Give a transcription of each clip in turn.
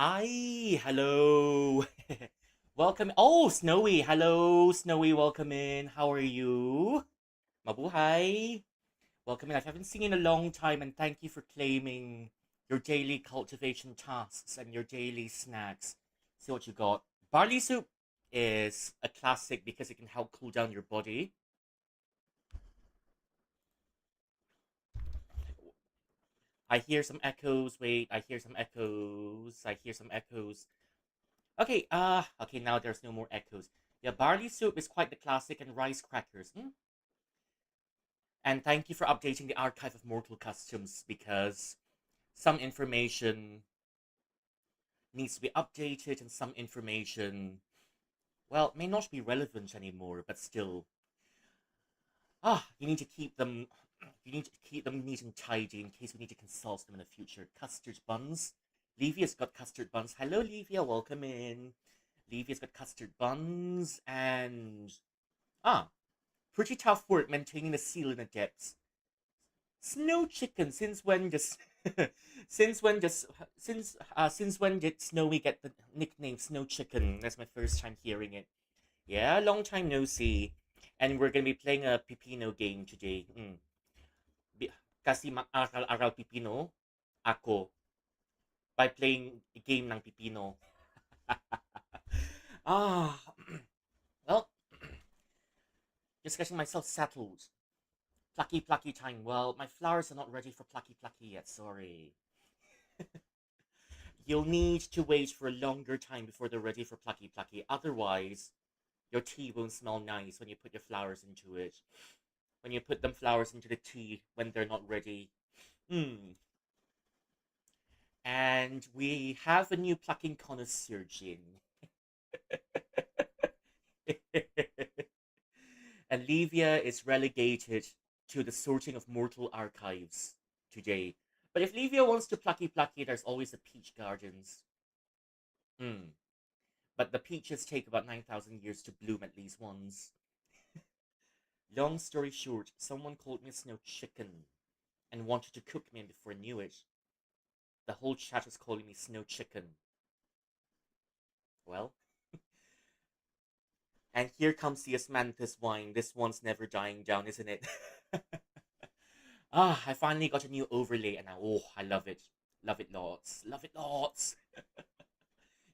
Hi, hello. Welcome. Oh, Snowy. Hello, Snowy. Welcome in. How are you? Mabuhay. Welcome in. I haven't seen you in a long time, and thank you for claiming your daily cultivation tasks and your daily snacks. See what you got. Barley soup is a classic because it can help cool down your body. I hear some echoes. Wait, I hear some echoes. I hear some echoes. Okay, now there's no more echoes. Yeah, barley soup is quite the classic, and rice crackers. And thank you for updating the archive of Mortal Customs because some information needs to be updated and some information, well, may not be relevant anymore, but still. You need to keep them. You need to keep them neat and tidy in case we need to consult them in the future. Custard buns. Livia's got custard buns. Hello, Livia. Welcome in. Livia's got custard buns and ah, pretty tough work maintaining the seal in the depths. Snow chicken. Since when does since when does since when did Snowy get the nickname Snow Chicken? That's my first time hearing it. Yeah, long time no see. And we're gonna be playing a Pipino game today. Kasi mag-aral-aral Pipino ako by playing a game ng Pipino. ah, well, just getting myself settled. Plucky plucky time. Well, my flowers are not ready for plucky plucky yet, sorry. You'll need to wait for a longer time before they're ready for plucky plucky. Otherwise, your tea won't smell nice when you put your flowers into it. When you put them flowers into the tea when they're not ready. Hmm. And we have a new plucking connoisseur, Jin. Olivia is relegated to the sorting of mortal archives today. But if Livia wants to plucky plucky, there's always the peach gardens. Hmm. But the peaches take about 9,000 years to bloom at least once. Long story short, someone called me Snow Chicken and wanted to cook me, and before I knew it, the whole chat was calling me Snow Chicken. Well, and here comes the Osmanthus wine. This one's never dying down, isn't it? I finally got a new overlay, and I love it. Love it lots. Love it lots.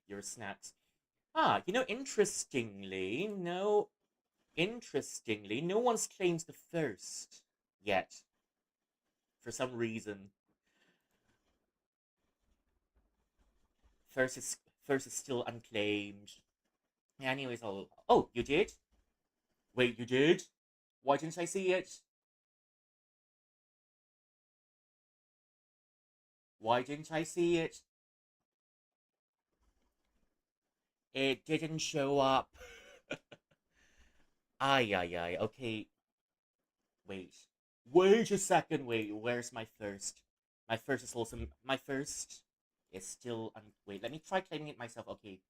Your snaps. Interestingly, no one's claimed the first yet. For some reason, first is first is still unclaimed. Anyways, oh, you did? Wait, you did? Why didn't I see it? Why didn't I see it? It didn't show up. Ay, ay, ay. Okay, wait. Wait a second. Wait, where's my first? My first is also. My first is still. Wait, let me try claiming it myself. Okay,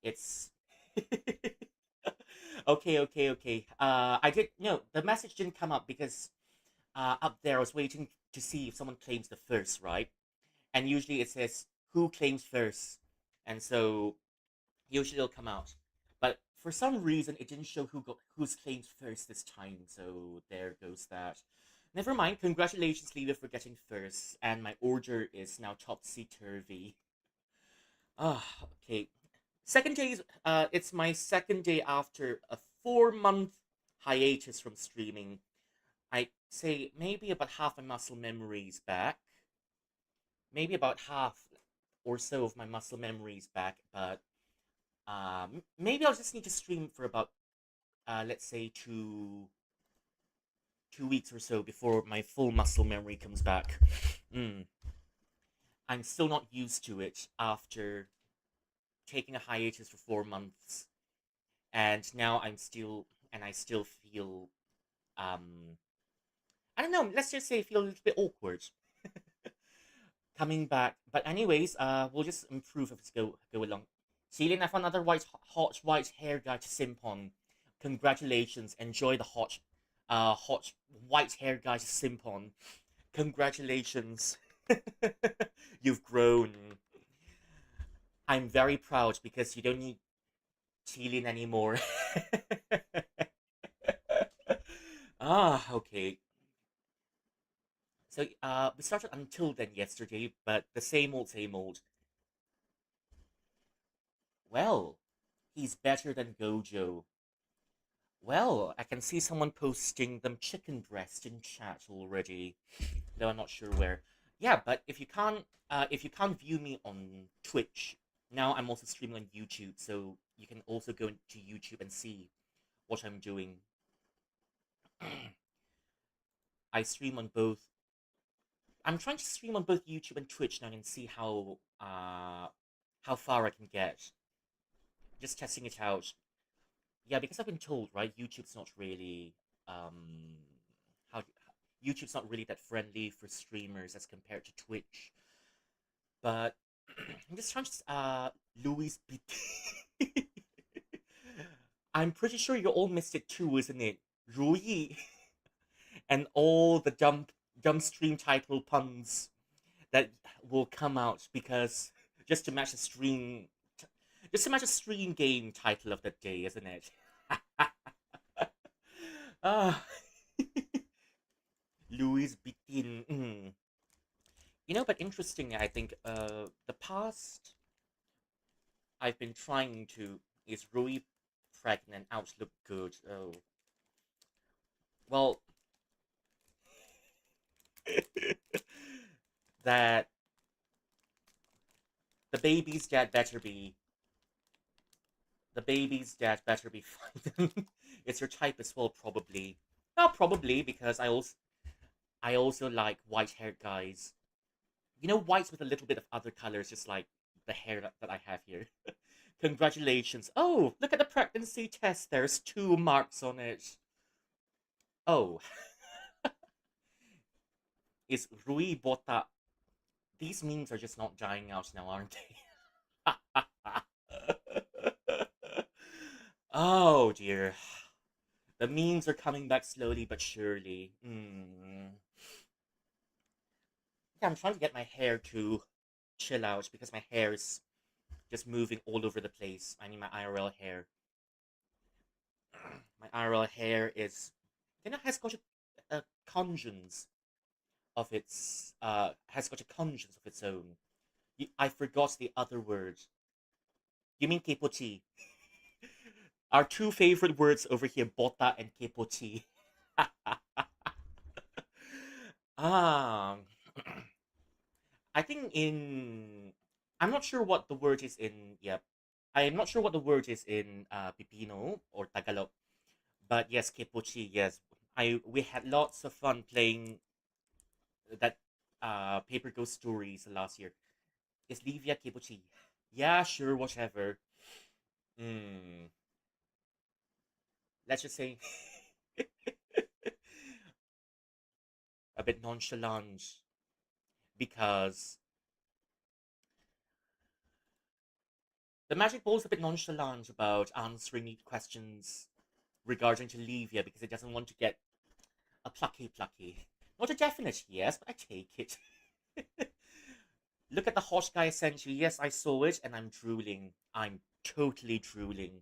it's. Okay. I did. No, the message didn't come up because up there I was waiting to see if someone claims the first, right? And usually it says who claims first. And so usually it'll come out. But for some reason, it didn't show who's claimed first this time. So there goes that. Never mind. Congratulations, Lila, for getting first. And my order is now topsy turvy. Okay. Second day is it's my second day after a 4 month hiatus from streaming. I say maybe about half my muscle memories back. Maybe about half or so of my muscle memories back, but maybe I'll just need to stream for about let's say 2 weeks or so before my full muscle memory comes back. Mm. I'm still not used to it after taking a hiatus for 4 months, and now I still feel um I don't know. Let's just say I feel a little bit awkward coming back. But anyways, we'll just improve as we go along. Celine, I found another hot white hair guy to simp on. Congratulations. Enjoy the hot white hair guy to simp on. Congratulations. You've grown. I'm very proud because you don't need Chilin anymore. Okay. So, we started until then yesterday, but the same old, same old. Well, he's better than Gojo. Well, I can see someone posting them chicken breast in chat already, though I'm not sure where. Yeah, but if you can't view me on Twitch, now I'm also streaming on YouTube, so you can also go into YouTube and see what I'm doing. I stream on both. I'm trying to stream on both YouTube and Twitch now and see how far I can get. Just testing it out. Yeah, because I've been told, right, YouTube's not really um how YouTube's not really that friendly for streamers as compared to Twitch. But I'm just trying to Louis Bitin. I'm pretty sure you all missed it too, isn't it? Rui and all the dumb stream title puns that will come out because just to match the stream just to match the stream game title of the day, isn't it? Ah, Louis Bitin. But interestingly, I think the past I've been trying to is Rui pregnant, outlook good. Oh, well, that the baby's dad better be the baby's dad better be fine. It's your type as well, probably. Not probably because I also like white-haired guys. Whites with a little bit of other colors, just like the hair that I have here. Congratulations. Oh, look at the pregnancy test. There's 2 marks on it. Oh, is Rui Bota. These memes are just not dying out now, aren't they? Oh dear. The memes are coming back slowly but surely. Yeah, I'm trying to get my hair to chill out because my hair is just moving all over the place. I mean, my IRL hair. My IRL hair has got a conscience of its has got a conscience of its own. I forgot the other word. You mean kepoti? Our two favorite words over here, bota and kepoti. um, I think in I'm not sure what the word is in. Yep, I am not sure what the word is in Pipino or Tagalog. But yes, kepoti. Yes, we had lots of fun playing that Paper Ghost Stories last year. Is Livia kepoti? Yeah, sure, whatever. Mm, let's just say a bit nonchalant because the Magic Ball is a bit nonchalant about answering questions regarding to Livia because it doesn't want to get a plucky. Not a definite yes, but I take it. Look at the hot guy essentially. Yes, I saw it and I'm drooling. I'm totally drooling.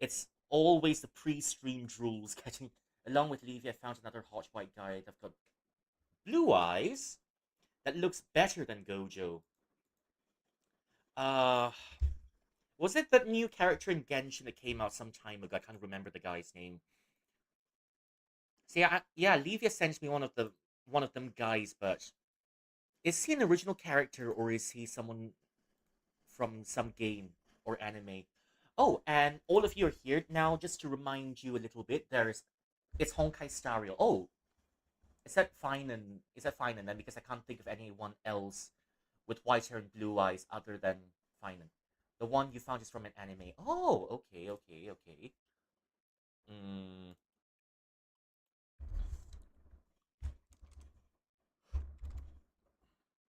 It's always the pre-stream drools getting. Along with Levy, I found another hot white guy that's got blue eyes that looks better than Gojo. Uh, was it that new character in Genshin that came out some time ago? I can't remember the guy's name. So yeah, Levy sent me one of them guys, but is he an original character or is he someone from some game or anime? Oh, and all of you are here now. Just to remind you a little bit, it's Honkai Star Rail. Oh, is that fine and then because I can't think of anyone else with white hair and blue eyes other than Finan. The one you found is from an anime. Oh, okay. Mm,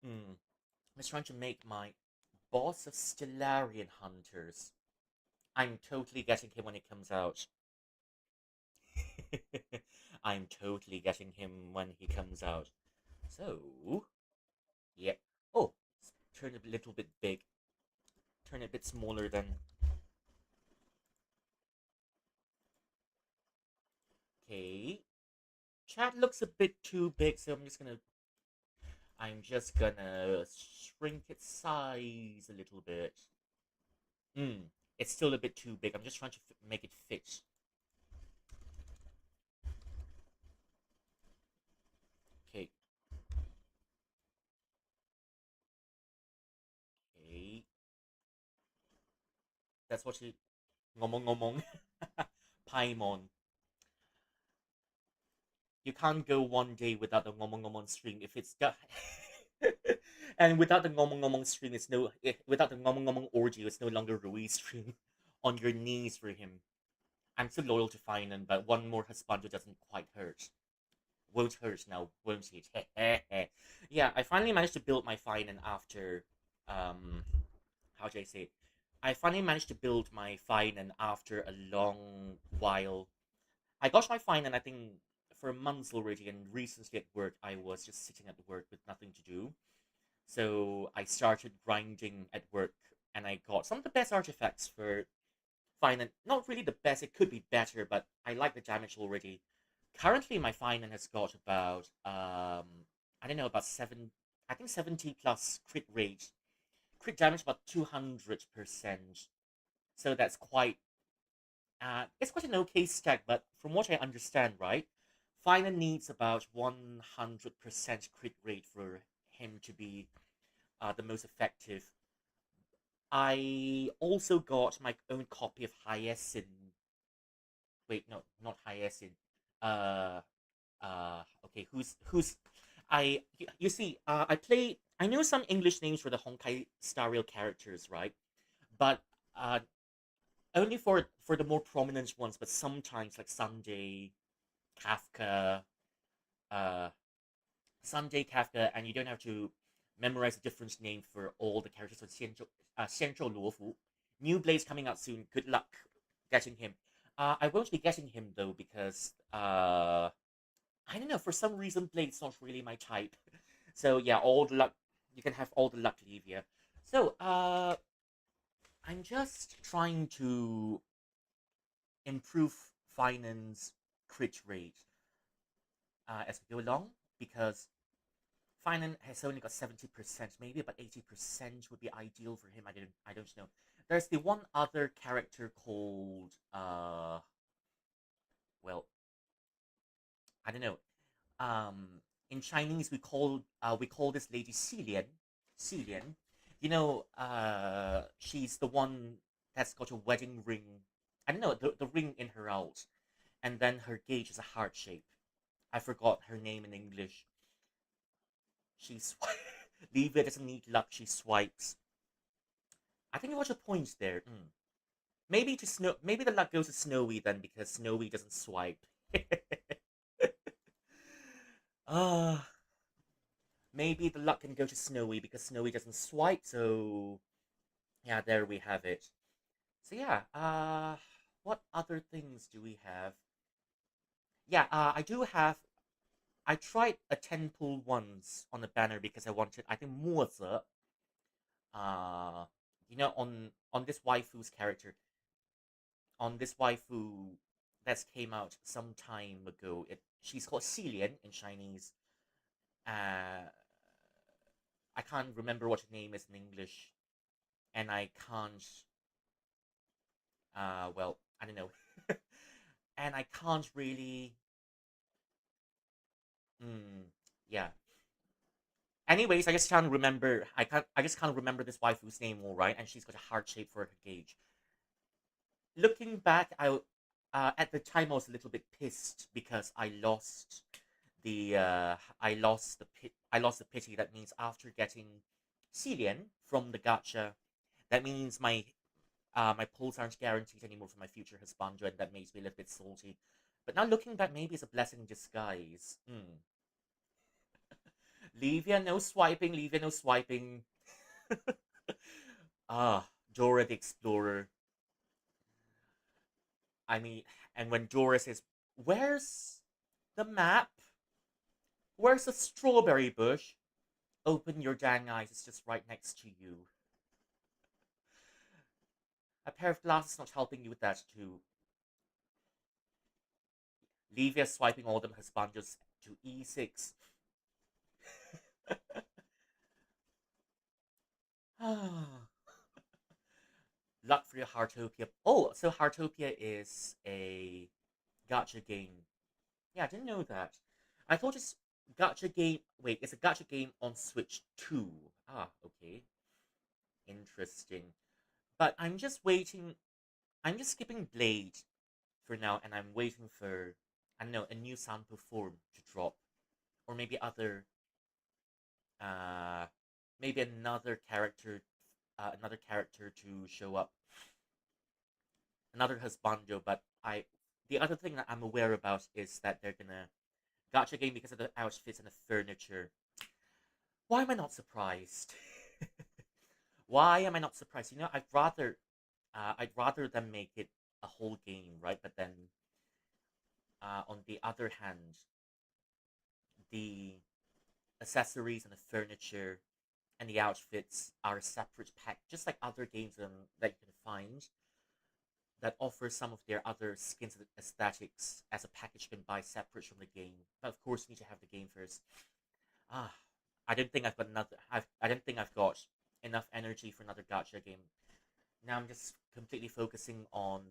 mm. I was trying to make my boss of Stellarian Hunters. I'm totally getting him when it comes out. I'm totally getting him when he comes out. So, yep. Oh, turn a little bit big. turn it a bit smaller then. Okay. Chat looks a bit too big, so I'm just gonna shrink its size a little bit. Hmm. It's still a bit too big. I'm just trying to make it fit. Okay. Okay. That's what you ngomong ngomong. Paimon. You can't go one day without the ngomong ngomong stream if it's got and without the ngomong ngomong stream it's no without the ngomong ngomong orgy it's no longer Rui stream on your knees for him. I'm still loyal to Finan, but one more husbando doesn't quite hurt. Won't hurt now, won't it? Yeah, I finally managed to build my Finan after how do I say it? I finally managed to build my Finan after a long while. I got my Finan I think for months already, and recently at work I was just sitting at work with nothing to do. So I started grinding at work, and I got some of the best artifacts for Finan. Not really the best, it could be better, but I like the damage already. Currently, my Finan has got about I don't know, about I think 70 plus crit rate, crit damage about 200%. So that's quite it's quite an okay stack. But from what I understand, right, Finan needs about 100% crit rate for him to be the most effective. I also got my own copy of Hyacinth. Wait, no, not Hyacinth. Uh, okay, who's? You see, I know some English names for the Honkai Star Rail characters, right? But uh, only for the more prominent ones. But sometimes like Kafka, uh, Kafka, and you don't have to memorize a different name for all the characters. So Xianzhou Luofu. New Blaze coming out soon. Good luck getting him. I won't be getting him though because I don't know. For some reason, Blade's not really my type. So yeah, all the luck. You can have all the luck, Livia. So I'm just trying to improve finance crit rate as we go along because finance has only got 70%, maybe about 80% would be ideal for him. I don't know. There's the one other character called well, I don't know. In Chinese we call this lady Xilian. Xilian. You know, she's the one that's got a wedding ring. I don't know, the ring in her out. And then her gauge is a heart shape. I forgot her name in English. She's Livia doesn't need luck, she swipes. I think I watch a point there. Maybe to Snow maybe the luck goes to Snowy then because Snowy doesn't swipe. uh maybe the luck can go to Snowy because Snowy doesn't swipe, so yeah, there we have it. So yeah, what other things do we have? Yeah, I tried a 10 pull once on the banner because I wanted, I think, Moza, uh, on this waifu's character, on this waifu that came out some time ago. She's called Celian in Chinese. Uh, I can't remember what her name is in English, and I can't. Well, I don't know, and I can't really. Mm, yeah. Anyways, I just can't remember. I just can't remember this waifu's name, all right. And she's got a heart shape for her gauge. Looking back, at the time I was a little bit pissed because I lost the pity. That means after getting Celian from the gacha, that means my pulls aren't guaranteed anymore for my future husband, and that makes me a little bit salty. But now looking back, maybe it's a blessing in disguise. Livia, no swiping. Livia, no swiping. Dora the Explorer. I mean, and when Dora says, "Where's the map? Where's the strawberry bush?" Open your dang eyes, it's just right next to you. A pair of glasses not helping you with that too. Livia swiping all them husbandos to e6. Luck for your Heartopia. Oh, so Heartopia is a gacha game. Yeah, I didn't know that. I thought it's gacha game. Wait, it's a gacha game on Switch too. Ah, okay. Interesting. But I'm just waiting. I'm just skipping Blade for now, and I'm waiting for, I don't know, a new sample form to drop, or uh, maybe another character to show up, another husbando. But the other thing that I'm aware about is that they're gonna gacha game because of the outfits and the furniture. Why am I not surprised? Why am I not surprised? I'd rather them make it a whole game, right? But then, on the other hand, the accessories and the furniture and the outfits are a separate pack, just like other games that you can find that offer some of their other skins and aesthetics as a package you can buy separate from the game. But of course, you need to have the game first. Ah, I don't think I've got another. I don't think I've got enough energy for another gacha game. Now I'm just completely focusing on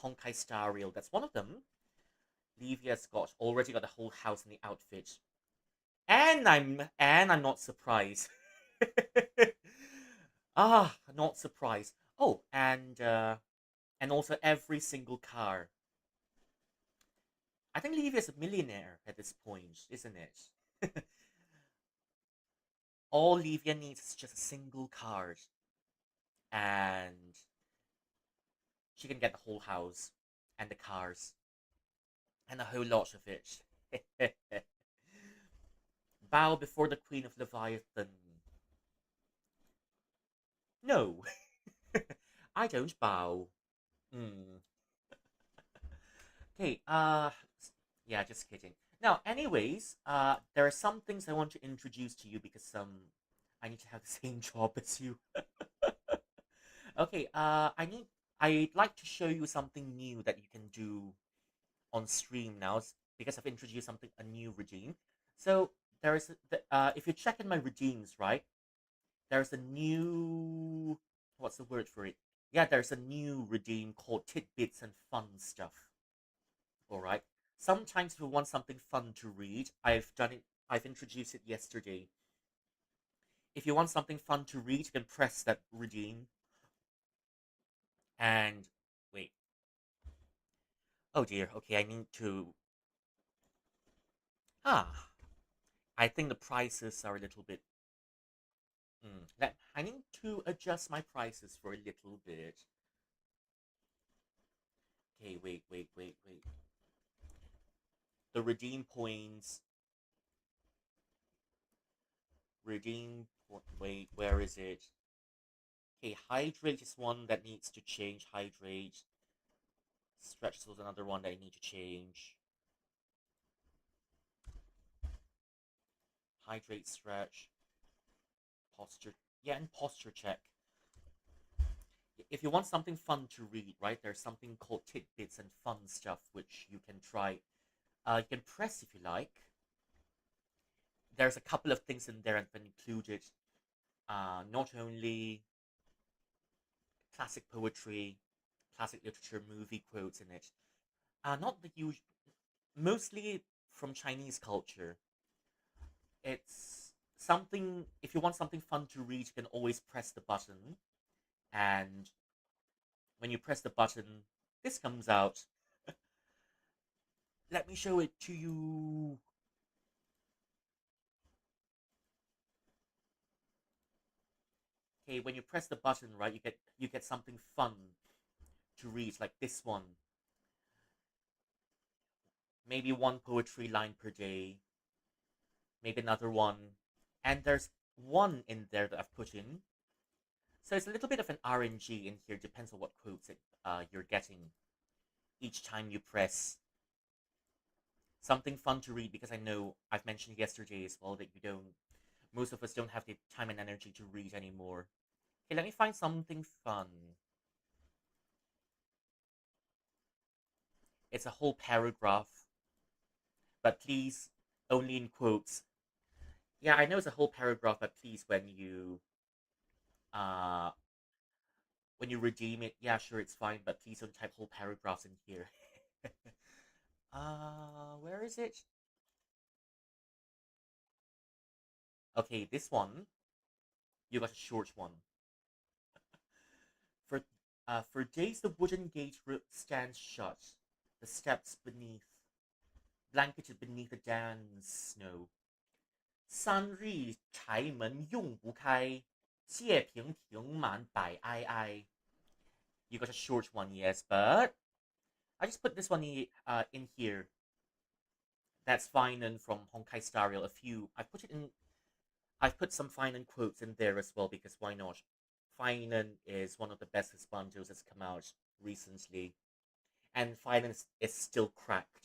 Honkai Star Rail. That's one of them. Livia's already got the whole house in the outfit, and I'm not surprised. Not surprised. Oh, and also every single car. I think Livia's a millionaire at this point, isn't it? All Livia needs is just a single card, and she can get the whole house and the cars and a whole lot of it. Bow before the Queen of Leviathan. No, I don't bow. Hmm. Okay, yeah, just kidding. Now, anyways, there are some things I want to introduce to you because I need to have the same job as you. Okay, I'd like to show you something new that you can do on stream now because I've introduced a new redeem. So if you check in my redeems, right, there's a new, what's the word for it? Yeah, there's a new redeem called tidbits and fun stuff. All right. Sometimes if you want something fun to read, I've done it. I've introduced it yesterday. If you want something fun to read, you can press that redeem and wait. Oh dear. Okay, I need to. Ah, I think the prices are a little bit. I need to adjust my prices for a little bit. Okay, wait. The redeem points. Wait, where is it? Okay, hydrate is one that needs to change. Hydrate. Stretch was another one that I need to change. Hydrate, stretch, posture. Yeah, and posture check. If you want something fun to read, right, there's something called tidbits and fun stuff which you can try. You can press if you like. There's a couple of things in there that have been included. Not only classic poetry, classic literature, movie quotes in it. Not the usual, mostly from Chinese culture. It's something, if you want something fun to read, you can always press the button. And when you press the button, this comes out. Let me show it to you. Okay, when you press the button, right, you get something fun to read, like this one. Maybe one poetry line per day, maybe another one. And there's one in there that I've put in. So it's a little bit of an RNG in here, depends on what quotes you're getting each time you press something fun to read, because I know I've mentioned yesterday as well that most of us don't have the time and energy to read anymore. Okay, let me find something fun. It's a whole paragraph, but please, only in quotes. Yeah, I know it's a whole paragraph, but please, uh when you redeem it, yeah, sure, it's fine, but please don't type whole paragraphs in here. Where is it? Okay, this one, you got a short one. For for days the wooden gate stands shut, the steps beneath blanketed beneath the damp snow. 3日柴门永不开，谢平亭满百哀哀. You got a short one, yes, but I just put this one in here. That's Finan from Honkai Star Rail. I've put some Finan quotes in there as well because why not? Finan is one of the best respondos that's come out recently, and Finan is still cracked.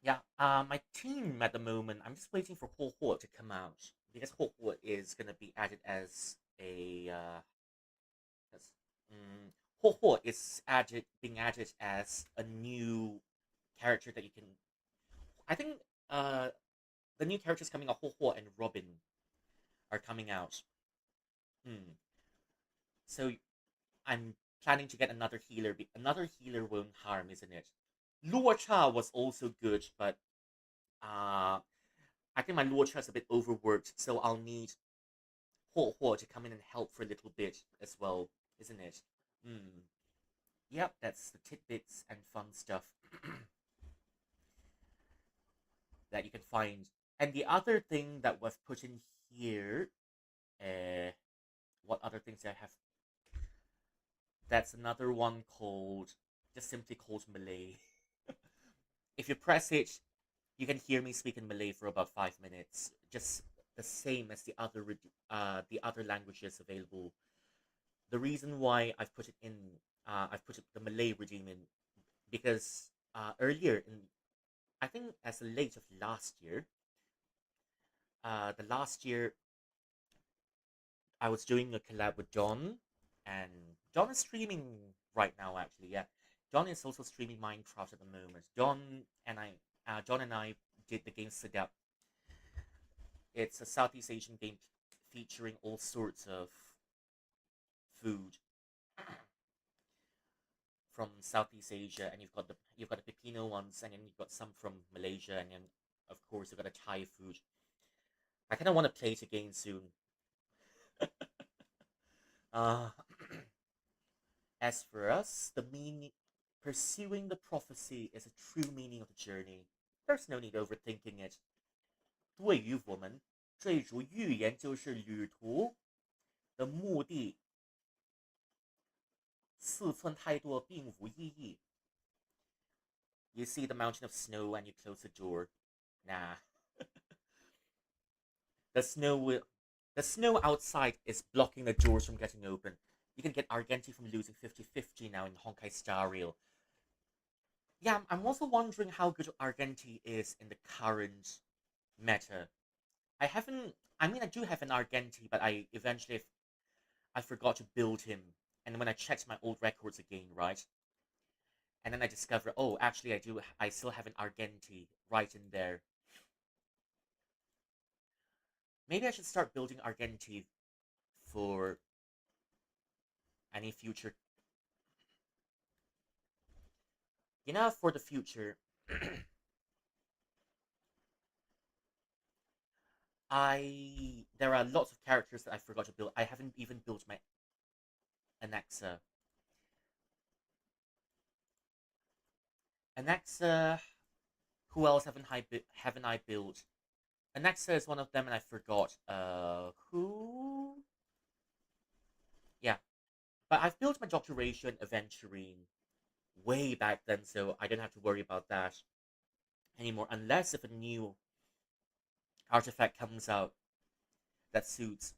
Yeah, my team at the moment, I'm just waiting for Ho Ho to come out because Ho Ho is gonna be added as a as, Ho Ho is being added as a new character that you can. I think the new characters coming out, Ho Ho and Robin, are coming out. Hmm. So I'm planning to get another healer. Another healer won't harm, isn't it? Luocha was also good, but uh, I think my Luocha is a bit overworked, so I'll need Huo Huo to come in and help for a little bit as well, isn't it? Hmm. Yep, that's the tidbits and fun stuff that you can find. And the other thing that was put in here, uh, what other things I have? That's another one called, just simply called Malay. If you press it, you can hear me speak in Malay for about 5 minutes, just the same as the other languages available. The reason why I've put the Malay regime in because earlier in, I think as late of last year, the last year I was doing a collab with John, and John is streaming right now. Actually, yeah, John is also streaming Minecraft at the moment. John and I did the game Sedap. It's a Southeast Asian game featuring all sorts of food from Southeast Asia, and you've got the Pepino ones, and then you've got some from Malaysia, and then of course you've got a Thai food. I kind of want to play it again soon. Uh, as for us, the meaning pursuing the prophecy is a true meaning of the journey. There's no need overthinking it. 对于我们，这一组预言就是旅途的目的，四寸太多并无意义。You see the mountain of snow and you close the door. Nah. The snow will, the snow outside is blocking the doors from getting open. You can get Argenti from losing 50-50 now in Honkai Star Rail. Yeah, I'm also wondering how good Argenti is in the current meta. I mean, I do have an Argenti, but I forgot to build him. And when I checked my old records again, right? And then I discovered, oh, actually, I still have an Argenti right in there. Maybe I should start building Argenti for any future. For the future, there are lots of characters that I forgot to build. I haven't even built my Anaxa. Anaxa. Who else haven't I built? Anaxa is one of them, and I forgot. Who? Yeah, but I've built my Doctor Ratio and Aventurine way back then, so I don't have to worry about that anymore. Unless if a new artifact comes out that suits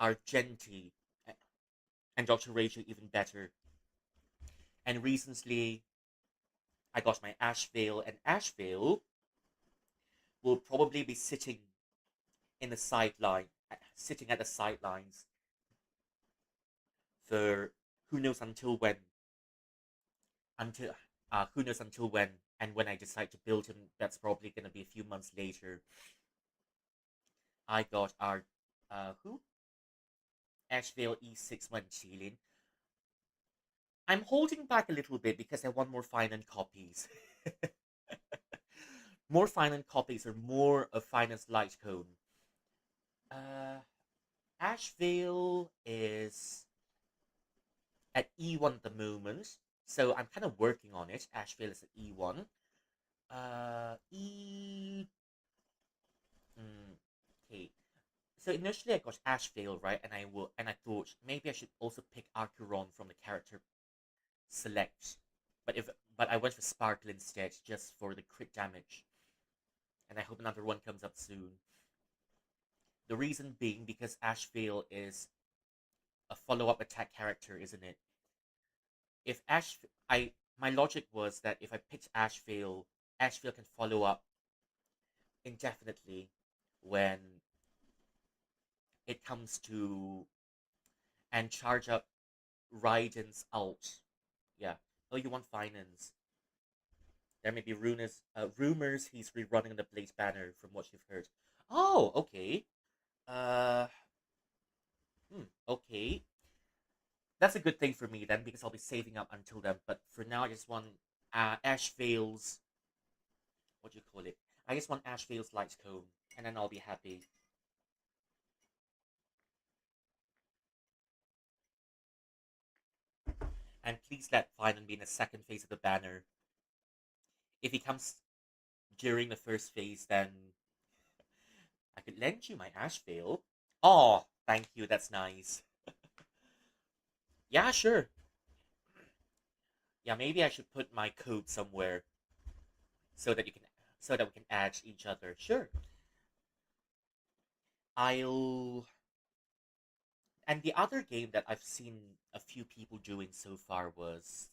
Argenti and Doctor Ratio even better. And recently, I got my Ashvale, and Ashvale will probably be sitting in the sideline, sitting at the sidelines for who knows until when, until who knows until when, and when I decide to build him, that's probably gonna be a few months later. I got our who Ashvale E6 when chilling. I'm holding back a little bit because I want more finance copies. More finance copies or more of finance light cone. Uh, Ashvale is at E1 at the moment, so I'm kind of working on it. Ashvale is at E1. E. Okay. So initially I got Ashvale right, and I thought maybe I should also pick Archeron from the character select, but if but I went for Sparkle instead, just for the crit damage, and I hope another one comes up soon. The reason being because Ashvale is a follow-up attack character, isn't it? If Ash, I My logic was that if I picked Ashvale, Ashvale can follow up indefinitely when it comes to and charge up Raiden's ult. Yeah. Oh, you want finance? There may be rumors he's rerunning the Blaze banner from what you've heard. Oh, okay. Uh, okay. That's a good thing for me then because I'll be saving up until then. But for now, I just want Ashvale's. What do you call it? I just want Ashvale's light cone, and then I'll be happy. And please let Finan be in the second phase of the banner. If he comes during the first phase, then I could lend you my Ashvale. Oh, thank you. That's nice. Yeah, sure. Yeah, maybe I should put my code somewhere so that you can so that we can add each other. Sure. I'll And the other game that I've seen a few people doing so far was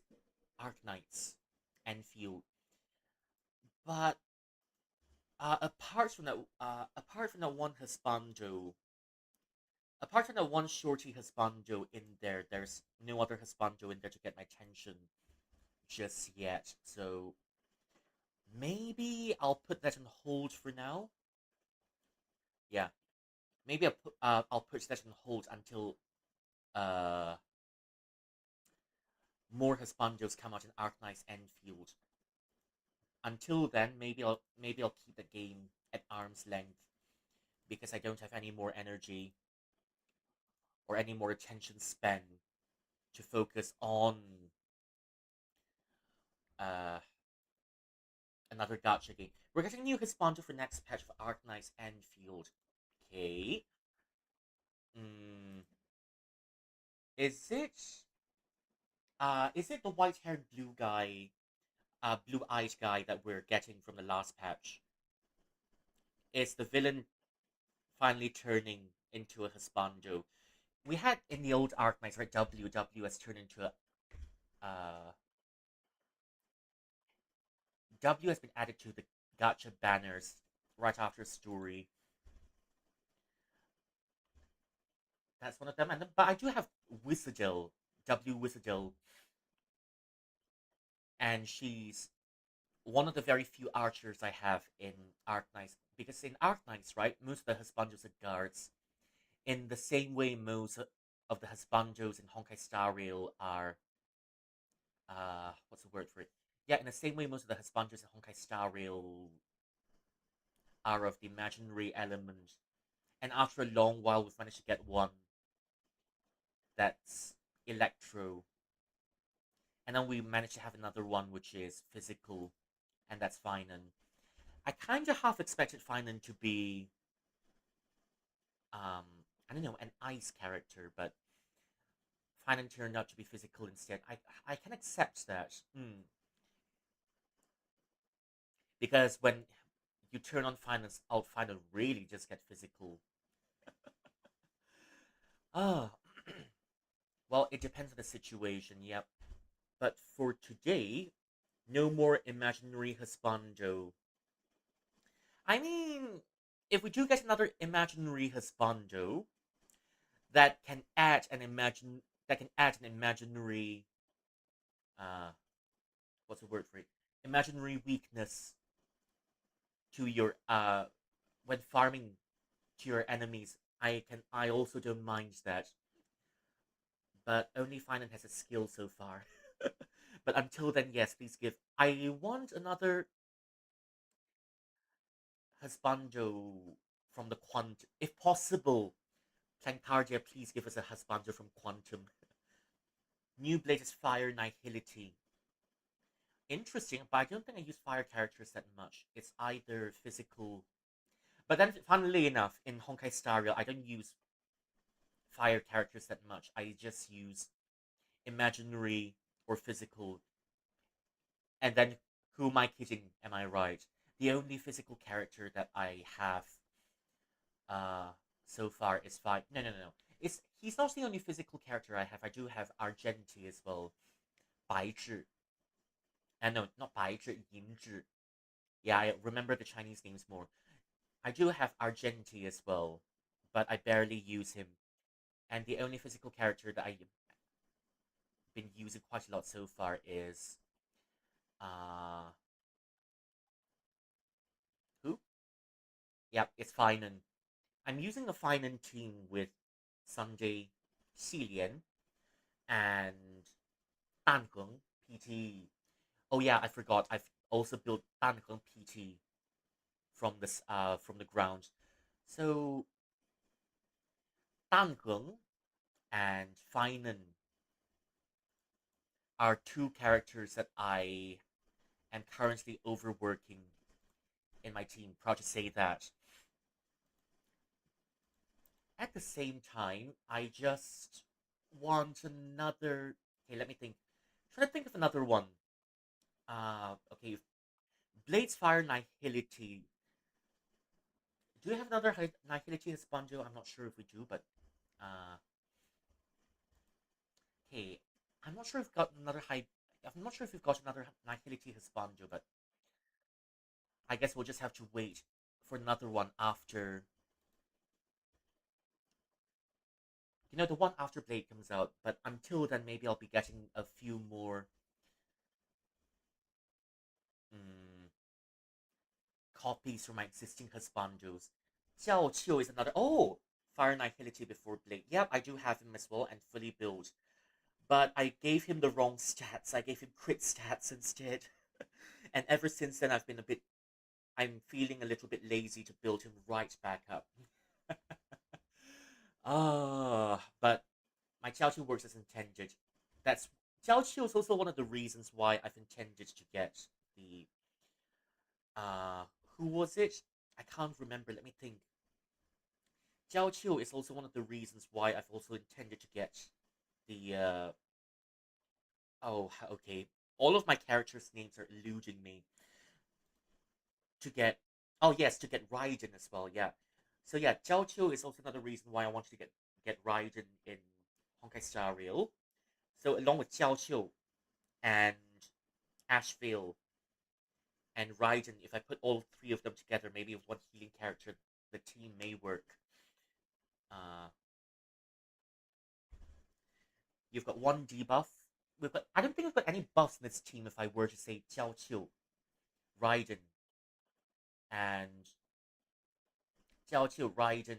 Arknights Enfield. But apart from that one Husbando, apart from that one shorty Husbando in there, there's no other Husbando in there to get my attention just yet. So maybe I'll put that on hold for now. Yeah, maybe I'll put that on hold until uh more Husbandos come out in Arknights Enfield. Until then, maybe I'll keep the game at arm's length because I don't have any more energy or any more attention span to focus on uh, another gacha game. We're getting new Hispanto for next patch for Arknights Enfield. Okay. Mm, is it is it the white haired blue guy, blue eyed guy that we're getting from the last patch? Is the villain finally turning into a Hispando? We had in the old Arknights, right? W has turned into a uh, W has been added to the gacha banners right after story. That's one of them. But I do have Wizardil, W Wizardil, and she's one of the very few archers I have in Arknights. Because in Arknights, right, most of the Husbandos are guards. In the same way, most of the Husbandos in Honkai Star Rail are what's the word for it? Yeah, in the same way, most of the Husbandos in Honkai Star Rail are of the imaginary element. And after a long while, we've managed to get one that's electro. And then we managed to have another one which is physical, and that's Finan. I kind of half expected Finan to be, um, I don't know, an ice character, but Finan turned out to be physical instead. I can accept that. Because when you turn on Finan's out, Finan really just get physical. Ah, well, it depends on the situation, yep. But for today, no more imaginary husbando. I mean, if we do get another imaginary husbando, that can add an imaginary uh what's the word for it? Imaginary weakness to your when farming to your enemies. I also don't mind that, but only Finan has a skill so far. But until then, yes, please give. I want another husbando from the quantum, if possible. Plancardia, please give us a husbando from Quantum. New Blade is Fire Nihility. Interesting, but I don't think I use fire characters that much. It's either physical. But then, funnily enough, in Honkai Star Rail, I don't use fire characters that much. I just use imaginary or physical. And then, who am I kidding? Am I right? The only physical character that I have uh, so far is fire. No, no, no, no. He's not the only physical character I have. I do have Argenti as well. 白智. And no, not 白智, 银智. Yeah, I remember the Chinese names more. I do have Argenti as well, but I barely use him. And the only physical character that I've been using quite a lot so far is uh who? Yep, it's Finan. I'm using a Finan team with Sunday, Xilian, and Danheng PT. Oh yeah, I forgot. I've also built Danheng PT from the ground. So Danheng and Finan are two characters that I am currently overworking in my team. Proud to say that. At the same time, I just want another. Okay, let me think. Try to think of another one. Okay, Blades Fire Nihility. Do we have another Nihility Husbando? I'm not sure if we do, but uh, okay. I'm not sure if we've got another high. I'm not sure if we've got another Nihility Husbando, but I guess we'll just have to wait for another one after. The one after Blade comes out. But until then, maybe I'll be getting a few more mm, copies from my existing husbandos. Xiao Qiu is another. Oh, Fire Nihility before Blade. Yep, I do have him as well and fully built. But I gave him the wrong stats. I gave him crit stats instead. And ever since then, I'm feeling a little bit lazy to build him right back up. But my Xiao Qiu works as intended. That's Xiao Qiu is also one of the reasons why I've intended to get the uh who was it? I can't remember. Let me think. Xiao Qiu is also one of the reasons why I've also intended to get the oh okay. All of my characters' names are eluding me. To get oh yes, to get Raiden as well, yeah. So yeah, Xiao Qiu is also another reason why I wanted to get Raiden in Honkai Star Rail. So along with Xiao Qiu and Ashville and Raiden, if I put all three of them together, maybe with one healing character, the team may work. Uh, you've got one debuff. I don't think we've got any buffs in this team. If I were to say Xiao Qiu, Raiden, and Xiao Qiu, Raiden,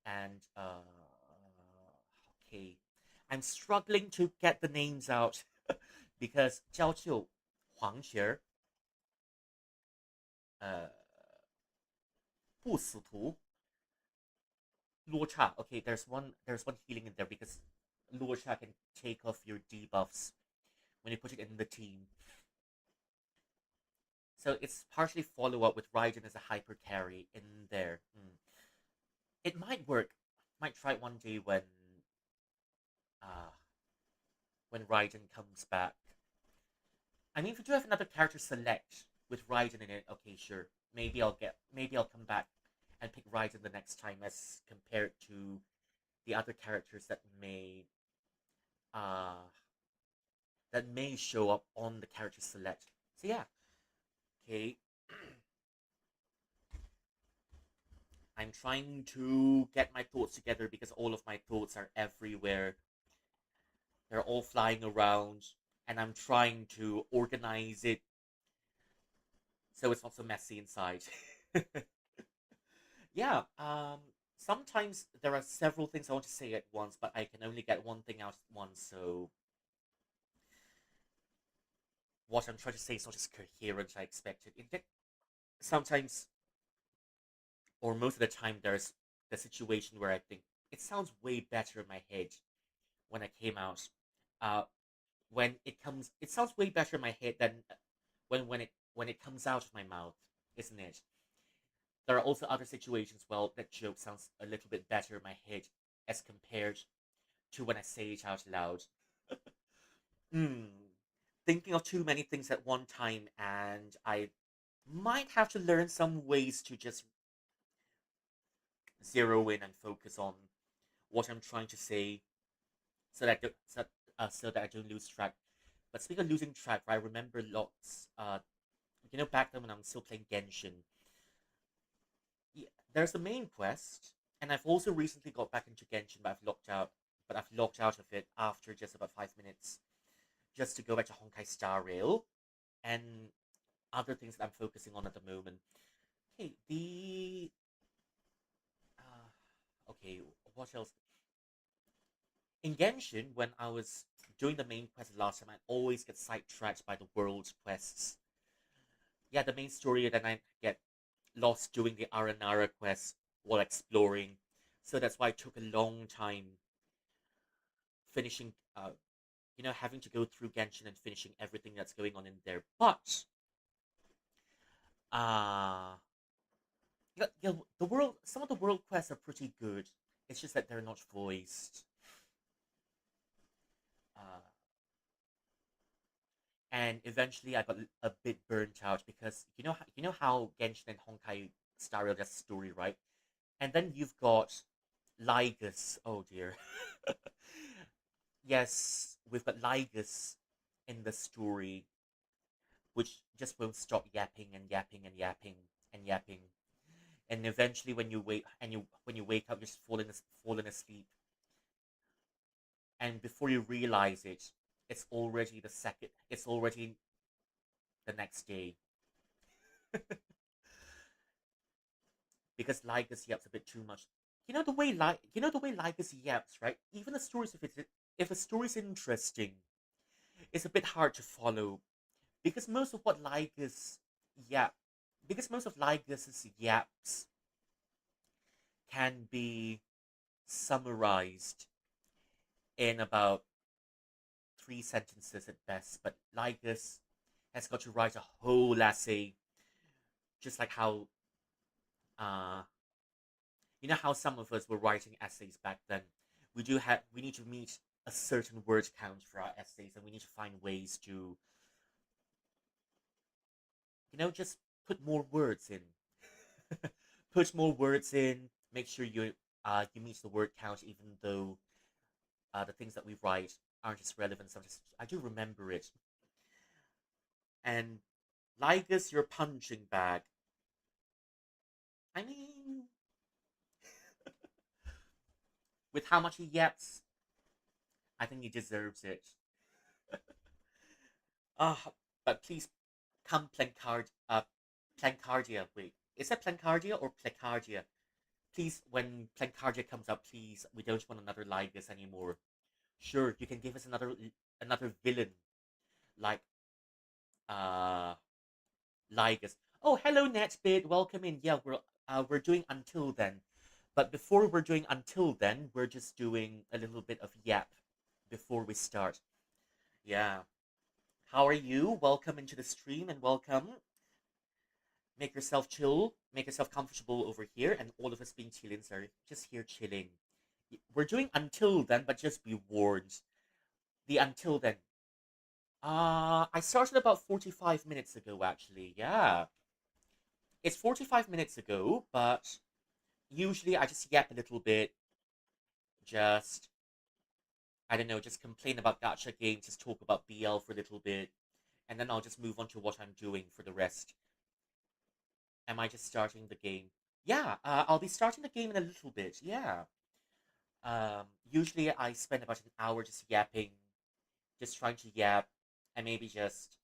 and okay, I'm struggling to get the names out because Xiao Qiu, Huang Xue, 呃，不死图 Luocha. Okay, there's one healing in there because Luocha can take off your debuffs when you put it in the team. So it's partially follow up with Raiden as a hyper carry in there. It might work. Might try it one day uh when Raiden comes back. I mean, if we do have another character select with Raiden in it, okay, sure. Maybe I'll come back and pick Raiden the next time as compared to the other characters uh that may show up on the character select. So yeah, okay. I'm trying to get my thoughts together because all of my thoughts are everywhere. They're all flying around, and I'm trying to organize it so it's not so messy inside. Yeah, sometimes there are several things I want to say at once, but I can only get one thing out at once, so what I'm trying to say is not as coherent as I expected. In fact, sometimes, or most of the time, there's the situation where I think it sounds way better in my head when I came out. Uh, it sounds way better in my head than when it comes out of my mouth, isn't it? There are also other situations, well, that joke sounds a little bit better in my head as compared to when I say it out loud. Hmm. Thinking of too many things at one time, and I might have to learn some ways to just zero in and focus on what I'm trying to say, so that so that I don't lose track. But speaking of losing track, I remember lots. Back then when I'm still playing Genshin, yeah, there's the main quest, and I've also recently got back into Genshin, but I've locked out of it after just about 5 minutes, just to go back to Honkai Star Rail and other things that I'm focusing on at the moment. Okay, okay, what else? In Genshin, when I was doing the main quest last time, I always get sidetracked by the world quests. Yeah, the main story, then I get lost doing the Aranara quest while exploring. So that's why it took a long time finishing, having to go through Genshin and finishing everything that's going on in there. But, uh, some of the world quests are pretty good. It's just that they're not voiced. Uh, and eventually I got a bit burnt out because you know how Genshin and Honkai Star Rail just story, right? And then you've got Ligus. Oh dear. Yes, we've got Ligus in the story, which just won't stop yapping and yapping and yapping and yapping. And eventually, when you wake up, you're just falling asleep, and before you realize it, it's already the next day because Ligus yaps a bit too much. You know the way Ligus yaps, right? Even the stories, if a story's interesting, it's a bit hard to follow because most of what Ligus yap because most of Ligus's yaps can be summarized in about 3 sentences at best, but Ligus has got to write a whole essay, just like how uh, how some of us were writing essays back then. We need to meet a certain word count for our essays, and we need to find ways to just put more words in. Put more words in. Make sure you meet the word count, even though the things that we write aren't as relevant. So I do remember it. And Ligus, your punching bag. I mean, with how much he yaps, I think he deserves it. Ah, but please come Plancardia. Wait, is that Plancardia or Placardia? Please, when Plancardia comes up, please, we don't want another Ligus anymore. Sure, you can give us another villain like uh Ligus. Oh, hello, Netbit. Welcome in. Yeah, we're doing Until Then, but before we're doing Until Then, we're just doing a little bit of yap before we start. Yeah. How are you? Welcome into the stream and welcome. Make yourself chill. Make yourself comfortable over here, and all of us being chillins are just here chilling. We're doing Until Then, but just be warned. The Until Then. I started about 45 minutes ago, actually. Yeah. It's 45 minutes ago, but usually I just yap a little bit, just, I don't know, just complain about gacha games, just talk about BL for a little bit, and then I'll just move on to what I'm doing for the rest. Am I just starting the game? Yeah, I'll be starting the game in a little bit. Yeah. Usually I spend about an hour just yapping, just trying to yap, and maybe just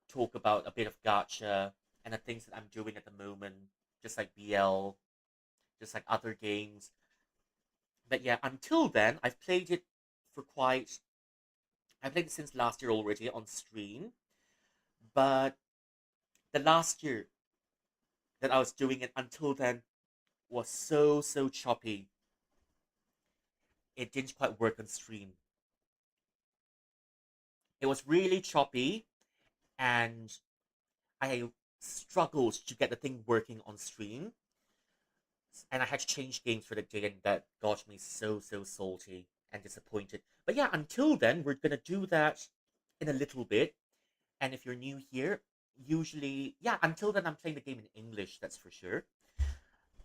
talk about a bit of gacha and the things that I'm doing at the moment, just like BL, just like other games. But yeah, until then, I've played it for quite. I played it since last year already on stream, but the last year that I was doing it until then was so choppy. It didn't quite work on stream. It was really choppy, and I struggled to get the thing working on stream. And I had to change games for the day, and that got me so salty and disappointed. But yeah, until then, we're gonna do that in a little bit. And if you're new here, usually, yeah, until then, I'm playing the game in English, that's for sure.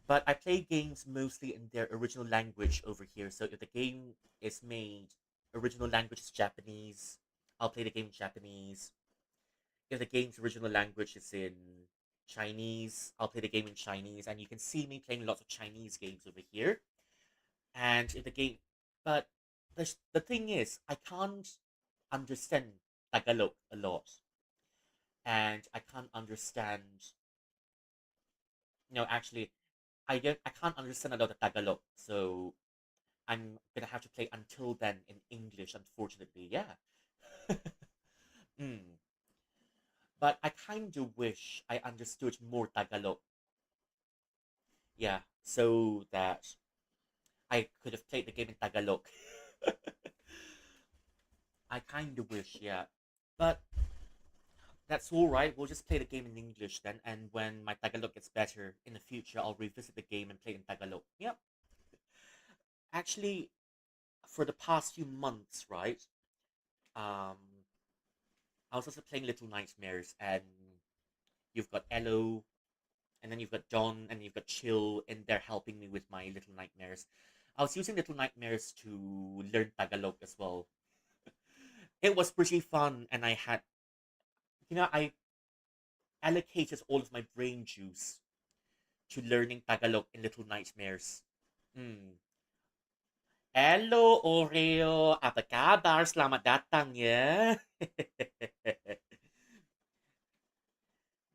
But I play games mostly in their original language over here. So if the game is made, original language is Japanese, I'll play the game in Japanese. If the game's original language is in Chinese, I'll play the game in Chinese. And you can see me playing lots of Chinese games over here. And if the game, but the thing is, I can't understand Tagalog a lot. And I can't understand, actually, I can't understand a lot of Tagalog. So I'm gonna have to play until then in English, unfortunately. Yeah. mm. But I kind of wish I understood more Tagalog. Yeah, so that I could have played the game in Tagalog. I kind of wish, yeah. But that's all right. We'll just play the game in English then. And when my Tagalog gets better in the future, I'll revisit the game and play it in Tagalog. Yep. Actually, for the past few months, right? Um, I was also playing Little Nightmares, and you've got Elo, and then you've got Don, and you've got Chill, and they're helping me with my Little Nightmares. I was using Little Nightmares to learn Tagalog as well. It was pretty fun, and I allocated all of my brain juice to learning Tagalog in Little Nightmares. Hmm. Hello, Oreo. Apa kabar? Selamat datang ya.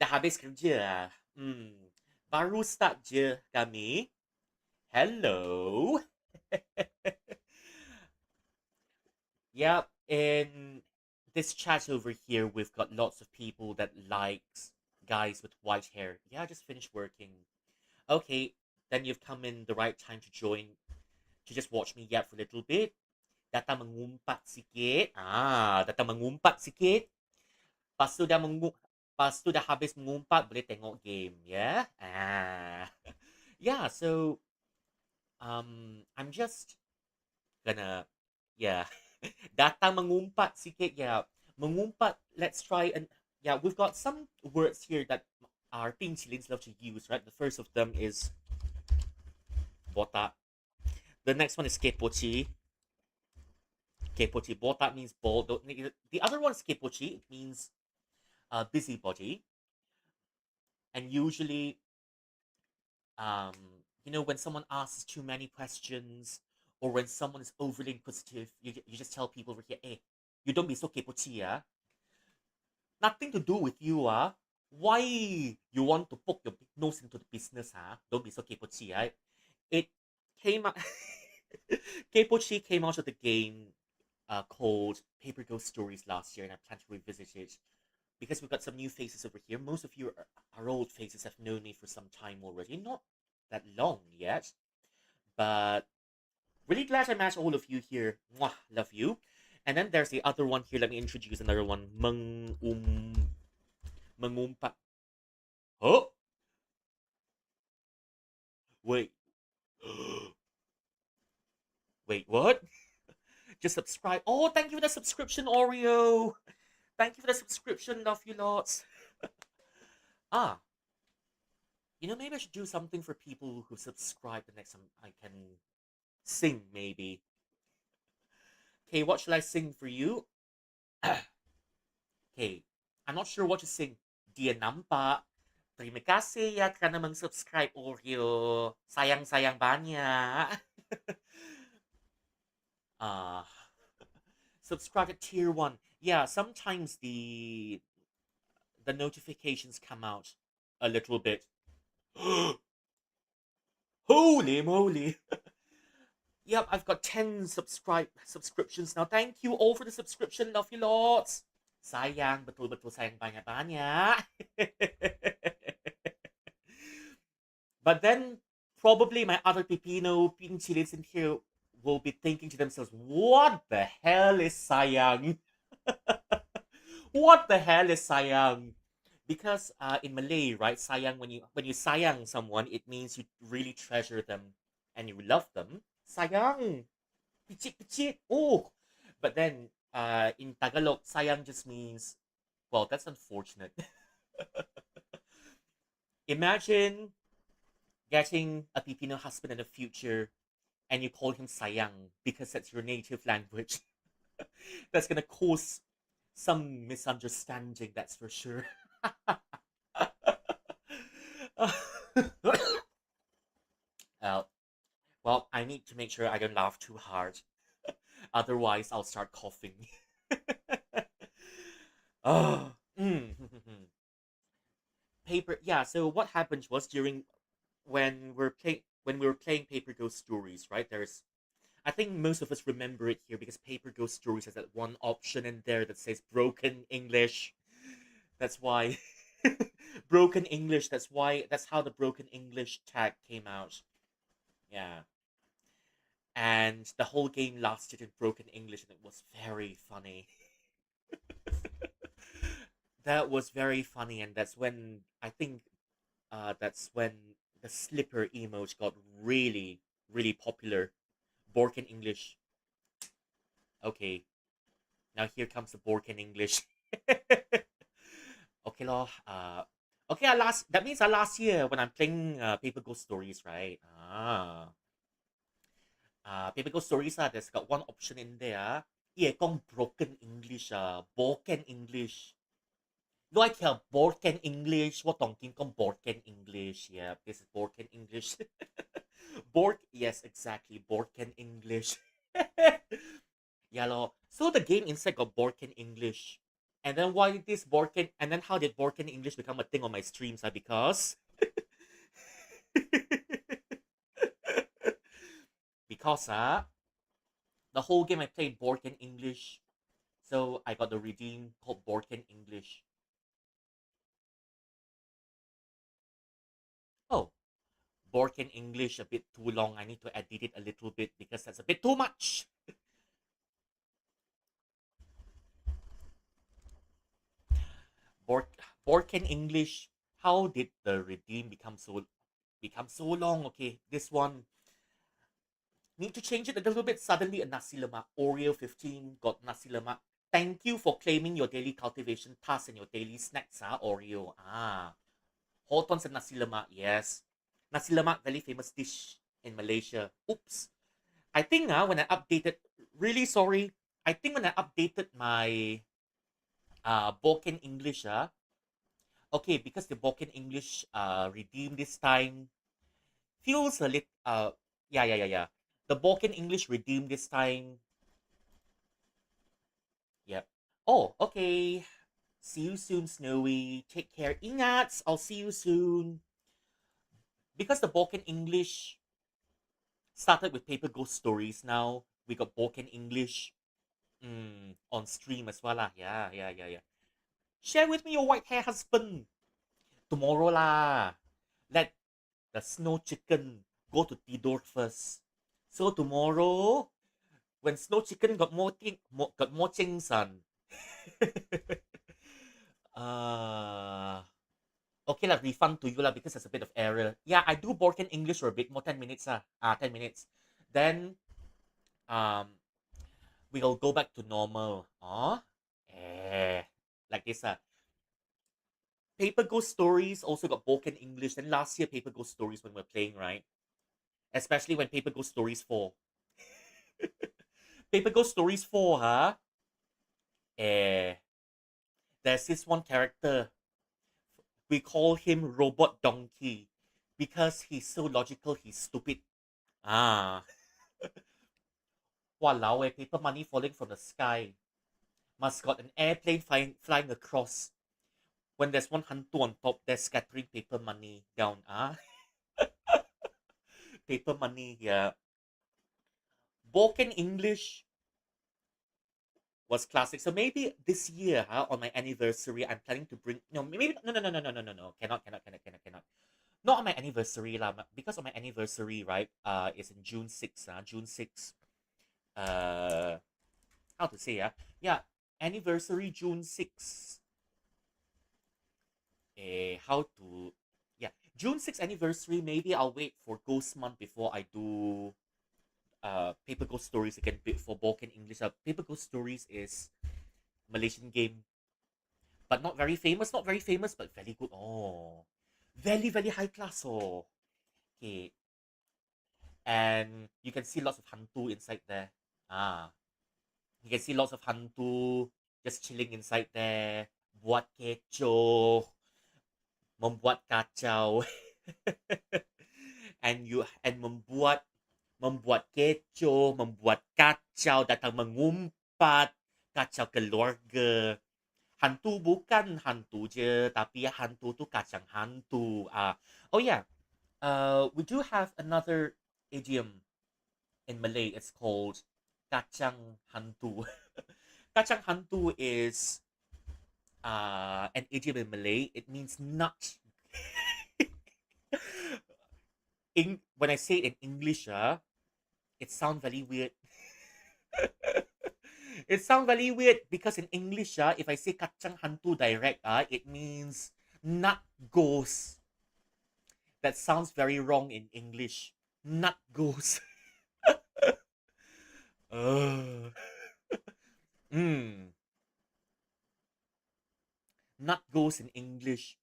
Dah habis kerja? Baru start je kami. Hello. Yep, in this chat over here, we've got lots of people that likes guys with white hair. Yeah, I just finished working. Okay, then you've come in the right time to join, to just watch me yap for a little bit. Datang mengumpat sikit. Datang mengumpat sikit. Pas tu dah pas tu dah habis mengumpat, boleh tengok game, ya. Yeah, so I'm just gonna, yeah. Datang mengumpat sikit, yeah. Mengumpat, let's try and, yeah, we've got some words here that our Pinchilins love to use, right? The first of them is botak. The next one is kepochi. Kepochi. Botak means bald. The other one is kepochi. It means busybody. And usually, um, when someone asks too many questions or when someone is overly inquisitive, you just tell people over here, hey, you don't be so kepochi, ah. Nothing to do with you, ah. Why you want to poke your nose into the business, huh? Don't be so kepochi, right? It came out. Kepochi came out of the game called Paper Ghost Stories last year, and I plan to revisit it because we've got some new faces over here. Most of you are old faces, have known me for some time already. Not that long yet, but really glad I met all of you here. Mwah, love you. And then there's the other one here. Let me introduce another one. Mangumpa. Oh, wait. Wait, what? Just subscribe. Oh, thank you for the subscription, Oreo. Thank you for the subscription. Love you lots. Ah, maybe I should do something for people who subscribe the next time I can sing, maybe. Okay, what should I sing for you? Okay, I'm not sure what to sing. Dia nampak. Terima kasih ya karena meng-subscribe Oreo. Sayang-sayang banyak. uh, Subscribe to tier 1. Yeah, sometimes the notifications come out a little bit. Holy moly. Yep, I've got 10 subscriptions now. Thank you all for the subscription. Love you lots. Sayang, betul-betul sayang banyak-banyak. But then probably my other Pipino Pinchilids in here will be thinking to themselves, what the hell is sayang? What the hell is sayang? Because in Malay, right, sayang, when you sayang someone, it means you really treasure them and you love them. Sayang, pichit pichit. Oh, but then in Tagalog, sayang just means, well, that's unfortunate. Imagine getting a Filipino husband in the future and you call him sayang because that's your native language. That's gonna cause some misunderstanding, that's for sure. uh, well, I need to make sure I don't laugh too hard. Otherwise, I'll start coughing. Oh. Paper. Yeah. So what happened was during when we were playing Paper Ghost Stories, right? I think most of us remember it here because Paper Ghost Stories has that one option in there that says broken English. That's why broken English. That's how the broken English tag came out. Yeah. And the whole game lasted in broken English and it was very funny. That was very funny, and that's when the slipper emote got really, really popular. Borken English. Okay, now here comes the Borken English. Okay, lor. Okay, that means last year when I'm playing Paper Ghost Stories, right? Paper Ghost Stories, there's got one option in there. Yeah, called broken English, broken English. Like broken English, what talking called broken English? Yeah, this is broken English. Yes, exactly, broken English. Yeah, lor. So the game inside got broken English. And then why did this broken and then how did broken English become a thing on my streams? Because because the whole game I played broken English. So I got the redeem called broken English. Oh, broken English a bit too long. I need to edit it a little bit because that's a bit too much. Broken English. How did the redeem become so long? Okay, this one need to change it a little bit. Suddenly, a nasi lemak Oreo 15 got nasi lemak. Thank you for claiming your daily cultivation task and your daily snacks, Oreo. Hotons and nasi lemak, yes. Nasi lemak, very famous dish in Malaysia. Oops. I think when I updated, really sorry. I think when I updated my Boken English, okay, because the Boken English redeem this time feels a little yeah. The Boken English redeem this time. Yep. Oh, okay. See you soon, Snowy. Take care. Ingat. I'll see you soon. Because the Boken English started with Paper Ghost Stories, now we got Boken English on stream as well. Lah. Yeah. Share with me your white hair husband. Tomorrow lah. Let the snow chicken go to tidur first. So tomorrow, when snow chicken got more things on. uh okay lah, refund to you lah because there's a bit of error. Yeah, I do broken English for a bit more 10 minutes 10 minutes. Then we'll go back to normal. Like this Paper Ghost Stories also got broken English. Then last year Paper Ghost Stories when we're playing, right? Especially when Paper Ghost Stories 4. Paper Ghost Stories 4, Eh, there's this one character. We call him Robot Donkey because he's so logical, he's stupid. Ah, walao eh, paper money falling from the sky. Must got an airplane flying across. When there's one hantu on top, they're scattering paper money down. Ah, paper money, yeah. Broken English was classic. So maybe this year, on my anniversary, I'm planning to bring no, maybe no. Cannot. Not on my anniversary, lah. Because on my anniversary, right? It's in June 6th, June 6th. Uh, how to say, yeah, anniversary June 6th. How to, yeah, June 6th anniversary. Maybe I'll wait for Ghost Month before I do Paper Ghost Stories again for Balkan English. Paper Ghost Stories is Malaysian game, but not very famous, but very good. Oh, very, very high class. Oh, okay. And you can see lots of hantu inside there. Ah, you can see lots of hantu just chilling inside there, buat kecoh, membuat kacau, and membuat kecoh, membuat kacau, datang mengumpat, kacau keluarga. Hantu bukan hantu je, tapi hantu tu kacang hantu. Oh yeah, we do have another idiom in Malay. It's called kacang hantu. Kacang hantu is an idiom in Malay. It means nut. When I say it in English, it sounds very weird. It sounds very weird because in English, if I say kacang hantu direct, it means nut ghost. That sounds very wrong in English. Nut ghost. uh, mm, nut ghost in English.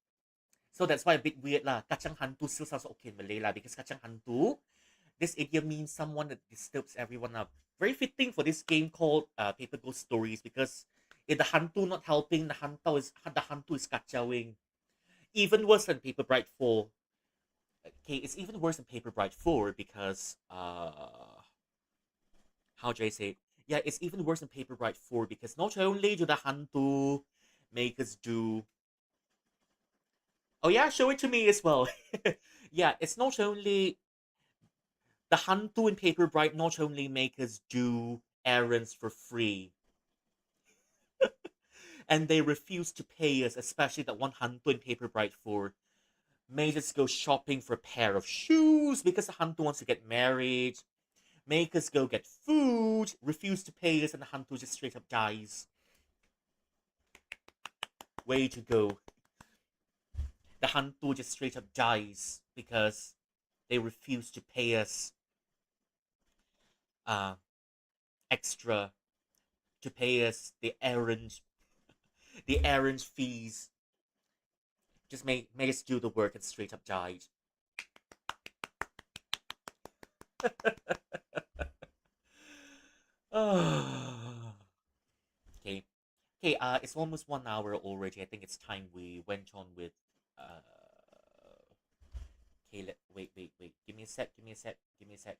So that's why a bit weird lah. Kacang hantu still sounds okay in Malay lah because kacang hantu, this idiom means someone that disturbs everyone up. Very fitting for this game called Paper Ghost Stories because if the hantu not helping, the hantu is kacauing. Even worse than Paper Bride 4. Okay, it's even worse than Paper Bride 4 because how do I say it? Yeah, it's even worse than Paper Bride 4 because not only do the hantu make us do. Oh yeah, show it to me as well. Yeah, it's not only the hantu in Paper Bride not only make us do errands for free, and they refuse to pay us, especially that one hantu in Paper Bride 4 made us go shopping for a pair of shoes because the hantu wants to get married, make us go get food, refuse to pay us, and the hantu just straight up dies. Way to go. The hantu just straight up dies because they refuse to pay us uh, extra to pay us the errand fees. Just make us do the work and straight up died. Okay. Okay, it's almost 1 hour already. I think it's time we went on with okay, wait. Give me a sec, give me a sec, give me a sec.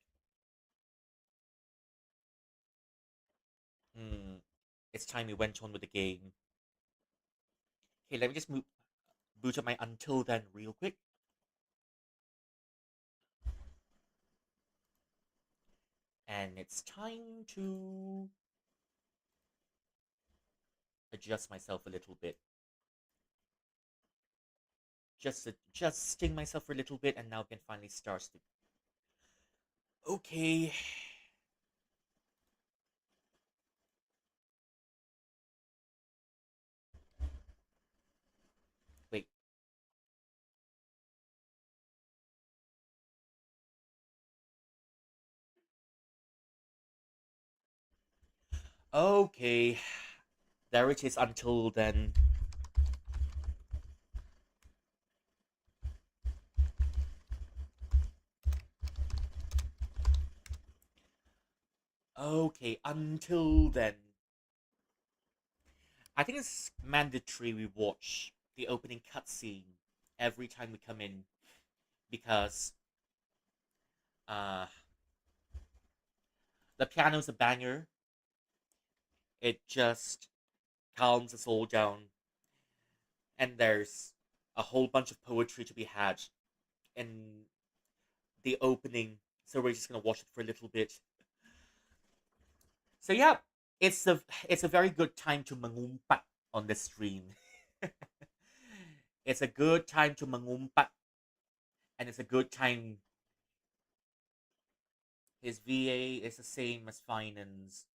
Hmm. It's time we went on with the game. Okay, let me just boot up my until then real quick. And it's time to adjust myself a little bit. Just adjusting myself for a little bit, and now we can finally start. Okay. Wait. Okay. There it is until then. Okay, until then. I think it's mandatory we watch the opening cutscene. every time we come in because uh, the piano's a banger. It just calms us all down, and there's a whole bunch of poetry to be had in the opening. So we're just gonna watch it for a little bit. So yeah, it's a very good time to mangumpat on the stream. It's a good time to mangumpat, and it's a good time. His VA is the same as finance.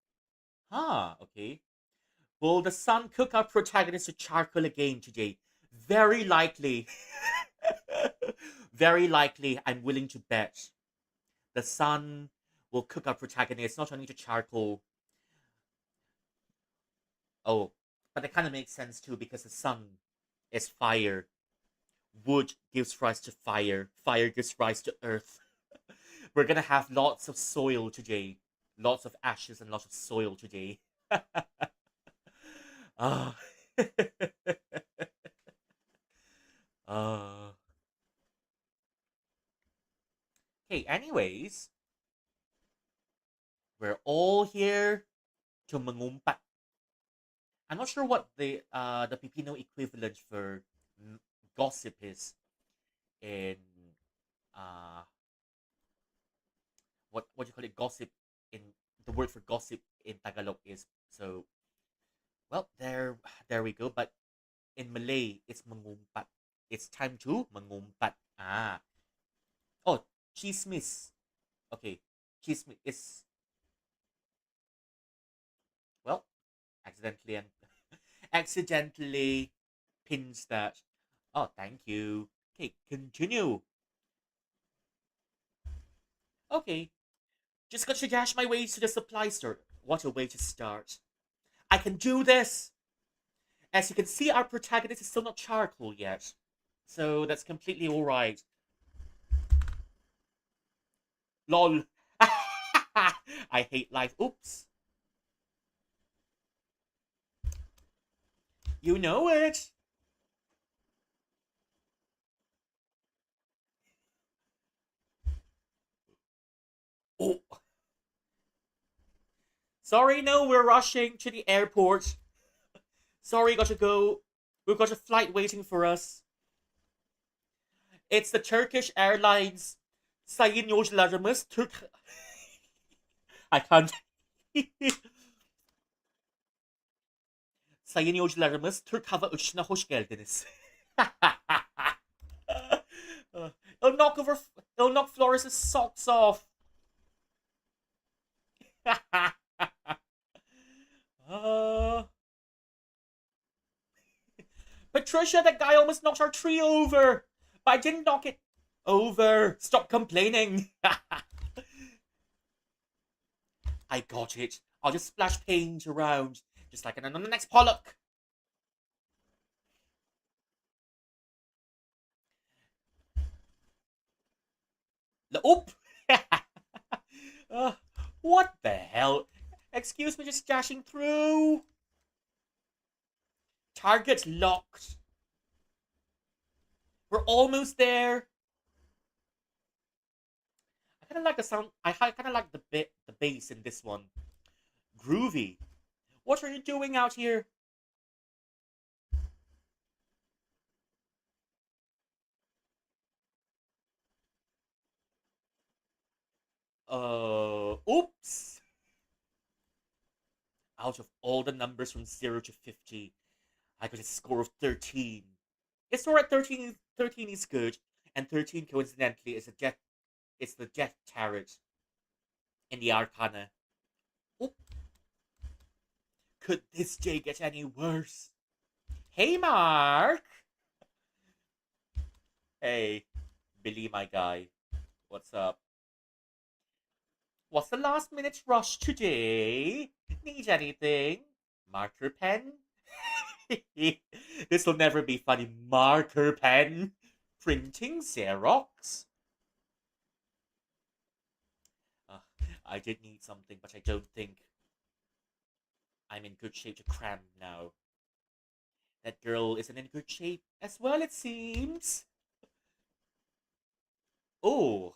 Huh, okay. Will the sun cook our protagonist to charcoal again today? Very likely. Very likely, I'm willing to bet. The sun will cook our protagonist not only to charcoal. Oh, but that kind of makes sense too because the sun is fire. Wood gives rise to fire. Fire gives rise to earth. We're gonna have lots of soil today. Lots of ashes and lots of soil today. Ah. uh. Okay, anyways, we're all here to mangumpat. I'm not sure what the Pipino equivalent for gossip is in uh what do you call it, gossip in the word for gossip in Tagalog is. So well, there we go. But in Malay, it's mangumpat. It's time to mangumpat. Ah. Oh, chismis. Okay. Chismis is, well, accidentally and accidentally pins that. Oh, thank you. Okay, continue. Okay. Just got to dash my way to the supply store. What a way to start. I can do this! As you can see, our protagonist is still not charcoal yet. So that's completely alright. LOL. I hate life. Oops. You know it. Oh. Sorry, no, we're rushing to the airport. Sorry, gotta go. We've got a flight waiting for us. It's the Turkish Airlines. Sayın yolcularımız Türk... I can't. Sayın yolcularımız Türk Hava Uçuşu'na hoş geldiniz. It'll knock over. It'll knock Floris's socks off. uh, Patricia, that guy almost knocked our tree over, but I didn't knock it over. Stop complaining. I got it. I'll just splash paint around, just like on the next Pollock. Oop! uh, what the hell? Excuse me, just dashing through. Target locked. We're almost there. I kind of like the sound. I kind of like the bass in this one. Groovy. What are you doing out here? Oops. Out of all the numbers from 0 to 50, I got a score of 13. It's alright, 13 is good. And 13, coincidentally, is a death. It's the death tarot in the Arcana. Oop. Could this day get any worse? Hey, Mark! Hey, Billy, my guy. What's up? What's the last minute rush today? Need anything? Marker pen? This will never be funny. Marker pen? Printing Xerox? Uh, I did need something, but I don't think I'm in good shape to cram now. That girl isn't in good shape as well, it seems. Oh,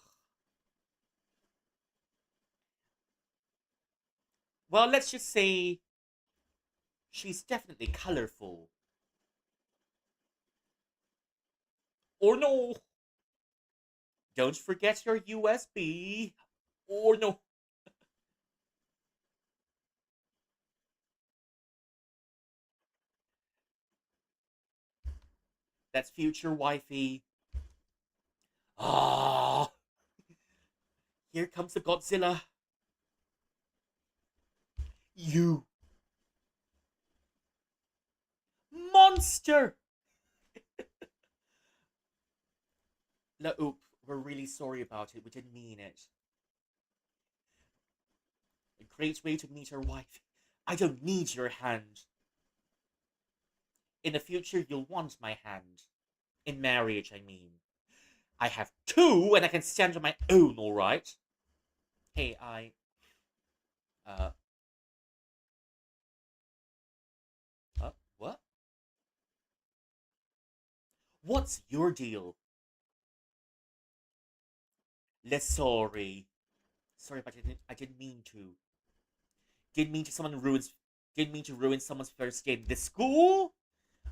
well, let's just say she's definitely colorful. Or no, don't forget your USB. Or no, that's future wifey. Ah, here comes the Godzilla. You monster! No, oop, we're really sorry about it. We didn't mean it. A great way to meet her wife. I don't need your hand. In the future, you'll want my hand. In marriage, I mean. I have two, and I can stand on my own, alright? Hey, uh, what? What's your deal? Less sorry. Sorry, but I didn't mean to. Didn't mean to someone ruins. Didn't mean to ruin someone's first day in this school.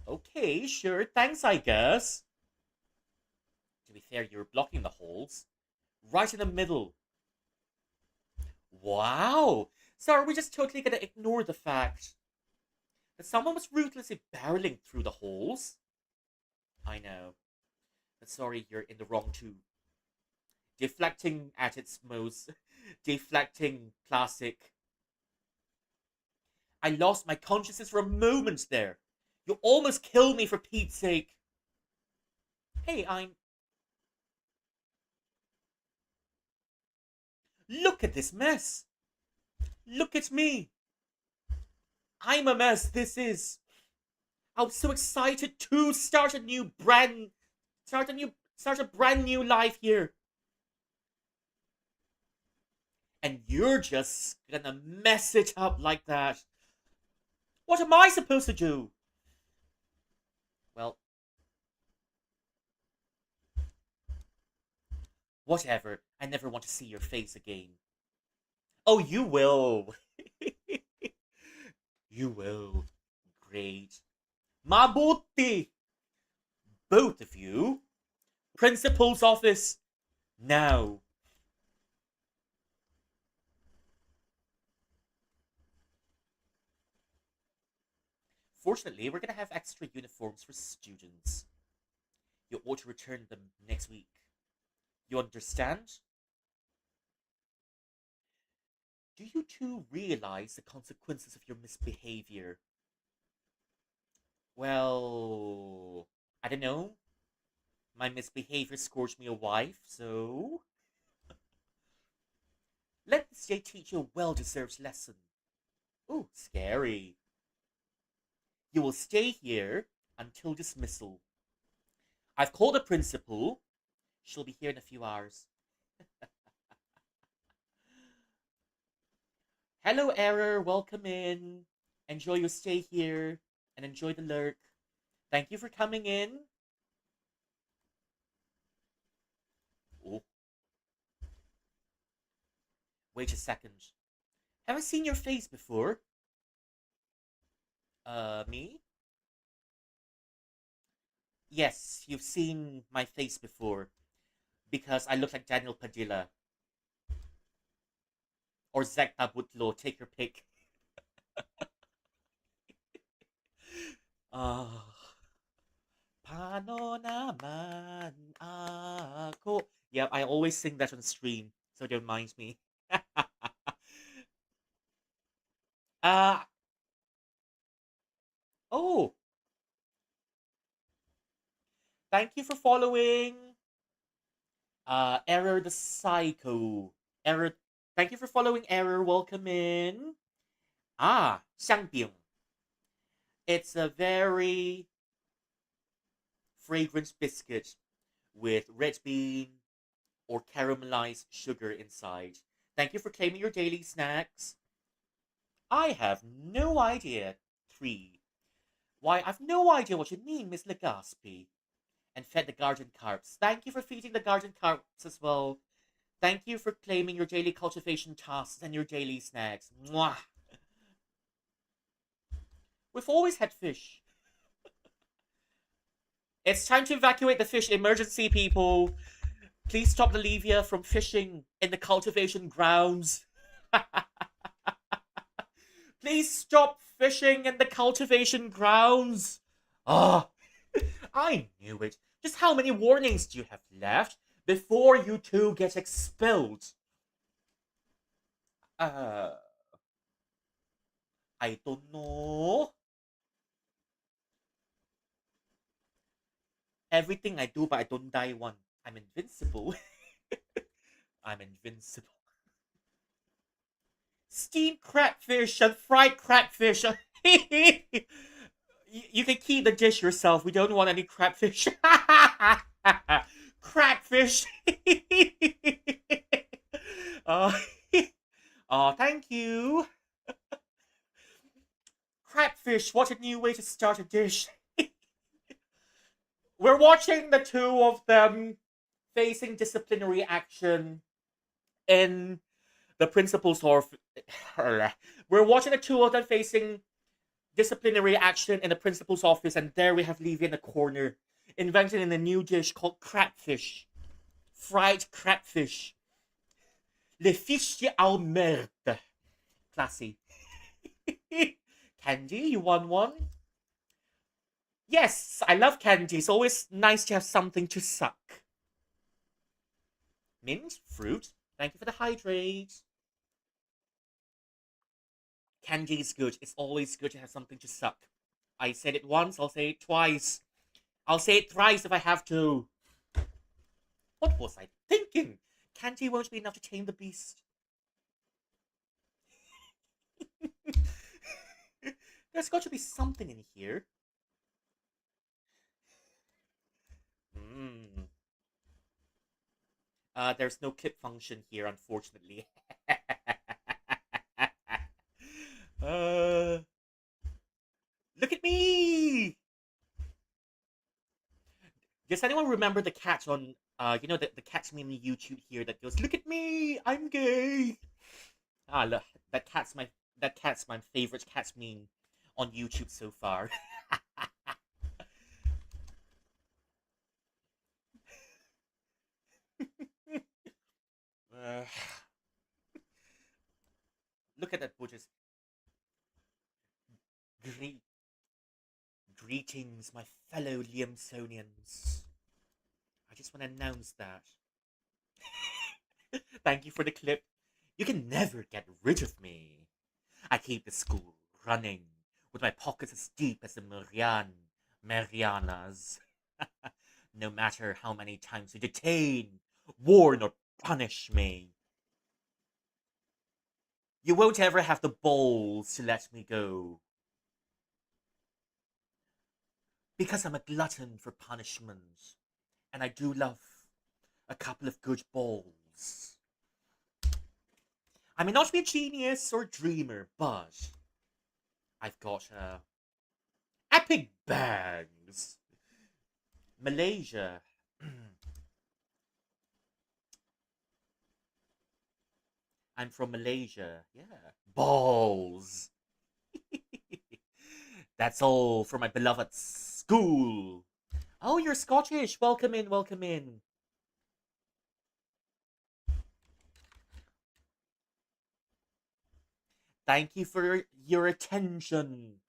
Okay, sure. Thanks, I guess. To be fair, you're blocking the holes. Right in the middle. Wow. So are we just totally gonna ignore the fact that someone was ruthlessly barreling through the holes? I know. But sorry, you're in the wrong too. Deflecting at its most deflecting classic. I lost my consciousness for a moment there. You almost killed me for Pete's sake. Hey, I'm. Look at this mess. Look at me. I'm a mess. This is. I was so excited to start a brand new life here. And you're just gonna mess it up like that. What am I supposed to do? Well, whatever. I never want to see your face again. Oh, you will. You will. Great. Mabuti! Both of you. Principal's office. Now. Fortunately, we're gonna have extra uniforms for students. You ought to return them next week. You understand? Do you two realize the consequences of your misbehavior? Well, I don't know. My misbehavior scourged me a wife, so let this day teach you a well-deserved lesson. Ooh, scary. You will stay here until dismissal. I've called the principal. She'll be here in a few hours. Hello, Error. Welcome in. Enjoy your stay here and enjoy the lurk. Thank you for coming in. Oh, wait a second. Have I seen your face before? Me? Yes, you've seen my face before because I look like Daniel Padilla or Zekta Butlo. Take your pick. Ah, Paano naman ako? Yeah, I always sing that on stream, so it reminds me. uh, oh, thank you for following. Error the Psycho. Error, thank you for following Error. Welcome in. Ah, 香饼. It's a very fragrant biscuit with red bean or caramelized sugar inside. Thank you for claiming your daily snacks. I have no idea. 3. Why, I've no idea what you mean, Miss Legaspi. and fed the garden carps. Thank you for feeding the garden carps as well. Thank you for claiming your daily cultivation tasks and your daily snacks. Mwah! We've always had fish. It's time to evacuate the fish. Emergency, people. Please stop Olivia from fishing in the cultivation grounds. Please stop fishing in the cultivation grounds. Ah, I knew it. Just how many warnings do you have left before you two get expelled? Uh, I don't know. Everything I do, but I don't die one. I'm invincible. I'm invincible. Steamed crabfish and fried crabfish. You can keep the dish yourself. We don't want any crabfish. Crabfish. uh, oh, thank you. Crabfish, what a new way to start a dish. We're watching the two of them facing disciplinary action in the principal's office. We're watching the two of them facing disciplinary action in the principal's office, and there we have Levy in the corner, inventing a new dish called crabfish. Fried crabfish. Le fiche au merde. Classy. Candy, you want one? Yes, I love candy. It's always nice to have something to suck. Mint, fruit. Thank you for the hydrate. Candy is good. It's always good to have something to suck. I said it once, I'll say it twice. I'll say it thrice if I have to. What was I thinking? Candy won't be enough to tame the beast. There's got to be something in here. Hmm. There's no clip function here, unfortunately. uh, Look at me! Does anyone remember the cat on, the cat's meme on YouTube here that goes, "Look at me, I'm gay." Ah, look, that cat's my favorite cat's meme on YouTube so far. uh, Look at that Buddhist. Gre- Greetings, my fellow Liamsonians. I just want to announce that. Thank you for the clip. You can never get rid of me. I keep the school running with my pockets as deep as the Marianas. No matter how many times you detain, warn, or punish me, you won't ever have the balls to let me go. Because I'm a glutton for punishment, and I do love a couple of good balls. I may not be a genius or a dreamer, but I've got epic bags. Malaysia. I'm from Malaysia. Yeah. Balls. That's all for my beloved school. Oh, you're Scottish. Welcome in, welcome in. Thank you for your attention.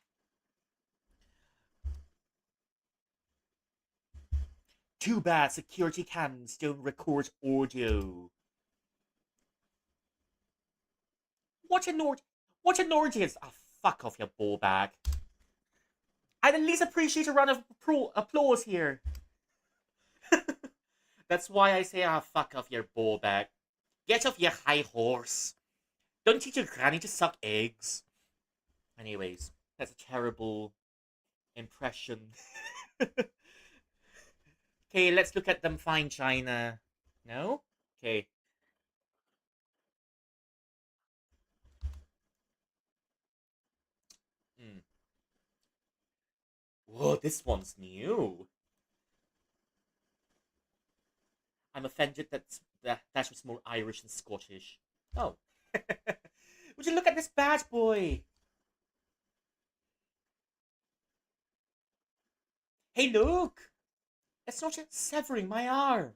Too bad security cams don't record audio. What an audience! Ah, fuck off, you ball bag. I'd at least appreciate a round of applause here. That's why I say, ah, fuck off your ball bag. Get off your high horse. Don't teach your granny to suck eggs. Anyways, that's a terrible impression. Okay, let's look at them fine china. No? Okay. Hmm. Whoa, this one's new. I'm offended that was more Irish than Scottish. Oh. Would you look at this bad boy? Hey, look! It's not just severing my arm.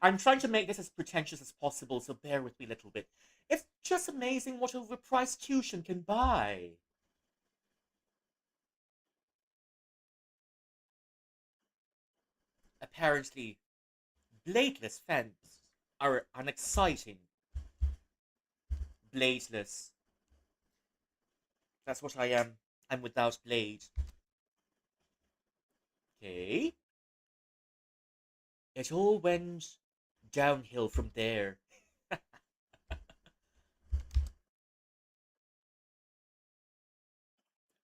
I'm trying to make this as pretentious as possible, so bear with me a little bit. It's just amazing what overpriced tuition can buy. Apparently, bladeless fans are unexciting. Bladeless. That's what I am. I'm without blade. Okay. It all went downhill from there.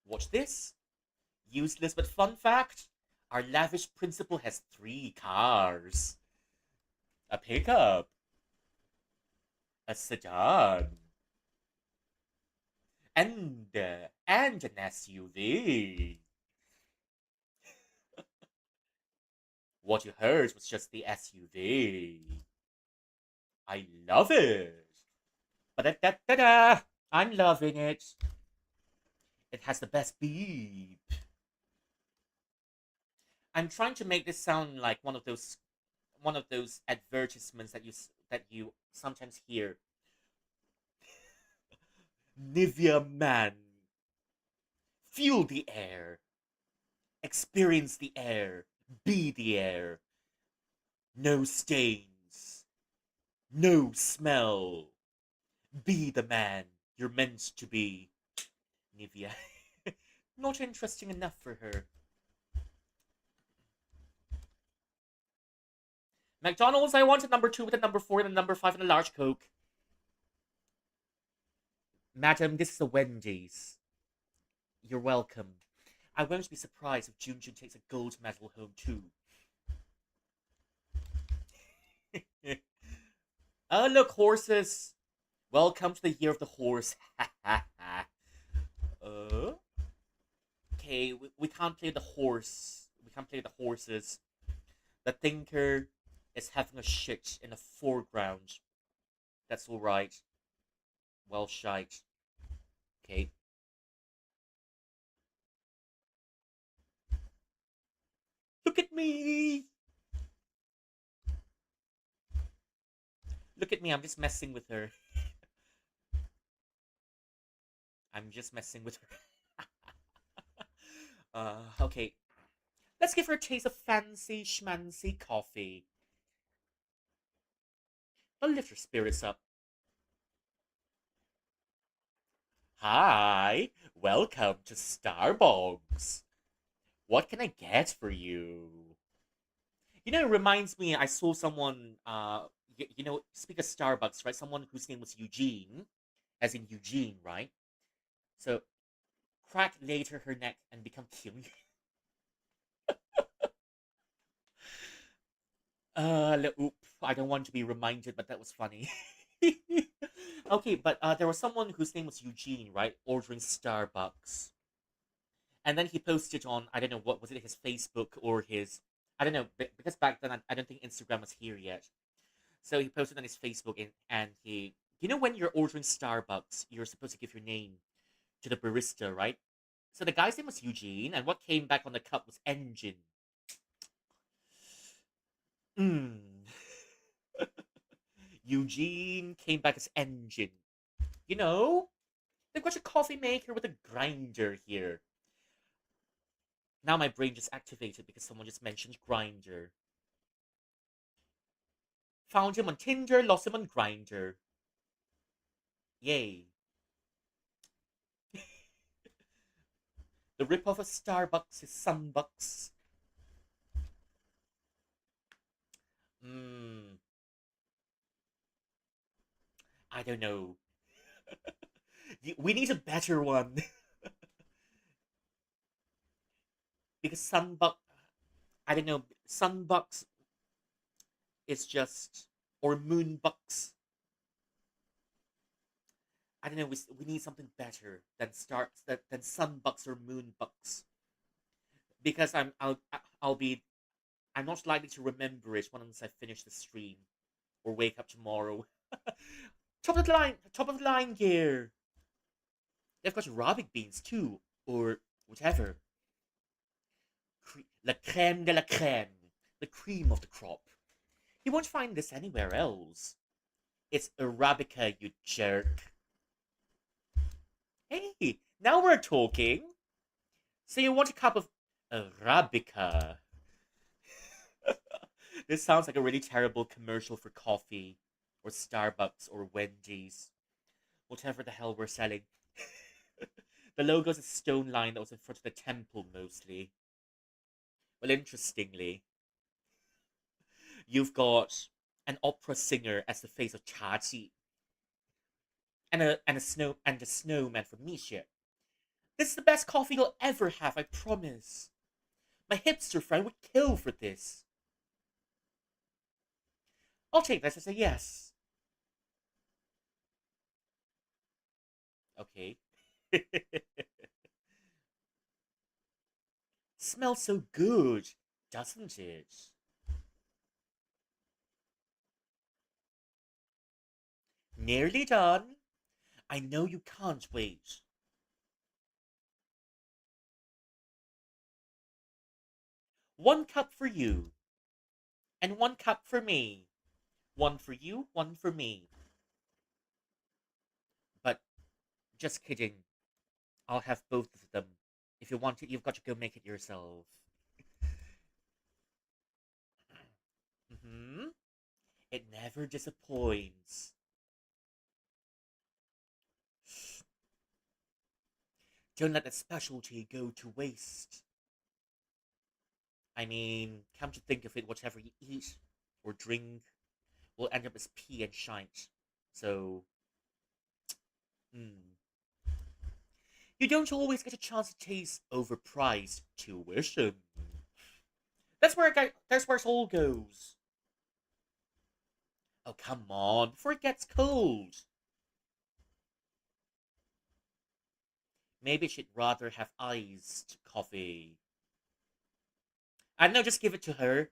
Watch this. Useless but fun fact. Our lavish principal has 3 cars. A pickup. A sedan. And an SUV. What you heard was just the SUV. I love it. Ba-da-da-da-da. I'm loving it. It has the best beep. I'm trying to make this sound like one of those advertisements that you sometimes hear. Nivea Man. Feel the air. Experience the air. Be the air. No stains. No smell. Be the man you're meant to be. Nivea. Not interesting enough for her. McDonald's, I want a number 2 with a number 4 and a number 5 and a large Coke. Madam, this is a Wendy's. You're welcome. I won't be surprised if Junjun takes a gold medal home too. Oh, look, horses. Welcome to the year of the horse. Okay, we can't play the horse. We can't play the horses. The thinker is having a shit in the foreground. That's alright. Well, shite. Okay. Look at me! Look at me, I'm just messing with her. I'm just messing with her. Okay. Let's give her a taste of fancy schmancy coffee. I'll lift her spirits up. Hi, welcome to Starbucks. What can I get for you? It reminds me, I saw someone, speak of Starbucks, right? Someone whose name was Eugene, as in Eugene, right? So, crack later her neck and become Kyung. Oop, I don't want to be reminded, but that was funny. Okay, but there was someone whose name was Eugene, right? Ordering Starbucks. And then he posted on, I don't know, what was it, his Facebook or his, I don't know, because back then I don't think Instagram was here yet. So he posted on his Facebook and when you're ordering Starbucks, you're supposed to give your name to the barista, right? So the guy's name was Eugene, and what came back on the cup was Engine. Mm. Eugene came back as Engine. They've got a coffee maker with a grinder here. Now my brain just activated because someone just mentioned grinder. Found him on Tinder, lost him on Grinder. Yay. The ripoff of Starbucks is Sunbucks. I don't know. We need a better one. Because I don't know, Sunbucks is just, or Moonbucks. I don't know. We need something better than Sunbucks or Moonbucks. Because I'll be I'm not likely to remember it once I finish the stream or wake up tomorrow. Top of the line gear. They've got Arabic beans too, or whatever. La crème de la crème, the cream of the crop. You won't find this anywhere else. It's Arabica, you jerk. Hey, now we're talking. So you want a cup of Arabica? This sounds like a really terrible commercial for coffee, or Starbucks, or Wendy's. Whatever the hell we're selling. The logo's a stone line that was in front of the temple mostly. Well, interestingly, you've got an opera singer as the face of Chachi, and a snowman from Misha. This is the best coffee you'll ever have, I promise. My hipster friend would kill for this. I'll take this as a yes. Okay. Smells so good, doesn't it? Nearly done. I know you can't wait. One cup for you, and one cup for me. One for you, one for me. But just kidding. I'll have both of them. If you want it, you've got to go make it yourself. Mm-hmm. It never disappoints. Don't let the specialty go to waste. I mean, come to think of it, whatever you eat or drink will end up as pee and shite. So, hmm. You don't always get a chance to taste overpriced tuition. That's where it all goes. Oh, come on, before it gets cold. Maybe she'd rather have iced coffee. I don't know, just give it to her,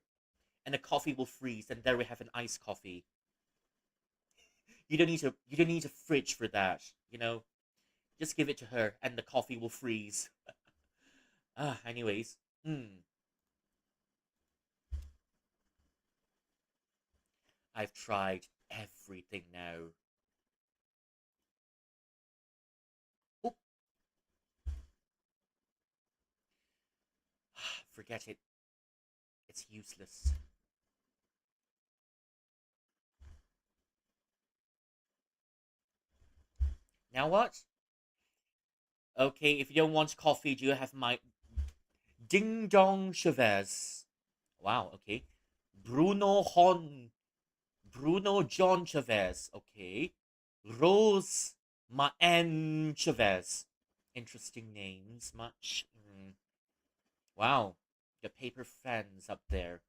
and the coffee will freeze, and there we have an iced coffee. You don't need a fridge for that, you know? Just give it to her, and the coffee will freeze. Anyways. I've tried everything now. Oh, forget it. It's useless. Now what? Okay, if you don't want coffee, do you have my Ding Dong Chavez? Wow, okay. Bruno Hon. Bruno John Chavez. Okay. Rose Maen Chavez. Interesting names, much. Wow. The paper fans up there.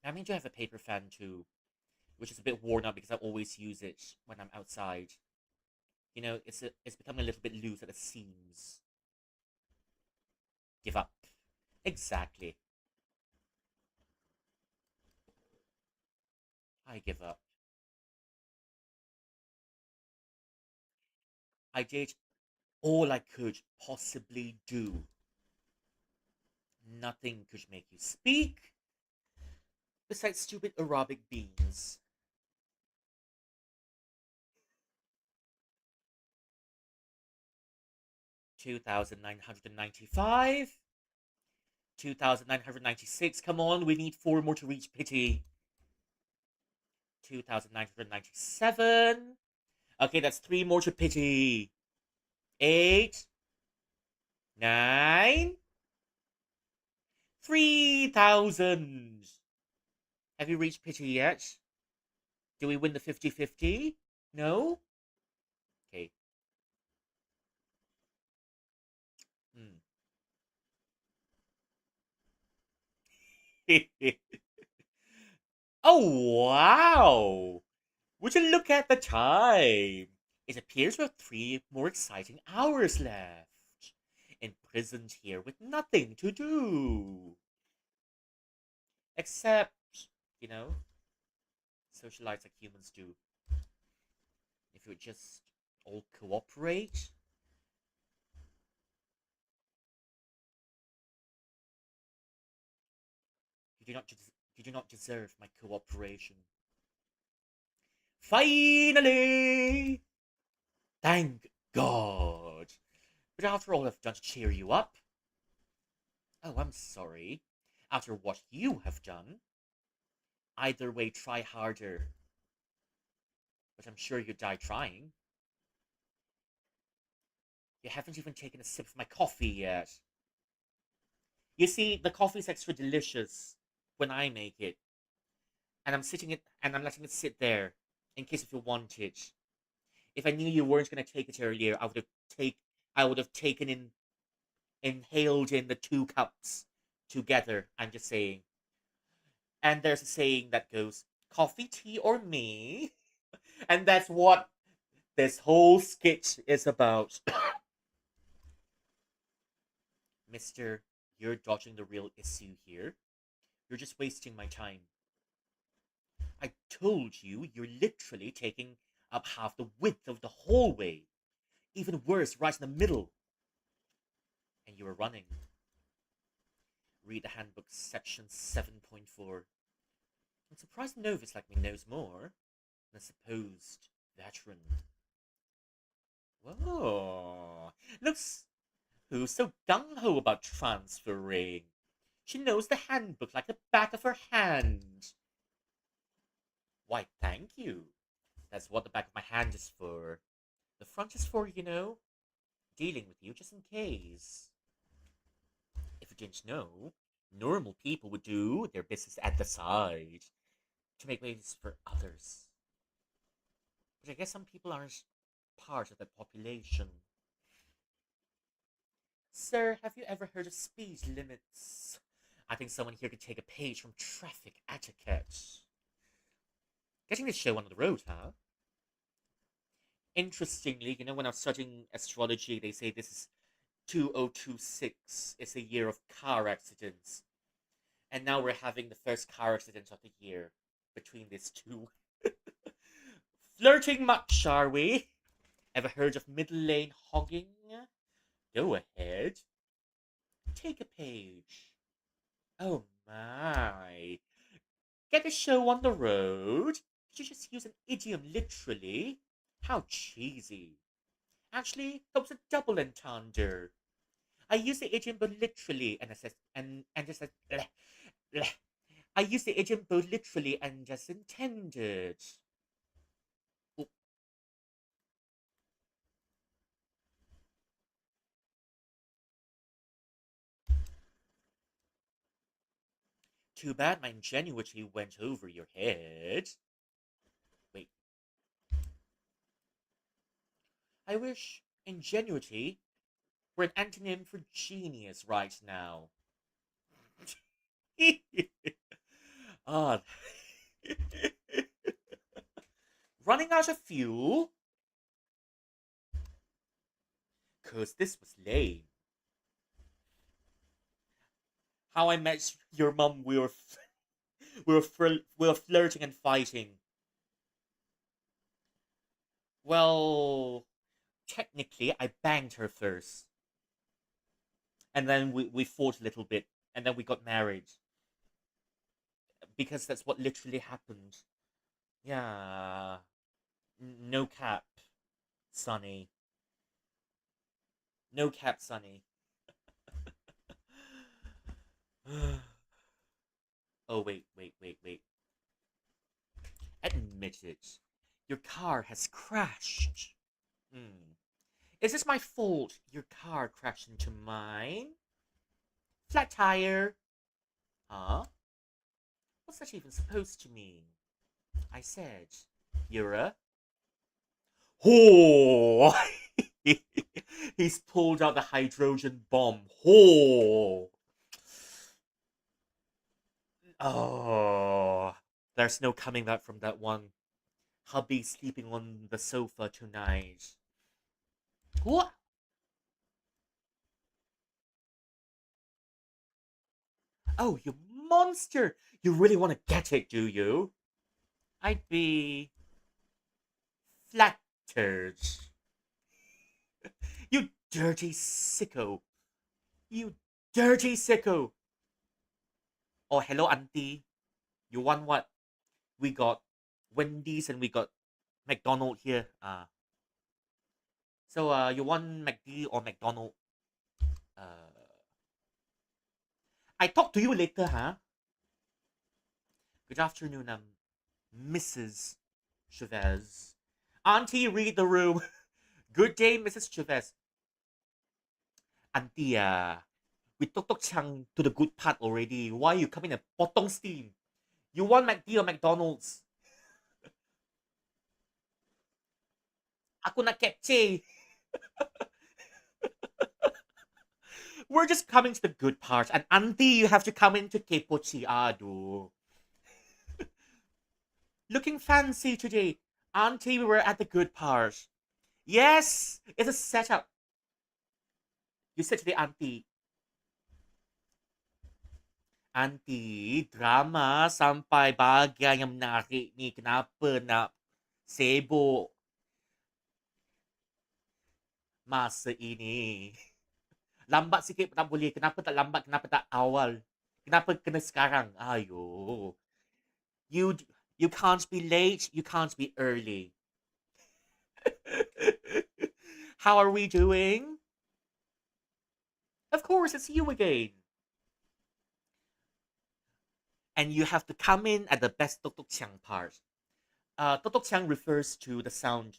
I mean, to have a paper fan too, which is a bit worn out because I always use it when I'm outside. You know, it's becoming a little bit loose at the seams. Give up. Exactly. I give up. I did all I could possibly do. Nothing could make you speak besides stupid Arabic beans. 2,995. 2,996. Come on, we need four more to reach pity. 2,997. Okay, that's three more to pity. 8, 9, 3,000. Have you reached pity yet? Do we win the 50-50? No? Okay. Hmm. Oh, wow! Would you look at the time? It appears we have 3 more exciting hours left. Imprisoned here with nothing to do. Except, you know, socialize like humans do. If we just all cooperate, you do not you do not deserve my cooperation. Finally! Thank God. But after all I've done to cheer you up, oh, I'm sorry. After what you have done, either way, try harder. But I'm sure you die trying. You haven't even taken a sip of my coffee yet. You see, the coffee's extra delicious when I make it, and I'm letting it sit there in case if you want it. If I knew you weren't going to take it earlier, take I would have taken in inhaled in the 2 cups together. I'm just saying. And there's a saying that goes, "Coffee, tea, or me," and that's what this whole sketch is about. Mister, you're dodging the real issue here. You're just wasting my time. I told you you're literally taking up half the width of the hallway. Even worse, right in the middle. And you were running. Read the handbook, section 7.4. I'm surprised a novice like me knows more than a supposed veteran. Whoa. Looks who's so gung-ho about transferring? She knows the handbook like the back of her hand. Why, thank you. That's what the back of my hand is for. The front is for, dealing with you just in case. If you didn't know, normal people would do their business at the side to make ways for others. But I guess some people aren't part of that population. Sir, have you ever heard of speed limits? I think someone here could take a page from traffic etiquette. Getting this show on the road, huh? Interestingly, when I was studying astrology, they say this is 2026. It's a year of car accidents. And now we're having the first car accident of the year between these two. Flirting much, are we? Ever heard of middle lane hogging? Go ahead. Take a page. Oh my. Get a show on the road? Did you just use an idiom literally? How cheesy. Actually, that was a double entendre. I use the idiom both literally and as and just as bleh, bleh. I use the idiom both literally and as intended. Oh, too bad my ingenuity went over your head. Wait, I wish ingenuity were an antonym for genius right now. Ah, running out of fuel? Cause this was lame. How I met your mum, we were flirting and fighting. Well, technically, I banged her first, and then we fought a little bit, and then we got married because that's what literally happened. Yeah, no cap, Sonny. No cap, Sonny. Oh wait. Admit it. Your car has crashed. Hmm. Is this my fault? Your car crashed into mine? Flat tire. Huh? What's that even supposed to mean? I said, you're a. Oh! He's pulled out the hydrogen bomb. Oh! Oh, there's no coming back from that one. Hubby sleeping on the sofa tonight. What? Oh, you monster! You really want to get it, do you? I'd be flattered. You dirty sicko. You dirty sicko. Oh, hello, auntie. You want what? We got Wendy's and we got McDonald here. So you want McD or McDonald? Uh, I talk to you later, huh? Good afternoon, Mrs. Chavez. Auntie, read the room. Good day, Mrs. Chavez. Auntie, we tok chang to the good part already. Why you coming at potong steam? You want McD or McDonald's? Ako na kepche. We're just coming to the good part. And auntie, you have to come into kepochi ado. Looking fancy today. Auntie, we were at the good part. Yes, it's a setup. You said to the auntie, Auntie, drama sampai bahagian yang menarik ni. Kenapa nak sibuk masa ini? Lambat sikit pun tak boleh. Kenapa tak lambat? Kenapa tak awal? Kenapa kena sekarang? Ayo. You you can't be late. You can't be early. How are we doing? Of course, it's you again. And you have to come in at the best tok tok chang part. Tok tok chang refers to the sound.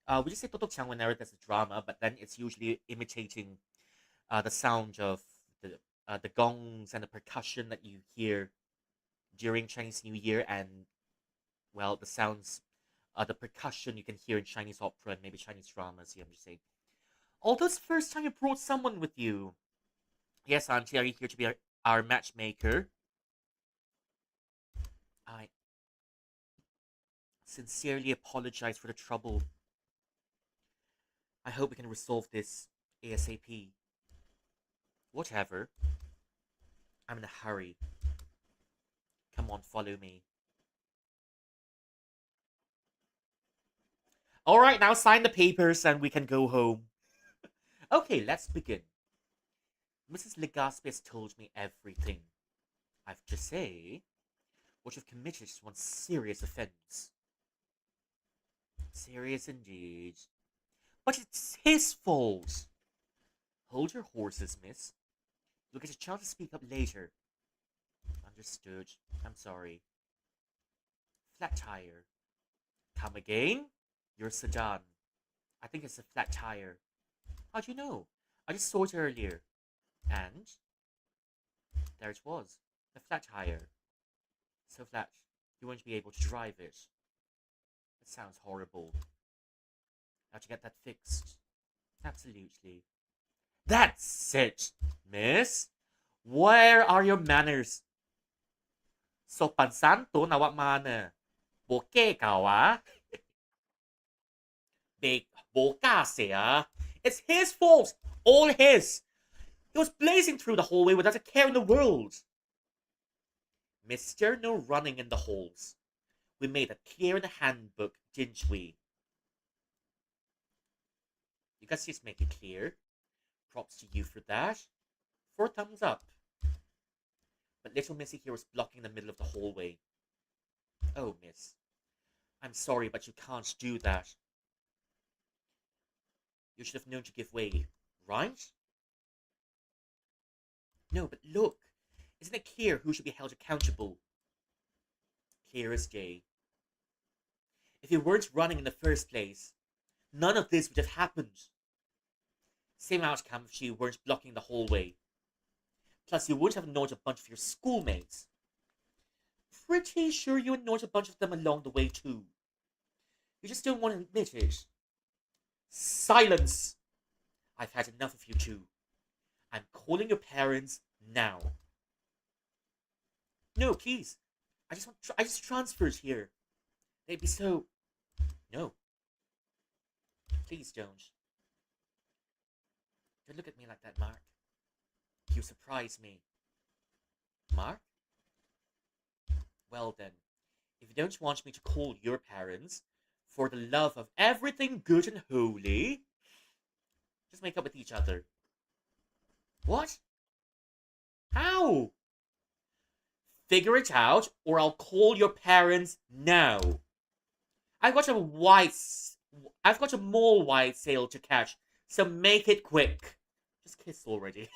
We just say tok tok chang whenever there's a drama, but then it's usually imitating the sound of the gongs and the percussion that you hear during Chinese New Year, and well, the sounds, the percussion you can hear in Chinese opera and maybe Chinese dramas. Here, I'm just saying. Although it's the first time you brought someone with you. Yes, Auntie, are you here to be our matchmaker? I sincerely apologize for the trouble. I hope we can resolve this ASAP. Whatever. I'm in a hurry. Come on, follow me. Alright, now sign the papers and we can go home. Okay, let's begin. Mrs. Legaspi has told me everything. I have to say, what you've committed is one serious offense. Serious indeed. But it's his fault. Hold your horses, miss. You'll get a chance to speak up later. Understood. I'm sorry. Flat tire. Come again? You're a sedan. I think it's a flat tire. How'd you know? I just saw it earlier. And there it was. A flat tire. So flat, you won't be able to drive it. That sounds horrible. How to get that fixed? Absolutely. That's it, miss. Where are your manners? Sopan santo na wak mana. Boke kawa. Big boka siya. It's his fault. All his. He was blazing through the hallway without a care in the world. Mister, no running in the halls. We made that clear in the handbook, didn't we? You guys just make it clear. Props to you for that. 4 thumbs up. But little Missy here was blocking the middle of the hallway. Oh, miss. I'm sorry, but you can't do that. You should have known to give way, right? No, but look. Isn't it clear who should be held accountable? Clear as day. If you weren't running in the first place, none of this would have happened. Same outcome if you weren't blocking the hallway. Plus, you wouldn't have annoyed a bunch of your schoolmates. Pretty sure you annoyed a bunch of them along the way too. You just don't want to admit it. Silence! I've had enough of you two. I'm calling your parents now. No, please. I just transferred here. They'd be so... No. Please don't. Don't look at me like that, Mark. You surprise me. Mark? Well then, if you don't want me to call your parents, for the love of everything good and holy, just make up with each other. What? How? Figure it out, or I'll call your parents now. I've got a white, I've got a more white sale to catch, so make it quick. Just kiss already.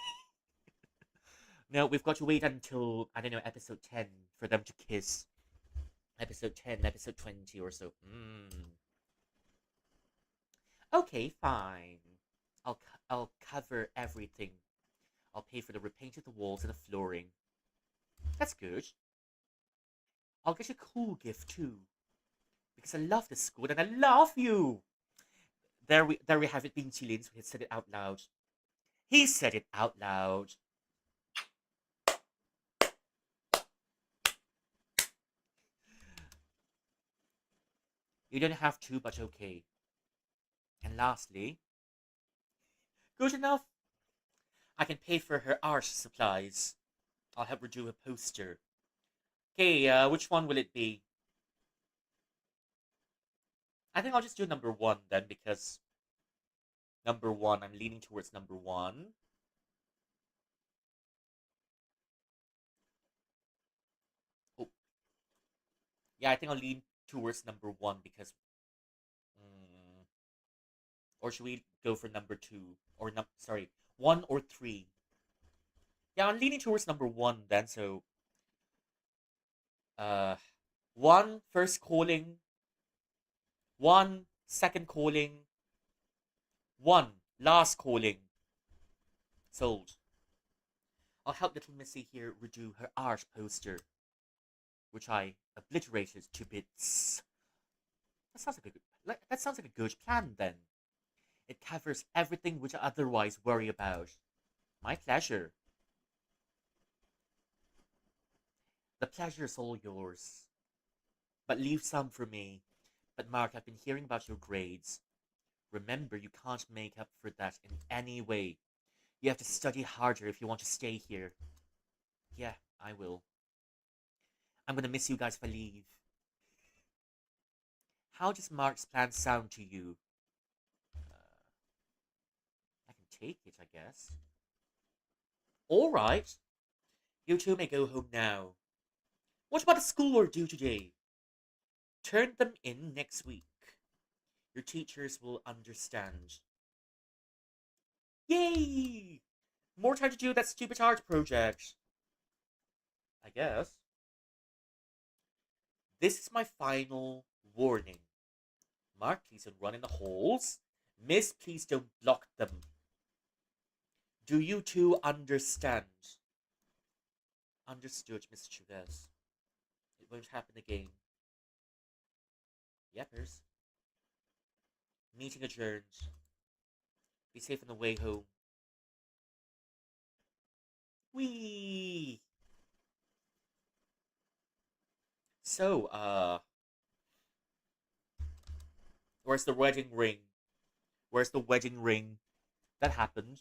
No, we've got to wait until, I don't know, episode 10 for them to kiss. Episode 10, episode 20 or so. Okay, fine. I'll cover everything. I'll pay for the repaint of the walls and the flooring. That's good. I'll get you a cool gift too. Because I love this school and I love you. There we have it, Bitin. So he said it out loud. He said it out loud. You don't have to, but okay. And lastly, good enough. I can pay for her art supplies. I'll help her do a poster. Okay, which one will it be? I think I'll just do number one then, because number one, I'm leaning towards number one. Oh, yeah, I think I'll lean towards number one because. Mm, or should we go for number two? Or, sorry, one or three? Yeah, I'm leaning towards number one then, so. Uh, one first calling, one second calling, one last calling. Sold. I'll help little Missy here redo her art poster, which I obliterated to bits. That sounds like a good plan then. It covers everything which I otherwise worry about. My pleasure. The pleasure's all yours. But leave some for me. But Mark, I've been hearing about your grades. Remember, you can't make up for that in any way. You have to study harder if you want to stay here. Yeah, I will. I'm gonna miss you guys if I leave. How does Mark's plan sound to you? I can take it, I guess. Alright. You two may go home now. What about the schoolwork due today? Turn them in next week. Your teachers will understand. Yay! More time to do that stupid art project. I guess. This is my final warning. Mark, please don't run in the holes. Miss, please don't block them. Do you two understand? Understood, Miss Chavez. It won't happen again. Yepers. Meeting adjourned. Be safe on the way home. Whee! So, where's the wedding ring? Where's the wedding ring? That happened.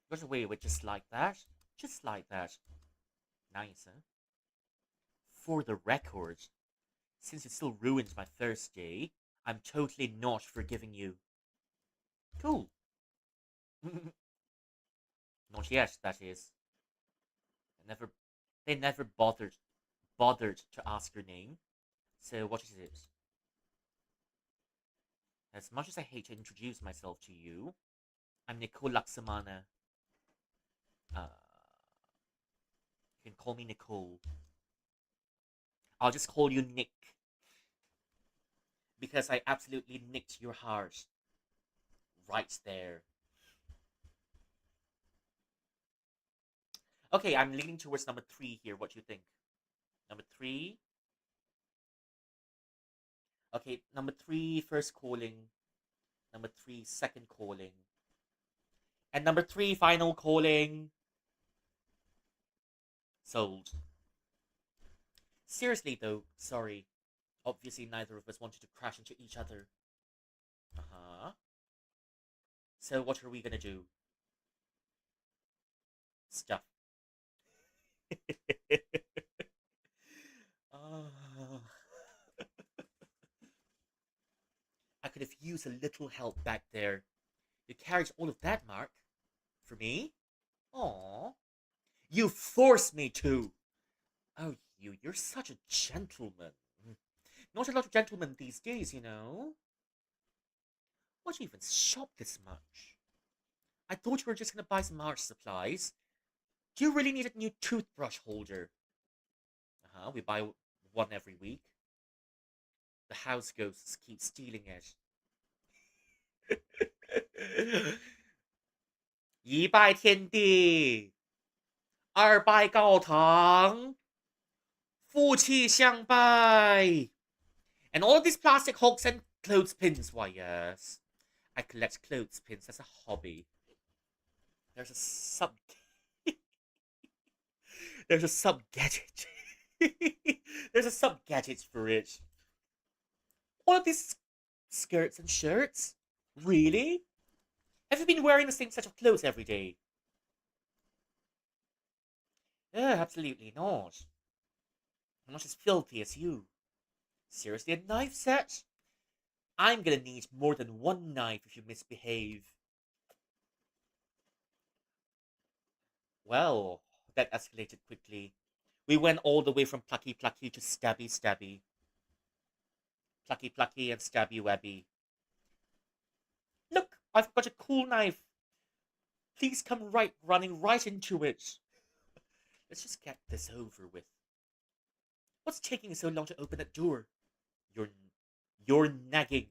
Got away with just like that. Just like that. Nice, huh? For the record, since it still ruins my Thursday, I'm totally not forgiving you. Cool. Not yet, that is. They never, they never bothered to ask your name. So what is it? As much as I hate to introduce myself to you, I'm Nicole Laksamana. You can call me Nicole. I'll just call you Nick. Because I absolutely nicked your heart. Right there. Okay, I'm leaning towards number three here. What do you think? Number three? Okay, number three, first calling. Number three, second calling. And number three, final calling. Sold. Seriously though, sorry. Obviously neither of us wanted to crash into each other. Uh-huh. So what are we gonna do? Stuff. could have used a little help back there. You carried all of that, Mark. For me? Aw. You forced me to. Oh, you're such a gentleman. Not a lot of gentlemen these days, you know. Why'd you even shop this much? I thought you were just gonna buy some art supplies. Do you really need a new toothbrush holder? We buy one every week. The house ghosts keep stealing it. 一拜天地，二拜高堂，夫妻相拜. And all of these plastic hooks and clothespins, why yes. I collect clothespins as a hobby. There's a sub... There's a sub-gadget. There's a sub-gadget for it. All of these skirts and shirts? Really? Have you been wearing the same set of clothes every day? Absolutely not. I'm not as filthy as you. Seriously, a knife set? I'm gonna need more than one knife if you misbehave. Well, that escalated quickly. We went all the way from plucky plucky to stabby stabby. Plucky plucky and stabby webby. Look, I've got a cool knife. Please come running right into it. Let's just get this over with. What's taking so long to open that door? You're nagging.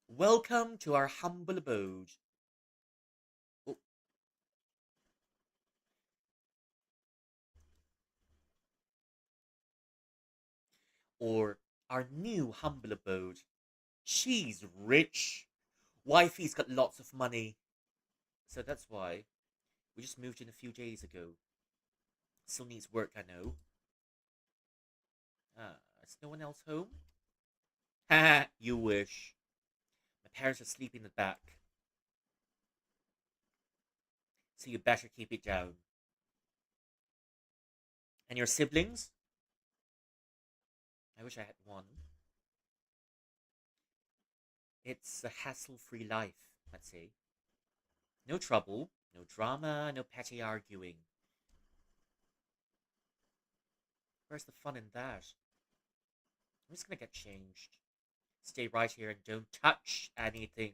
Welcome to our humble abode. Oh. Or our new humble abode. She's rich. Wifey's got lots of money. So that's why we just moved in a few days ago. Still needs work, I know. Is no one else home? Haha, you wish. My parents are sleeping in the back. So you better keep it down. And your siblings? I wish I had one. It's a hassle-free life, I'd say. No trouble, no drama, no petty arguing. Where's the fun in that? I'm just gonna get changed. Stay right here and don't touch anything.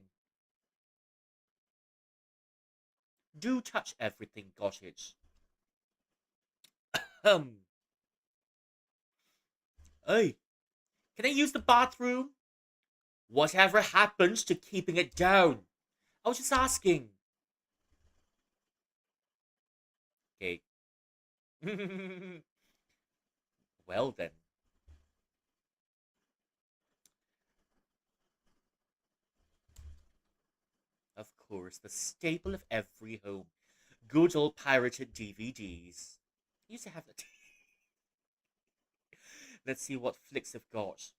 Do touch everything, got it. Hey, can I use the bathroom? Whatever happens to keeping it down? I was just asking. Okay. Well then. Of course, the staple of every home. Good old pirated DVDs. I used to have that. Let's see what flicks have got.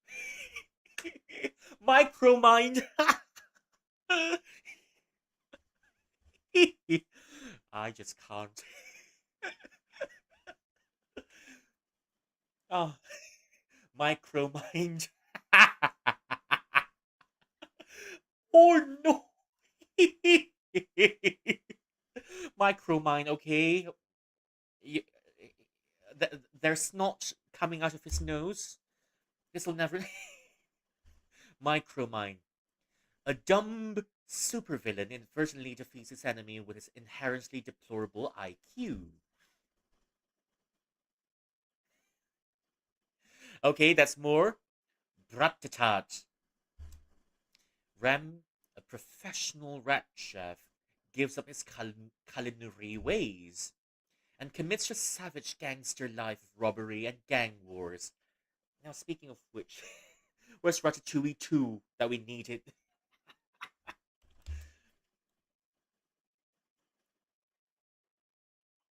Micromind. I just can't. Oh, Micromind. Oh no. Micromind, okay? There's snot coming out of his nose. This will never. Micromind. A dumb supervillain inadvertently defeats his enemy with his inherently deplorable IQ. Okay, that's more. Bratatat. Rem, a professional rat chef, gives up his culinary ways and commits a savage gangster life of robbery and gang wars. Now, speaking of which, where's Ratatouille 2 that we needed?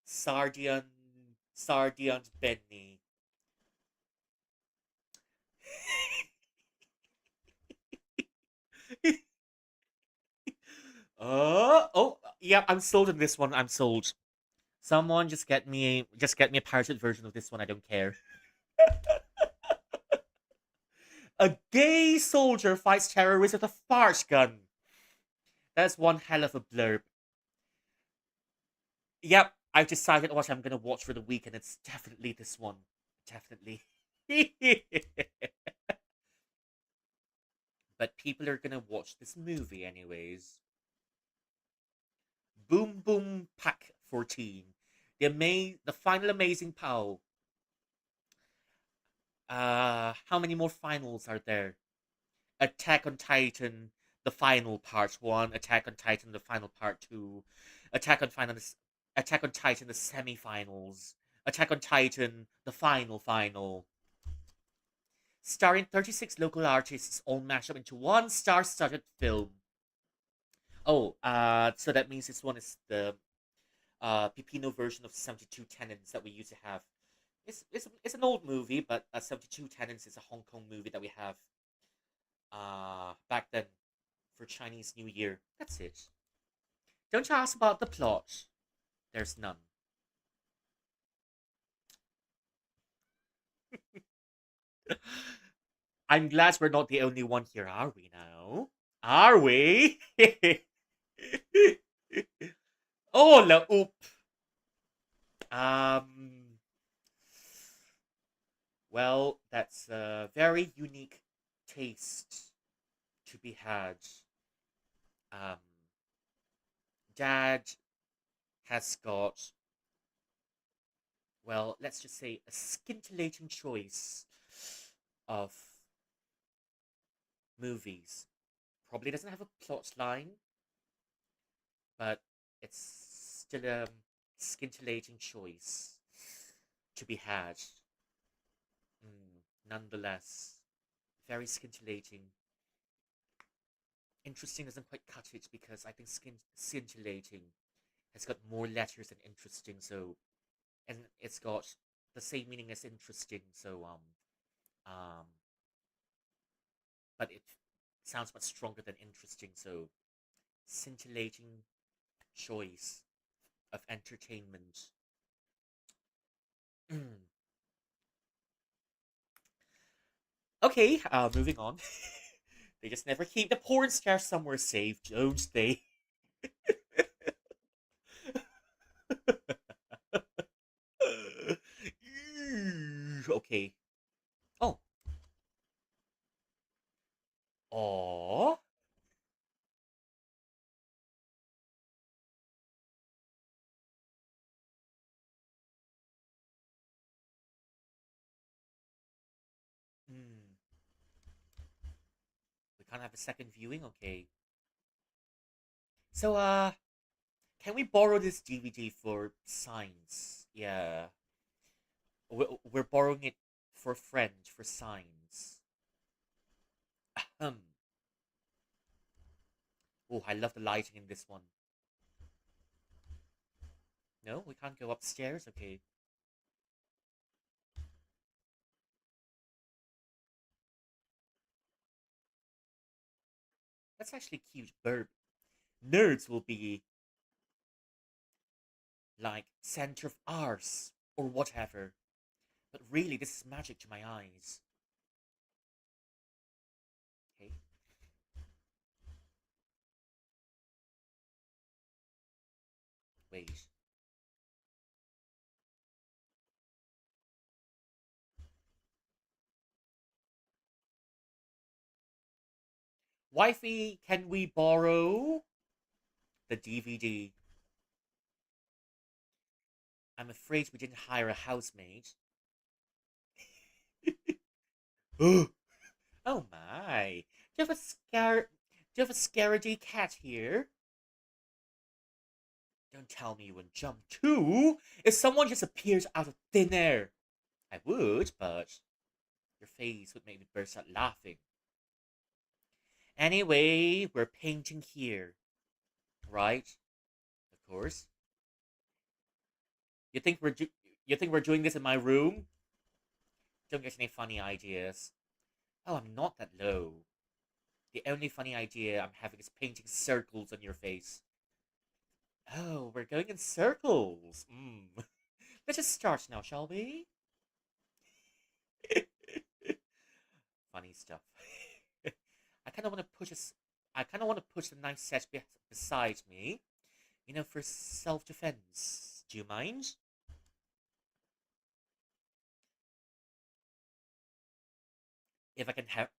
Sardian, Sardian Benny. Oh, yeah, I'm sold on this one. I'm sold. Someone just get me a pirated version of this one. I don't care. A gay soldier fights terrorists with a fart gun. That's one hell of a blurb. Yep, I've decided what I'm gonna watch for the weekend. It's definitely this one. Definitely. But people are gonna watch this movie anyways. Boom Boom Pack 14. The final amazing Pow. How many more finals are there? Attack on Titan, the final part one. Attack on Titan, the final part two. Attack on Final, Attack on Titan, the semi-finals. Attack on Titan, the final. Starring 36 local artists, all mashed up into one star-studded film. Oh, so that means this one is the Pipino version of 72 Tenants that we used to have. It's an old movie, but 72 Tenants is a Hong Kong movie that we have back then for Chinese New Year. That's it. Don't ask about the plot. There's none. I'm glad we're not the only one here, are we now? Are we? Oh, la oop. Um, well, that's a very unique taste to be had. Um, Dad has got, well, let's just say a scintillating choice of movies. Probably doesn't have a plot line, but it's still a scintillating choice to be had. Nonetheless, very scintillating. Interesting doesn't quite cut it because I think scintillating has got more letters than interesting, so and it's got the same meaning as interesting, so um but it sounds much stronger than interesting, so scintillating choice of entertainment. Okay, moving on. They just never keep the porn stars somewhere safe, don't they? Okay. Oh. Aww. Hmm. We can't have a second viewing? Okay. So, can we borrow this DVD for science? Yeah. We're borrowing it for a friend for science. Oh, I love the lighting in this one. No, we can't go upstairs? Okay. That's actually cute. Burb. Nerds will be like center of ours or whatever. But really, this is magic to my eyes. Okay. Wait. Wifey, can we borrow the DVD? I'm afraid we didn't hire a housemaid. Oh my. Do you have a scaredy cat here? Don't tell me you would jump too. If someone just appears out of thin air, I would, but your face would make me burst out laughing. Anyway, we're painting here, right? Of course. You think you think we're doing this in my room? Don't get any funny ideas. Oh, I'm not that low. The only funny idea I'm having is painting circles on your face. Oh, we're going in circles. Let's just start now, shall we? Funny stuff. I kind of want to push us. I kind of want to push the knife set beside me, for self-defense. Do you mind? If I can have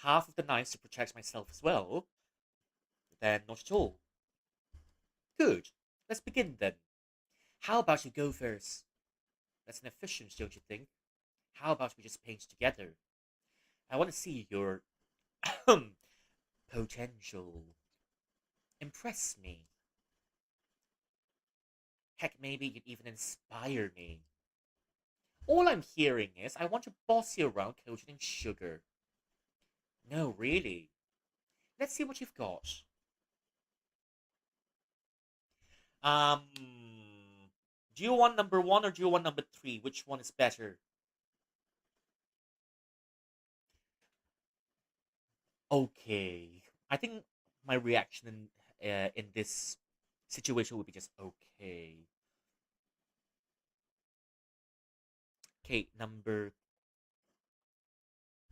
half of the knives to protect myself as well, then not at all. Good. Let's begin then. How about you go first? That's an efficient, don't you think? How about we just paint together? I want to see your potential. Impress me. Heck, maybe you'd even inspire me. All I'm hearing is I want to boss you around coated in sugar. No, really. Let's see what you've got. Um, do you want number one or do you want number three? Which one is better? Okay. I think my reaction in this situation would be just okay. Okay, number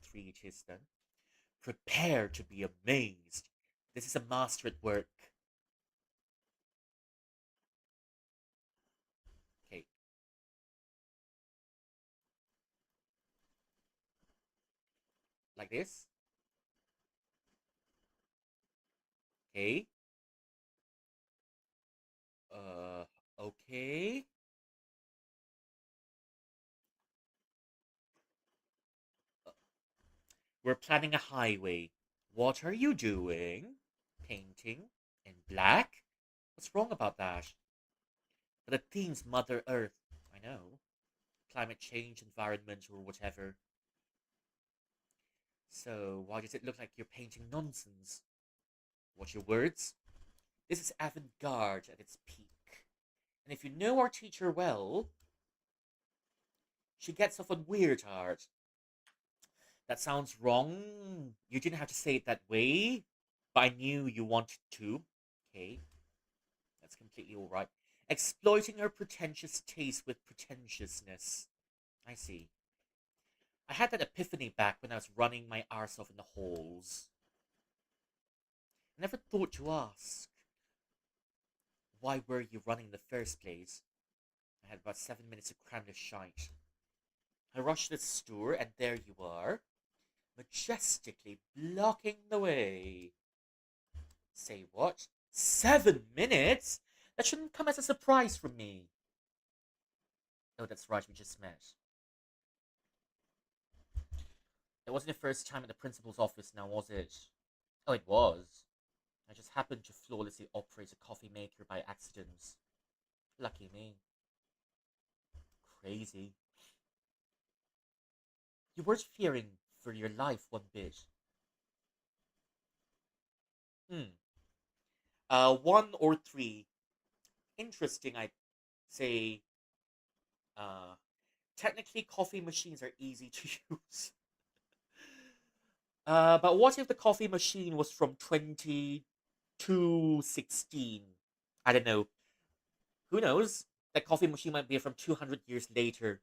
three it is then. Prepare to be amazed. This is a master at work. Okay, like this. Okay. Uh, okay. Uh, we're planning a highway. What are you doing? Painting in black? What's wrong about that? But the theme's Mother Earth. I know. Climate change, environment, or whatever. So why does it look like you're painting nonsense? What's your words? This is avant-garde at its peak. And if you know our teacher well, she gets off on weird art. That sounds wrong. You didn't have to say it that way, but I knew you wanted to. Okay, that's completely alright. Exploiting her pretentious taste with pretentiousness. I see. I had that epiphany back when I was running my arse off in the halls. I never thought to ask, why were you running in the first place? I had about 7 minutes to cram this shite. I rushed to the store, and there you are, majestically blocking the way. Say what? 7 minutes? That shouldn't come as a surprise from me. Oh, that's right, we just met. It wasn't the first time at the principal's office now, was it? Oh, it was. I just happened to flawlessly operate a coffee maker by accident. Lucky me. Crazy. You weren't fearing for your life one bit. Hmm. One or three. Interesting, I'd say. Uh, technically, coffee machines are easy to use. But what if the coffee machine was from 2216? I don't know. Who knows? That coffee machine might be from 200 years later.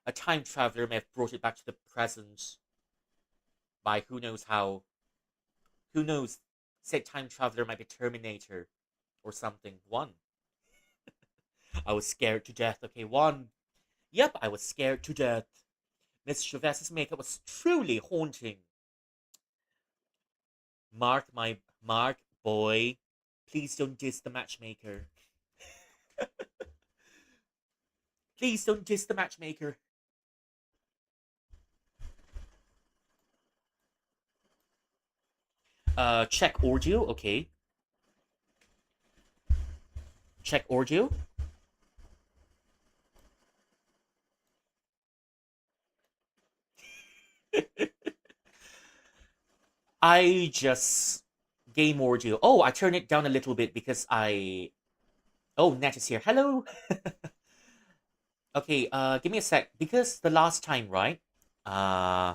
A time traveler may have brought it back to the present by who knows how. Who knows? Said time traveler might be Terminator or something. One. I was scared to death. Okay, one. Yep, I was scared to death. Miss Chavez's makeup was truly haunting. Mark, boy. Please don't diss the matchmaker. Please don't diss the matchmaker. Check audio. Okay. Check audio. I just game audio. Oh, I turned it down a little bit because I. Oh, Nat is here. Hello. Okay. Give me a sec because the last time, right? Uh,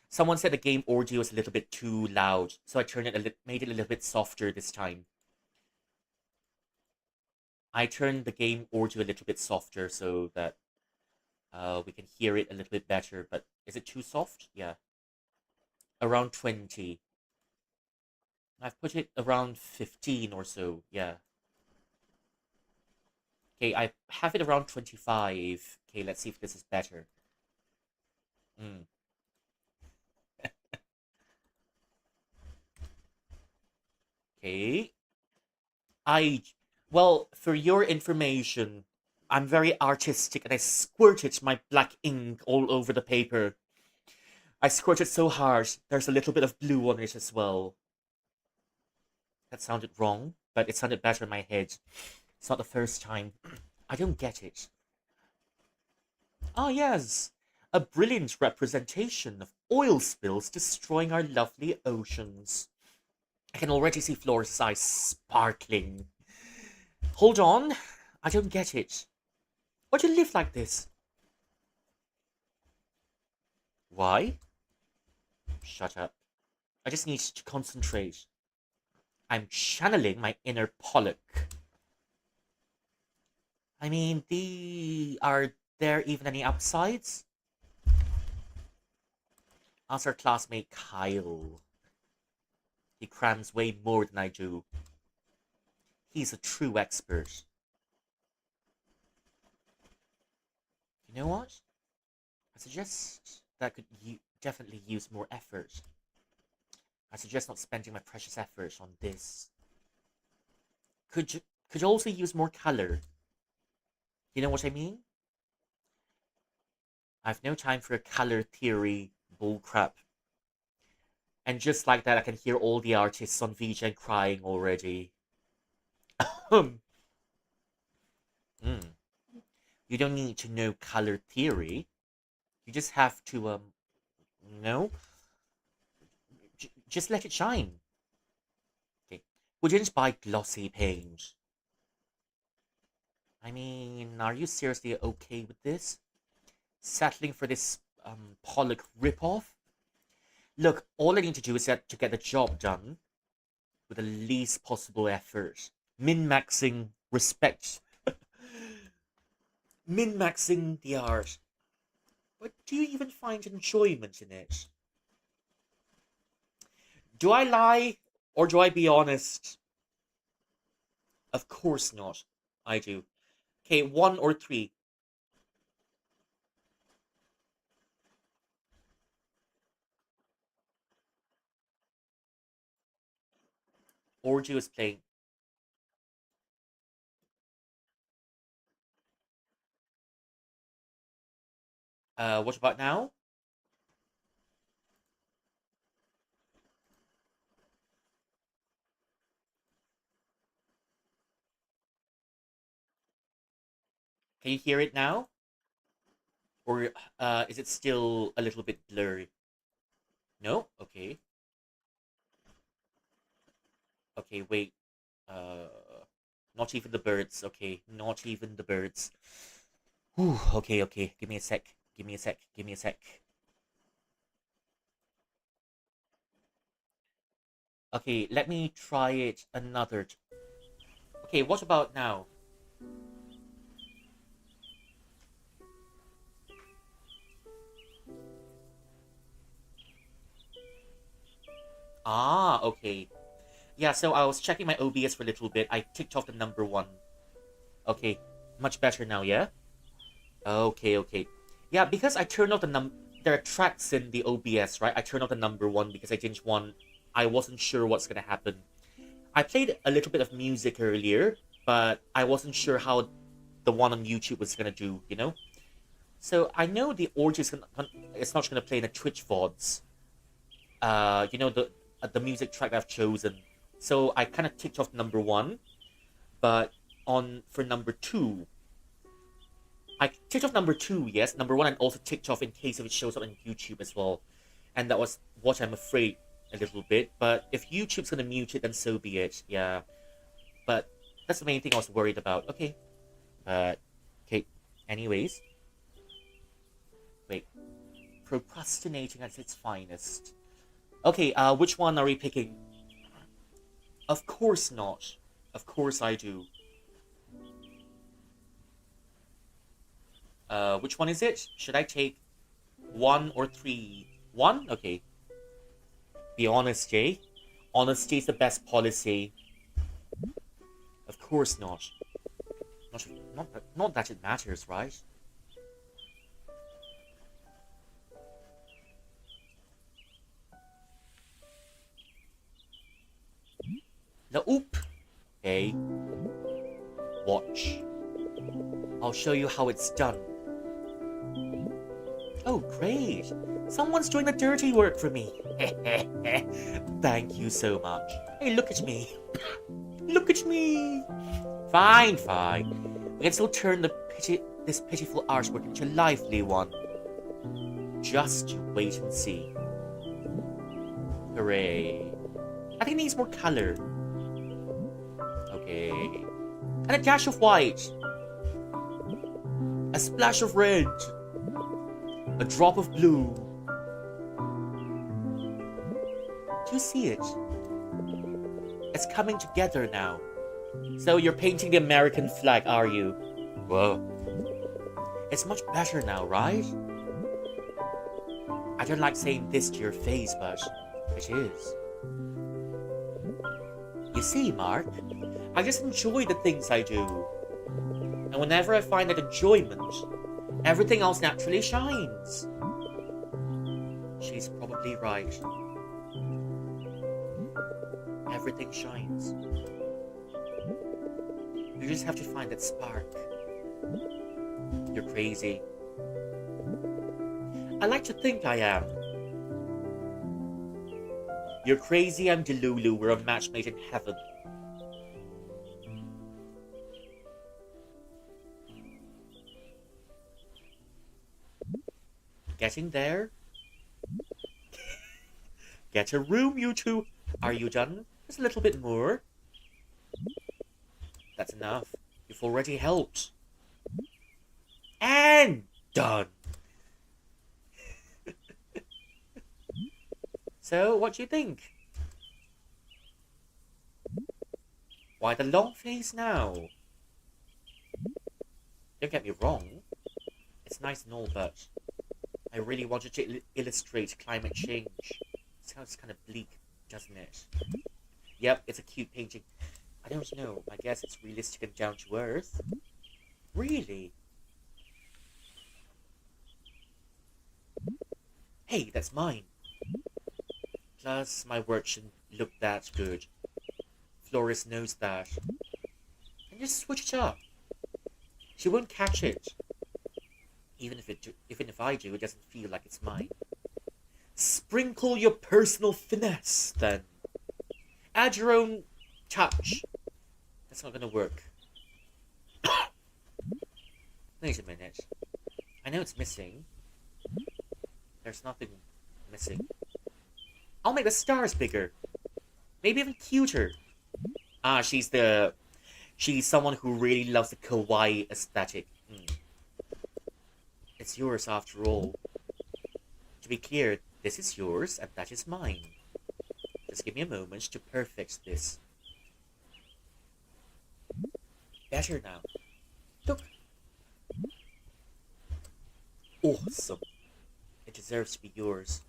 someone said the game audio was a little bit too loud, so I turned it made it a little bit softer this time. I turned the game audio a little bit softer so that we can hear it a little bit better. But is it too soft? Yeah, around 20. I've put it around 15 or so. Yeah. Okay, I have it around 25. Okay, let's see if this is better. Mm. Okay. I, well, for your information, I'm very artistic and I squirted my black ink all over the paper. I squirted so hard, there's a little bit of blue on it as well. That sounded wrong, but it sounded better in my head. It's not the first time. I don't get it. Ah, yes. A brilliant representation of oil spills destroying our lovely oceans. I can already see Flora's eyes sparkling. Hold on. I don't get it. Why do you live like this? Why? Shut up. I just need to concentrate. I'm channeling my inner Pollock. I mean, are there even any upsides? Ask our classmate Kyle. He crams way more than I do. He's a true expert. You know what? I suggest that could definitely use more effort. I suggest not spending my precious effort on this. Could you also use more color? You know what I mean? I've no time for a color theory bullcrap. And just like that, I can hear all the artists on VJ crying already. Hmm. You don't need to know color theory. You just have to, no, just let it shine. Okay. We didn't buy glossy paint. I mean, are you seriously okay with this? Settling for this Pollock ripoff? Look, all I need to do is to get the job done with the least possible effort. Min-maxing respect. Min-maxing the art. But do you even find enjoyment in it? Do I lie or do I be honest? Of course not. I do. Okay, 1 or 3. Orju is playing. What about now? Can you hear it now? Or is it still a little bit blurry? No? Okay. Okay, wait. Uh, not even the birds. Okay, not even the birds. Whew, okay, okay. Give me a sec. Give me a sec. Give me a sec. Okay, let me try it Okay, what about now? Ah, okay. Yeah, so I was checking my OBS for a little bit. I ticked off the number 1. Okay, much better now, yeah? Okay, okay. Yeah, because I turned off there are tracks in the OBS, right? I turned off the number 1 because I wasn't sure what's gonna happen. I played a little bit of music earlier, but I wasn't sure how the one on YouTube was gonna do, you know? So I know the orgy it's not gonna play in the Twitch VODs. The music track I've chosen. So I kind of ticked off number 1, but on for number 2, I ticked off number 2, yes, number 1, and also ticked off in case if it shows up on YouTube as well, and that was what I'm afraid a little bit. But if YouTube's gonna mute it, then so be it. Yeah, but that's the main thing I was worried about. Okay, but okay. Anyways, wait, procrastinating at its finest. Okay, which one are we picking? Of course not. Of course I do. Which one is it? Should I take 1 or 3? 1? Okay. Be honest, Jay. Honesty is the best policy. Of course not. Not, not that it matters, right? The oop. Okay. Watch. I'll show you how it's done. Oh, great. Someone's doing the dirty work for me. Thank you so much. Hey, look at me. Look at me. Fine, fine. We can still turn this pitiful artwork into a lively one. Just you wait and see. Hooray. I think it needs more color. Okay. And a dash of white. A splash of red. A drop of blue. Do you see it? It's coming together now. So you're painting the American flag, are you? Whoa. It's much better now, right? I don't like saying this to your face, but it is. You see, Mark, I just enjoy the things I do. And whenever I find that enjoyment, everything else naturally shines. She's probably right. Everything shines. You just have to find that spark. You're crazy. I like to think I am. You're crazy, I'm Delulu, we're a match made in heaven. Getting there? Get a room, you two. Are you done? Just a little bit more. That's enough. You've already helped. And done. So, what do you think? Why the long face now? Don't get me wrong. It's nice and all, but I really wanted to illustrate climate change. It sounds kind of bleak, doesn't it? Yep, it's a cute painting. I don't know. I guess it's realistic and down to earth. Really? Hey, that's mine. Plus, my work shouldn't look that good. Florist knows that. And just switch it up. She won't catch it. Even if I do, it doesn't feel like it's mine. Sprinkle your personal finesse, then. Add your own touch. That's not gonna work. Wait a minute. I know it's missing. There's nothing missing. I'll make the stars bigger. Maybe even cuter. Ah, she's someone who really loves the kawaii aesthetic. It's yours after all. To be clear, this is yours and that is mine. Just give me a moment to perfect this. Better now. Look. Awesome. It deserves to be yours.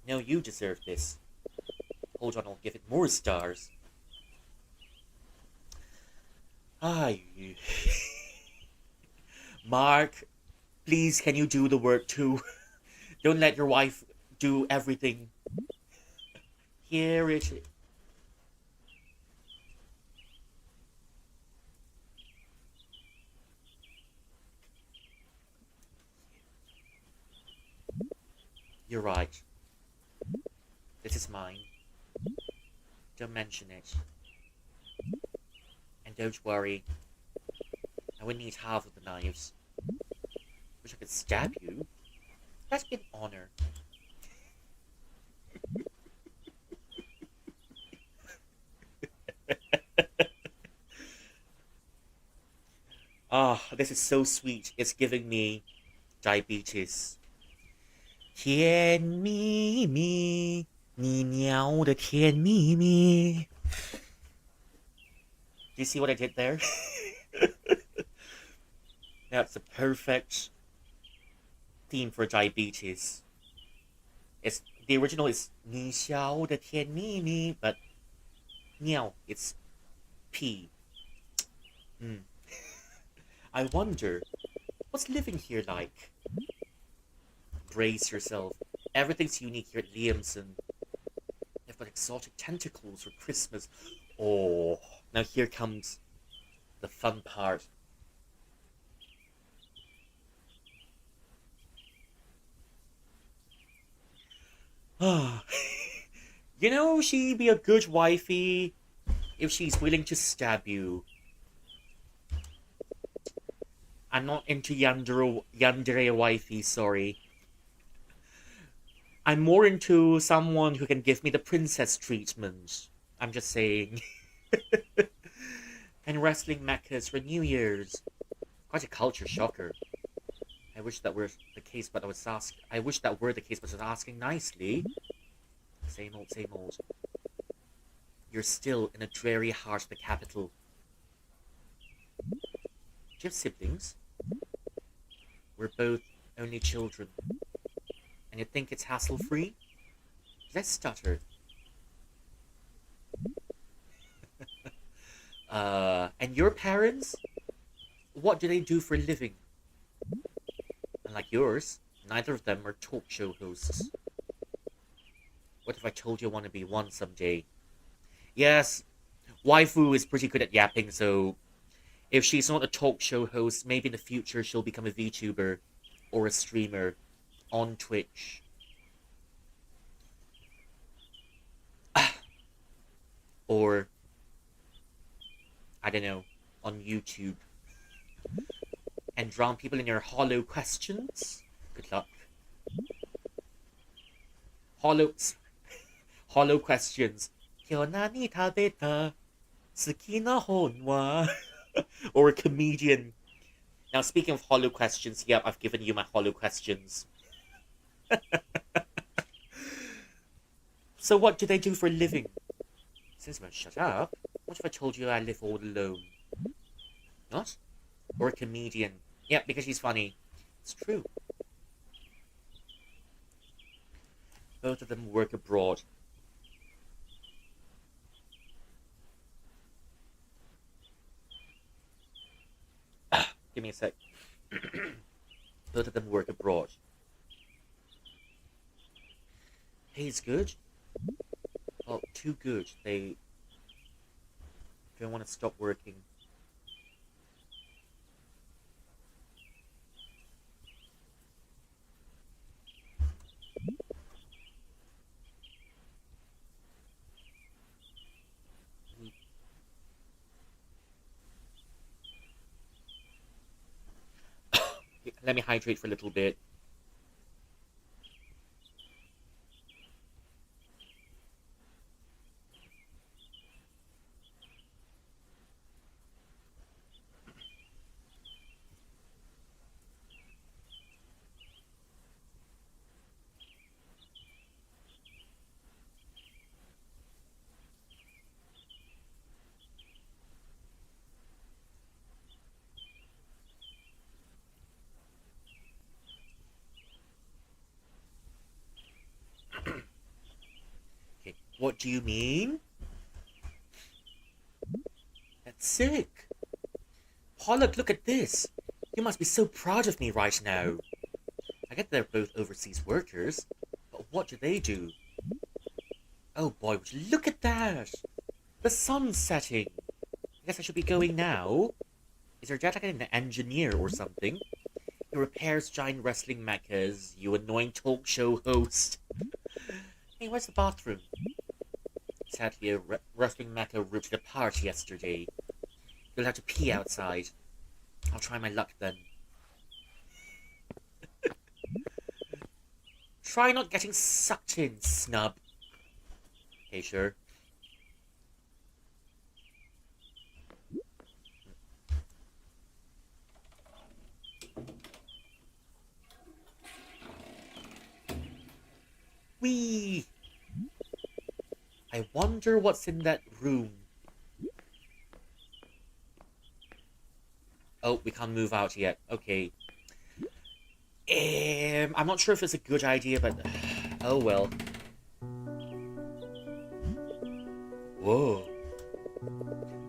No, you deserve this. Hold on, I'll give it more stars. Ah, you. Mark, please, can you do the work too? Don't let your wife do everything. Here it is. You're right. This is mine. Don't mention it. And don't worry. I would need half of the knives. Wish I could stab you. That'd be an honor. Ah, this is so sweet. It's giving me diabetes. 甜蜜蜜，你鸟的甜蜜蜜。Do you see what I did there? That's a perfect theme for diabetes. It's the original is 你笑的甜蜜蜜, but meow, it's pee. Hmm. I wonder, what's living here like? Brace yourself. Everything's unique here at Liamson. They've got exotic tentacles for Christmas. Oh, now here comes the fun part. Ah, she'd be a good wifey if she's willing to stab you. I'm not into yandere wifey, sorry. I'm more into someone who can give me the princess treatment. I'm just saying. And wrestling mechas for New Year's. Quite a culture shocker. I wish that were the case, but I wish that were the case, but I was asking nicely. Same old, same old. You're still in a dreary heart of the capital. Do you have siblings? We're both only children. And you think it's hassle-free? Did I stutter? And your parents? What do they do for a living? Unlike yours, neither of them are talk show hosts. What if I told you I want to be one someday? Yes, waifu is pretty good at yapping, so if she's not a talk show host, maybe in the future she'll become a VTuber or a streamer on Twitch. Or, I don't know, on YouTube. And drown people in your hollow questions? Good luck. Hollow questions. 今日何食べた? 好きな本は? Or a comedian. Now, speaking of hollow questions, yep, I've given you my hollow questions. So what do they do for a living? Since I'm shut up, what if I told you I live all alone? Not? Or a comedian. Yeah, because she's funny. It's true. Both of them work abroad. Give me a sec. Both of them work abroad. Pay's good. Well, too good. They don't want to stop working. Let me hydrate for a little bit. Okay, what do you mean? That's sick. Pollock, look at this. You must be so proud of me right now. I get they're both overseas workers, but what do they do? Oh boy, would you look at that? The sun's setting. I guess I should be going now. Is your dad like an engineer or something? He repairs giant wrestling mechas, you annoying talk show host. Hey, where's the bathroom? Sadly, a wrestling mecha ripped it apart yesterday. You'll have to pee outside. I'll try my luck then. Try not getting sucked in, snub. Okay, sure. Whee! I wonder what's in that room. Oh, we can't move out yet. Okay. I'm not sure if it's a good idea, but oh well. Whoa.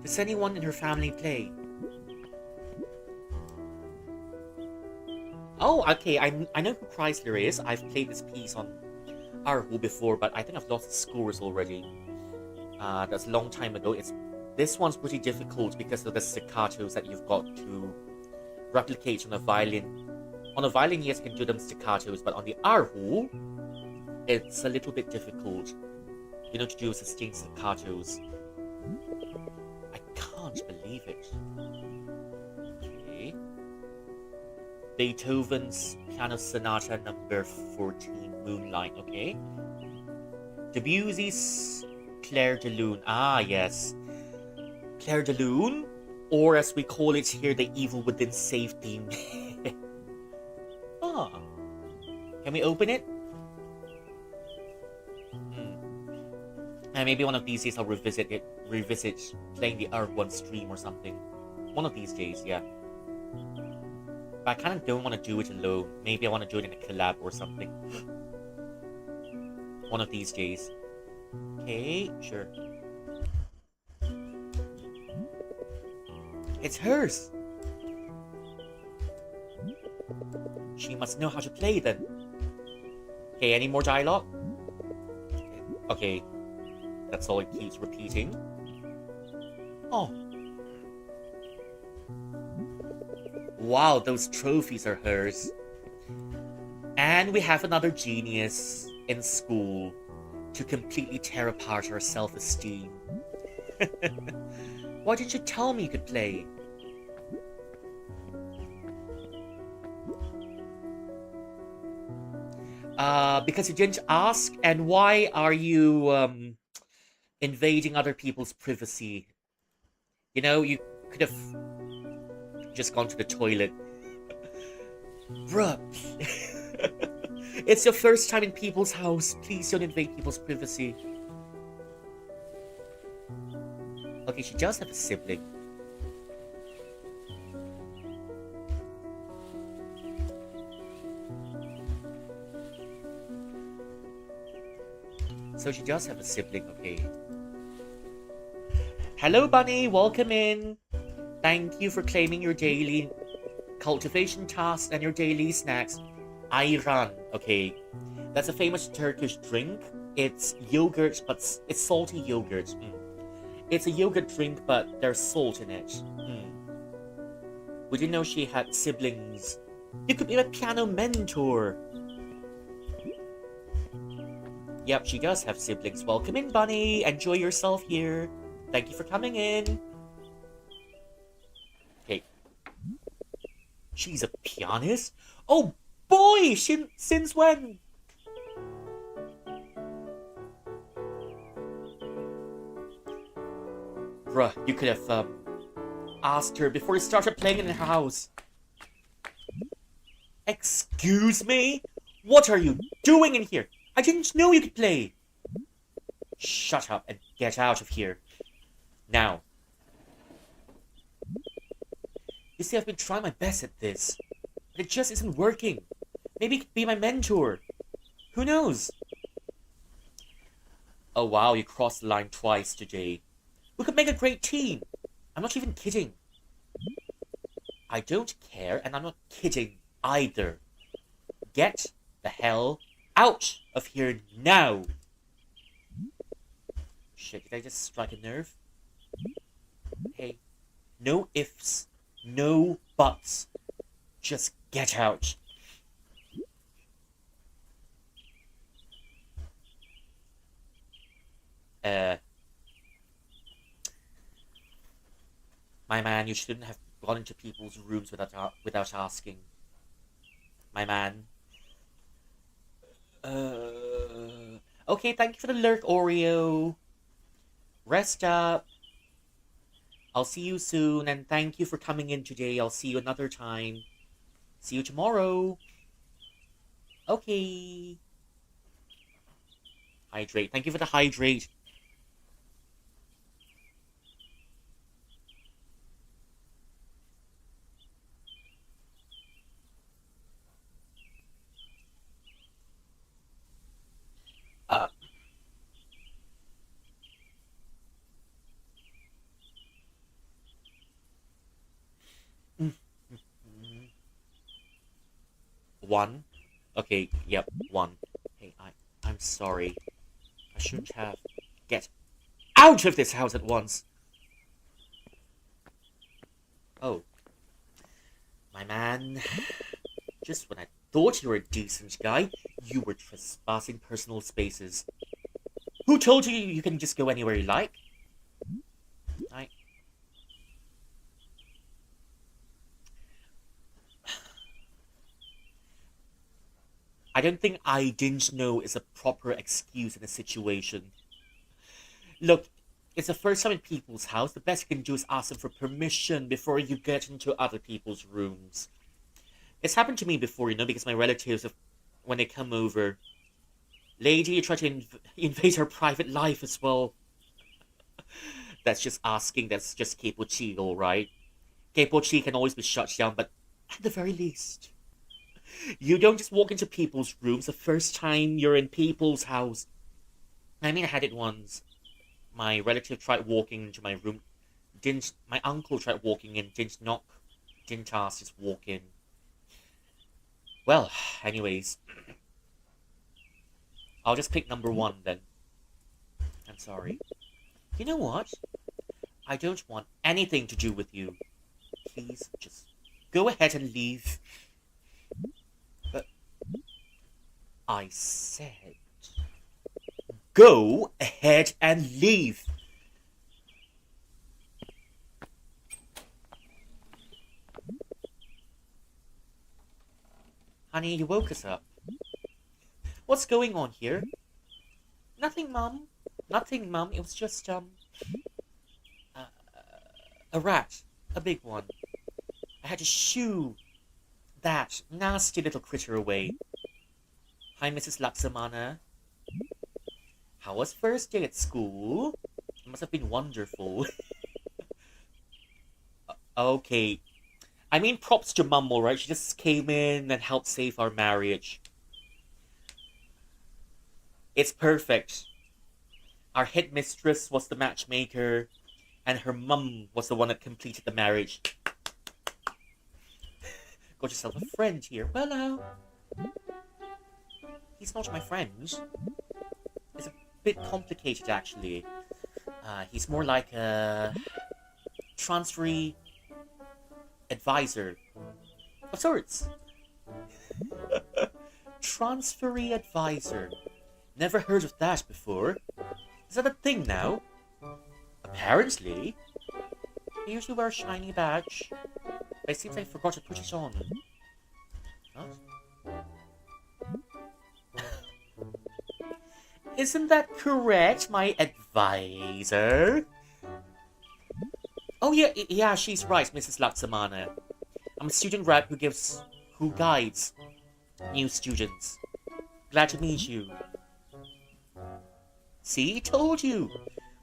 Does anyone in her family play? Oh, okay. I know who Chrysler is. I've played this piece on Arhu before, but I think I've lost the scores already. That's a long time ago. This one's pretty difficult because of the staccatos that you've got to replicate on a violin. On a violin, yes, you can do them staccatos, but on the Arhu, it's a little bit difficult. You know, to do sustained staccatos. I can't believe it. Okay. Beethoven's Piano Sonata number 14, Moonlight, okay. Debussy's Clair de Lune. Ah, yes. Clair de Lune, or as we call it here, the Evil Within Save theme. Ah. Can we open it? And maybe one of these days I'll revisit playing the R1 stream or something. One of these days, yeah. But I kind of don't want to do it alone. Maybe I want to do it in a collab or something. One of these days. Okay, sure. It's hers! She must know how to play then. Okay, any more dialogue? Okay. That's all it keeps repeating. Oh. Wow, those trophies are hers. And we have another genius in school to completely tear apart her self-esteem. Why didn't you tell me you could play? Because you didn't ask, and why are you, invading other people's privacy? You know, you could have just gone to the toilet. Bruh. It's your first time in people's house. Please don't invade people's privacy. Okay, she does have a sibling. So she does have a sibling, okay. Hello, Bunny. Welcome in. Thank you for claiming your daily cultivation tasks and your daily snacks. Ayran, okay. That's a famous Turkish drink. It's yogurt, but it's salty yogurt. It's a yogurt drink, but there's salt in it. We didn't know she had siblings. You could be my piano mentor. Yep, she does have siblings. Welcome in, Bunny. Enjoy yourself here. Thank you for coming in. Okay. She's a pianist? Oh boy! Since when? Bruh, you could have asked her before you started playing in her house. Excuse me? What are you doing in here? I didn't know you could play. Shut up and get out of here. Now. You see, I've been trying my best at this, but it just isn't working. Maybe you could be my mentor. Who knows? Oh wow, you crossed the line twice today. We could make a great team. I'm not even kidding. I don't care, and I'm not kidding either. Get the hell out of here now! Shit, did I just strike a nerve? Hey, no ifs, no buts. Just get out. My man, you shouldn't have gone into people's rooms without asking. My man. Okay, thank you for the lurk, Oreo. Rest up. I'll see you soon, and thank you for coming in today. I'll see you another time. See you tomorrow. Okay. Hydrate. Thank you for the hydrate. One. Okay, yep, one. Hey, I'm sorry. I shouldn't have. Get out of this house at once! Oh, my man. Just when I thought you were a decent guy, you were trespassing personal spaces. Who told you you can just go anywhere you like? I... I don't think I didn't know is a proper excuse in a situation. Look, it's the first time in people's house. The best you can do is ask them for permission before you get into other people's rooms. It's happened to me before, because my relatives, when they come over, lady, you try to invade her private life as well. That's just asking. That's just kepochi, all right? Kepochi can always be shut down, but at the very least, you don't just walk into people's rooms the first time you're in people's house. I mean, I had it once. My relative tried walking into my room. Didn't my uncle tried walking in? Didn't knock. Didn't ask. Just walk in. Well, anyways, I'll just pick number one then. I'm sorry. You know what? I don't want anything to do with you. Please, just go ahead and leave. But I said, go ahead and leave. Honey, you woke us up. What's going on here? Nothing, Mum. Nothing, Mum. It was just, a rat. A big one. I had to shoo that nasty little critter away. Hi, Mrs. Laksamana. How was first day at school? It must have been wonderful. Okay. I mean, props to Mum, alright? She just came in and helped save our marriage. It's perfect. Our headmistress was the matchmaker, and her mum was the one that completed the marriage. Got yourself a friend here. Hello. He's not my friend. It's a bit complicated, actually. He's more like a transferee advisor of sorts. Transferee advisor. Never heard of that before. Is that a thing now? Apparently. I usually wear a shiny badge, but it seems I forgot to put it on. What? Isn't that correct, my advisor? Oh yeah, she's right, Mrs. Laksamana. I'm a student rep who guides new students. Glad to meet you. See, told you.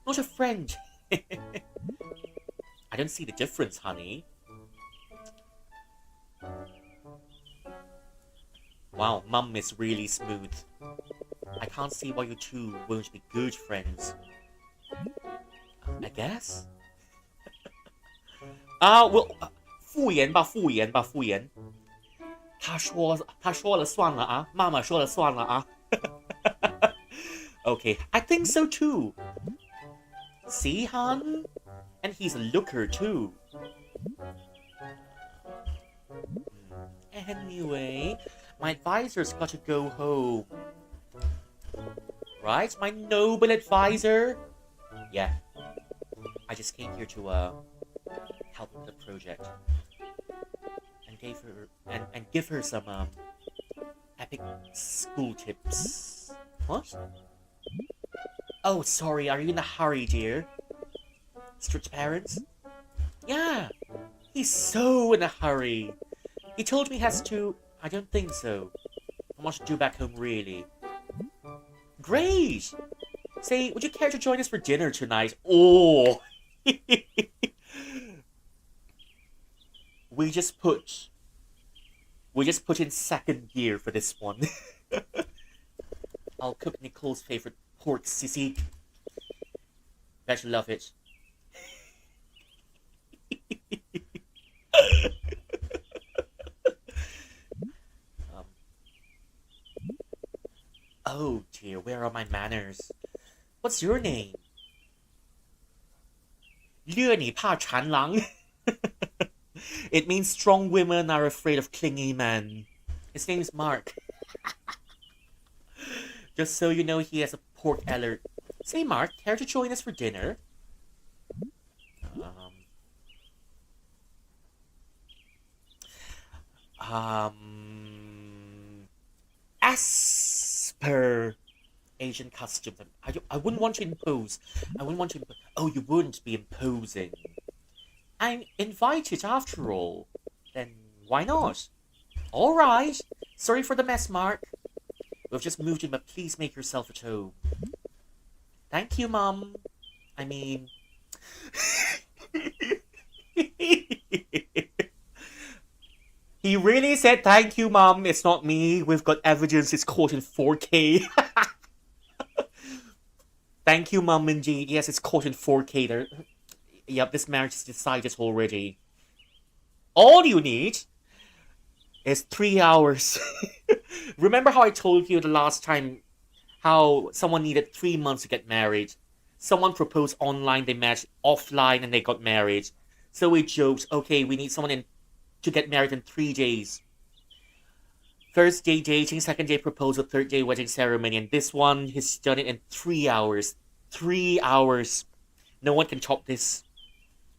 Not a friend. I don't see the difference, honey. Wow, Mum is really smooth. I can't see why you two won't be good friends. I guess? 敷衍吧，敷衍吧，敷衍。他说了算了啊，妈妈说了算了啊。Okay, I think so too. See, hon? And he's a looker too. Anyway, my advisor's got to go home. Right, my noble advisor? Yeah. I just came here to help with the project. And give her some epic school tips. What? Oh, sorry, are you in a hurry, dear? Strict parents? Yeah, he's so in a hurry. He told me he has to... I don't think so. I want to do back home, really. Great! Say, would you care to join us for dinner tonight? Oh! We just put in second gear for this one. I'll cook Nicole's favorite pork sissy. Bet you love it. Oh dear, where are my manners? What's your name? 虐你怕缠郎. It means strong women are afraid of clingy men. His name's Mark. Just so you know, he has a pork alert. Say, Mark, care to join us for dinner? Um, as per Asian customs, I wouldn't want to impose. I wouldn't want to. Oh, you wouldn't be imposing. I'm invited after all. Then why not? All right. Sorry for the mess, Mark. We've just moved in, but please make yourself at home. Thank you, Mum. I mean. He really said thank you, Mum. It's not me. We've got evidence. It's caught in 4K. Thank you, Mum, indeed. Yes, it's caught in 4K. There. Yep, this marriage is decided already. All you need is 3 hours. Remember how I told you the last time how someone needed 3 months to get married? Someone proposed online, they met offline, and they got married. So we joked, okay, we need someone to get married in 3 days. First day dating, second day proposal, third day wedding ceremony, and this one, he's done it in 3 hours. 3 hours. No one can top this.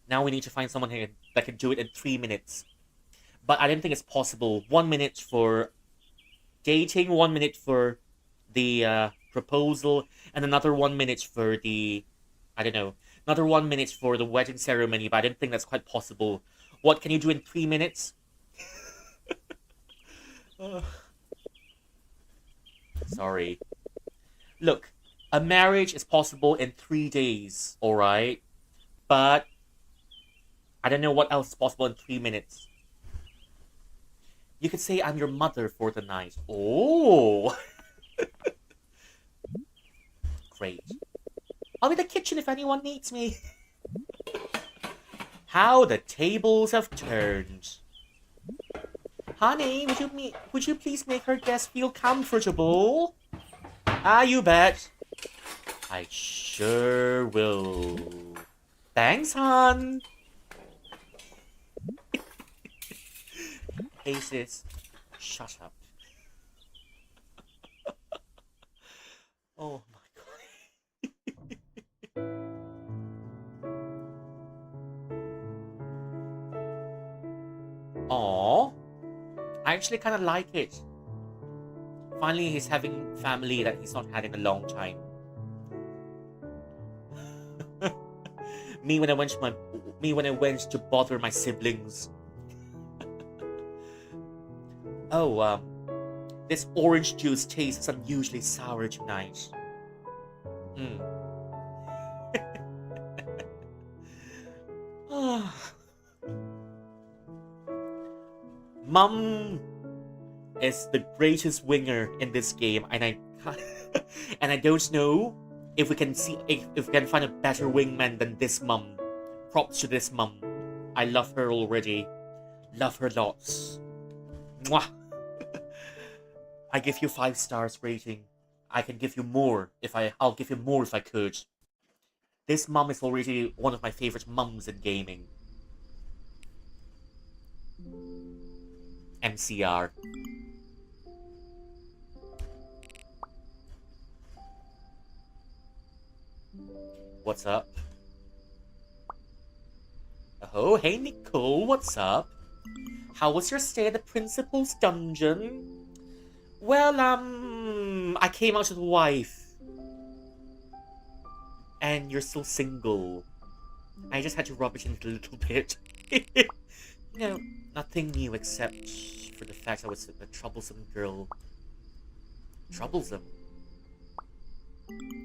Now we need to find someone here that can do it in 3 minutes. But I didn't think it's possible. 1 minute for dating, 1 minute for the proposal, and another 1 minute for the, I don't know, another 1 minute for the wedding ceremony, but I didn't think that's quite possible. What can you do in 3 minutes? Sorry. Look, a marriage is possible in 3 days, alright? But I don't know what else is possible in 3 minutes. You could say I'm your mother for the night. Oh! Great. I'll be in the kitchen if anyone needs me. How the tables have turned. Honey, would you please make her guest feel comfortable? Ah, you bet. I sure will. Thanks, hon. Hey, sis. Shut up. Oh my god. Aww. I actually kind of like it. Finally, he's having family that he's not had in a long time. Me when I went to bother my siblings. Oh, this orange juice tastes unusually sour tonight. Mum is the greatest winger in this game, and I and I don't know if we can find a better wingman than this mum. Props to this mum. I love her already. Love her lots. Mwah. I give you 5 stars rating. I can give you more I'll give you more if I could. This mum is already one of my favorite mums in gaming. MCR. What's up? Oh, hey Nicole, what's up? How was your stay at the principal's dungeon? Well, I came out with a wife. And you're still single. I just had to rub it in a little bit. No, nothing new except for the fact I was a troublesome girl. Troublesome?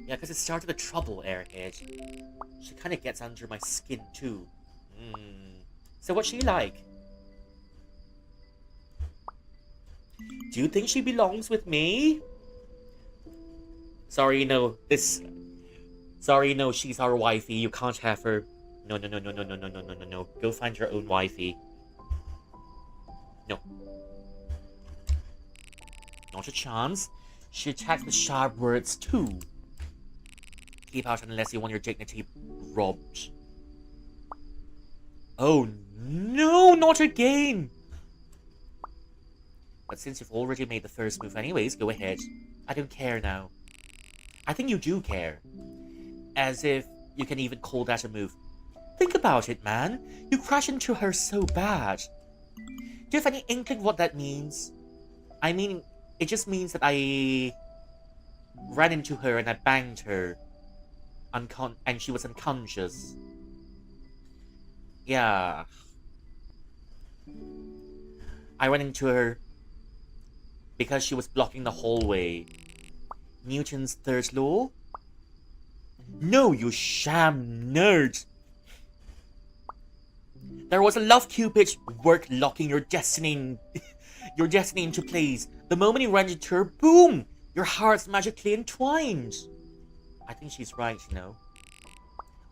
Yeah, because it started with trouble, Airhead. She kind of gets under my skin, too. So what's she like? Do you think she belongs with me? Sorry, no, she's our wifey. You can't have her. No. Go find your own wifey. No. Not a chance. She attacks with sharp words too. Keep out unless you want your dignity robbed. Oh no, not again! But since you've already made the first move anyways, go ahead. I don't care now. I think you do care. As if you can even call that a move. Think about it, man. You crash into her so bad. Do you have any inkling what that means? I mean, it just means that I ran into her and I banged her. And she was unconscious. Yeah. I ran into her because she was blocking the hallway. Newton's third law? No, you sham nerd! There was a love cupid work locking your destiny into place. The moment you ran into her, boom! Your hearts magically entwined. I think she's right, you know.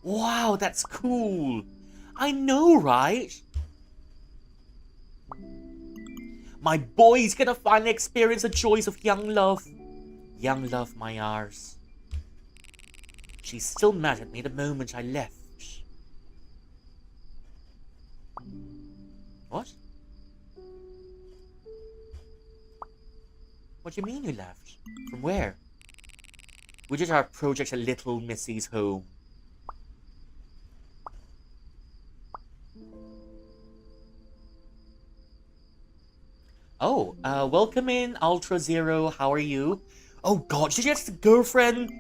Wow, that's cool. I know, right? My boy's gonna finally experience the joys of young love. Young love, my arse. She's still mad at me the moment I left. What? What do you mean you left? From where? We did our project at Little Missy's home. Oh, welcome in, Ultra Zero. How are you? Oh god, did you get a girlfriend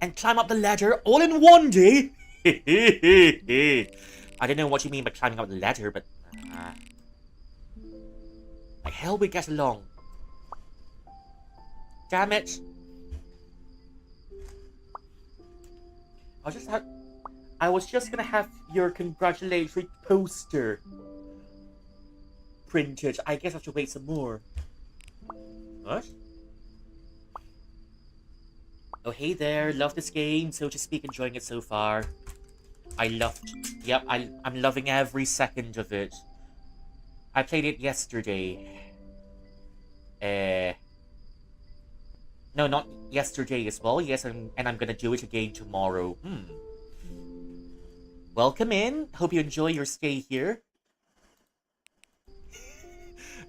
and climb up the ladder all in one day? I don't know what you mean by climbing up the ladder, but... like hell we get along. Damn it. I was just gonna have your congratulatory poster printed. I guess I have to wait some more. What? Oh, hey there. Love this game, so to speak, enjoying it so far. Yep, I'm loving every second of it. I played it yesterday. No, not yesterday as well. Yes, and I'm gonna do it again tomorrow. Welcome in. Hope you enjoy your stay here.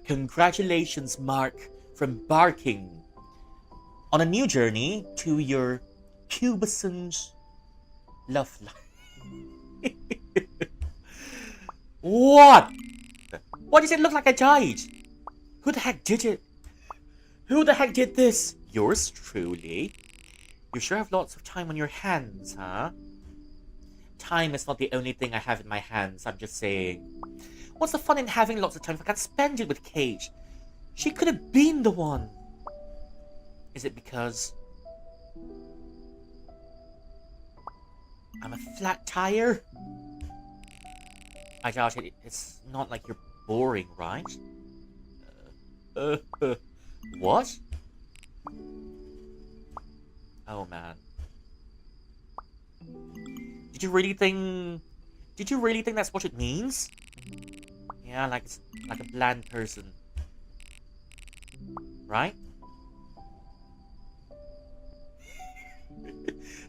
Congratulations, Mark, from barking on a new journey to your pubescent love life. What? Why does it look like I died? Who the heck did it? Who the heck did this? Yours truly. You sure have lots of time on your hands, huh? Time is not the only thing I have in my hands, I'm just saying. What's the fun in having lots of time if I can't spend it with Kate? She could have been the one. Is it because I'm a flat tire? I doubt it. It's not like you're boring, right? What? Oh man. Did you really think that's what it means? Yeah, like it's like a bland person. Right?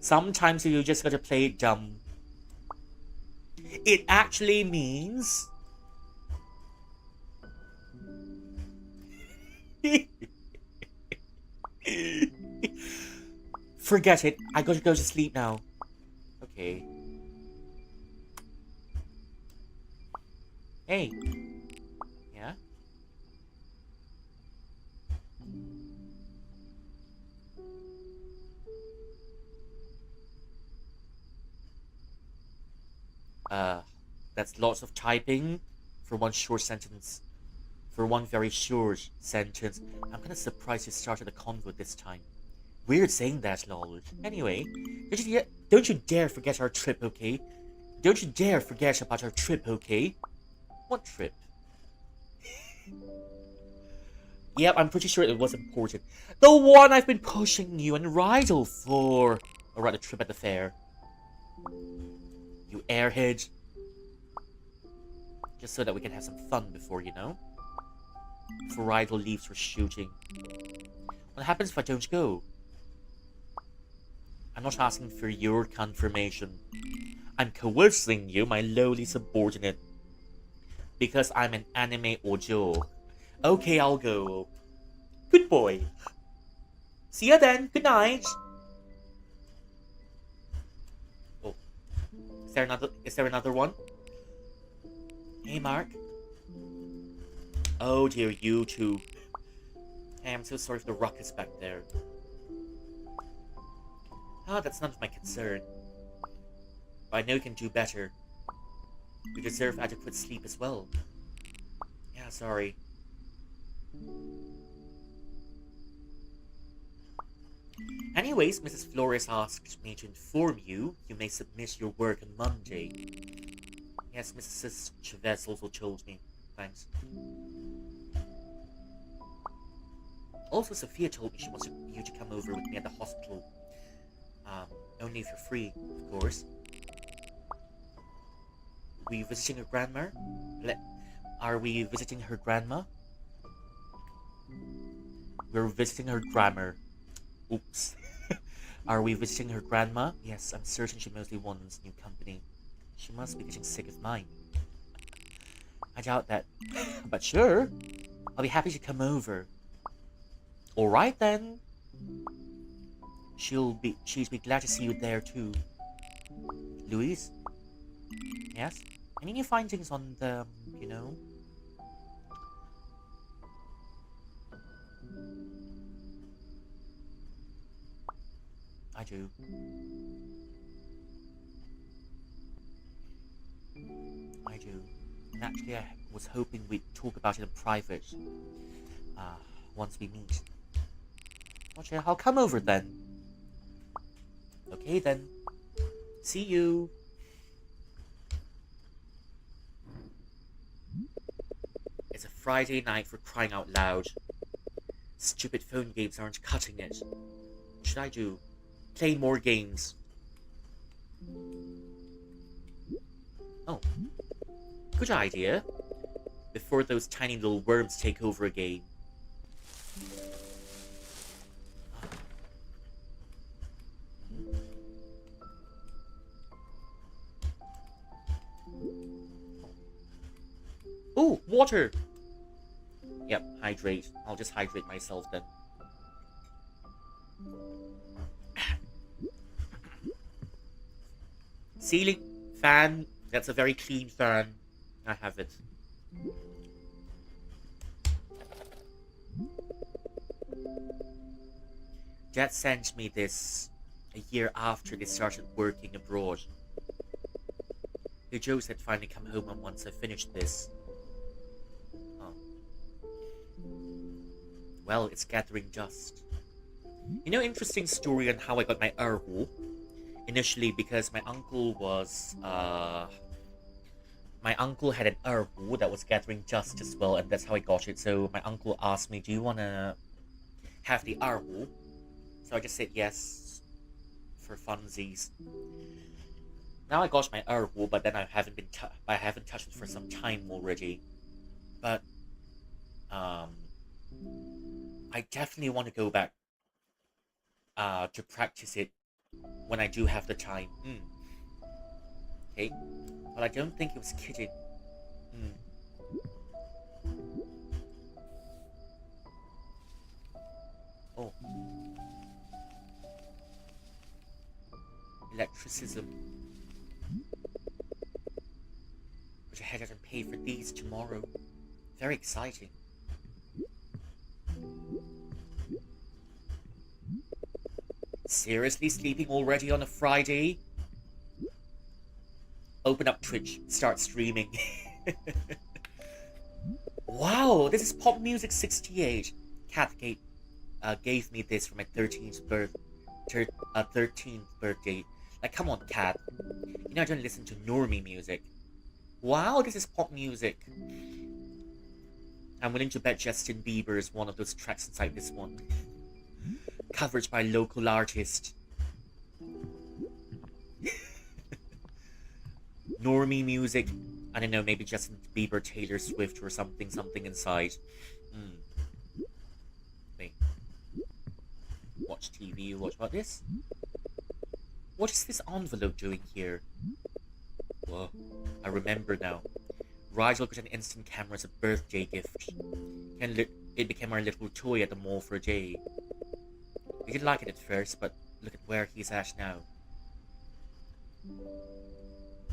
Sometimes you just gotta play it dumb. It actually means forget it. I gotta go to sleep now. Okay. Hey. Yeah? That's lots of typing for one short sentence. For one very short sentence. I'm kinda surprised you started a convo this time. Weird saying that, lol. Anyway, don't you dare forget our trip, okay? Don't you dare forget about our trip, okay? What trip? Yep, I'm pretty sure it was important. The one I've been pushing you and Rydell for. Or rather, trip at the fair. You airhead. Just so that we can have some fun before, you know? Before Rydell leaves for shooting. What happens if I don't go? I'm not asking for your confirmation. I'm coercing you, my lowly subordinate. Because I'm an anime ojo. Okay, I'll go. Good boy. See ya then. Good night. Oh, is there another one? Hey, Mark. Oh dear, you too. Hey, I'm so sorry for the ruckus back there. Ah, that's none of my concern. But I know you can do better. You deserve adequate sleep as well. Yeah, sorry. Anyways, Mrs. Flores asked me to inform you you may submit your work on Monday. Yes, Mrs. Chavez also told me. Thanks. Also, Sophia told me she wants you to come over with me at the hospital. Only if you're free, of course. Are we visiting her grandma? Are we visiting her grandma? We're visiting her grandma. Oops. Are we visiting her grandma? Yes, I'm certain she mostly wants new company. She must be getting sick of mine. I doubt that. But sure. I'll be happy to come over. Alright then. She'd be glad to see you there too. Louise? Yes? Any new findings on the, you know? I do. I do. And actually I was hoping we'd talk about it in private. Once we meet. Okay, I'll come over then. Okay then. See you. It's a Friday night for crying out loud. Stupid phone games aren't cutting it. What should I do? Play more games. Oh. Good idea. Before those tiny little worms take over again. Oh, water! Yep, hydrate. I'll just hydrate myself then. Ceiling fan. That's a very clean fan. I have it. Dad sent me this a year after they started working abroad. The Joe said finally come home and once I finished this. Oh. Well, it's gathering dust. You know, interesting story on how I got my erhu. Initially, because my uncle was, my uncle had an erhu that was gathering dust as well, and that's how I got it. So my uncle asked me, do you want to have the erhu? So I just said yes, for funsies. Now I got my erhu, but then I haven't touched it for some time already. But, I definitely want to go back, to practice it when I do have the time. Okay. Well, I don't think he was kidding. Oh. Electricism. We should head out and pay for these tomorrow. Very exciting. Seriously, sleeping already on a Friday? Open up Twitch, start streaming. Wow, this is Pop Music 68. Kat gave me this for my 13th birthday. Like, come on, Kat. You know I don't listen to normie music. Wow, this is pop music. I'm willing to bet Justin Bieber is one of those tracks inside this one. Covered by local artist. Normie music. I don't know, maybe Justin Bieber, Taylor Swift, or something inside. Wait. watch TV. What about this? What is this envelope doing here? Whoa, I remember now. Rigel got an instant camera as a birthday gift. And it became our little toy at the mall for a day. We didn't like it at first, but look at where he's at now.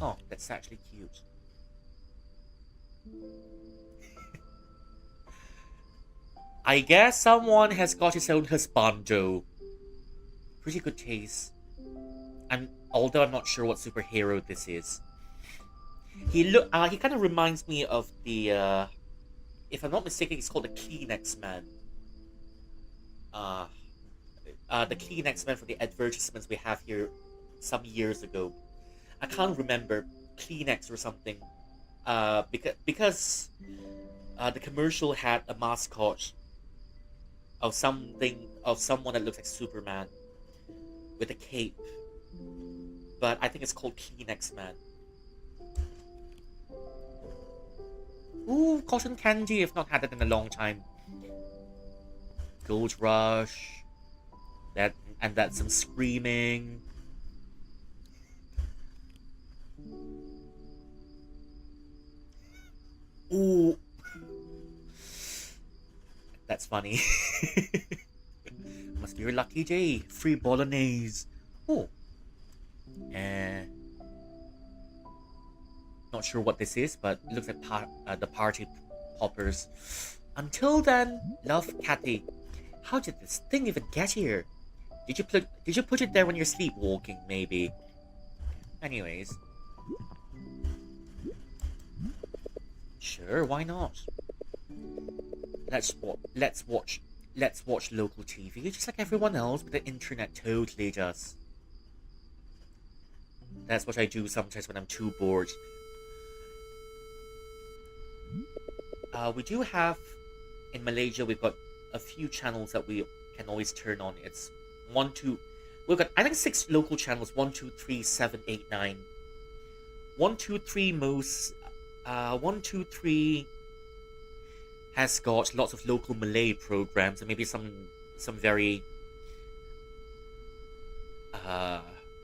Oh, that's actually cute. I guess someone has got his own husbando. Pretty good taste. Although I'm not sure what superhero this is. He kind of reminds me of the, if I'm not mistaken, he's called the Kleenex Man. The Kleenex Man for the advertisements we have here some years ago. I can't remember, Kleenex or something. Because the commercial had a mascot of someone that looks like Superman with a cape. But I think it's called Kleenex Man. Ooh, cotton candy. I've not had it in a long time. Gold Rush. That's some screaming. Ooh. That's funny. Must be your lucky day. Free bolognese. Oh. Not sure what this is, but it looks like the party poppers. Until then, love, Kathy. How did this thing even get here? Did you put it there when you're sleepwalking, maybe? Anyways. Sure, why not? Let's watch local TV, just like everyone else, but the internet totally does. That's what I do sometimes when I'm too bored. We do have, in Malaysia, we've got a few channels that we can always turn on. It's we've got, I think, 6 local channels, 1, 2, 3, 7, 8, 9. 1, 2, 3 1, 2, 3 has got lots of local Malay programs and maybe some very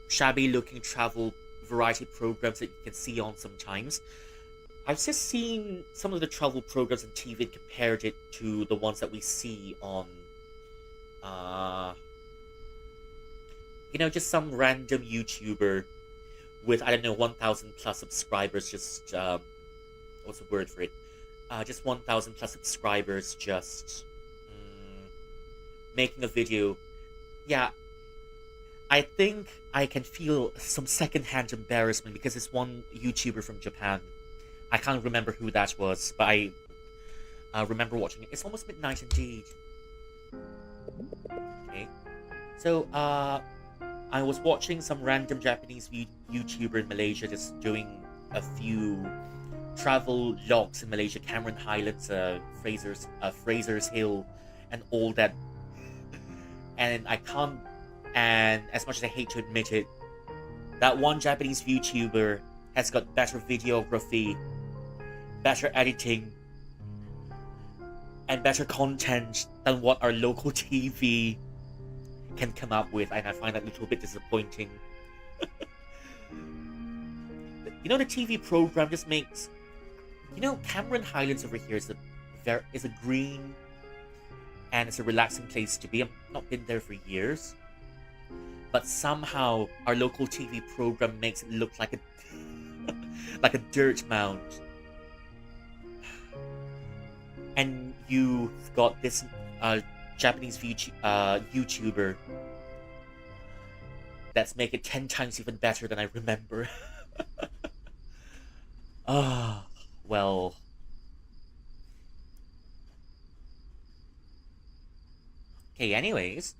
shabby looking travel variety programs that you can see on sometimes. I've just seen some of the travel programs on TV and compared it to the ones that we see on just some random YouTuber with, I don't know, 1,000 plus subscribers, just what's the word for it? Just 1,000 plus subscribers, just making a video. Yeah, I think I can feel some secondhand embarrassment because it's one YouTuber from Japan. I can't remember who that was, but I remember watching it. It's almost midnight indeed. Okay, so I was watching some random Japanese YouTuber in Malaysia just doing a few travel logs in Malaysia, Cameron Highlands, Fraser's Hill, and all that. And as much as I hate to admit it, that one Japanese YouTuber has got better videography, better editing, and better content than what our local TV can come up with, and I find that a little bit disappointing. The TV program just makes... Cameron Highlands over here is a green, and it's a relaxing place to be. I've not been there for years, but somehow our local TV program makes it look like a dirt mound. And you've got this Japanese YouTuber that's make it 10 times even better than I remember. Well. Okay, anyways.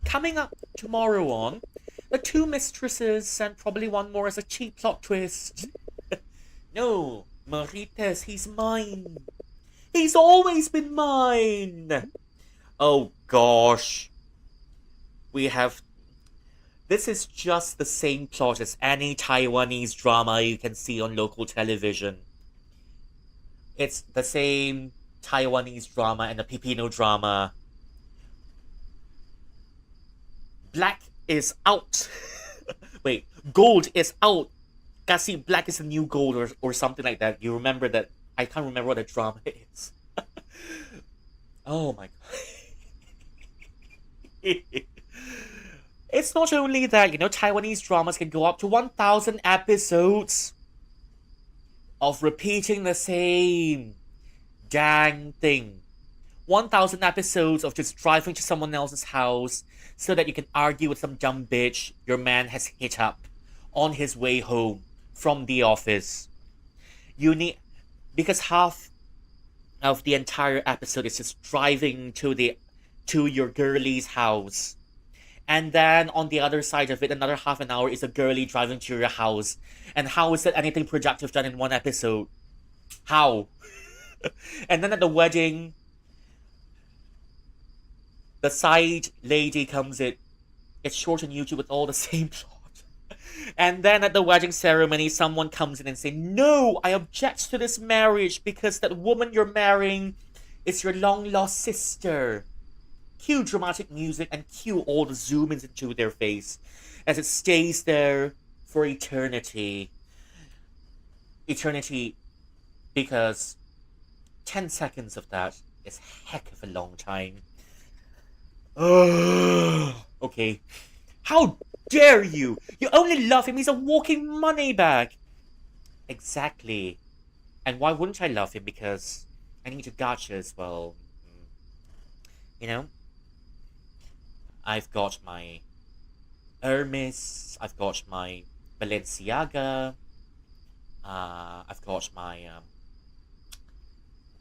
Coming up tomorrow on, the 2 mistresses and probably one more as a cheap plot twist. No, Marites, he's mine. He's always been mine. Oh gosh. This is just the same plot as any Taiwanese drama you can see on local television. It's the same Taiwanese drama and the Pipino drama. Black is out. Wait, gold is out. Kasi black is the new gold or something like that. You remember that? I can't remember what the drama is. Oh my god. It's not only that, Taiwanese dramas can go up to 1,000 episodes of repeating the same dang thing. 1,000 episodes of just driving to someone else's house so that you can argue with some dumb bitch your man has hit up on his way home from the office. You need, because half of the entire episode is just driving to your girlie's house. And then on the other side of it, another half an hour is a girlie driving to your house. And how is that anything productive done in one episode? How? And then at the wedding, the side lady comes in. It's short on YouTube with all the same plot. And then at the wedding ceremony, someone comes in and say, "No, I object to this marriage because that woman you're marrying is your long-lost sister." Cue dramatic music and cue all the zoom-ins into their face as it stays there for eternity. Eternity, because 10 seconds of that is heck of a long time. Okay. How dare you? You only love him. He's a walking money bag. Exactly. And why wouldn't I love him? Because I need a gacha as well. You know? I've got my Hermes. I've got my Balenciaga. I've got my...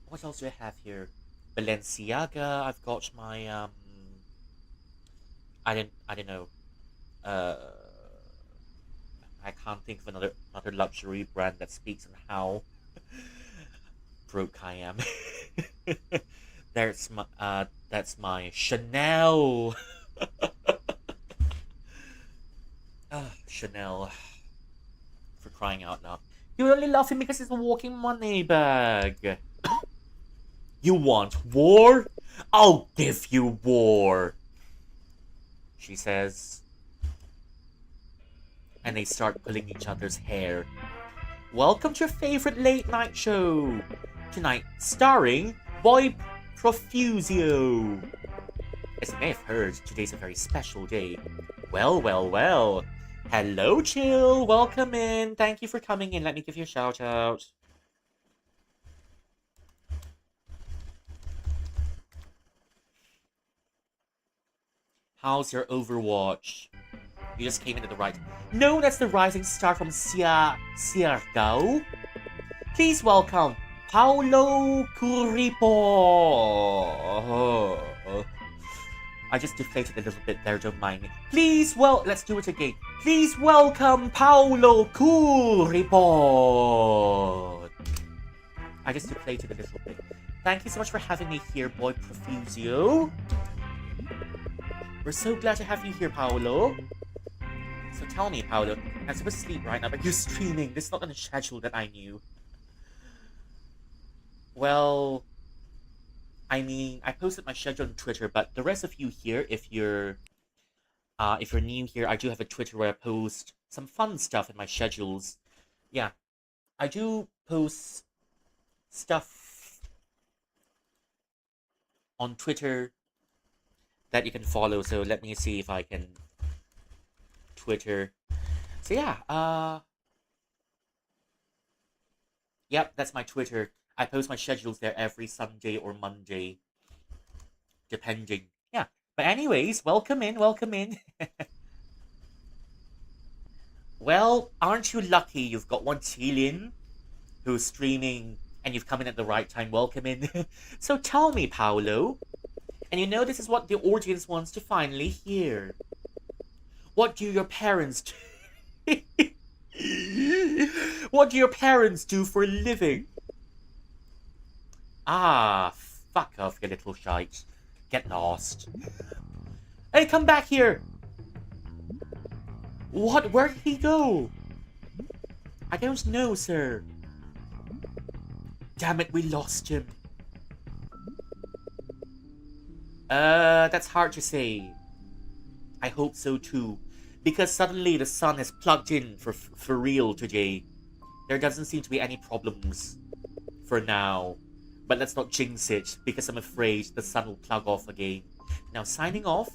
what else do I have here? Balenciaga. I've got my... I don't know. I can't think of another luxury brand that speaks on how broke I am. That's my Chanel. Chanel. For crying out loud. You only love him because he's a walking money bag. You want war? I'll give you war, she says. And they start pulling each other's hair. Welcome to your favorite late night show. Tonight, starring Boy Profusio. As you may have heard, today's a very special day. Well, well, well. Hello, Chill. Welcome in. Thank you for coming in. Let me give you a shout out. How's your Overwatch? You just came in at the right. No, that's the rising star from Siargao. Please welcome Paulo Curipo. I just deflated a little bit there, don't mind me. Please, let's do it again. Please welcome Paulo Curipo. I just deflated a little bit. Thank you so much for having me here, Boy Profusio. We're so glad to have you here, Paolo. So tell me, Paolo, I'm supposed to sleep right now, but you're streaming. This is not on the schedule that I knew. Well, I mean, I posted my schedule on Twitter, but the rest of you here, if you're new here, I do have a Twitter where I post some fun stuff in my schedules. Yeah, I do post stuff on Twitter that you can follow. So let me see if I can Twitter. So yeah, yep, that's my Twitter. I post my schedules there every Sunday or Monday, depending. Yeah, but anyways, welcome in, welcome in. Well, aren't you lucky you've got one Chilin who's streaming and you've come in at the right time. Welcome in. So tell me, Paolo, and you know this is what the audience wants to finally hear. What do your parents do? What do your parents do for a living? Ah, fuck off, you little shite. Get lost. Hey, come back here! What? Where did he go? I don't know, sir. Damn it, we lost him. That's hard to say. I hope so too. Because suddenly the sun is plugged in for real today. There doesn't seem to be any problems for now. But let's not jinx it, because I'm afraid the sun will plug off again. Now, signing off,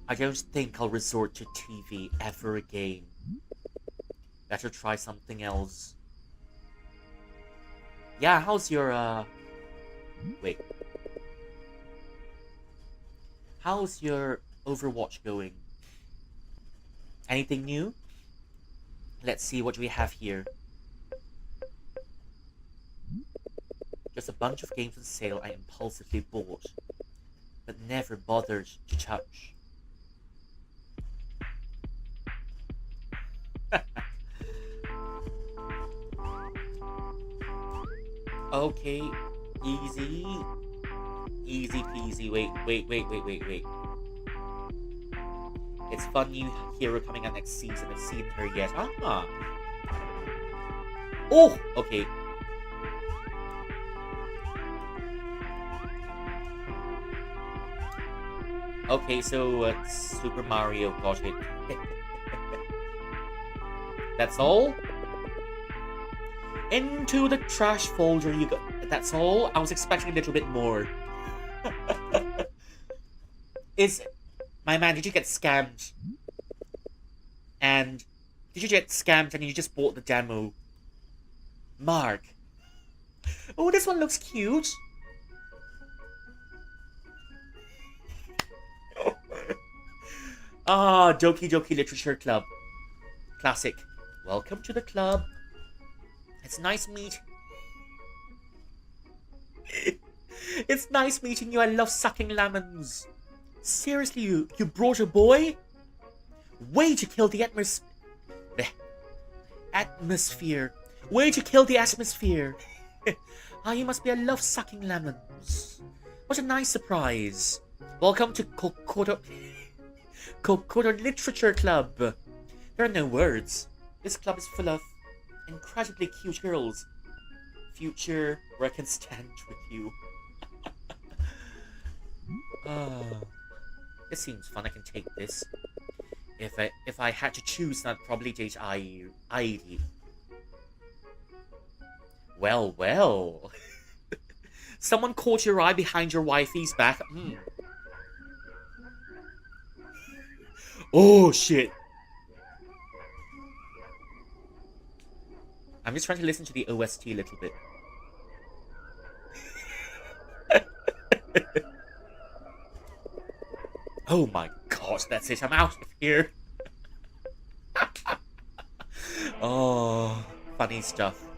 I don't think I'll resort to TV ever again. Better try something else. Yeah, how's your, wait. How's your Overwatch going? Anything new? Let's see what we have here. Just a bunch of games on sale I impulsively bought, but never bothered to touch. Okay, easy. Easy peasy. Wait. It's fun new hero coming out next season. I've seen her yet. Ah. Oh, okay. Okay, so Super Mario got it. That's all? Into the trash folder you go. That's all? I was expecting a little bit more. My man, did you get scammed? And did you get scammed and you just bought the demo? Mark. Oh, this one looks cute. Ah, Doki Doki Literature Club. Classic. Welcome to the club. It's nice It's nice meeting you. I love sucking lemons. Seriously, you brought a boy? Way to kill the atmosphere. Way to kill the atmosphere. Ah, you must be a love sucking lemons. What a nice surprise. Welcome to Kokoto Literature Club. There are no words. This club is full of incredibly cute girls. Future, where I can stand with you. This seems fun. I can take this. If I had to choose, I'd probably date Heidi. Well. Someone caught your eye behind your wifey's back. Oh, shit. I'm just trying to listen to the OST a little bit. Oh my gosh, that's it. I'm out of here. Oh, funny stuff.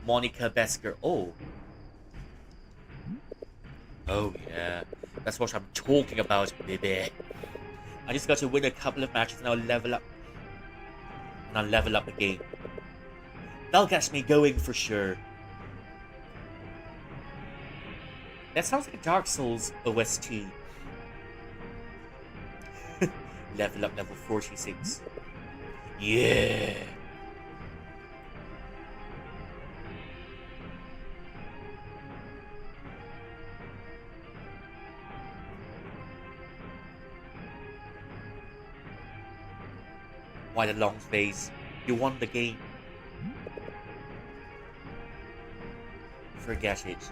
Monica Besker. Oh, yeah. That's what I'm talking about, baby. I just got to win a couple of matches and I'll level up. And I'll level up again. That'll get me going for sure. That sounds like a Dark Souls OST. Level up level 46. Yeah. Why the long face? You won the game. Forget it.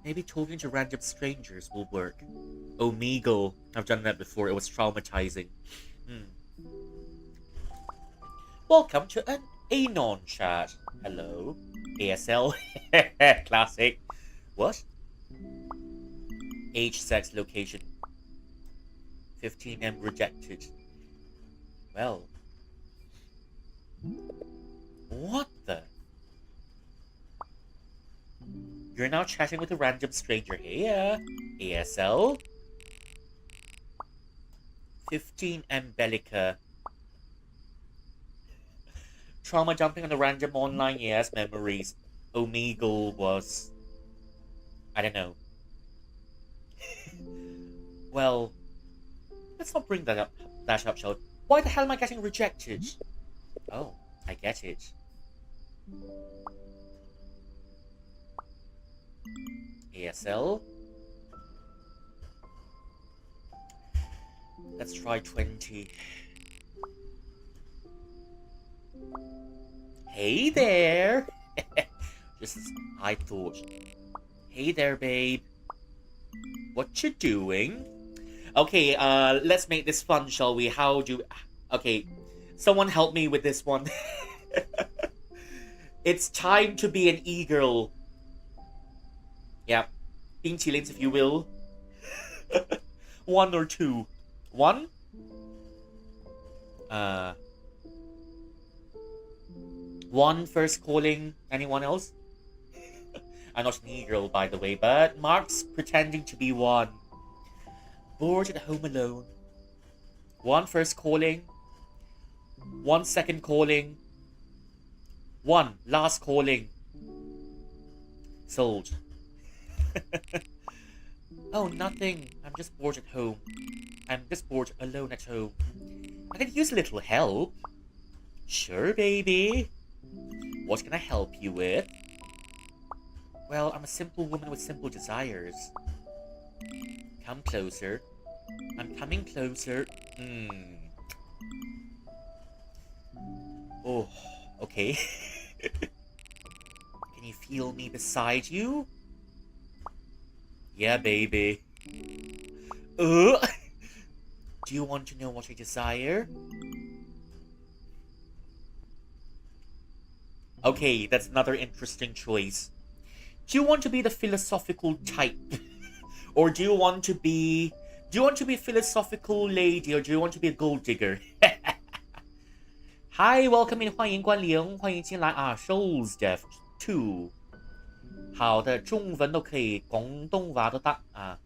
Maybe talking to random strangers will work. Omegle. I've done that before. It was traumatizing. Welcome to an Anon chat. Hello. ASL. Classic. What? Age, sex, location. 15M rejected. Well. What the? You're now chatting with a random stranger here. ASL. 15M Bellica. Trauma dumping on a random online, yes, memories. Omegle was... I don't know. Well, let's not bring that up, shall we? Why the hell am I getting rejected? Oh, I get it. ASL. Let's try 20. Hey there! Just as I thought. Hey there, babe. What you doing? Okay, let's make this fun, shall we? How do... Okay, someone help me with this one. It's time to be an e-girl. Yeah, 冰淇淋 if you will. 1 or 2? 1? One first calling. Anyone else? I'm not an e-girl, by the way, but Mark's pretending to be one. Bored at home alone. 1 first calling. 1 second calling. 1 last calling. Sold. Oh, nothing. I'm just bored at home. I'm just bored alone at home. I could use a little help. Sure, baby. What can I help you with? Well, I'm a simple woman with simple desires. Come closer. I'm coming closer. Oh, okay. Can you feel me beside you? Yeah, baby. Do you want to know what I desire? Okay, that's another interesting choice. Do you want to be the philosophical type? Or do you want to be a philosophical lady, or do you want to be a gold digger? Hi, welcome in, 欢迎光临，欢迎进来啊 ，Souls Death 2。好的，中文都可以，广东话都得啊。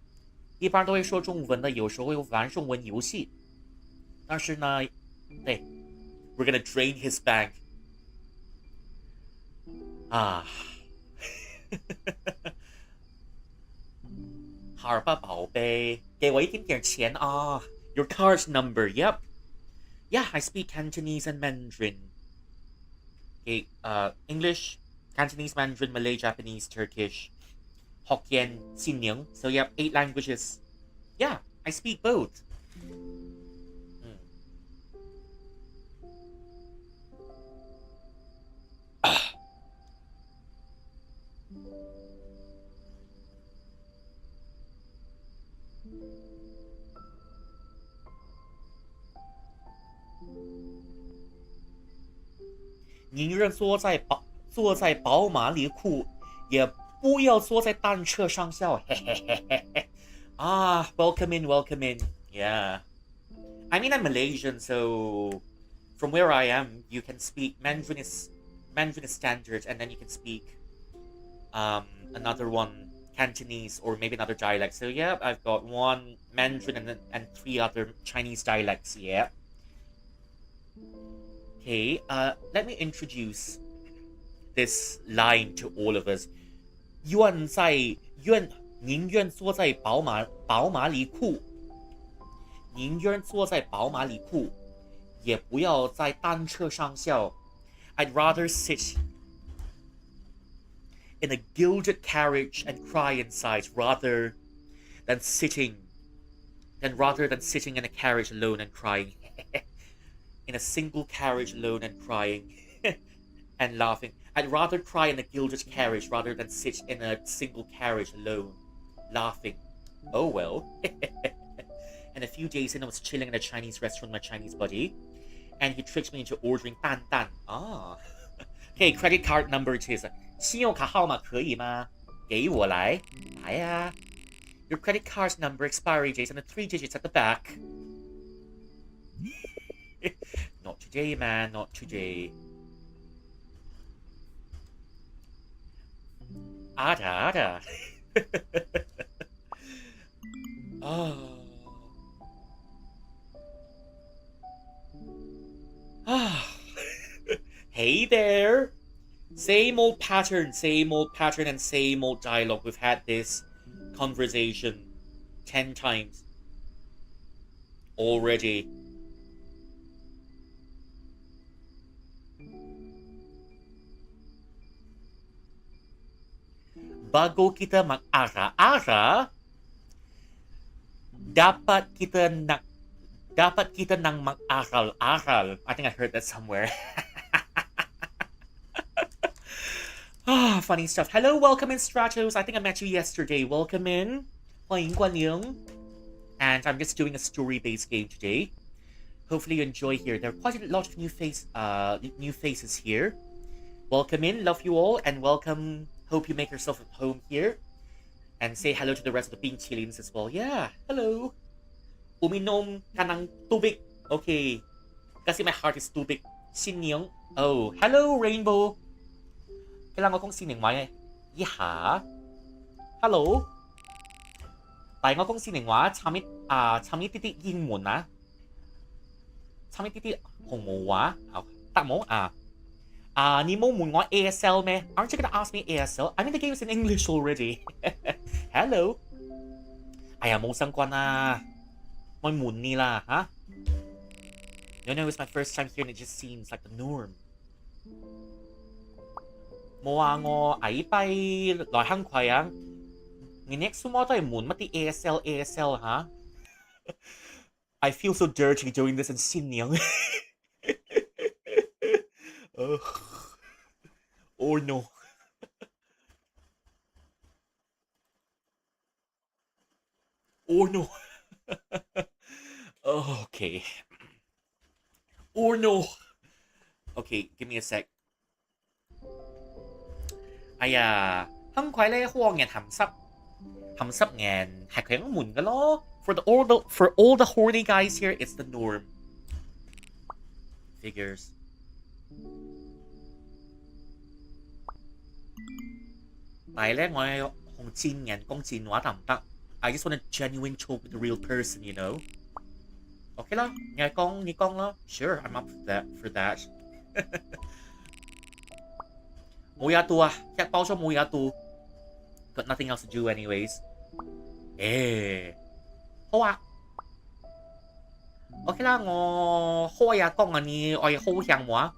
一般都会说中文的，有时候会玩中文游戏。但是呢，对 ，we're gonna drain his bank。啊，好吧，宝贝，给我一点点钱啊。Your card number, yep. Yeah, I speak Cantonese and Mandarin. Okay, English, Cantonese, Mandarin, Malay, Japanese, Turkish, Hokkien, Xinning. So yep, 8 languages. Yeah, I speak both. 宁愿坐在宝马里哭，也不要坐在单车上笑。嘿嘿嘿嘿嘿。Ah, welcome in, welcome in. Yeah. I mean, I'm Malaysian, so from where I am, you can speak Mandarin is standard, and then you can speak another one Cantonese or maybe another dialect. So yeah, I've got 1 Mandarin and 3 other Chinese dialects. Yeah. Okay, let me introduce this line to all of us. 宁愿坐在宝马里哭，宁愿坐在宝马里哭，也不要在单车上笑。I'd rather sit in a gilded carriage and cry inside rather than sitting in a carriage alone and crying. In a single carriage alone and crying and laughing. I'd rather cry in a gilded carriage rather than sit in a single carriage alone, laughing. Oh well. And a few days in, I was chilling in a Chinese restaurant with my Chinese buddy, and he tricked me into ordering dan dan. Ah. Okay, credit card number it is. 信用卡号码可以吗？给我来，来呀。Your credit card's number, expiry date, and the 3 digits at the back. Not today, man, not today. Ada. Oh. Hey there. Same old pattern, and same old dialogue. We've had this conversation 10 times already. bago kita mag-ara-ara, dapat kita nang mag-aral-aral. I think I heard that somewhere. Funny stuff. Hello, welcome in, Stratos. I think I met you yesterday. Welcome in. 欢迎光临. And I'm just doing a story-based game today. Hopefully you enjoy here. There are quite a lot of new faces here. Welcome in, love you all, and welcome. Hope you make yourself at home here. And say hello to the rest of the Bintilians as well. Yeah, hello. Uminom ka ng tubig. Okay. Kasi my heart is tubig. Sinyong. Oh, hello, Rainbow. Kailangan kong siningwa. Yeah. Hello. 但我講是寧話，參一啲啲英文啊，參一啲啲紅毛話，得冇啊？你冇問我 ASL 咩 ？Aren't you gonna ask me ASL? I mean the game is in English already. Hello. 哎呀，冇相關啦，我悶你啦嚇。You know, it's my first time here and it just seems like the norm. 冇話我矮跛來香葵啊！ 你 next mo 都係悶乜啲 ASL 嚇 I feel so dirty doing this in Sinyang. Oh no. Oh no. Okay. Oh no. Okay, give me a sec. 哎呀，香葵咧荒人鹹濕。 鹹濕人係佢悶嘅咯。For all the horny guys here, it's the norm. Figures. 但係咧，我同賤人講賤話得唔得 ？I just want a genuine talk with a real person, you know. OK 啦，你講啦。Sure, I'm up for that. 冇嘢做啊，一包咗冇嘢做。 Got nothing else to do anyways. 好啊 OK 啦，我開下工啊，你我係好向我啊，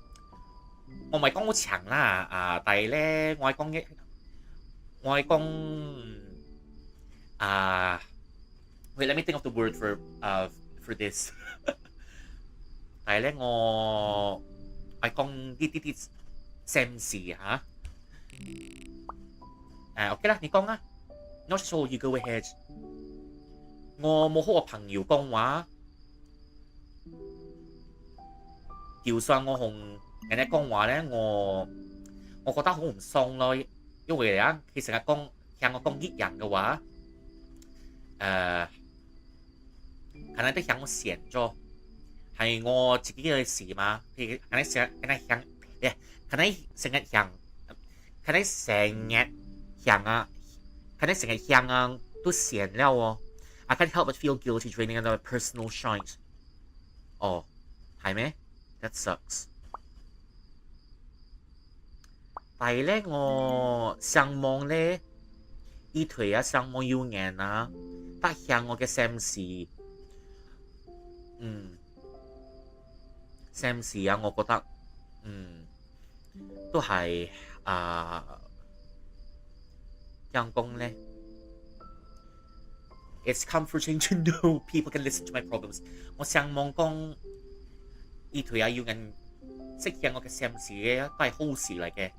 我唔係講好長啦，但係咧我係講wait, let me think of the word for this 但係咧我係講啲 Sam 事嚇。 OK 啦，你講啊 ，Not sure, you go ahead。我冇好個朋友講話，就算我同人哋講話咧，我覺得好唔爽咯，因為啊，佢成日向我講益人嘅話，可能都向我閃咗，係我自己嘅事嘛，佢可能成日向啊都閃了喎 I can't help but feel guilty draining another personal shite 哦係咩 That sucks 但係咧我上網咧依腿啊上網要人啊得向我嘅 Sam 事Sam 事啊我覺得都係樣講咧 It's comforting to know people can listen to my problems 我上網講依條要人識向我嘅 Sam 事咧都係好事嚟嘅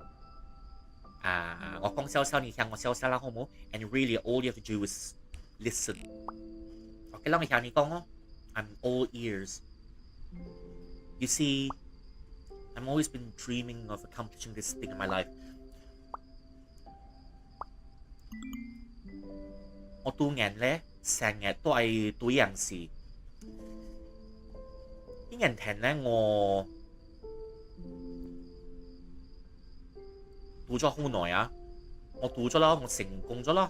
我講少少你向我少少啦好冇 And really all you have to do is listen OK 啦我向你講咯 I'm all ears You see I've always been dreaming of accomplishing this thing in my life 我讀人咧成日都係對人事啲人聽咧我讀咗好耐啊我讀咗啦我成功咗啦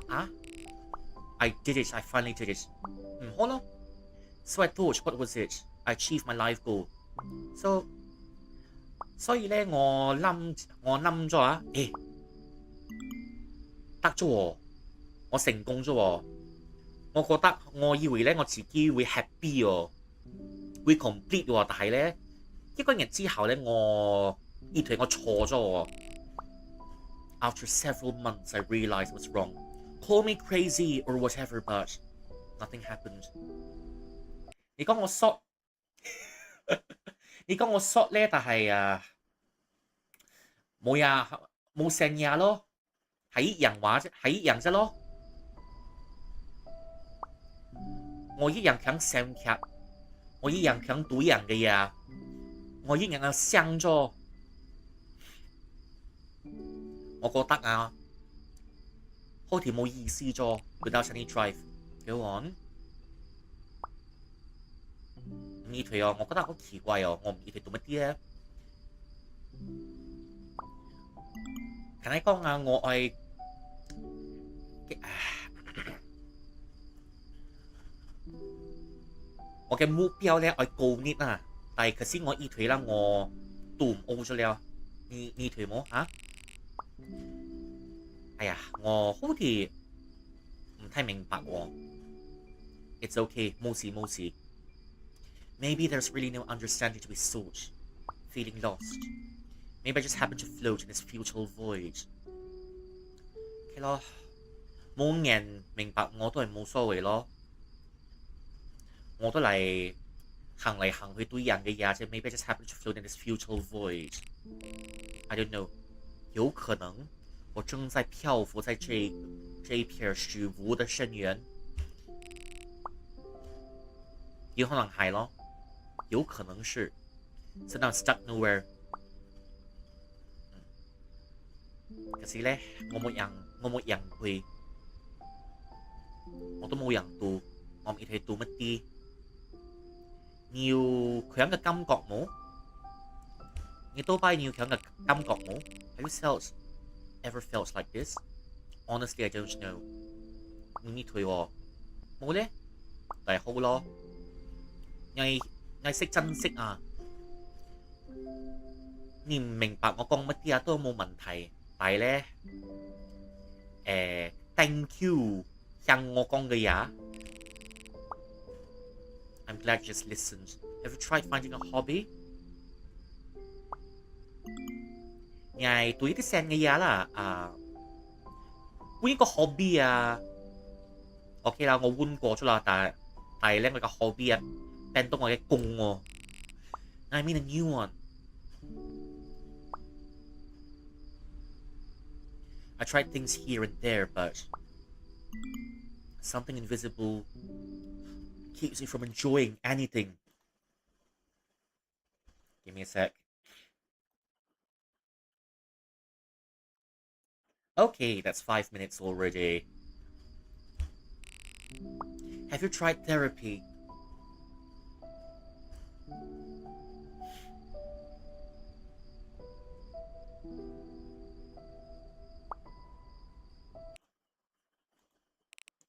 I did it I finally did it 好咯 So I thought what was it I achieved my life goal所以咧我諗咗得咗喎我成功咗喎我以為咧我自己會 happy 喎會 complete 喎但係咧一個月之後咧我呢條我錯咗喎 After several months, I realized what's wrong. Call me crazy or whatever, but nothing happened. 你講我 short，你講我 short 咧，但係冇呀，冇成嘢咯，係人話啫，係人啫咯。我一樣強成劇，我一樣強對人嘅嘢，我一樣有傷咗。我覺得啊，好似冇意思咗。Without any drive. Go on. 唔意退哦，我覺得好奇怪哦，我唔意退做乜啲咧？近你講啊，我嘅目標咧，我高 n 啊，但係可是我意退啦，我都唔 O 咗了。你退冇啊？哎呀，我好似唔太明白喎。It's okay，冇事冇事。Maybe there's really no understanding to be sought. Feeling lost. Maybe I just happen to float in this futile void. OK 咯，冇人明白我都係冇所謂咯。我都行嚟行去對人嘅嘢啫。Maybe I just happen to float in this futile void. I don't know. 有可能我正在漂浮在这一片虚无的深渊。有可能係咯，有可能是。So now I'm stuck nowhere. 可是咧，我冇人陪，我都冇人度，我唔知佢做乜啲。你要強嘅感覺冇？你都擺你要強嘅感覺冇 ？Have you ever felt like this? Honestly, I don't know. 你退喎，冇咧，但係好咯。我識珍惜啊！你唔明白我講乜啲啊都冇問題，但係咧thank you 向我講嘅嘢。I'm glad you just listened. Have you tried finding a hobby? 你係對啲成嘅嘢啦換一個 hobby 啊 OK 啦，我換過咗啦，但係咧我個 hobby 啊變到我嘅工喎。I mean a new one. I tried things here and there, but something invisible keeps me from enjoying anything. Give me a sec. Okay, that's 5 minutes already. Have you tried therapy?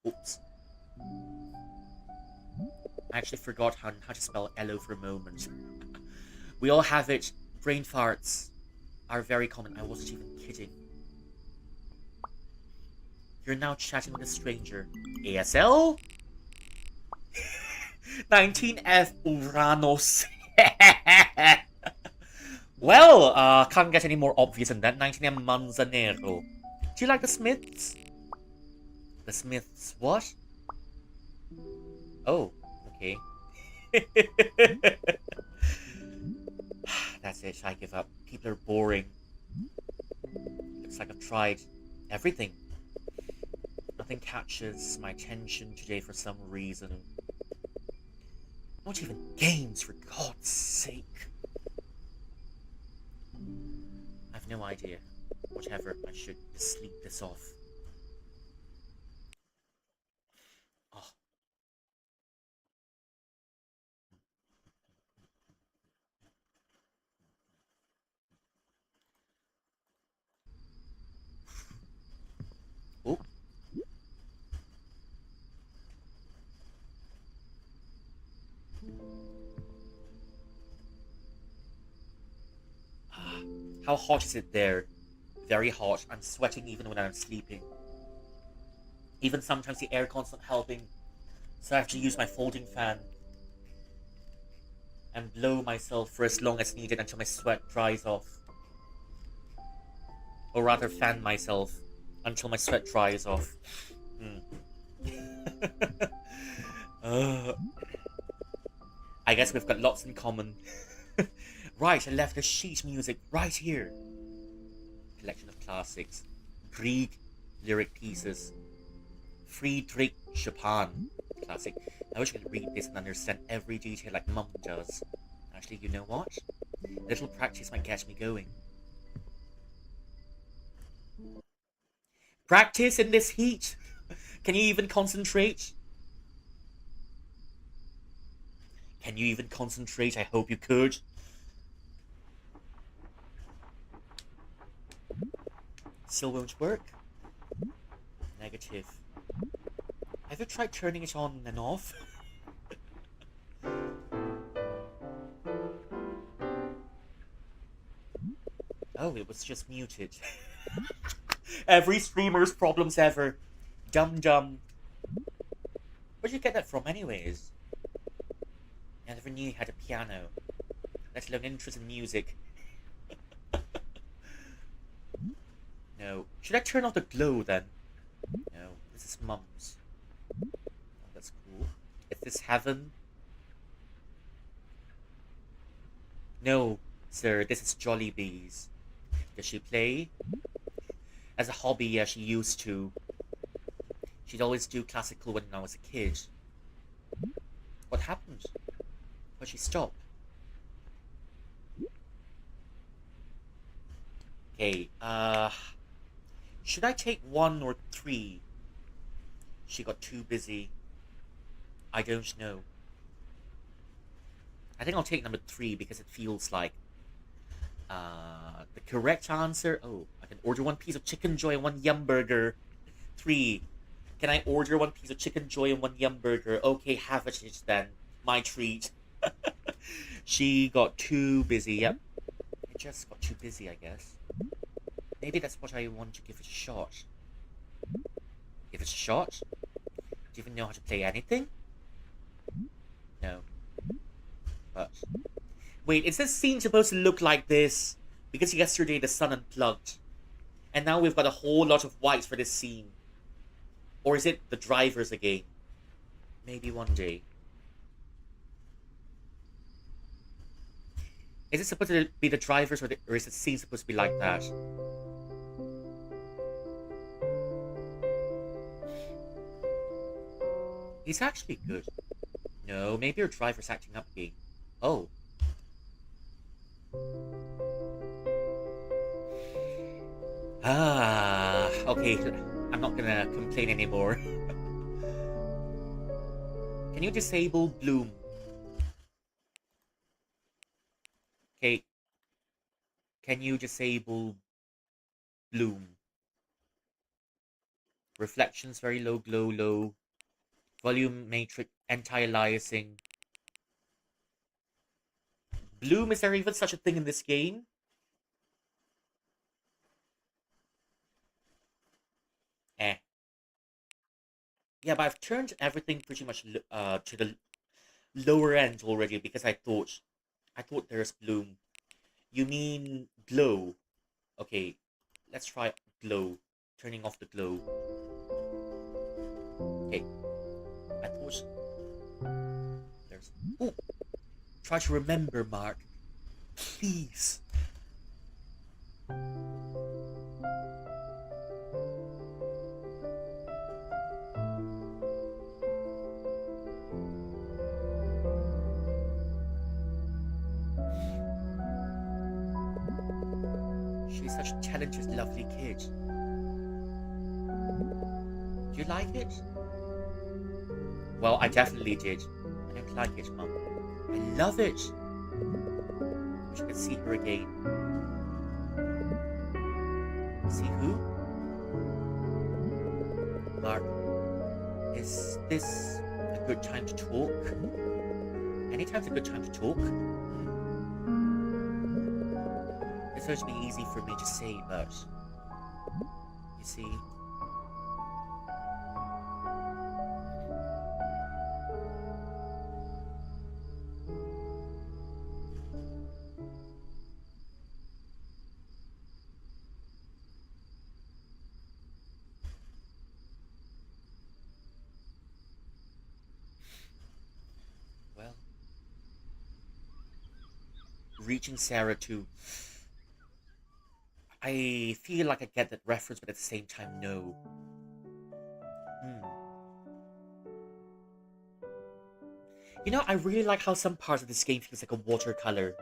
Oops. I actually forgot how to spell hello for a moment. We all have it. Brain farts are very common. I wasn't even kidding. You're now chatting with a stranger. ASL? 19F Uranus. Well, can't get any more obvious than that. 19M Manzanero. Do you like the Smiths? The Smiths what? Oh, okay. That's it, I give up. People are boring. Looks like I've tried everything. Nothing catches my attention today for some reason. Not even games, for God's sake. I've no idea. Whatever, I should sleep this off. Oh. Oh. How hot is it there? Very hot. I'm sweating even when I'm sleeping. Even sometimes the aircon's not helping, so I have to use my folding fan and blow myself for as long as needed until my sweat dries off. Or rather, fan myself until my sweat dries off. Hmm. uh, I guess we've got lots in common. Right, I left the sheet music right here. Collection of classics. Grieg lyric pieces. Friedrich Chopin classic. I wish I could read this and understand every detail like Mum does. Actually, you know what? A little practice might get me going. Practice in this heat? Can you even concentrate? Can you even concentrate? I hope you could. Still won't work? Negative. Have you tried turning it on and off? Oh, it was just muted. Every streamer's problems ever. Dum dum. Where'd you get that from, anyways? I never knew you had a piano, let alone interest in music. No. Should I turn off the glow then? No. This is Mum's. Oh, that's cool. Is this heaven? No, sir. This is Jollibee's. Does she play? As a hobby, yeah, she used to. She'd always do classical when I was a kid. What happened? Why'd she stop? Okay, should I take 1 or 3? She got too busy. I don't know. I think I'll take number 3 because it feels like the correct answer. Oh, I can order 1 piece of chicken joy and 1 yum burger. 3. Can I order 1 piece of chicken joy and 1 yum burger? Okay, have it then. My treat. She got too busy. Yep. It just got too busy, I guess. Maybe that's what I want to give it a shot. Give it a shot? Do you even know how to play anything? No. But... Wait, is this scene supposed to look like this? Because yesterday the sun unplugged. And now we've got a whole lot of whites for this scene. Or is it the drivers again? Maybe one day. Is it supposed to be the drivers or is the scene supposed to be like that? He's actually good. No, maybe your driver's acting up again. Oh. Ah, okay. I'm not gonna complain anymore. Can you disable Bloom? Okay. Can you disable Bloom? Reflections very low, glow low. Volume matrix anti-aliasing. Bloom, is there even such a thing in this game? Eh. Yeah, but I've turned everything pretty much to the lower end already because I thought there's Bloom. You mean glow? Okay, let's try glow. Turning off the glow. Okay, I thought there's. Oh, try to remember, Mark. Please. She's such a talented, lovely kid. Do you like it? Well, I definitely did. I don't like it, Mum. I love it. Wish I could see her again. See who? Mark, is this a good time to talk? Anytime's a good time to talk. It's supposed to be easy for me to say, but you see. reaching Sarah too. I feel like I get that reference, but at the same time, no. Hmm. You know, I really like how some parts of this game feels like a watercolor.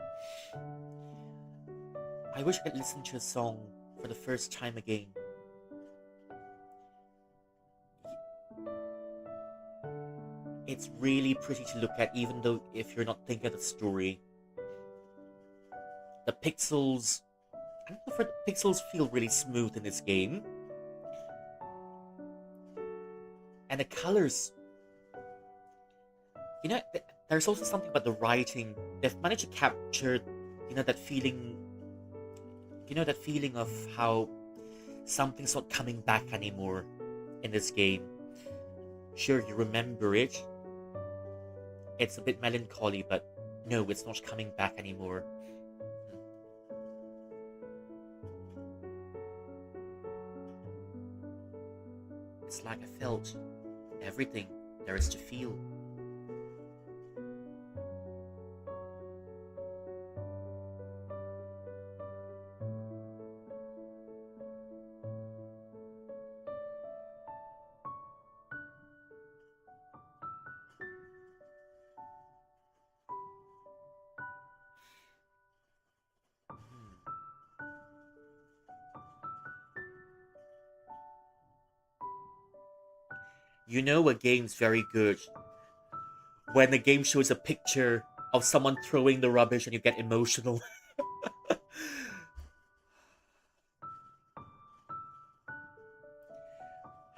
I wish I could listen to a song for the first time again. It's really pretty to look at, even though if you're not thinking of the story. The pixels... I don't know if the pixels feel really smooth in this game. And the colors... You know, there's also something about the writing. They've managed to capture, that feeling... that feeling of how something's not coming back anymore in this game. Sure, you remember it. It's a bit melancholy, but no, it's not coming back anymore. It's like I felt everything there is to feel. You know a game's very good when the game shows a picture of someone throwing the rubbish and you get emotional.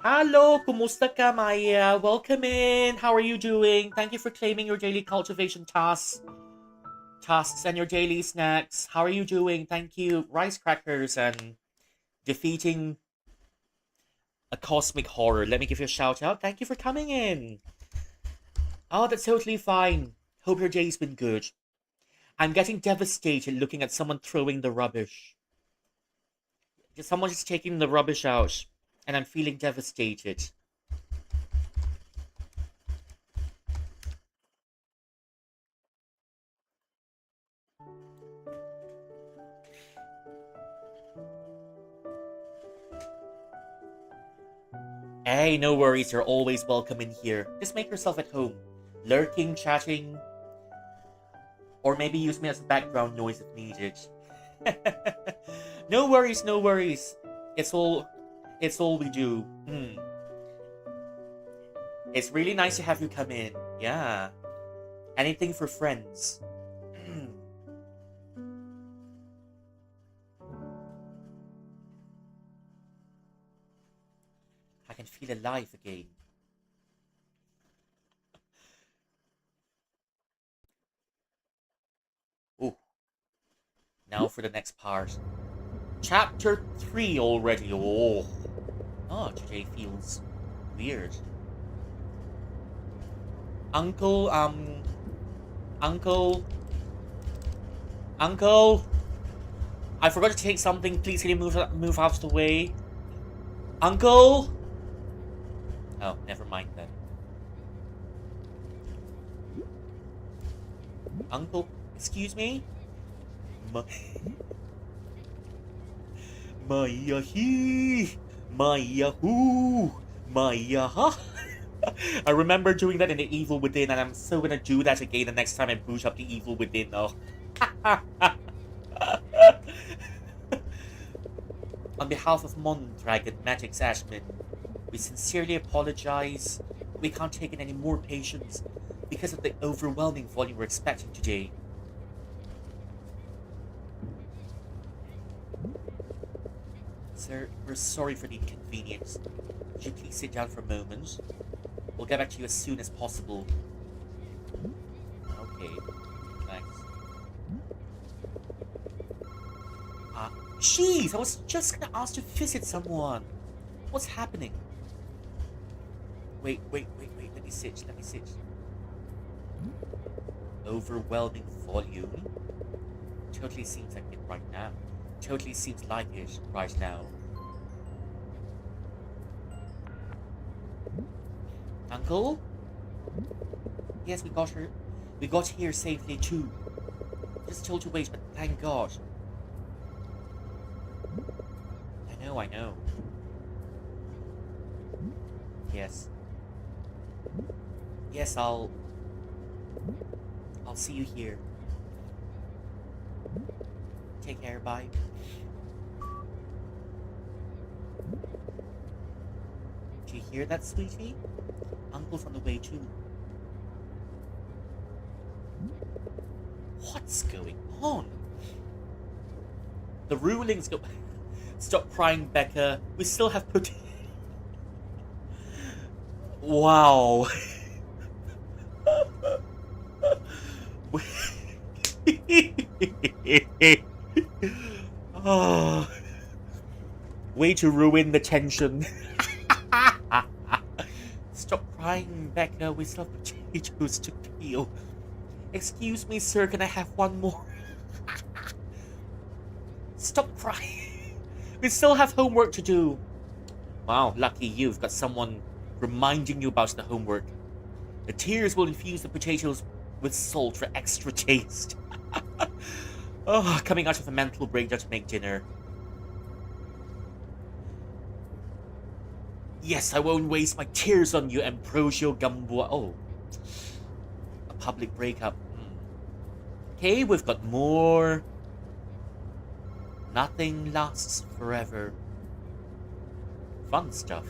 Hello, kumusta ka, Maya? Welcome in. How are you doing? Thank you for claiming your daily cultivation tasks and your daily snacks. How are you doing? Thank you. Rice crackers and defeating a cosmic horror. Let me give you a shout out. Thank you for coming in. Oh, that's totally fine. Hope your day's been good. I'm getting devastated looking at someone throwing the rubbish. Someone just taking the rubbish out, and I'm feeling devastated. Hey, no worries, you're always welcome in here. Just make yourself at home. Lurking, chatting, or maybe use me as background noise if needed. No worries, no worries. It's all we do. It's really nice to have you come in. Yeah. Anything for friends. I can feel alive again. Ooh. Now for the next part. Chapter 3 already. Oh. Oh, today feels weird. Uncle, Uncle, I forgot to take something. Please can you move out of the way? Uncle? Oh, never mind then. Uncle, excuse me? Maya he, Maya who, Maya ha. I remember doing that in The Evil Within, and I'm so gonna do that again the next time I boot up The Evil Within, though. On behalf of Mondragon Magic's Ashman, we sincerely apologize. We can't take in any more patients because of the overwhelming volume we're expecting today. Sir, we're sorry for the inconvenience. Could you please sit down for a moment? We'll get back to you as soon as possible. Okay, thanks. Jeez, I was just gonna ask to visit someone. What's happening? Wait, let me sit. Overwhelming volume? Totally seems like it right now. Totally seems like it right now. Uncle? Yes, we got here safely too. Just told to wait, but thank God. I know. Yes. Yes, I'll see you here. Take care, bye. Do you hear that, sweetie? Uncle's on the way too. What's going on? The rulings go. Stop crying, Becca. We still have put. Wow. Oh. Way to ruin the tension. Stop crying, Becca. We still have potatoes to peel. Excuse me, sir. Can I have one more? Stop crying. We still have homework to do. Wow, lucky you've got someone reminding you about the homework. The tears will infuse the potatoes with salt for extra taste. Oh, coming out of a mental breakdown to make dinner. Yes, I won't waste my tears on you, Ambrosio Gamboa. Oh, a public breakup. Okay, we've got more. Nothing lasts forever. Fun stuff.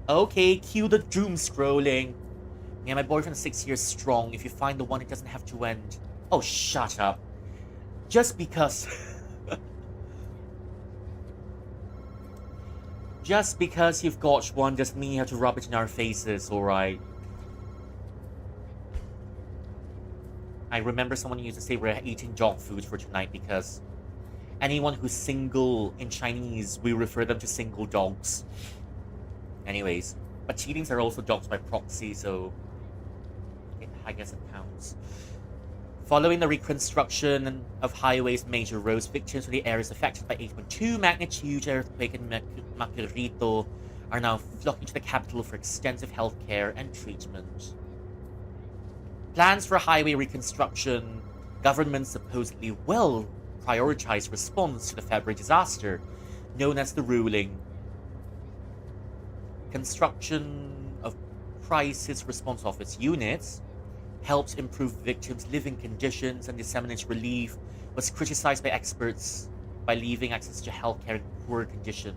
Okay, cue the doom scrolling. Yeah, my boyfriend's 6 years strong. If you find the one, it doesn't have to end. Oh, shut up. Just because... Just because you've got one doesn't mean you have to rub it in our faces, alright? I remember someone used to say we're eating dog food for tonight because anyone who's single in Chinese, we refer them to single dogs. Anyways, but cheatings are also dogs by proxy, so I guess it counts. Following the reconstruction of highways, major roads, victims from the areas affected by 8.2 magnitude earthquake in Maquirito are now flocking to the capital for extensive healthcare and treatment. Plans for highway reconstruction. Government supposedly will prioritize response to the February disaster, known as the ruling. Construction of crisis response office units helps improve victims' living conditions and disseminates relief, was criticized by experts by leaving access to healthcare in poor condition.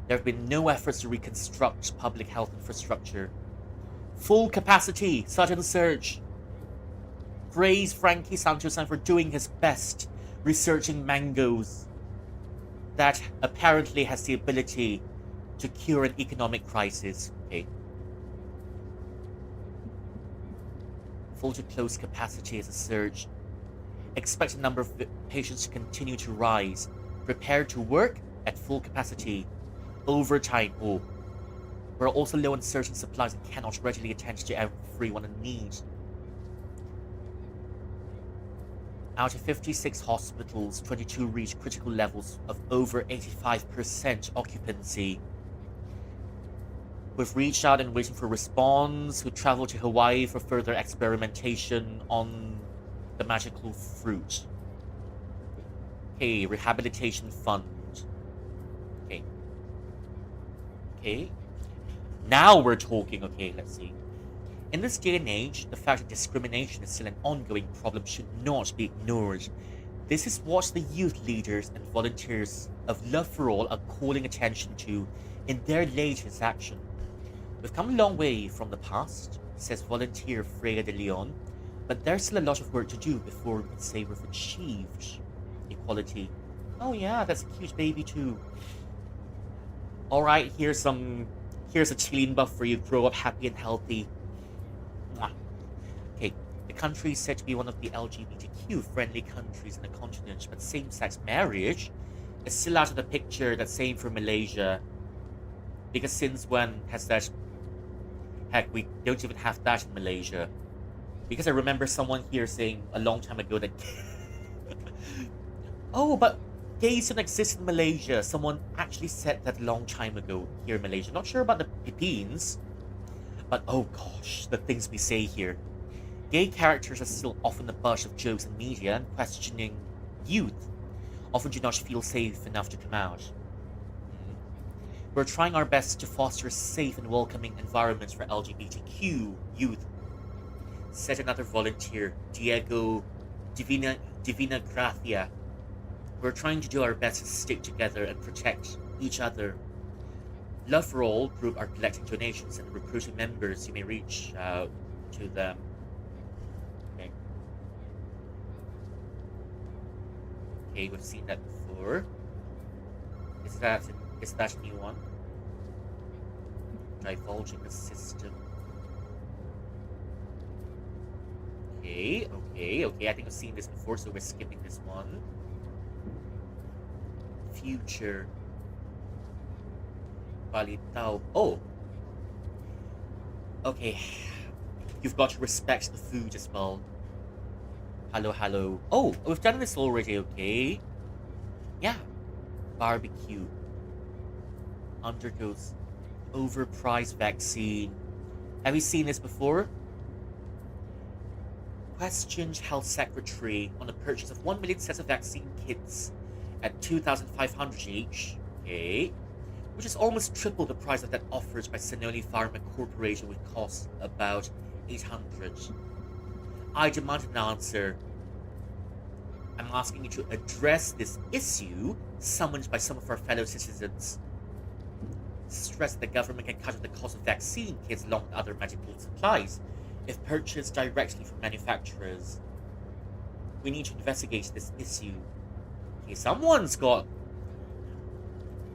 There have been no efforts to reconstruct public health infrastructure. Full capacity, sudden surge. Praise Frankie Santos-San for doing his best researching mangoes. That apparently has the ability to cure an economic crisis. Okay. Full to close capacity as a surge. Expect the number of patients to continue to rise. Prepare to work at full capacity. Overtime. Oh. We're also low on certain supplies and cannot readily attend to everyone in need. Out of 56 hospitals, 22 reach critical levels of over 85% occupancy. We've reached out and waiting for response. We traveled to Hawaii for further experimentation on the magical fruit. Okay, rehabilitation fund. Okay. Okay. Now we're talking. Okay, let's see. In this day and age, the fact that discrimination is still an ongoing problem should not be ignored. This is what the youth leaders and volunteers of Love for All are calling attention to in their latest action. We've come a long way from the past, says volunteer Freya de Leon, but there's still a lot of work to do before we can say we've achieved equality. Oh yeah, that's a cute baby too. Alright, here's a chilling buff for you. Grow up happy and healthy. Mwah. Okay, the country is said to be one of the LGBTQ-friendly countries in the continent, but same-sex marriage is still out of the picture. That's same for Malaysia. Because since when has that... Heck, we don't even have that in Malaysia. Because I remember someone here saying a long time ago that... Oh, but gays don't exist in Malaysia. Someone actually said that a long time ago here in Malaysia. Not sure about the Philippines. But oh gosh, the things we say here. Gay characters are still often the butt of jokes in media, and questioning youth often do not feel safe enough to come out. We're trying our best to foster a safe and welcoming environment for LGBTQ youth, said another volunteer, Diego Divina Gracia. We're trying to do our best to stick together and protect each other. Love for All group are collecting donations and recruiting members. You may reach out to them. Okay. Okay, we've seen that before. Is that a new one? Divulging the system. Okay. I think I've seen this before, so we're skipping this one. Future. Balitao. Oh! Okay. You've got to respect the food as well. Hello. Oh, we've done this already, okay. Yeah. Barbecue. Undergoes overpriced vaccine. Have you seen this before? Questioned health secretary on the purchase of 1 million sets of vaccine kits at 2,500 each. Okay. Which is almost triple the price of that offered by Sinoli Pharma Corporation, which costs about 800. I demand an answer. I'm asking you to address this issue summoned by some of our fellow citizens. Stress that the government can cut off the cost of vaccine kits along with other medical supplies if purchased directly from manufacturers. We need to investigate this issue. Okay, someone's got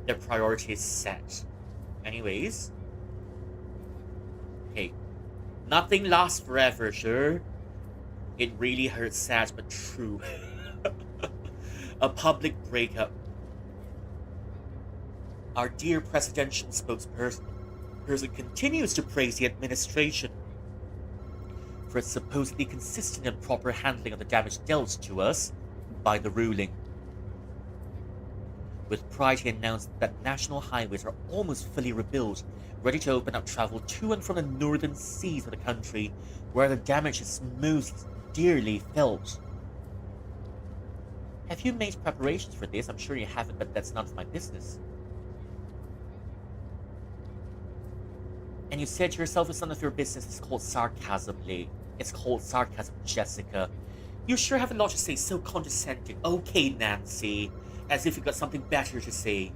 their priorities set. Anyways. Okay. Nothing lasts forever, sure. It really hurts, sad but true. A public breakup. Our dear presidential spokesperson continues to praise the administration for its supposedly consistent and proper handling of the damage dealt to us by the ruling. With pride, he announced that national highways are almost fully rebuilt, ready to open up travel to and from the northern seas of the country, where the damage is most dearly felt. Have you made preparations for this? I'm sure you haven't, but that's none of my business. And you said to yourself it's none of your business. It's called sarcasm, Lee. It's called sarcasm, Jessica. You sure have a lot to say, so condescending. Okay, Nancy. As if you got something better to say.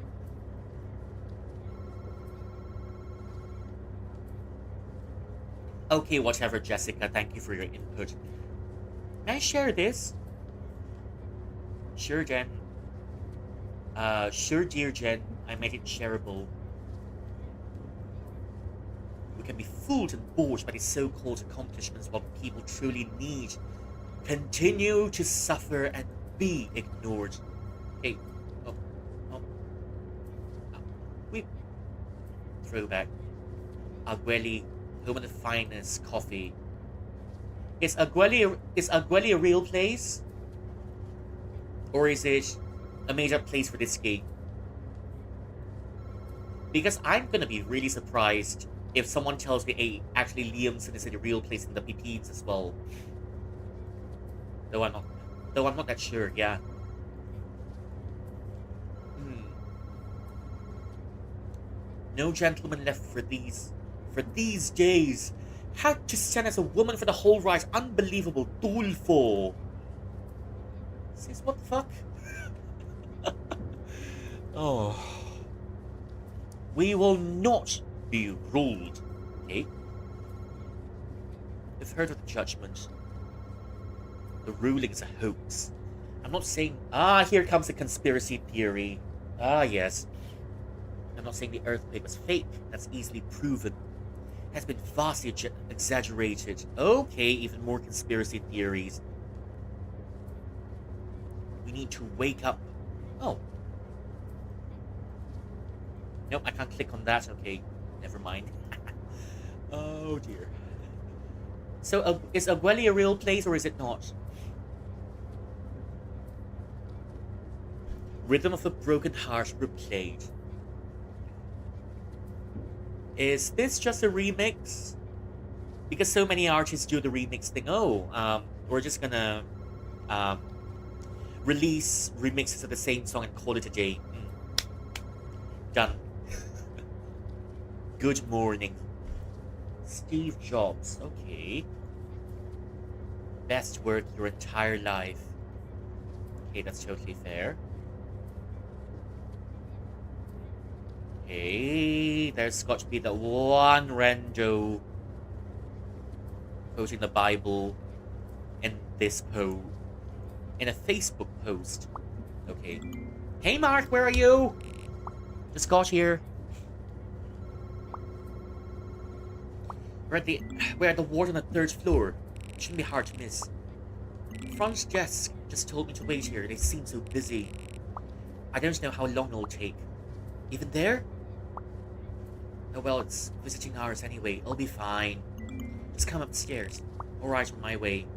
Okay, whatever, Jessica. Thank you for your input. May I share this? Sure, Jen. Sure, dear Jen. I made it shareable. We can be fooled and bored by these so-called accomplishments while people truly need continue to suffer and be ignored. Hey, oh. We throwback. Agueli, home of the finest coffee. Is Agueli a real place? Or is it a made-up place for this game? Because I'm gonna be really surprised if someone tells me, hey, actually Liamson is a real place in the Philippines as well. Though I'm not that sure, yeah. No gentleman left for these days. Had to stand as a woman for the whole ride. Unbelievable. Dulfo. Says, what the fuck? Oh. We will not be ruled. Okay? You've heard of the judgment. The ruling is a hoax. I'm not saying... here comes the conspiracy theory. Yes. I'm not saying the earthquake was fake. That's easily proven. It has been vastly exaggerated. Okay, even more conspiracy theories. We need to wake up. Oh. Nope, I can't click on that. Okay, never mind. Oh dear. So, is Agueli a real place or is it not? Rhythm of a Broken Heart replayed. Is this just a remix? Because so many artists do the remix thing. Oh, we're just gonna um, release remixes of the same song and call it a day. Done. Good morning. Steve Jobs. Okay. Best work your entire life. Okay, that's totally fair. Okay, there's got to be that one rando quoting the Bible in this in a Facebook post. Okay. Hey Mark, where are you? Just got here. We're at the ward on the 3rd floor. It shouldn't be hard to miss. Front desk just told me to wait here. They seem so busy. I don't know how long it'll take. Even there? Oh well, it's visiting hours anyway. I'll be fine. Just come upstairs. Alright, on my way.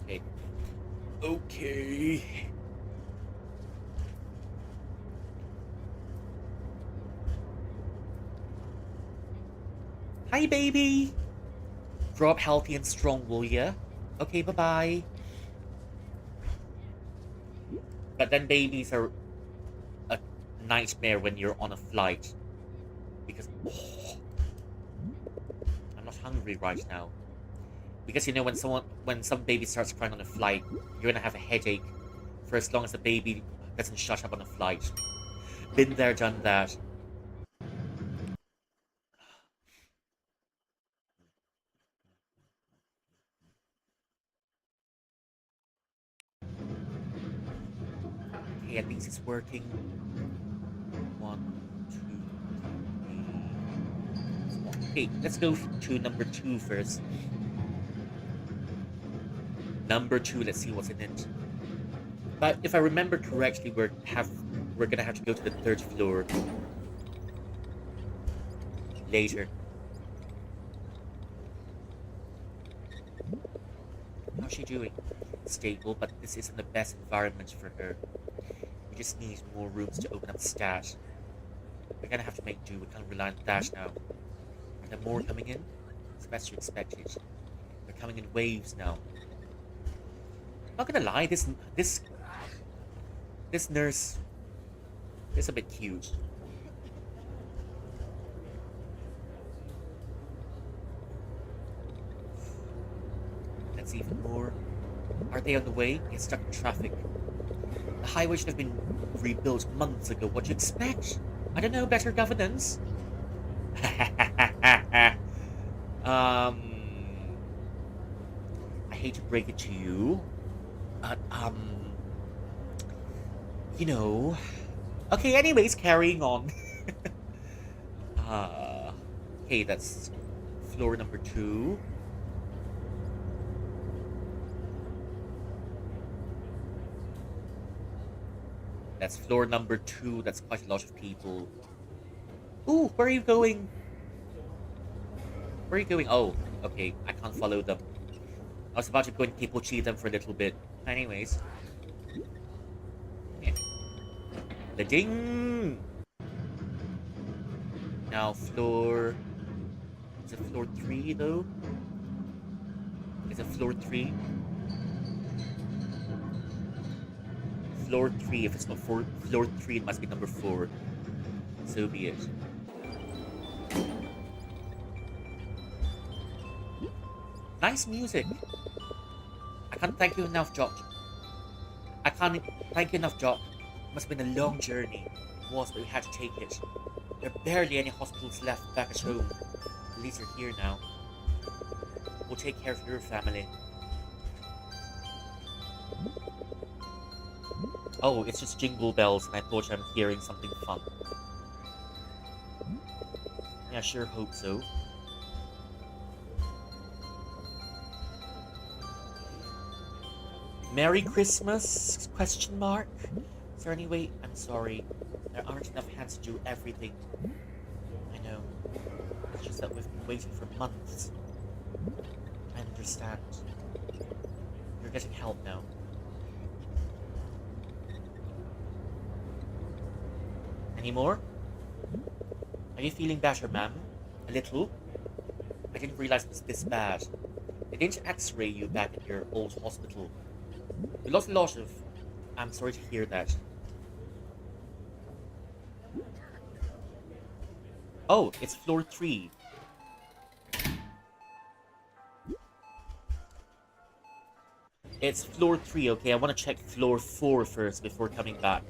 Okay. Okay. Hi, baby! Grow up healthy and strong, will ya? Okay, bye-bye. But then babies are a nightmare when you're on a flight. Because... Oh, I'm not hungry right now. Because you know when some baby starts crying on a flight, you're gonna have a headache for as long as the baby doesn't shut up on a flight. Been there, done that. Okay, at least it's working. 1, 2, 3. Okay, let's go to number 2 first. Number 2, let's see what's in it. But if I remember correctly, we're gonna have to go to the 3rd floor later. How's she doing? Stable, but this isn't the best environment for her. We just need more rooms to open up stat. We're gonna have to make do. We can't rely on that now. Are there more coming in? It's best you expected. They're coming in waves now. Not gonna lie, this nurse is a bit cute. That's even more. Are they on the way? Get stuck in traffic. The highway should have been rebuilt months ago. What do you expect? I don't know, better governance. I hate to break it to you, but you know. Okay, anyways, carrying on. Okay, that's floor number 2. That's floor number 2. That's quite a lot of people. Ooh, where are you going? Where are you going? Oh, okay. I can't follow them. I was about to go and kipochi them for a little bit. Anyways. Yeah. The ding! Now floor... Is it floor 3 though? Is it floor 3? Floor 3. If it's not floor 3, it must be number 4. So be it. Nice music. I can't thank you enough, Jock. I can't thank you enough, Jock. It must have been a long journey. It was, but we had to take it. There are barely any hospitals left back at home. At least you're here now. We'll take care of your family. Oh, it's just jingle bells, and I thought I'm hearing something fun. Yeah, I sure hope so. Merry Christmas? Question mark? Is there any way? I'm sorry. There aren't enough hands to do everything. I know. It's just that we've been waiting for months. I understand. You're getting help now. Any more? Are you feeling better, ma'am? A little? I didn't realize it was this bad. They didn't x-ray you back at your old hospital. We lost a lot of... I'm sorry to hear that. Oh, it's floor 3. It's floor 3, okay? I want to check floor 4 first before coming back.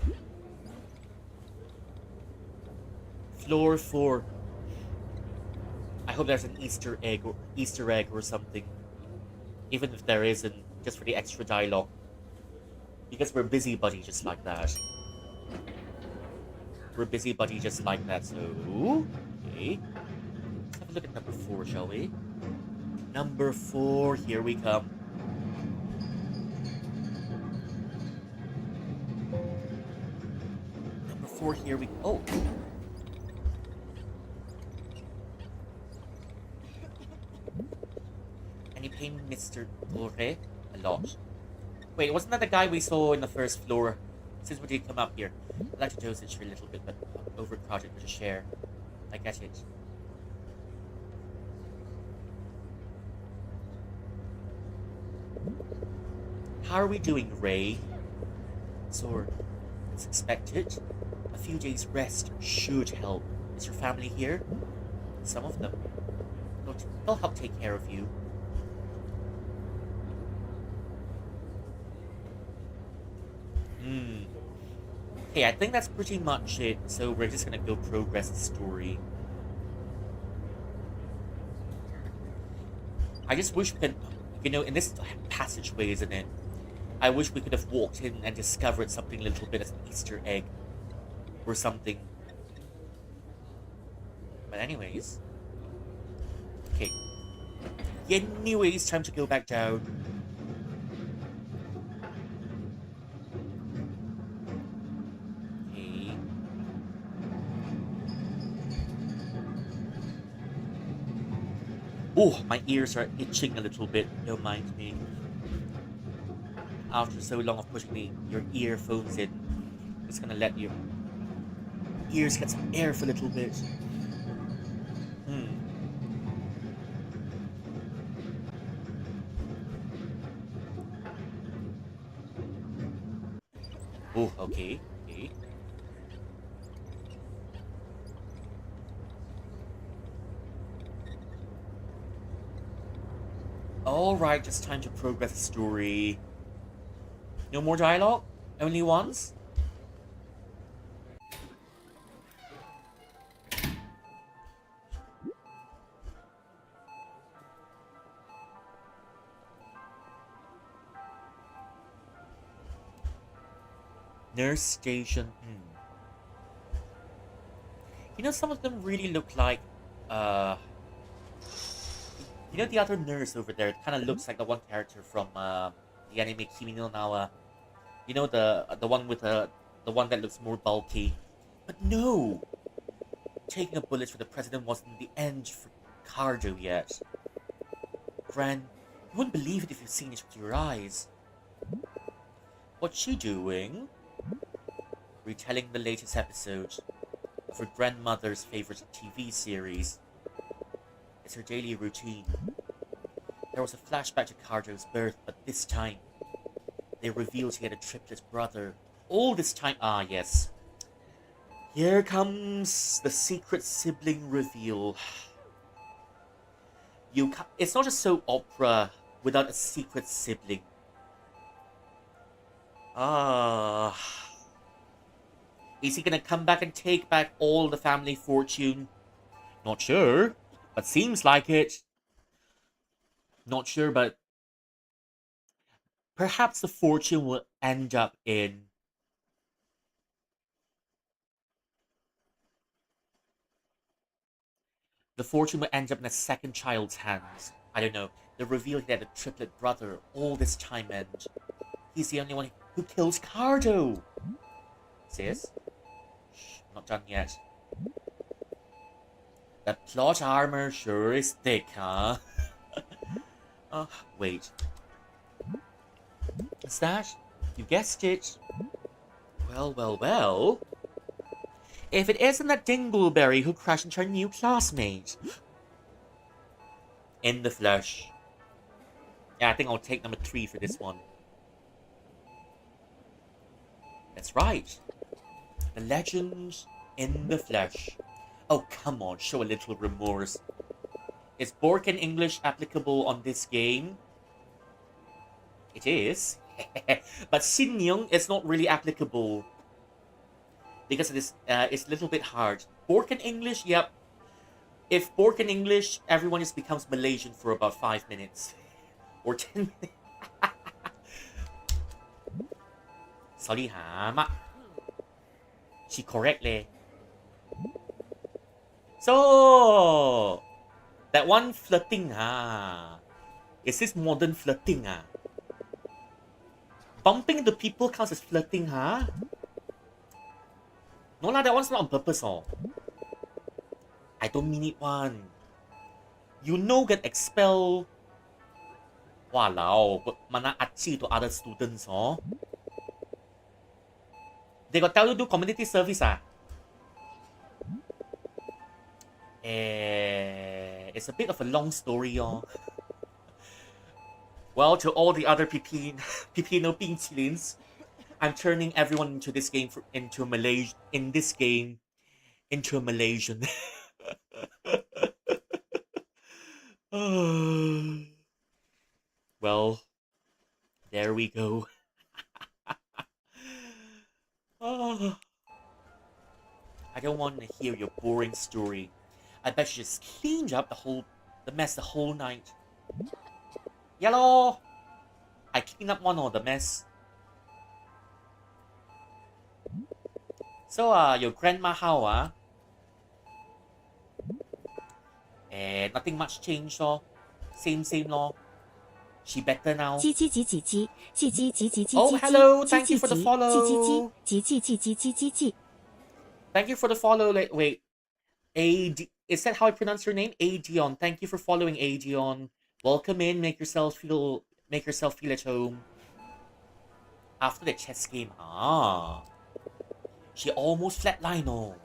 Floor 4. I hope there's an Easter egg or something. Even if there isn't, just for the extra dialogue. Because we're busybody just like that. We're busybody just like that, so... Okay. Let's have a look at number 4, shall we? Number 4, here we come. Number 4, here we... Oh! Any pain, Mr. Torre? A lot. Wait, wasn't that the guy we saw in the first floor? Since we did come up here. I'd like to dosage for a little bit, but overcrowded with a share. I get it. How are we doing, Ray? Sore. It's expected. A few days rest should help. Is your family here? Some of them. They'll help take care of you. Okay, I think that's pretty much it. So we're just gonna go progress the story. I just wish we could, in this passageway, isn't it? I wish we could have walked in and discovered something a little bit as an Easter egg. Or something. But anyways. Okay. Anyways, time to go back down. Okay. Oh, my ears are itching a little bit. Don't mind me. After so long of pushing your earphones in, it's gonna let your ears get some air for a little bit. Oh, okay. Alright, just time to progress the story. No more dialogue? Only once? Nurse station. Some of them really look like, the other nurse over there, it kind of looks like the one character from, the anime Kimi no Na wa. The one with the one that looks more bulky. But no! Taking a bullet for the president wasn't the end for Cardo yet. Gran, you wouldn't believe it if you'd seen it with your eyes. What's she doing? Retelling the latest episode of her grandmother's favorite TV series. It's her daily routine. There was a flashback to Cardo's birth, but this time, they revealed he had a triplet brother. All this time, yes. Here comes the secret sibling reveal. It's not a soap opera without a secret sibling. Is he gonna come back and take back all the family fortune? Not sure, but seems like it. Not sure, but perhaps the fortune will end up in... The fortune will end up in a second child's hands. I don't know. The reveal he had a triplet brother all this time, and he's the only one who killed Cardo. Sis? Shh, I'm not done yet. The plot armor sure is thick, huh? Wait. Is that? You guessed it. Well. If it isn't that Dingleberry who crashed into our new classmate. in the flesh. Yeah, I think I'll take number 3 for this one. That's right. The legends in the flesh. Oh, come on, show a little remorse. Is Borken English applicable on this game? It is. But Sinyoung is not really applicable because it's a little bit hard. Borken English, yep. If Borken English, everyone just becomes Malaysian for about 5 minutes. Or 10 minutes. Sorry ha, mak. She correct leh. So, that one flirting is this modern flirting Bumping into people counts as flirting No lah, that one's not on purpose I don't mean it one. You know get expelled. Walao, mana aci to other students They got tell you do community service It's a bit of a long story Well, to all the other Pipino Pinchilins, I'm turning everyone into this game into Malaysian. In this game, into a Malaysian. Well, there we go. I don't want to hear your boring story. I bet you just cleaned up the mess the whole night. Yellow! I cleaned up one of the mess. So, your grandma how nothing much changed Same lor. She better now. Oh, hello! Thank you for the follow! Thank you for the follow. Wait. Is that how I pronounce your name? Adion. Thank you for following, Adion. Welcome in. Make yourself feel at home. After the chess game, she almost flatlined.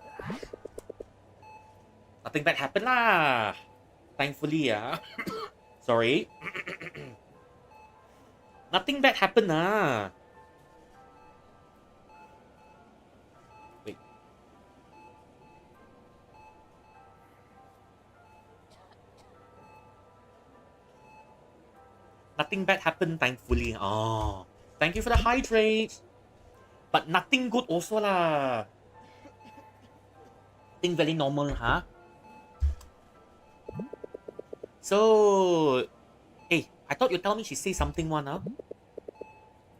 Nothing bad happened lah. Thankfully, Sorry. Nothing bad happened Wait. Nothing bad happened, thankfully. Thank you for the hydrate. But nothing good also lah. Think very normal, So, hey, I thought you tell me she say something one,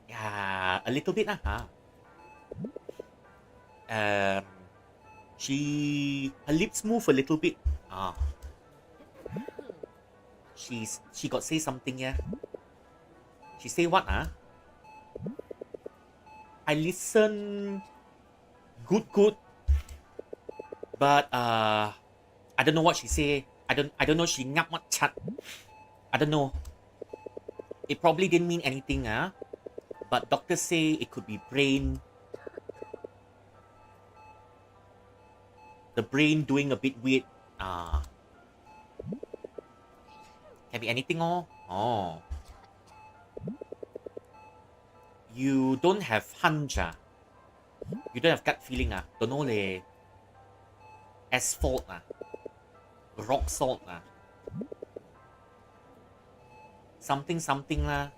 Yeah, a little bit, her lips move a little bit. She got say something, yeah. She say what, I listen good. But I don't know what she say. I don't know she ngap what chat. I don't know. It probably didn't mean anything, but doctors say it could be brain. The brain doing a bit weird. Can be anything, You don't have hunch, You don't have gut feeling, Don't know leh. Asphalt, rock salt, Something lah.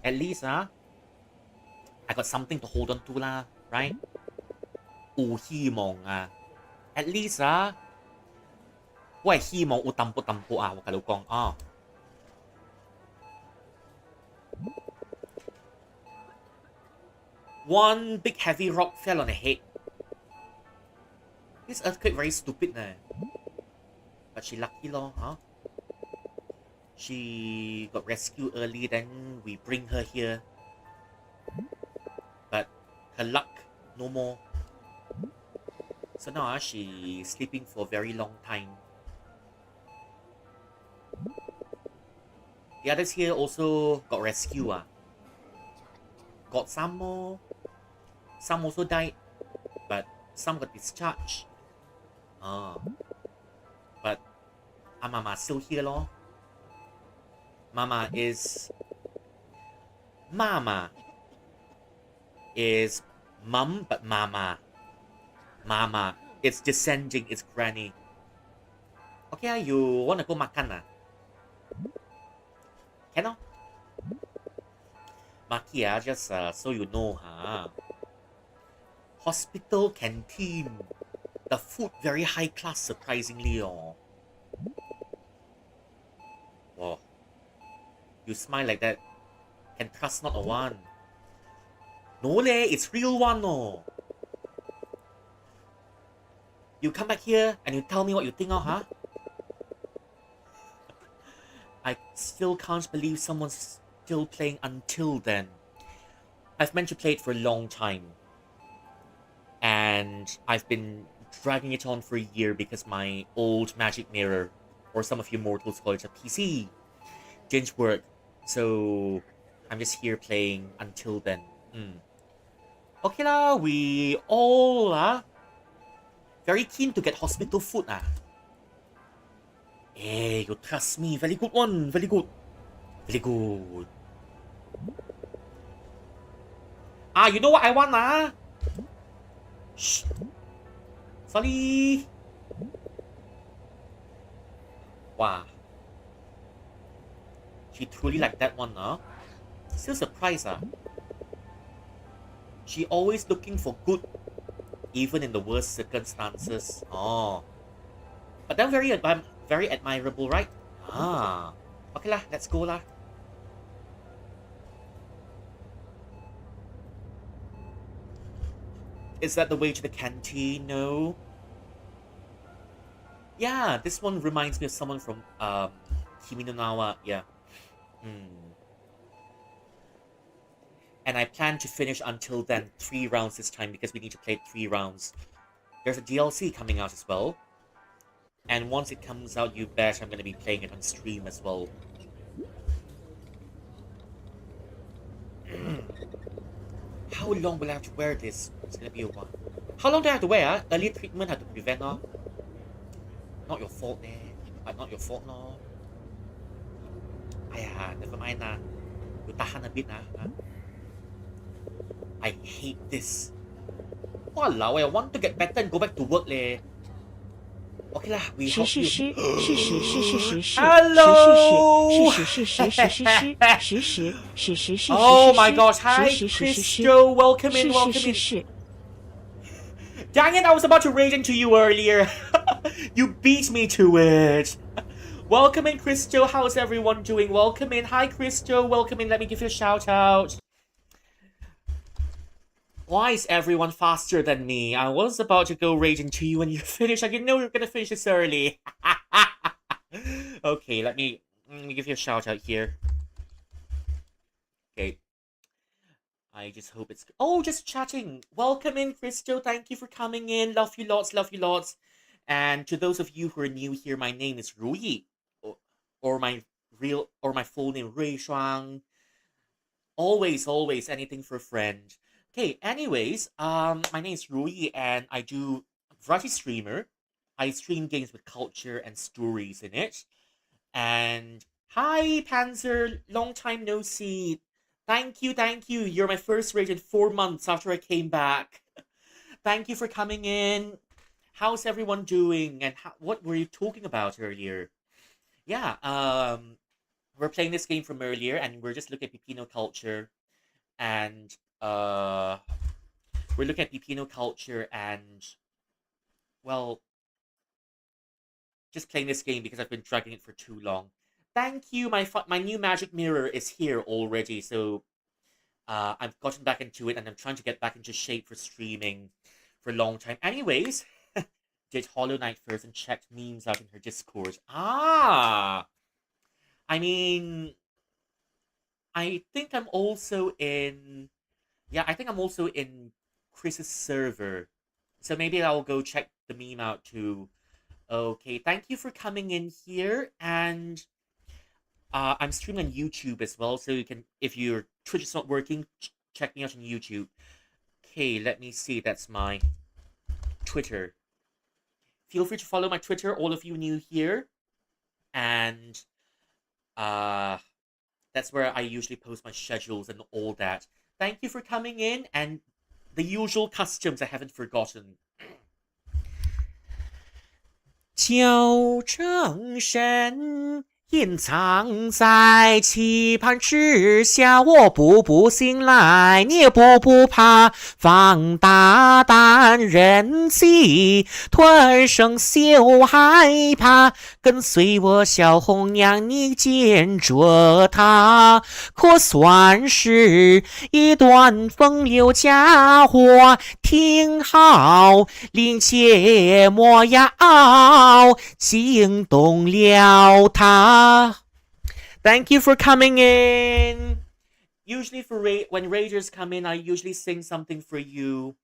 At least, I got something to hold on to lah, right? 有希望At least 我係希望有淡薄我同你講One big heavy rock fell on her head. This earthquake very stupid, but she lucky lor, She got rescued early, then we bring her here. But her luck, no more. So now she's sleeping for a very long time. The others here also got rescued. Got some more. Some also died, but some got discharged. But Mama still here lor. Mama is Mama is mum, but Mama. It's descending, it's granny. Okay, you wanna go makan ah? Can ah? Maki just so you know hospital canteen. The food very high class surprisingly oh. Whoa. You smile like that. Can trust not a one. No leh, it's real one oh. You come back here and you tell me what you think huh? I still can't believe someone's still playing Until Then. I've meant to play it for a long time. And I've been dragging it on for a year because my old Magic Mirror, or some of you mortals call it a PC, didn't work. So I'm just here playing Until Then. Okay lah, we all very keen to get hospital food Hey, you trust me. Very good one. Very good. Very good. You know what I want Shh. Sorry. Wow. She truly like that one Still surprised She always looking for good, even in the worst circumstances. Oh. But then very admirable, right? Okay lah, let's go lah. Is that the way to the canteen? No. Yeah, this one reminds me of someone from Kimi no Na. Yeah. And I plan to finish Until Then 3 rounds this time because we need to play 3 rounds. There's a DLC coming out as well. And once it comes out, you bet I'm going to be playing it on stream as well. How long will I have to wear this? It's going to be a while. How long do I have to wear Early treatment have to prevent Not your fault not your fault never mind You tahan a bit I hate this. Walao, I want to get better and go back to work leh. Okay lah, we help you. Hello! Oh my gosh, hi Christo, welcome in. Dang it, I was about to rage into you earlier. You beat me to it. Welcome in Christo, how's everyone doing? Welcome in, hi Christo, welcome in, let me give you a shout out. Why is everyone faster than me? I was about to go rage into you when you finish. I didn't know you were gonna finish this early. Okay, let me give you a shout out here. Okay. I just hope it's... Oh, just chatting. Welcome in, Christo. Thank you for coming in. Love you lots, love you lots. And to those of you who are new here, my name is Ruyi. Or my full name, Rui Shuang. Always anything for a friend. Okay, anyways, my name is Rui and I do variety streamer. I stream games with culture and stories in it. And hi, Panzer, long time no see. Thank you. You're my first raid in 4 months after I came back. Thank you for coming in. How's everyone doing? And what were you talking about earlier? Yeah, we're playing this game from earlier and we're just looking at Pipino culture. And we're looking at Pipino culture and, well, just playing this game because I've been dragging it for too long. Thank you, my new magic mirror is here already, so I've gotten back into it and I'm trying to get back into shape for streaming for a long time. Anyways, did Hollow Knight first and checked memes out in her Discord. I mean, I think I'm also in... Yeah, I think I'm also in Chris's server. So maybe I'll go check the meme out too. Okay, thank you for coming in here. And I'm streaming on YouTube as well. So you can, if your Twitch is not working, check me out on YouTube. Okay, let me see. That's my Twitter. Feel free to follow my Twitter, all of you new here. And That's where I usually post my schedules and all that. Thank you for coming in, and the usual customs I haven't forgotten. 九成神隐藏在棋盘之下，我步步醒来，你步步怕，放大胆人气，吞声羞害怕，跟随我小红娘，你见着她，可算是一段风流佳话，挺好，令切莫要，惊动了她。Thank you for coming in. Usually when raiders come in, I usually sing something for you.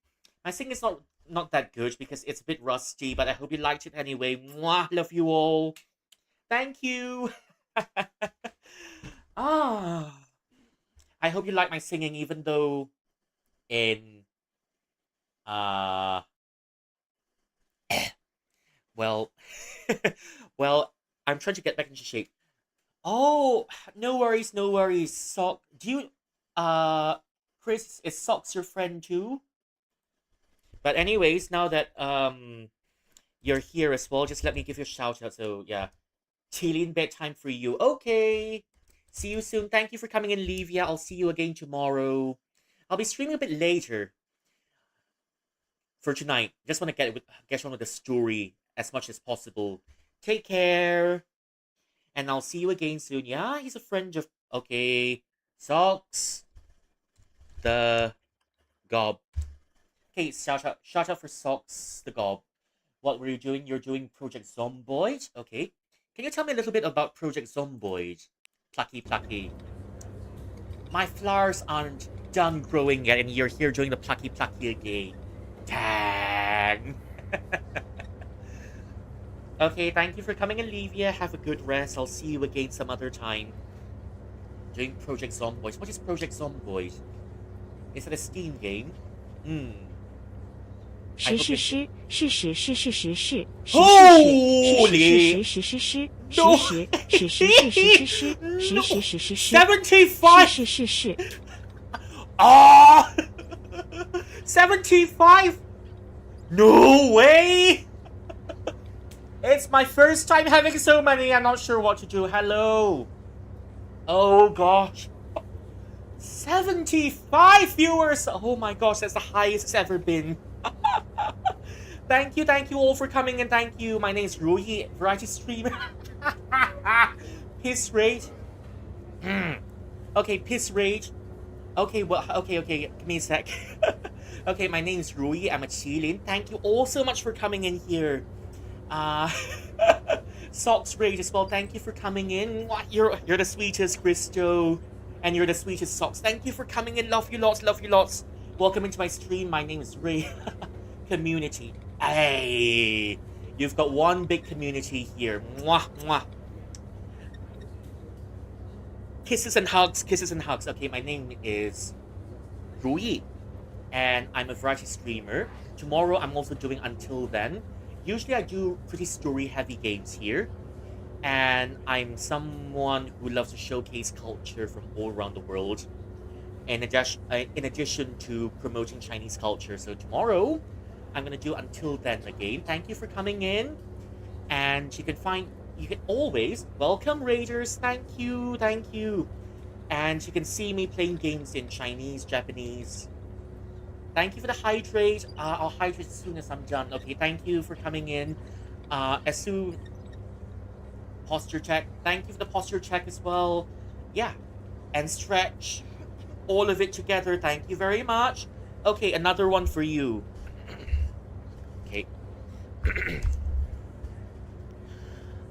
My singing is not that good because it's a bit rusty, but I hope you liked it anyway. Mwah, love you all. Thank you. I hope you like my singing, even though in well well, I'm trying to get back into shape. Oh, no worries, no worries. Do you, Chris, is Socks your friend too? But anyways, now that you're here as well, just let me give you a shout out. So yeah, chilling bedtime for you. Okay, see you soon. Thank you for coming in, Livia. I'll see you again tomorrow. I'll be streaming a bit later for tonight. Just want to get on with the story as much as possible. Take care. And I'll see you again soon. Yeah, he's a friend of... Okay. Socks. The gob. Okay, shout out for Socks the gob. What were you doing? You're doing Project Zomboid? Okay. Can you tell me a little bit about Project Zomboid? Plucky. My flowers aren't done growing yet, and you're here doing the plucky again. Dang. Okay, thank you for coming, Olivia. Have a good rest. I'll see you again some other time. Doing Project Zomboid. What is Project Zomboid? Is it a Steam game? Holy! 75! Ah! 75? No way! It's my first time having so many. I'm not sure what to do. Hello. Oh gosh. 75 viewers. Oh my gosh, that's the highest it's ever been. Thank you all for coming and thank you. My name is Rui, variety streamer. Piss rage. Okay, piss rage. Okay, well, okay, give me a sec. Okay, my name is Rui. I'm a Chilin. Thank you all so much for coming in here. Socks Rage as well. Thank you for coming in. What? You're the sweetest, Christo, and you're the sweetest, Socks. Thank you for coming in. Love you lots. Welcome into my stream. My name is Ray. Community. Hey, you've got one big community here. Mwah. Kisses and hugs. Okay, my name is Rui, and I'm a variety streamer. Tomorrow I'm also doing Until Then. Usually I do pretty story-heavy games here, and I'm someone who loves to showcase culture from all around the world, in addition to promoting Chinese culture. So tomorrow, I'm going to do Until Then again. Thank you for coming in, and you can always welcome raiders. Thank you, and you can see me playing games in Chinese, Japanese. Thank you for the hydrate. I'll hydrate as soon as I'm done. Okay, thank you for coming in. As soon... Posture check. Thank you for the posture check as well. Yeah. And stretch. All of it together. Thank you very much. Okay, another one for you. Okay.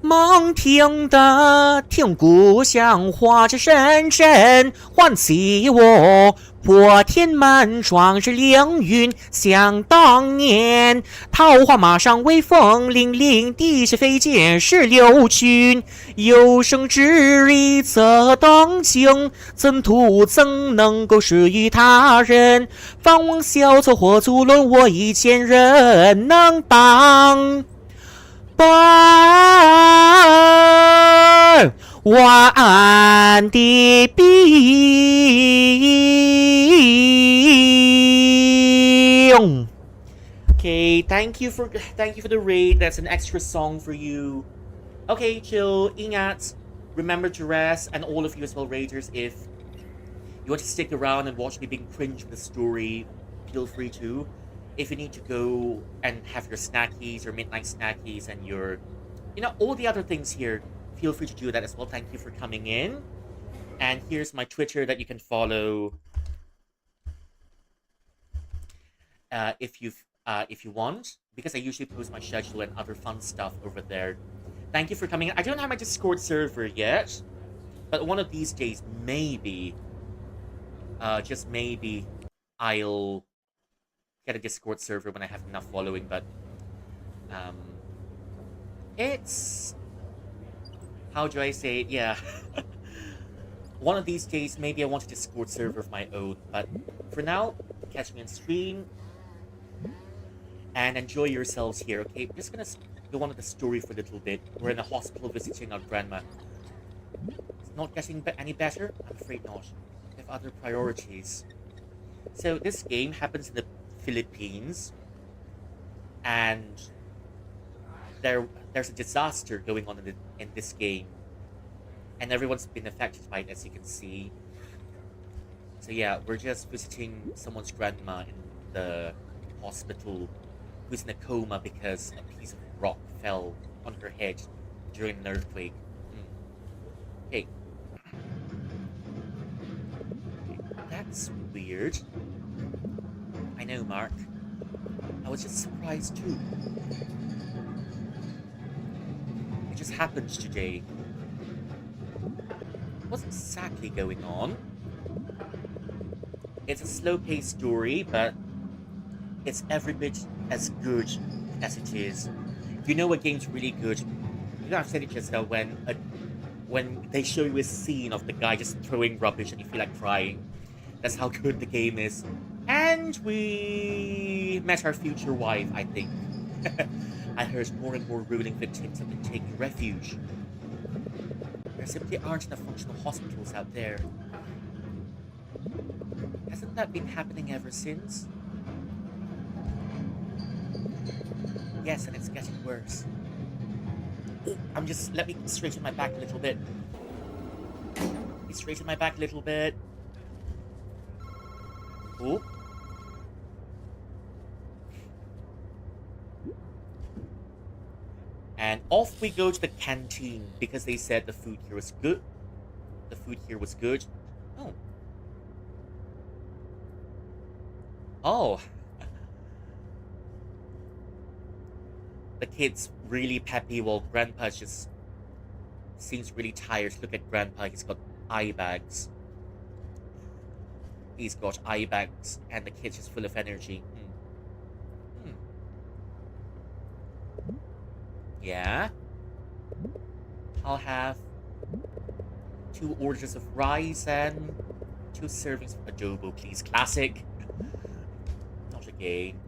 梦听得听故乡话，这深深唤起我。破天门壮日凌云，想当年，桃花马上威风凛凛，地势飞溅16群。有生之力则当今，怎能够施于他人？放妄小错或足论，我一千人能当。晚安的病。Okay, thank you for the raid. That's an extra song for you. Okay, chill, ingat. Remember to rest, and all of you as well, raiders. If you want to stick around and watch me being cringe with the story, feel free to. If you need to go and have your snackies, your midnight snackies, and your, all the other things here, feel free to do that as well. Thank you for coming in. And here's my Twitter that you can follow if you want, because I usually post my schedule and other fun stuff over there. Thank you for coming in. I don't have my Discord server yet, but one of these days, maybe, just maybe, I'll get a Discord server when I have enough following. But um, it's, how do I say it? Yeah. One of these days, maybe I want a Discord server of my own. But for now, catch me on stream and enjoy yourselves here, okay? I'm just gonna go on with the story for a little bit. We're in a hospital visiting our grandma. It's not getting any better? I'm afraid not. We have other priorities. So this game happens in the Philippines, and there's a disaster going on in this game, and everyone's been affected by it, as you can see. So yeah, we're just visiting someone's grandma in the hospital, who's in a coma because a piece of rock fell on her head during an earthquake. Okay. That's weird. I know, Mark. I was just surprised too. It just happened today. What's exactly going on? It's a slow-paced story, but it's every bit as good as it is. You know a game's really good. You know, I've said it just now, when they show you a scene of the guy just throwing rubbish and you feel like crying. That's how good the game is. And we met our future wife, I think. I heard more and more ruling victims have been taking refuge. There simply aren't enough functional hospitals out there. Hasn't that been happening ever since? Yes, and it's getting worse. Oh, let me straighten my back a little bit. Let me straighten my back a little bit. Oh. And off we go to the canteen, because they said the food here was good. The food here was good. Oh. Oh. The kid's really peppy while Grandpa just seems really tired. Look at Grandpa, he's got eye bags. He's got eye bags, and the kid's just full of energy. Yeah? I'll have 2 orders of rice and 2 servings of adobo, please. Classic. Not again.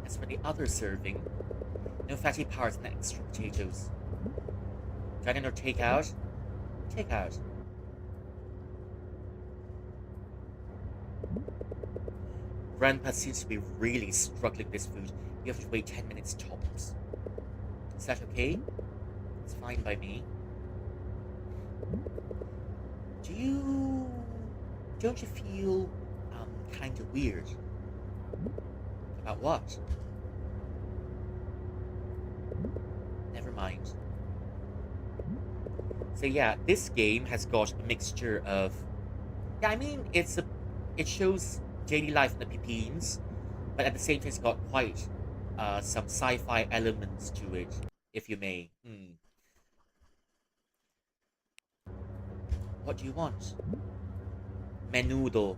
As for the other serving, no fatty parts and extra potatoes. Dine-in or takeout? Takeout. Grandpa seems to be really struggling with this food. You have to wait 10 minutes tops. Is that okay? It's fine by me. Don't you feel, kind of weird? About what? Never mind. So yeah, this game has got a mixture of... Yeah, I mean, it shows daily life in the Philippines, but at the same time it's got quite some sci-fi elements to it, if you may. What do you want? Menudo.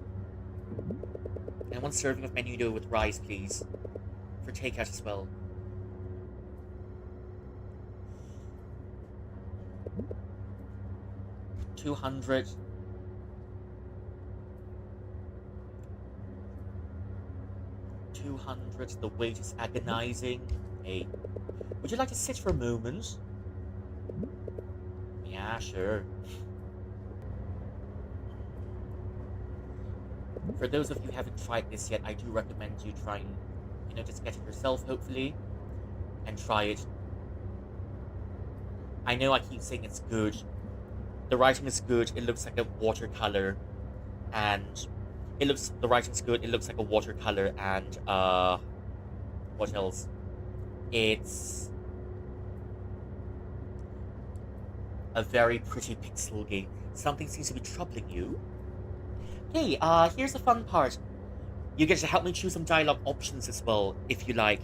And 1 serving of menudo with rice, please. For takeout as well. $200. $200. The wait is agonizing. Hey, would you like to sit for a moment? Yeah, sure. For those of you who haven't tried this yet, I do recommend you trying, just get it yourself, hopefully, and try it. I know I keep saying it's good. The writing is good. It looks like a watercolor, and the writing's good. It looks like a watercolor, and what else? It's a very pretty pixel game. Something seems to be troubling you. Hey, here's the fun part. You get to help me choose some dialogue options as well, if you like.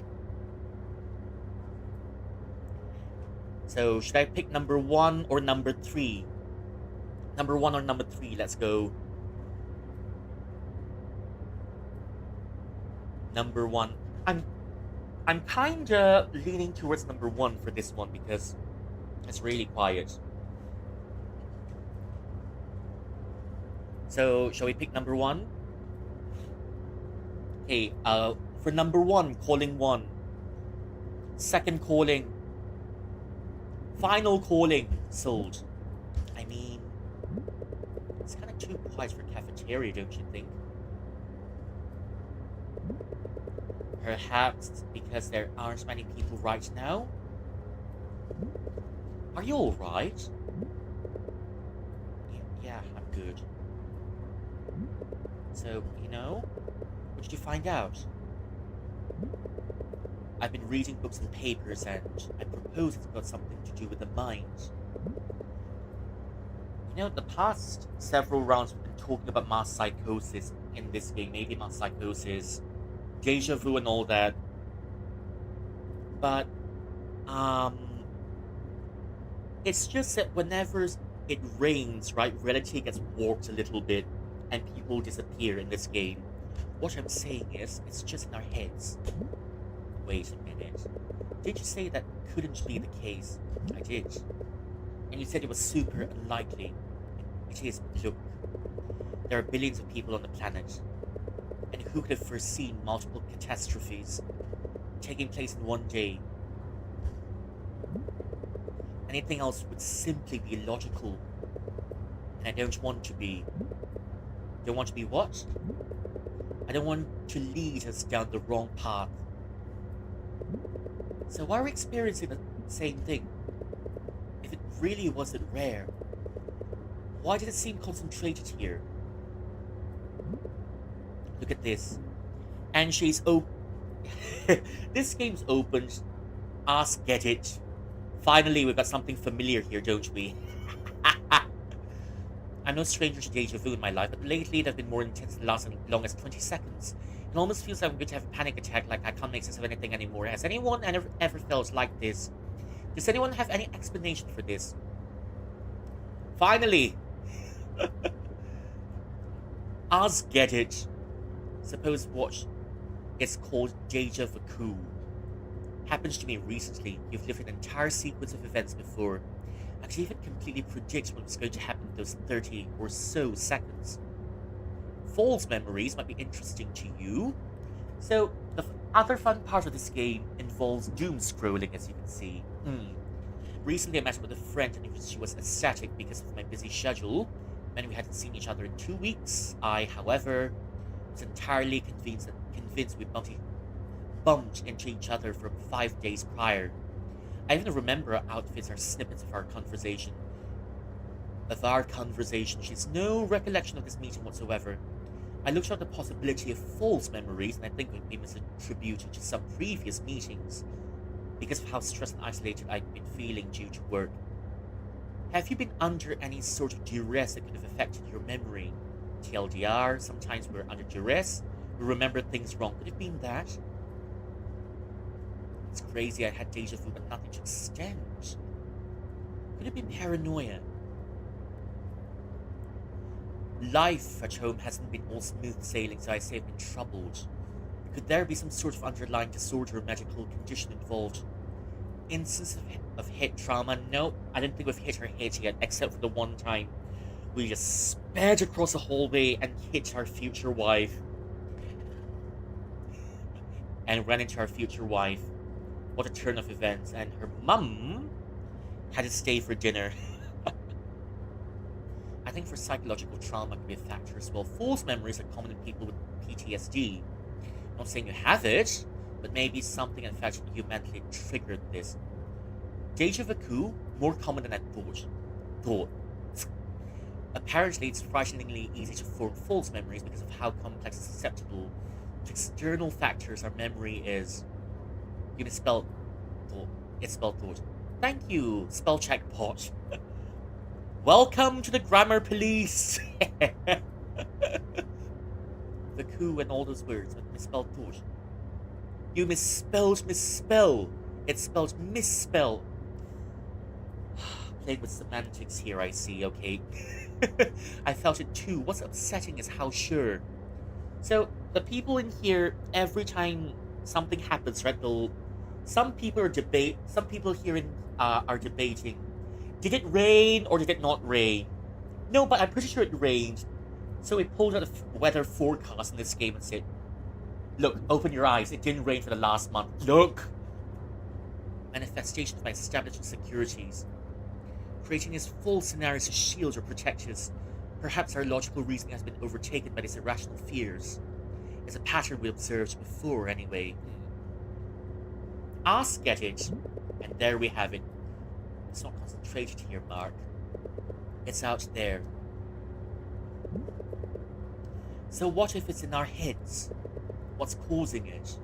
So, should I pick number 1 or number 3? Number 1 or number 3? Let's go. Number 1. I'm kinda leaning towards number 1 for this one because it's really quiet. So, shall we pick number 1? Okay, for number 1, calling 1. Second calling. Final calling. Sold. I mean, it's kind of too quiet for cafeteria, don't you think? Perhaps because there aren't many people right now? Are you alright? Yeah, I'm good. So, what did you find out? I've been reading books and papers, and I propose it's got something to do with the mind. The past several rounds we've been talking about mass psychosis in this game, maybe mass psychosis, deja vu and all that. But, it's just that whenever it rains, right, reality gets warped a little bit, and people disappear in this game. What I'm saying is, it's just in our heads. Wait a minute. Did you say that couldn't be the case? I did. And you said it was super unlikely. It is. Look, there are billions of people on the planet. And who could have foreseen multiple catastrophes taking place in one day? Anything else would simply be illogical. And I don't want to be. Don't want to be what? I don't want to lead us down the wrong path. So why are we experiencing the same thing? If it really wasn't rare, why did it seem concentrated here? Look at this. And she's this game's opened. Ask, get it. Finally, we've got something familiar here, don't we? I'm no stranger to deja vu in my life, but lately they've been more intense than lasting as long as 20 seconds. It almost feels like I'm going to have a panic attack, like I can't make sense of anything anymore. Has anyone ever felt like this? Does anyone have any explanation for this? Finally! Ask, get it. Suppose what is called deja vu. Happens to me recently. You've lived an entire sequence of events before. I could even completely predict what was going to happen in those 30 or so seconds. False memories might be interesting to you. So, the other fun part of this game involves doom scrolling, as you can see. Recently I met with a friend and she was ecstatic because of my busy schedule, and we hadn't seen each other in 2 weeks. I, however, was entirely convinced we bumped into each other from 5 days prior. I even remember our outfits or snippets of our conversation. She has no recollection of this meeting whatsoever. I looked at the possibility of false memories, and I think it may be attributed to some previous meetings, because of how stressed and isolated I've been feeling due to work. Have you been under any sort of duress that could have affected your memory? TLDR, sometimes we're under duress, we remember things wrong. Could it have been that? It's crazy I had deja vu, but nothing to extend. Could it be paranoia? Life at home hasn't been all smooth sailing, so I say I've been troubled. Could there be some sort of underlying disorder or medical condition involved? Instance of head trauma? No, I don't think we've hit our head yet, except for the one time we just sped across the hallway and hit our future wife. And ran into our future wife. What a turn of events. And her mum had to stay for dinner. think for psychological trauma can be a factor as well. False memories are common in people with PTSD. I'm not saying you have it, but maybe something in fact you mentally triggered this. Deja vu, more common than I thought. Apparently, it's frighteningly easy to form false memories because of how complex and susceptible to external factors our memory is. You misspelled thought. It's spelled thought. Thank you, spell check bot. Welcome to the grammar police. The coup and all those words, but misspelled thought. You misspell. It's spelled misspell. Playing with semantics here, I see, okay. I felt it too. What's upsetting is how sure. So, the people in here, every time something happens, right, some people here are debating, did it rain or did it not rain? No, but I'm pretty sure it rained. So we pulled out a weather forecast in this game and said, look, open your eyes, it didn't rain for the last month. Look! Manifestations by established insecurities. Creating these false scenarios to shield or protect us. Perhaps our logical reasoning has been overtaken by these irrational fears. It's a pattern we observed before, anyway. Ask at it, and there we have it. It's not concentrated here, Mark. It's out there. So what if it's in our heads? What's causing it?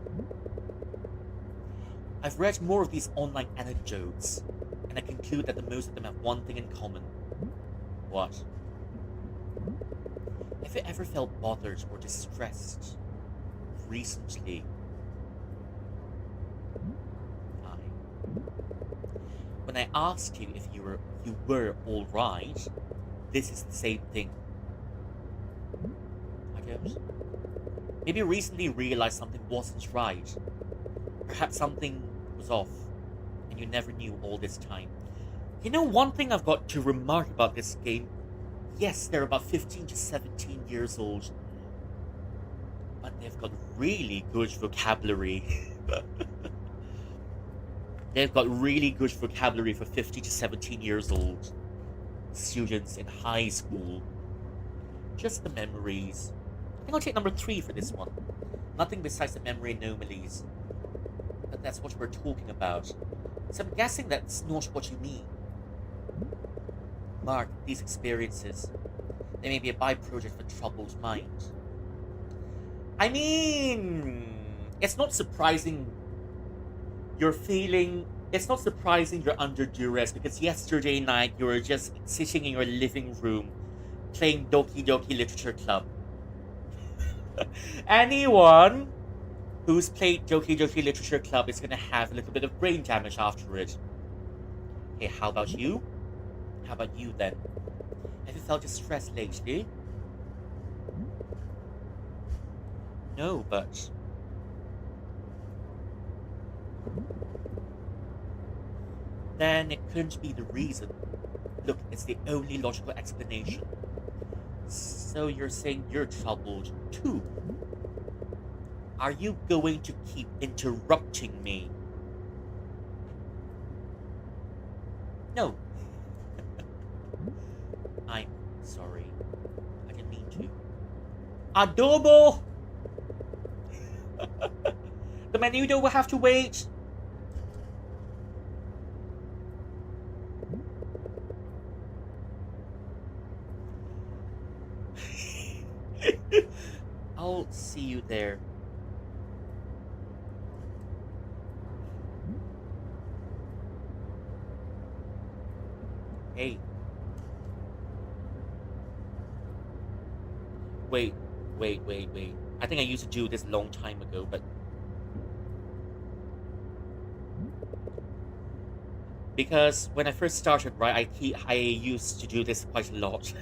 I've read more of these online anecdotes, and I conclude that the most of them have one thing in common. What? Have you ever felt bothered or distressed recently? When I asked you if you were all right, this is the same thing. I don't. Maybe you recently realized something wasn't right. Perhaps something was off, and you never knew all this time. You know, one thing I've got to remark about this game, yes, they're about 15 to 17 years old, but they've got really good vocabulary. They've got really good vocabulary for 15 to 17 years old. Students in high school. Just the memories. I think I'll take number 3 for this one. Nothing besides the memory anomalies. But that's what we're talking about. So I'm guessing that's not what you mean. Mark, these experiences, they may be a byproduct of a troubled mind. I mean, it's not surprising it's not surprising you're under duress because yesterday night you were just sitting in your living room playing Doki Doki Literature Club. Anyone who's played Doki Doki Literature Club is gonna have a little bit of brain damage after it. Hey, how about you? How about you then? Have you felt distressed lately? No, but then it couldn't be the reason. Look, it's the only logical explanation. So you're saying you're troubled too? Are you going to keep interrupting me? No. I'm sorry. I didn't mean to. Adobo! The menudo will have to wait. I'll see you there. Hey. Wait. I think I used to do this a long time ago, but because when I first started, right, I used to do this quite a lot.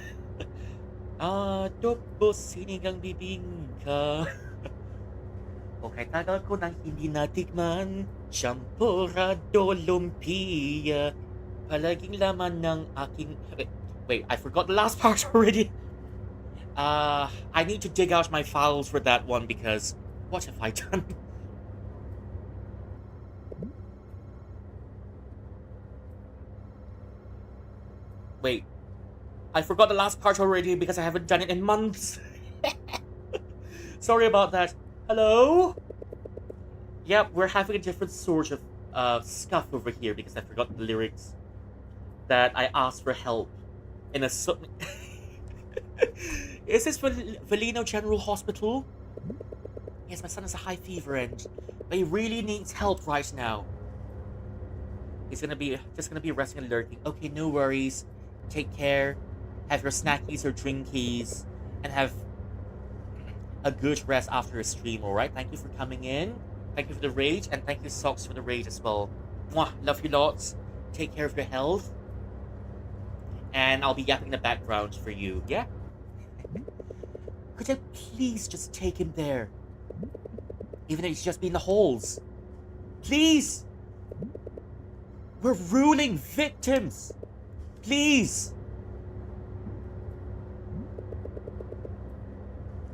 Adobo sinigang bibingka. Okay, tagal ko nang hindi natikman. Champurrado lumpia. Palaging laman ng aking... Wait, I forgot the last part already. I need to dig out my files for that one because... What have I done? Wait. I forgot the last part already because I haven't done it in months. Sorry about that. Hello? Yep, we're having a different sort of scuff over here because I forgot the lyrics that I asked for help in a Is this Velino General Hospital? Yes, my son has a high fever but he really needs help right now. He's just gonna be resting and lurking. Okay, no worries. Take care. Have your snackies or drinkies, and have a good rest after a stream. All right. Thank you for coming in. Thank you for the rage, and thank you Socks for the rage as well. Mwah, love you lots. Take care of your health, and I'll be yapping in the background for you. Yeah. Could I please just take him there, even if it's just be in the halls? Please. We're ruling victims. Please.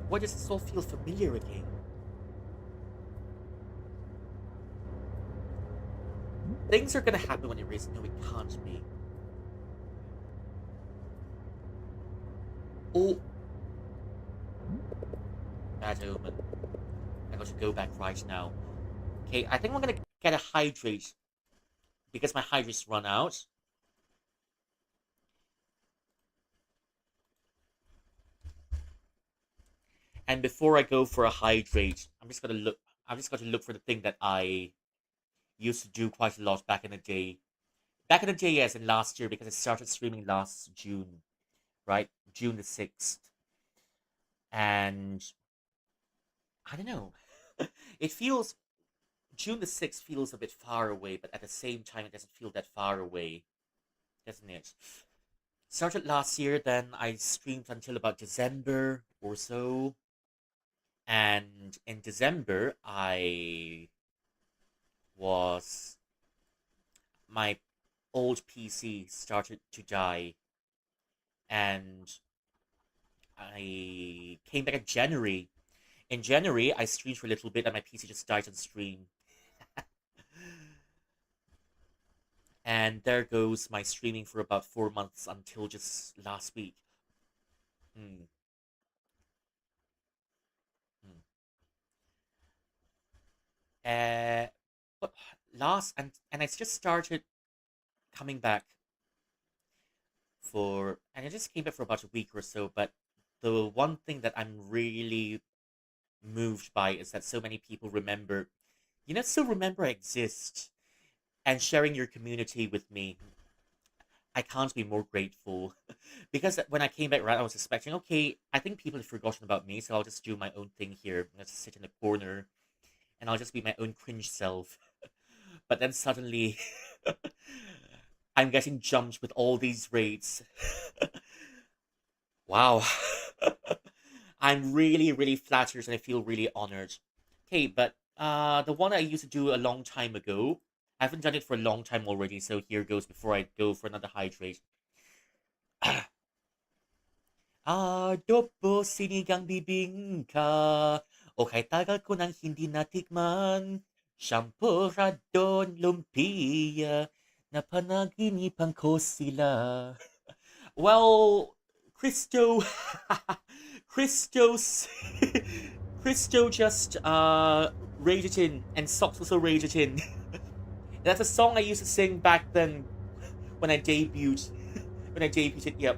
Why does this all feel familiar again? Things are gonna happen when it is. No, it can't be. Oh. Bad omen. I got to go back right now. Okay, I think I'm gonna get a hydrate. Because my hydrate's run out. And before I go for a hydrate, I'm just going to look for the thing that I used to do quite a lot back in the day. Back in the day, yes, and last year because I started streaming last June, right? June the 6th. And I don't know. It feels June the 6th feels a bit far away, but at the same time it doesn't feel that far away, doesn't it? Started last year, then I streamed until about December or so. And in December, I was my old PC started to die, and I came back in January. In January, I streamed for a little bit, and my PC just died on stream. And there goes my streaming for about 4 months until just last week. Hmm. Hmm. But last and I just started coming back and I just came back for about a week or so. But the one thing that I'm really moved by is that so many people still remember I exist and sharing your community with me. I can't be more grateful because when I came back, right, I was expecting, okay, I think people have forgotten about me, so I'll just do my own thing here. I'll just sit in the corner and I'll just be my own cringe self. But then suddenly, I'm getting jumped with all these raids. Wow. I'm really, really flattered and I feel really honored. Okay, but the one I used to do a long time ago, I haven't done it for a long time already, so here goes before I go for another hydrate. Adobo sinigang bibingka, o kay tagal ko nang hindi natikman, champorado lumpia, napanaginipan ko sila. Well, Christo, Christos, Christo just raided in, and Socks also raided in. That's a song I used to sing back then when I debuted. When I debuted, yep.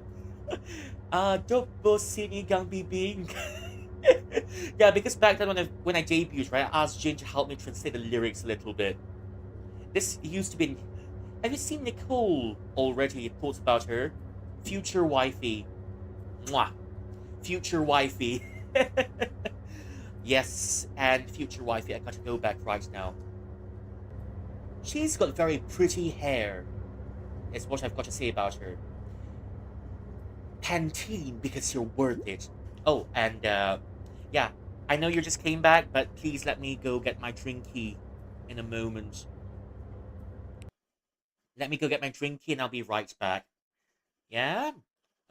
Adobo sinigang bibing. Yeah, because back then when I debuted, right, I asked Jin to help me translate the lyrics a little bit. This used to be. Have you seen Nicole already? Thoughts about her? Future wifey. Mwah. Future wifey. Yes, and future wifey. I got to go back right now. She's got very pretty hair, is what I've got to say about her. Pantene, because you're worth it. Oh, and yeah, I know you just came back, but please let me go get my drinky in a moment. Let me go get my drinky and I'll be right back. Yeah?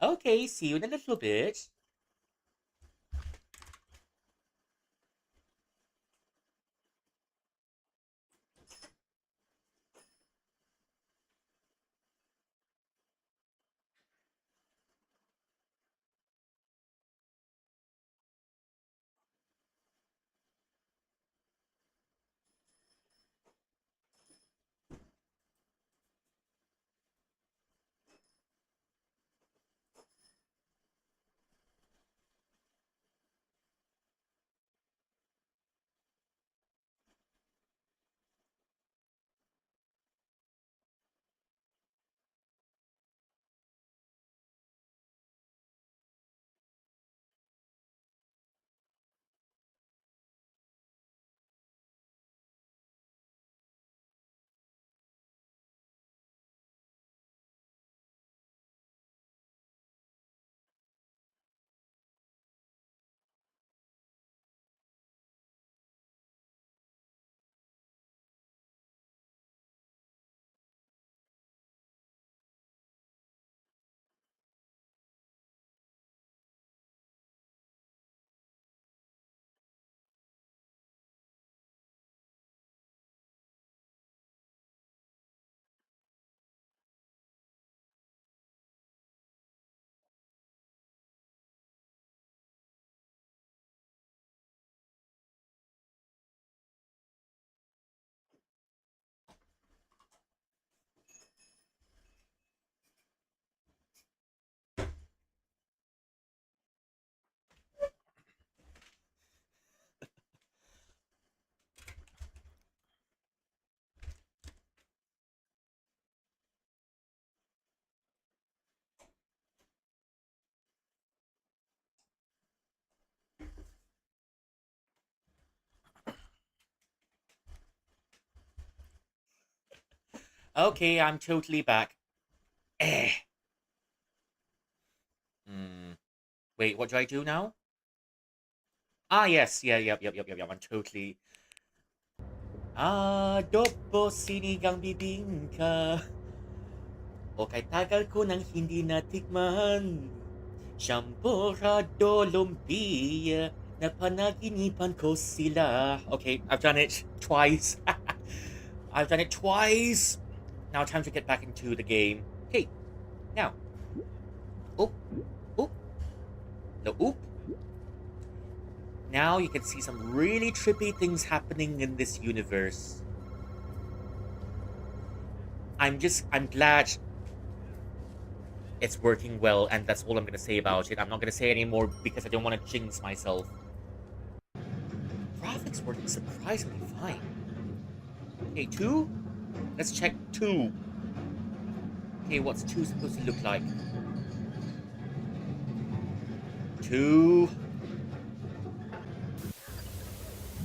Okay, see you in a little bit. Okay, I'm totally back. Eh. Hmm. Wait, what do I do now? Ah, yes. Yeah, yep. I'm totally. Adobo sinigang bibingka. O kay tagal ko nang hindi natikman. Champorado lumpia. Napanaginipan ko sila. Okay, I've done it twice. I've done it twice. Now time to get back into the game. Okay, now. Oop, oop, no oop. Now you can see some really trippy things happening in this universe. I'm glad it's working well, and that's all I'm gonna say about it. I'm not gonna say any more because I don't want to jinx myself. Graphics working surprisingly fine. Okay, two? Let's check two. Okay, what's two supposed to look like? Two.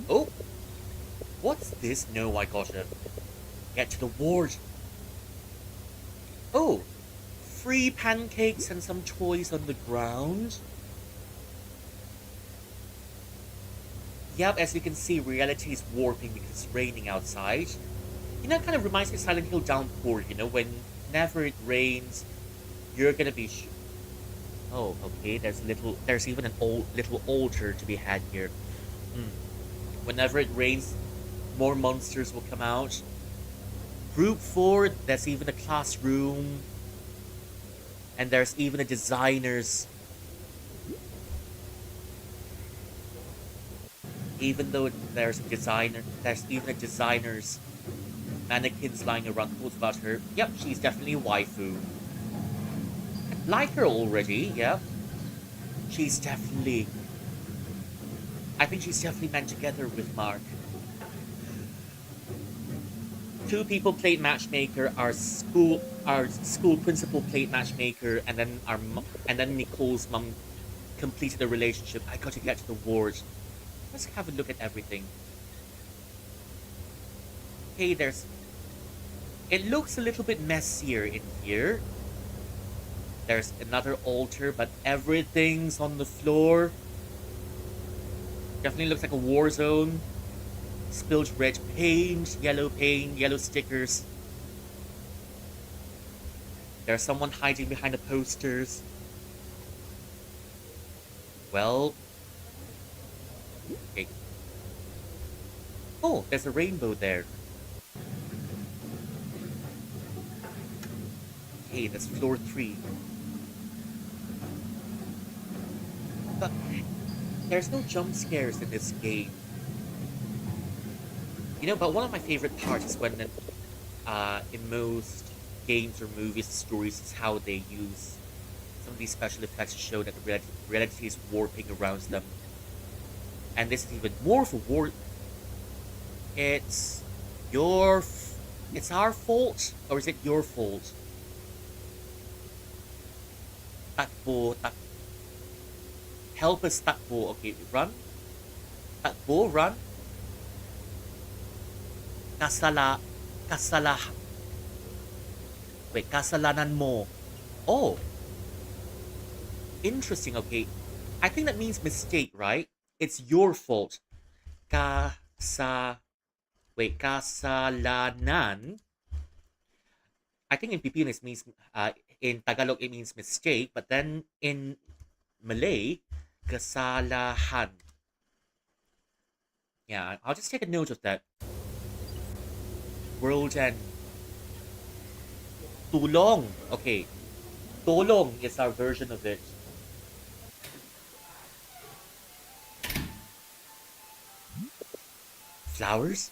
Oh, what's this? No, I gotta get to the ward. Oh, free pancakes and some toys on the ground. Yep, as you can see, reality is warping because it's raining outside. You know, it kind of reminds me of Silent Hill Downpour, you know, whenever it rains, you're gonna be oh, okay, there's even an old little altar to be had here. Hmm. Whenever it rains, more monsters will come out. Group 4, there's even a classroom, and there's even a designer's, even though there's even a designer's mannequins lying around quotes about her. Yep, she's definitely a waifu. Like her already, yep. She's definitely. I think she's definitely meant together with Mark. Two people played matchmaker. Our school principal played matchmaker, and then and then Nicole's mum completed the relationship. I got to get to the ward. Let's have a look at everything. Hey, there's. It looks a little bit messier in here. There's another altar, but everything's on the floor. Definitely looks like a war zone. Spilled red paint, yellow stickers. There's someone hiding behind the posters. Well, okay. Oh, there's a rainbow there. Okay, that's floor 3. But there's no jump scares in this game. You know, but one of my favorite parts is when, in most games or movies, stories, is how they use some of these special effects to show that the reality is warping around them. And this is even more of a warp. It's your, it's our fault, or is it your fault? Takbo, help us, takbo. Okay, run. Takbo, run. Kasala, kasala. Wait, kasalanan mo. Oh, interesting. Okay, I think that means mistake, right? It's your fault. Kasa, wait, kasalanan. I think in Pipino it means, in Tagalog it means mistake, but then in Malay, kasalahan. Yeah, I'll just take a note of that. World and tulong. Okay, tolong is our version of it. Flowers?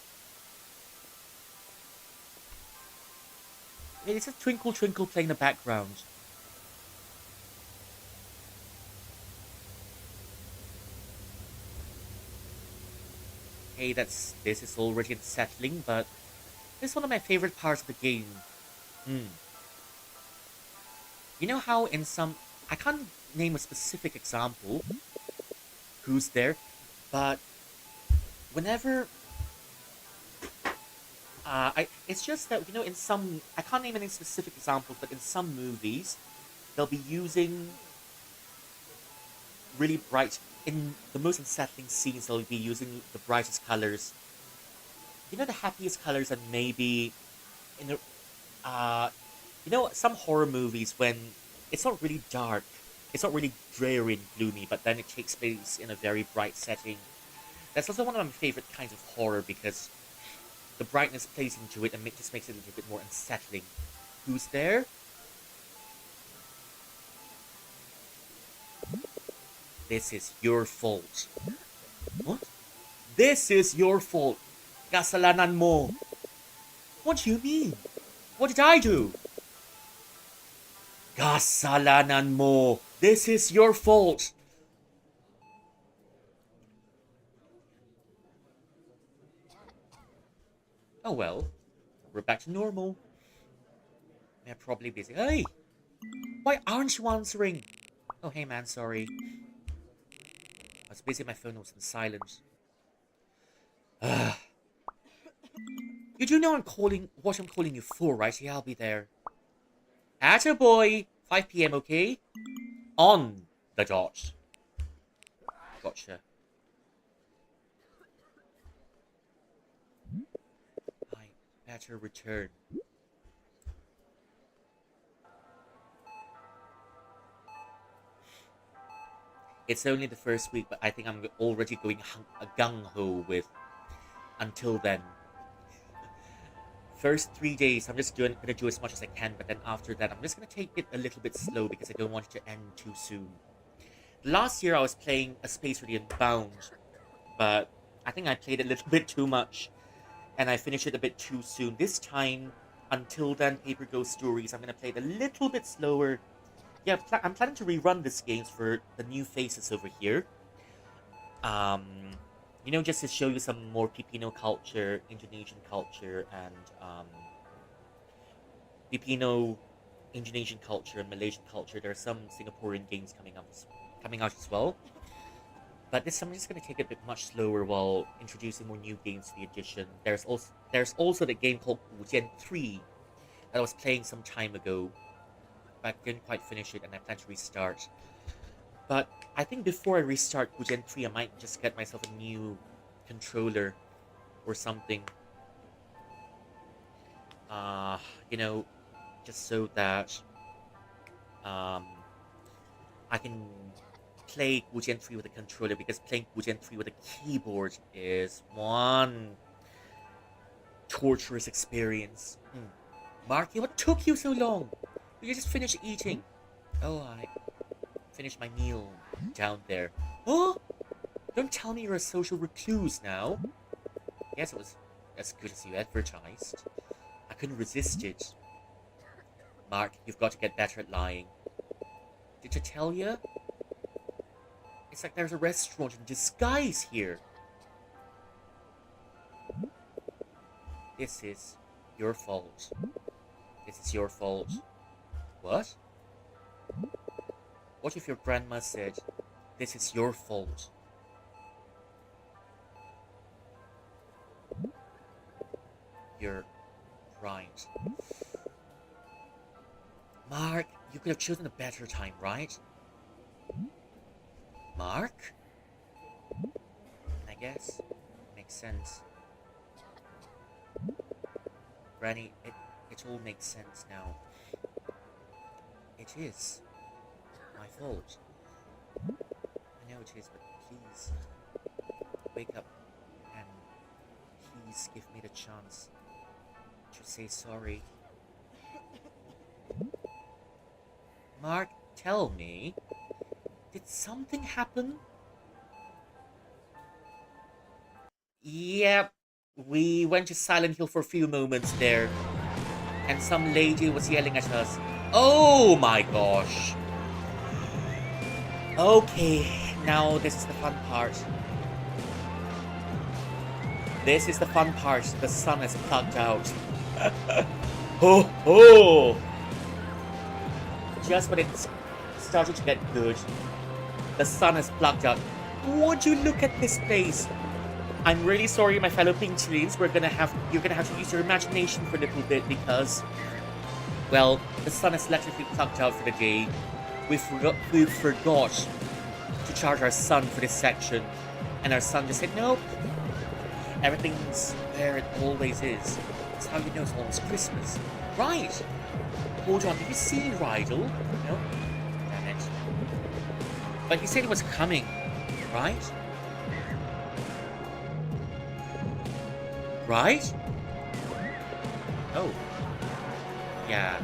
It's a twinkle twinkle playing in the background. Hey, this is already unsettling, but this is one of my favorite parts of the game. Hmm. You know how in some I can't name a specific example who's there, but whenever it's just that, in some, I can't name any specific examples, but in some movies, they'll be using really bright, in the most unsettling scenes, they'll be using the brightest colors. The happiest colors, and maybe in the, some horror movies when it's not really dark, it's not really dreary and gloomy, but then it takes place in a very bright setting. That's also one of my favorite kinds of horror because the brightness plays into it and just makes it a little bit more unsettling. Who's there? This is your fault. What? This is your fault. Kasalanan mo. What do you mean? What did I do? Kasalanan mo. This is your fault. Oh well, we're back to normal. They're probably busy. Hey! Why aren't you answering? Oh, hey man, sorry. I was busy, my phone was in silent. You do know what I'm calling you for, right? Yeah, I'll be there. Attaboy! 5 p.m, okay? On the dot. Gotcha. I better return. It's only the first week, but I think I'm already going gung-ho with until then. First 3 days, I'm just gonna do as much as I can, but then after that, I'm just gonna take it a little bit slow because I don't want it to end too soon. Last year, I was playing A Space Radiant Bound, but I think I played it a little bit too much, and I finished it a bit too soon. This time, until then, Paper Ghost Stories, I'm gonna play it a little bit slower. Yeah, I'm planning to rerun this games for the new faces over here. Just to show you some more Filipino culture, Indonesian culture, and Filipino, Indonesian culture, and Malaysian culture. There are some Singaporean games coming out as well. But this time I'm just going to take it a bit much slower while introducing more new games to the edition. There's also the game called Bitin 3 that I was playing some time ago, but I didn't quite finish it, and I plan to restart. But I think before I restart Bitin 3, I might just get myself a new controller or something. Just so that I can play Bitin 3 with a controller, because playing Bitin 3 with a keyboard is one torturous experience. Marky, what took you so long? You just finished eating. Oh, I finished my meal down there. Oh! Don't tell me you're a social recluse now. Yes, it was as good as you advertised. I couldn't resist it. Mark, you've got to get better at lying. Did I tell you? It's like there's a restaurant in disguise here. This is your fault. This is your fault. What? What if your grandma said, this is your fault? You're right. Mark, you could have chosen a better time, right? Mark? And I guess it makes sense. Granny, it all makes sense now. It is my fault. I know it is, but please wake up and please give me the chance to say sorry. Mark, tell me, did something happen? Yep, we went to Silent Hill for a few moments there, and some lady was yelling at us. Oh my gosh. Okay, now this is the fun part. This is the fun part. The sun is plugged out. Ho ho! Just when it's started to get good, the sun is plugged out. Would you look at this place? I'm really sorry, my fellow Pinchilins. You're gonna have to use your imagination for a little bit because, well, the sun is electrically plugged out for the day. We forgot to charge our sun for this section, and our sun just said nope. Everything's where it always is. That's how you know it's almost Christmas, right? Hold on, did you see Rydell? No, damn it. But he said he was coming, right? Right? Oh. Yeah.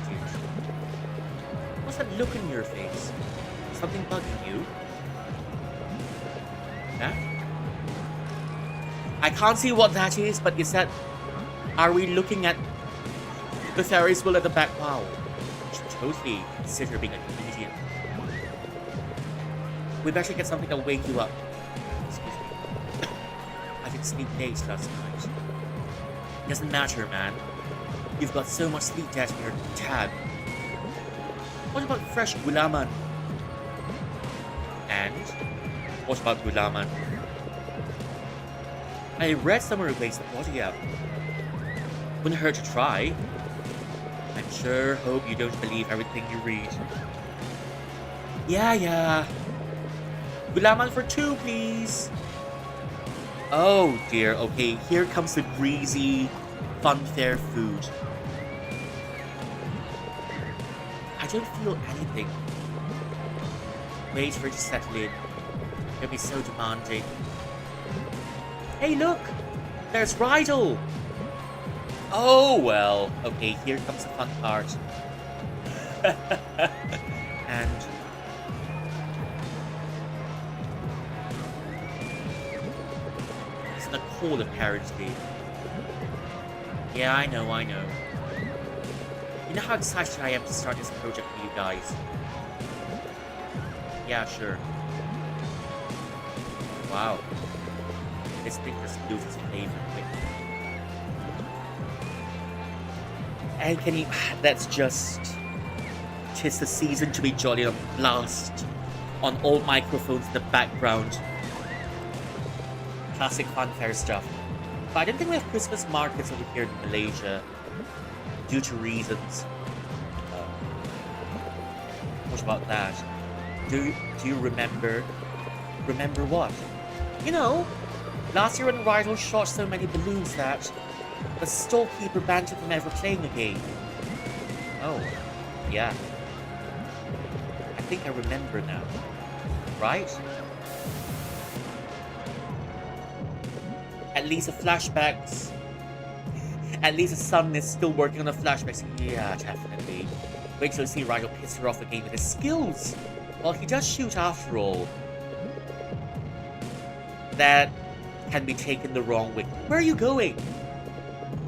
Dude. What's that look in your face? Something bugging you? That? I can't see what that is, but is that... Are we looking at the Ferris wheel at the back? Wow. I should totally consider being a comedian. We better get something that'll wake you up. I didn't sleep late last night. Doesn't matter, man. You've got so much sleep debt in your tab. What about fresh gulaman? And what about gulaman? I read somewhere it wakes the body up. Wouldn't hurt to try. I'm sure hope you don't believe everything you read. Yeah. Gulaman for 2, please. Oh dear, okay, here comes the greasy, funfair food. I don't feel anything. Wait for it to settle in. It'll be so demanding. Hey look! There's Rydell! Oh well, okay, here comes the fun part. And... the call of parents be. Yeah, I know. You know how excited I am to start this project with you guys? Yeah, sure. Wow. This thing just loses flavor quickly. And can you... That's just... 'Tis the season to be jolly and blast on all microphones in the background. Classic funfair stuff. But I don't think we have Christmas markets over here in Malaysia due to reasons. What about that? Do you remember? Remember what? You know, last year when Rydell shot so many balloons that the storekeeper banned him from ever playing a game. Oh, yeah. I think I remember now. Right? At least the flashbacks. At least the sun is still working on the flashbacks. Yeah, definitely. Wait till you see Rydell piss her off again with his skills. Well, he does shoot after all. That can be taken the wrong way. Where are you going?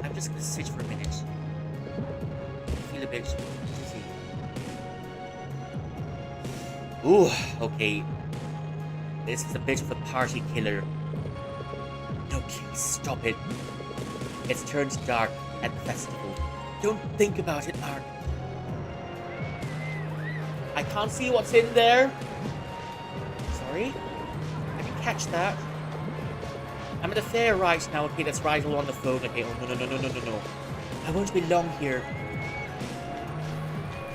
I'm just gonna sit for a minute. I feel a bit dizzy. Ooh, okay. This is a bit of a party killer. No, please stop it. It's turned dark at the festival. Don't think about it, Mark. I can't see what's in there. Sorry? I didn't catch that. I'm at the fair right now. Okay, that's Rydell on the phone. Okay, oh no. I won't be long here.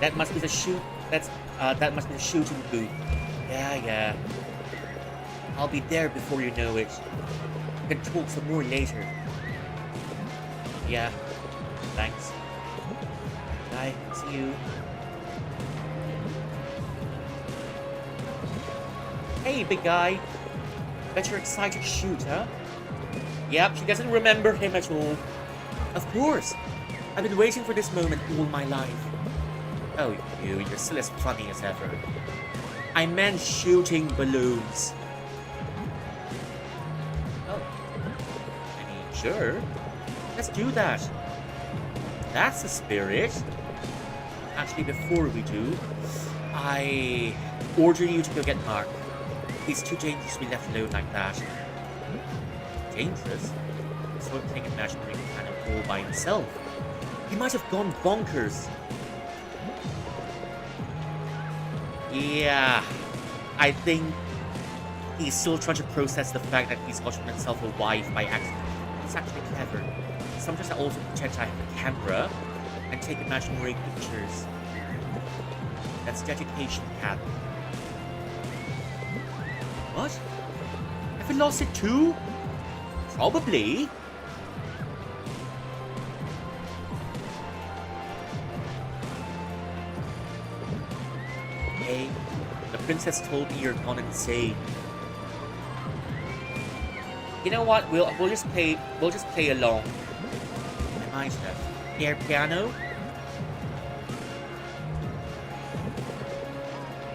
That must be the that must be the shooting booth. Yeah. I'll be there before you know it. We can talk some more later. Yeah. Thanks. Bye. See you. Hey, big guy. Bet you're excited to shoot, huh? Yep, she doesn't remember him at all. Of course. I've been waiting for this moment all my life. Oh, you're still as funny as ever. I meant shooting balloons. Oh. I mean, sure. Let's do that. That's the spirit. Actually, before we do, I order you to go get Mark. He's too dangerous to be left alone like that. Dangerous? This whole thing imaginary kind of all by himself. He might have gone bonkers. Yeah, I think He's still trying to process the fact that he's gotten himself a wife by accident. It's actually clever. Sometimes I also pretend I have a camera and take imaginary pictures. That's dedication, Cat. What? Have you lost it too? Probably. Hey, the princess told me you're gone insane. You know what? We'll just play along. I might have. Air piano?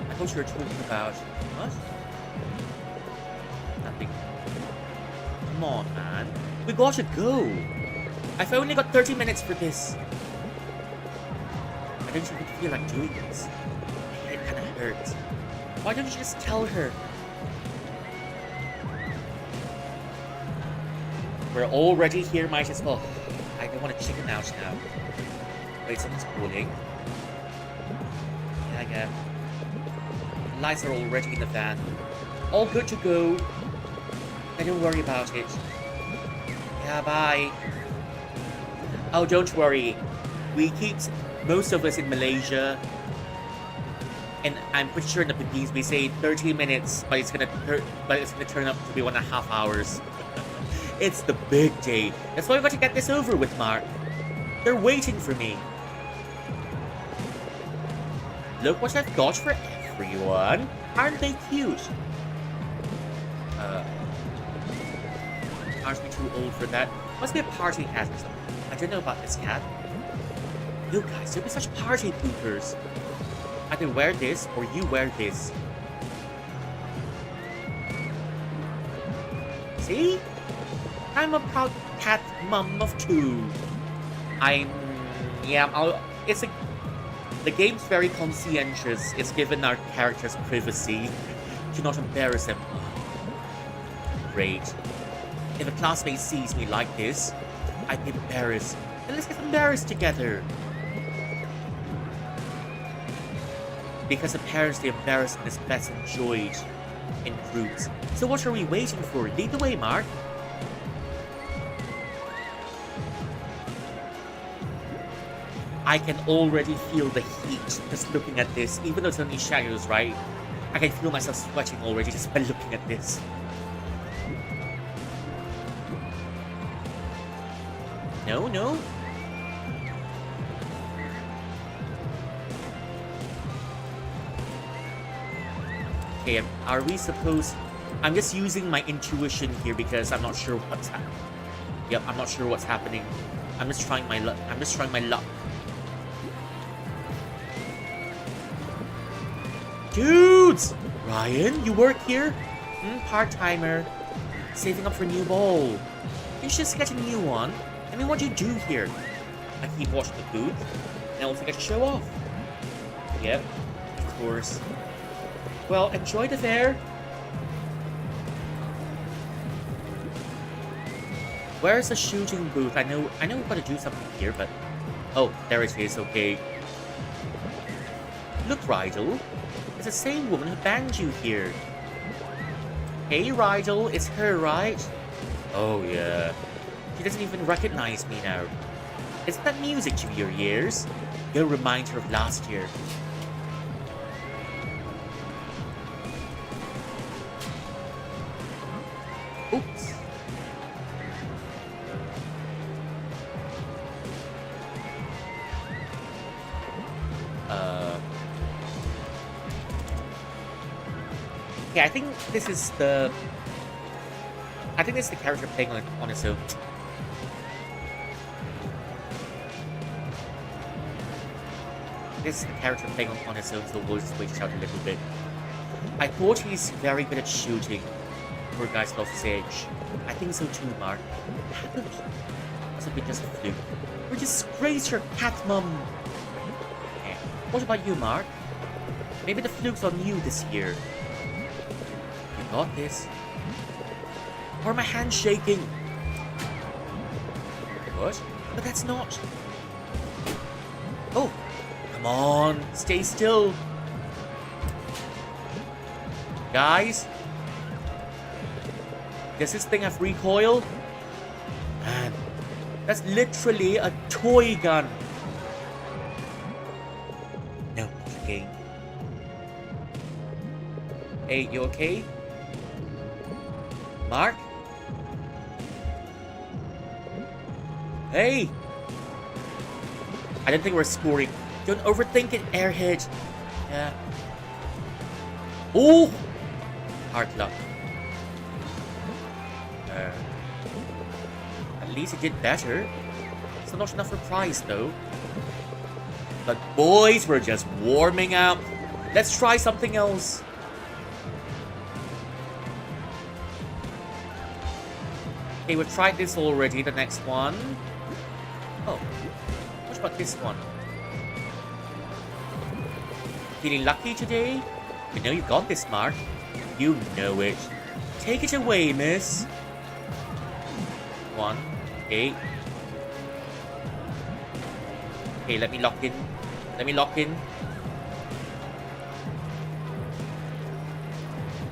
I thought you were talking about what? Nothing. Come on, man. We gotta go. I've only got 30 minutes for this. I don't even feel like doing this. My head kinda hurts. Why don't you just tell her? We're already here, might as well. I don't want to chicken out now. Wait, someone's calling. Yeah. The lights are already in the van. All good to go. And don't worry about it. Yeah, bye. Oh, don't worry. We keep most of us in Malaysia. And I'm pretty sure in the Philippines we say 30 minutes, but it's gonna turn up to be 1.5 hours. It's the big day. That's why we got to get this over with, Mark. They're waiting for me. Look what I've got for everyone. Aren't they cute? Aren't we too old for that? Must be a party hat or something. I don't know about this cat. You guys, you'll be such party poopers. I can wear this, or you wear this. See? I'm a proud cat mum of 2. The game's very conscientious. It's given our characters privacy to not embarrass them. Great. If a classmate sees me like this, I'd be embarrassed. Then let's get embarrassed together. Because apparently embarrassment is best enjoyed in groups. So what are we waiting for? Lead the way, Mark. I can already feel the heat just looking at this. Even though it's only shadows, right? I can feel myself sweating already just by looking at this. No. Okay, are we supposed... I'm just using my intuition here because I'm not sure what's happening. Yep, I'm not sure what's happening. I'm just trying my luck. Dudes! Ryan, you work here? Part-timer. Saving up for a new ball. You should just get a new one. I mean, what do you do here? I keep washing the food, and I also get to show off. Yep, of course. Well, enjoy the fair. Where's the shooting booth? I know we've got to do something here, but... Oh, there it is, okay. Look, Rydell. It's the same woman who banged you here. Hey, Rydell, it's her, right? Oh, yeah. She doesn't even recognize me now. Isn't that music to your ears? You'll remind her of last year. Oops. Yeah, I think this is the character playing on its own. This is the character playing on its own, so we'll just wait it out a little bit. I thought he's very good at shooting. Poor guy's lost his edge. I think so too, Mark. What happened? Must have been just a fluke. We disgraced your cat mum. Okay. What about you, Mark? Maybe the fluke's on you this year. You got this. Why are my hands shaking? What? But that's not... Oh! Come on! Stay still! Guys? Does this thing have recoil? Man, that's literally a toy gun. No, okay. Hey, you okay? Mark? Hey! I don't think we're scoring. Don't overthink it, airhead. Yeah. Oh! Hard luck. At least it did better. Still not enough for prize though. But boys, we're just warming up. Let's try something else. Okay, we've tried this already. The next one. Oh, what about this one? Feeling lucky today? You know you got this, Mark. You know it. Take it away, miss. One. Okay. Okay, let me lock in. Let me lock in.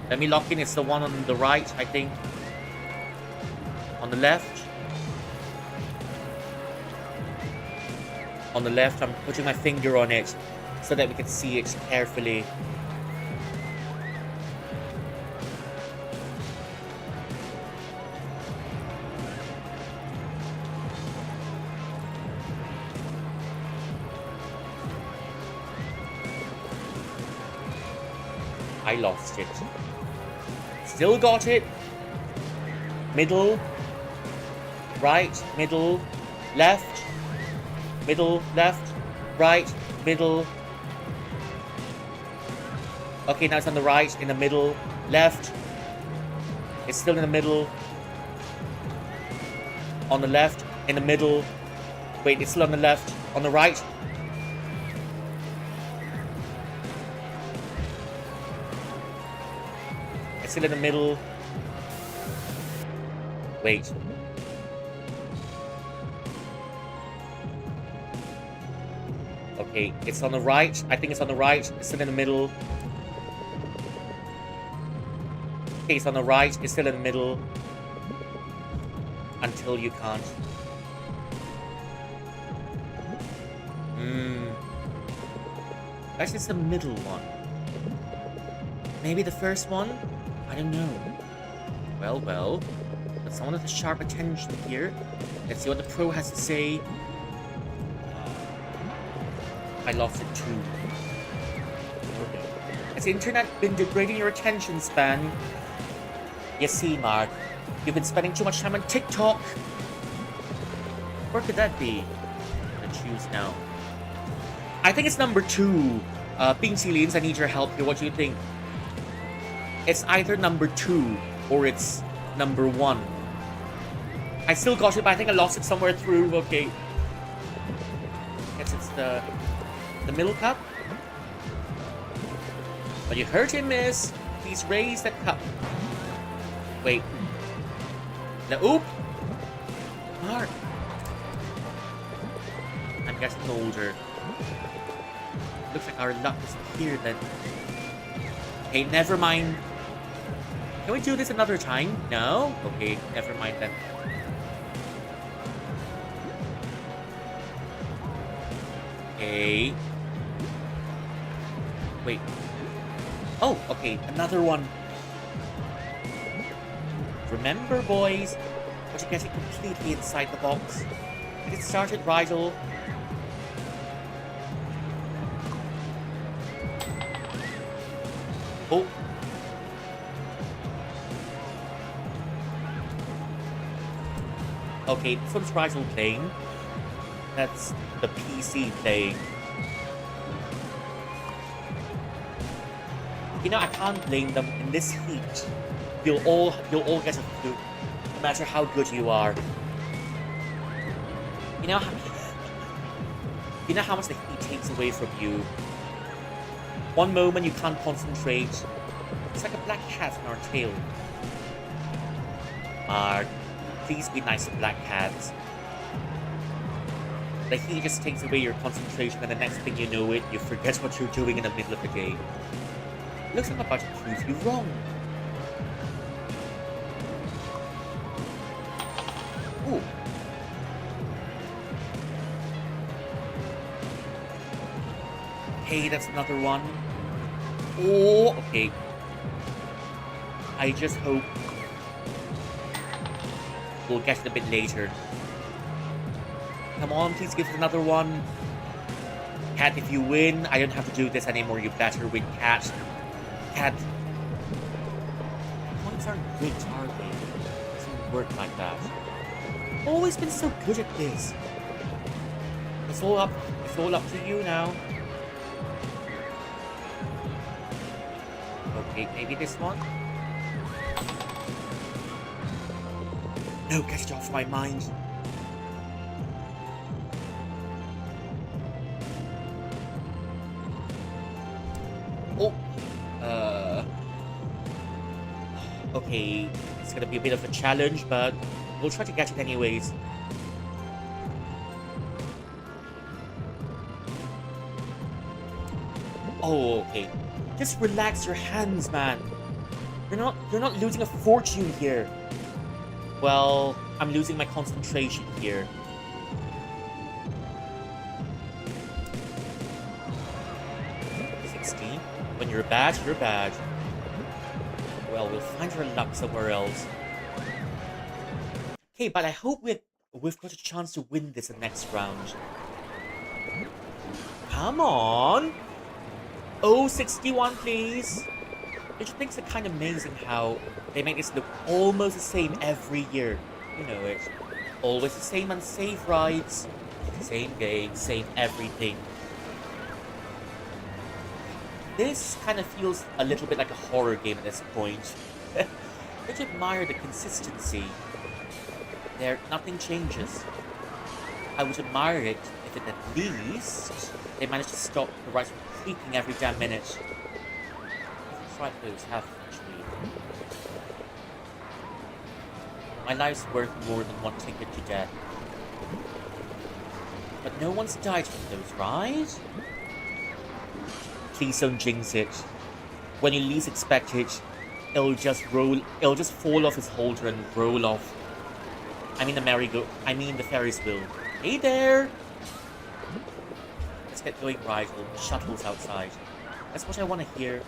Let me lock in. It's the one on the right, I think. On the left. On the left, I'm putting my finger on it so that we can see it carefully. I lost it. Still got it. Middle. Right. Middle. Left. Middle. Left. Right. Middle. Okay, now it's on the right. In the middle. Left. It's still in the middle. On the left. In the middle. Wait, it's still on the left. On the right. Still in the middle. Wait. Okay, it's on the right. I think it's on the right. It's still in the middle. Okay, it's on the right. It's still in the middle. Until you can't. That's just the middle one. Maybe the first one? I don't know. Well. But someone with sharp attention here. Let's see what the pro has to say. I lost it too. Has the internet been degrading your attention span? You see, Mark. You've been spending too much time on TikTok. Where could that be? I'm gonna choose now. I think it's number 2. Bean Ceilings, I need your help here. What do you think? It's either number 2 or it's number 1. I still got it, but I think I lost it somewhere through. Okay. Guess it's the middle cup. But you heard him, miss. Please raise that cup. Wait. The oop. Mark. I'm getting older. Looks like our luck is here then. Okay, never mind. Can we do this another time? No? Okay, never mind then. Okay. Wait. Oh, okay, another one. Remember, boys, but you get it completely inside the box. Get it started, Rigel. Oh. Okay, this one's Rigel playing. That's the PC playing. You know, I can't blame them. In this heat, you'll all get a fluke, no matter how good you are. You know how much the heat takes away from you. One moment you can't concentrate. It's like a black cat on our tail. Mark, please be nice to black cats. The heat just takes away your concentration, and the next thing you know it, you forget what you're doing in the middle of the game. Looks like I'm about to prove you wrong. Ooh. Hey, that's another one. Oh, okay. I just hope we'll get it a bit later. Come on, please give it another one. Cat, if you win, I don't have to do this anymore. You better win, Cat. Cat. Points aren't rigged, are they? It doesn't work like that. Always been so good at this. It's all up to you now. Okay, maybe this one? No, get it off my mind. Oh. Okay, it's gonna be a bit of a challenge, but we'll try to get it anyways. Oh, okay. Just relax your hands, man. You're not losing a fortune here. Well, I'm losing my concentration here. When you're bad, you're bad. Well, we'll find our luck somewhere else. Okay, but I hope we've got a chance to win this in the next round. Come on! Oh, 61, please! Don't you think it's kind of amazing how they make this look almost the same every year? You know it. Always the same unsafe rides. Same game, same everything. This kind of feels a little bit like a horror game at this point. Don't you admire the consistency? There, nothing changes. I would admire it if at least they managed to stop the rides from creaking every damn minute. I've tried those, have actually. My life's worth more than one ticket to death. But no one's died from those rides. Please don't jinx it. When you least expect it, it'll just fall off its holder and roll off. I mean the Ferris wheel. Hey there! Let's get going, Rigel. Shuttle's outside. That's what I want to hear.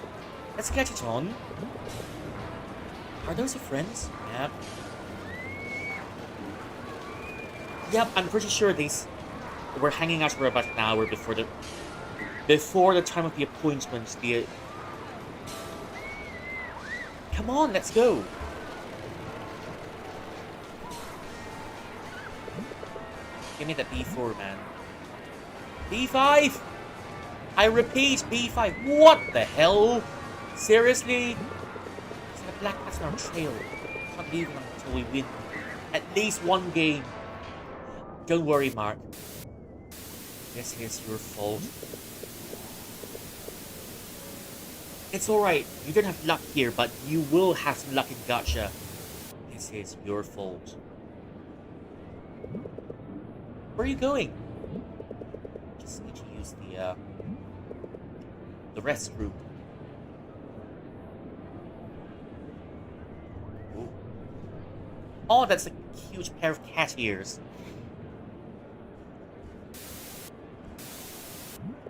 Let's get it on. Are those your friends? Yep. Yep, I'm pretty sure these were hanging out for about an hour before the time of the appointment. Come on, let's go. Give me the B4, man. B5! I repeat, B5. What the hell? Seriously? It's a black patch on our trail. Can't leave them until we win at least one game. Don't worry, Mark. This is your fault. It's alright, you don't have luck here, but you will have some luck in Gacha. This is your fault. Where are you going? Just need to use the restroom. Ooh. Oh, that's a huge pair of cat ears.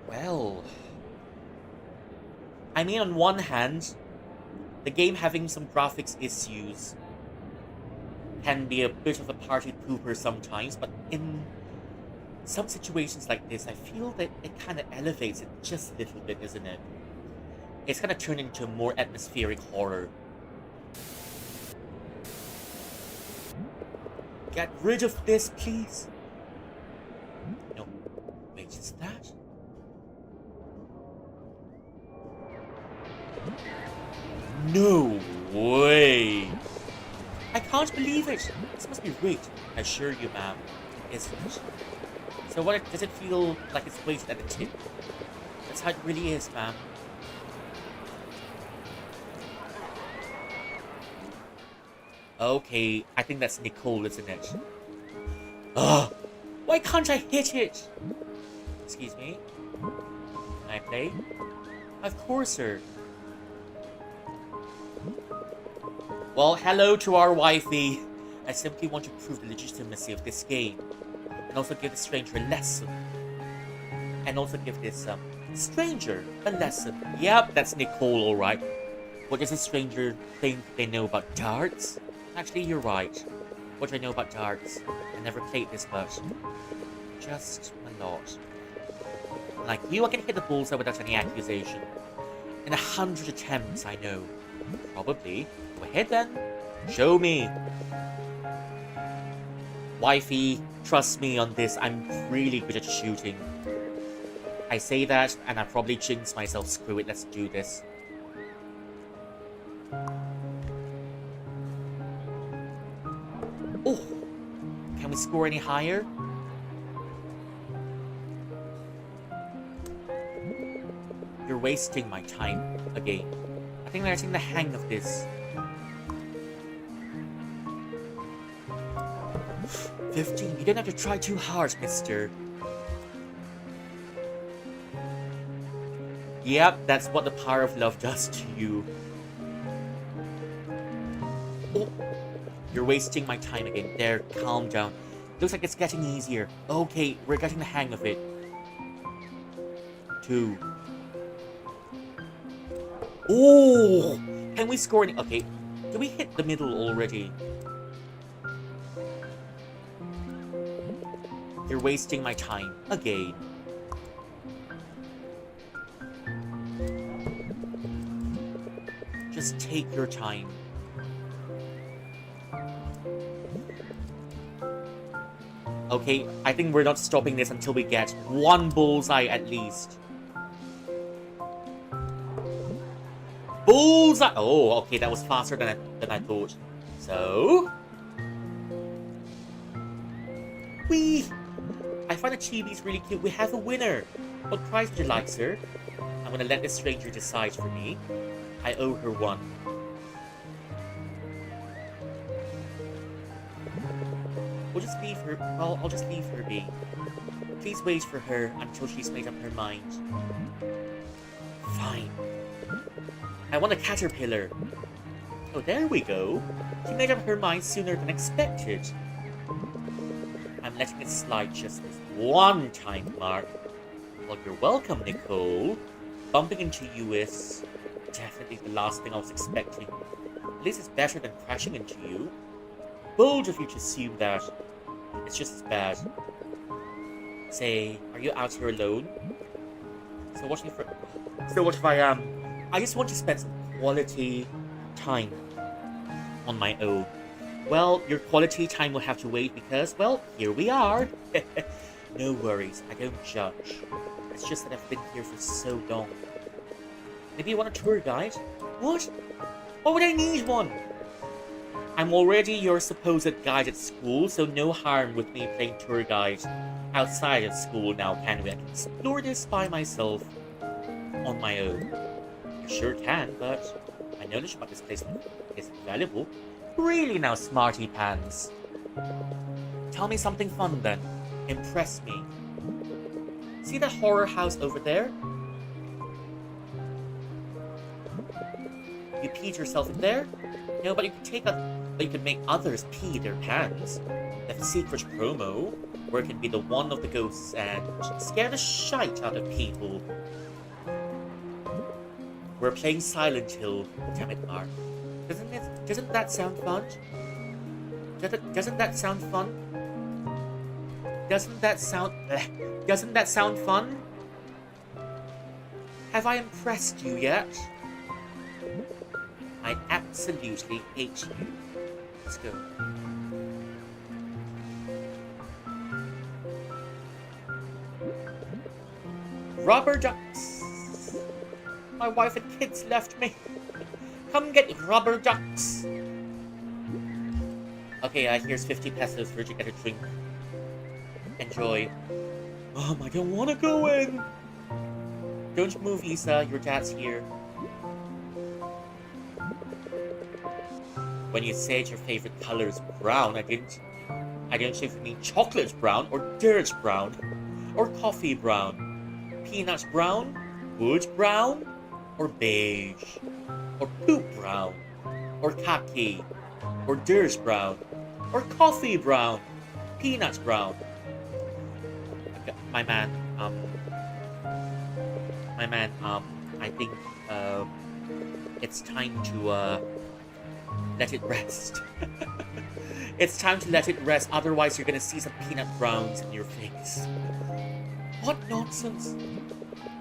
Well... I mean, on one hand, the game having some graphics issues can be a bit of a party pooper sometimes, but in some situations like this, I feel that it kind of elevates it just a little bit, isn't it? It's kind of turned into a more atmospheric horror. Get rid of this, please! No, wait, is that? No way! I can't believe it! This must be rigged. I assure you, ma'am, it isn't. So what, does it feel like it's weighted at the tip? That's how it really is, ma'am. Okay, I think that's Nicole, isn't it? Ugh! Why can't I hit it? Excuse me? Can I play? Of course, sir. Well, hello to our wifey. I simply want to prove the legitimacy of this game, and also give the stranger a lesson. And also give this stranger a lesson. Yep, that's Nicole, alright. What does this stranger think they know about darts? Actually, you're right. What do I know about darts? I never played this, but just a lot. Like you, I can hit the bullseye without any accusation. In 100 attempts, I know. Probably. Go ahead then. Show me. Wifey, trust me on this. I'm really good at shooting. I say that, and I probably jinx myself. Screw it, let's do this. Oh! Can we score any higher? You're wasting my time again. I think I'm getting the hang of this. 15, you don't have to try too hard, mister. Yep, that's what the power of love does to you. Oh, you're wasting my time again. There, calm down. Looks like it's getting easier. Okay, we're getting the hang of it. 2. Oh! Can we score any... Okay, did we hit the middle already? You're wasting my time again. Just take your time. Okay, I think we're not stopping this until we get 1 bullseye at least. Bullseye! Oh, okay, that was faster than I thought. So... Whee! I find the chibis really cute. We have a winner. What prize would you like, sir? I'm gonna let this stranger decide for me. I owe her one. We'll just leave her... Well, I'll just leave her be. Please wait for her until she's made up her mind. Fine. I want a caterpillar. Oh, there we go. She made up her mind sooner than expected. I'm letting it slide just this one time, Mark. Well, you're welcome, Nicole. Bumping into you is definitely the last thing I was expecting. At least it's better than crashing into you. Bold of you to assume that. It's just as bad. Say, are you out here alone? So what if I I just want to spend some quality time on my own. Well, your quality time will have to wait because, well, here we are. No worries, I don't judge. It's just that I've been here for so long. Maybe you want a tour guide? What? Why would I need one? I'm already your supposed guide at school, so no harm with me playing tour guide outside of school now, can we? I can explore this by myself on my own. I sure can, but my knowledge about this place is valuable. Really now, smarty pants. Tell me something fun then. Impress me. See that horror house over there? You peed yourself in there? No, but you could make others pee their pants. That secret promo, where it can be the one of the ghosts and scare the shite out of people. We're playing Silent Hill. Damn it, Mark. Doesn't that sound fun? Doesn't that sound fun? Doesn't that sound fun? Have I impressed you yet? I absolutely hate you. Let's go. Rubber ducks. My wife and kids left me. Come get rubber ducks. Okay, here's 50 pesos for you to get a drink. Enjoy. I don't want to go in. Don't move, Isa. Your dad's here. When you said your favorite color is brown, I didn't know if you mean chocolate brown or dirt brown or coffee brown, peanut brown, wood brown, or beige, or poop brown, or khaki, or dirt brown. Or coffee brown. Peanuts brown. Okay, my man, I think, it's time to, let it rest. It's time to let it rest, otherwise you're gonna see some peanut browns in your face. What nonsense?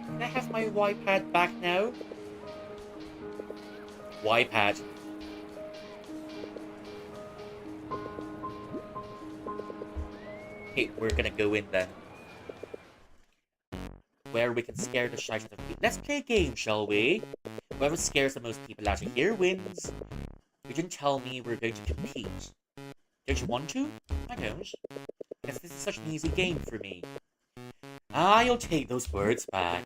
Can I have my Y-pad back now? Y-pad. Okay, we're gonna go in then. Where we can scare the shite out of people. Let's play a game, shall we? Whoever scares the most people out of here wins. You didn't tell me we're going to compete. Don't you want to? I don't. Because this is such an easy game for me. I'll take those words back.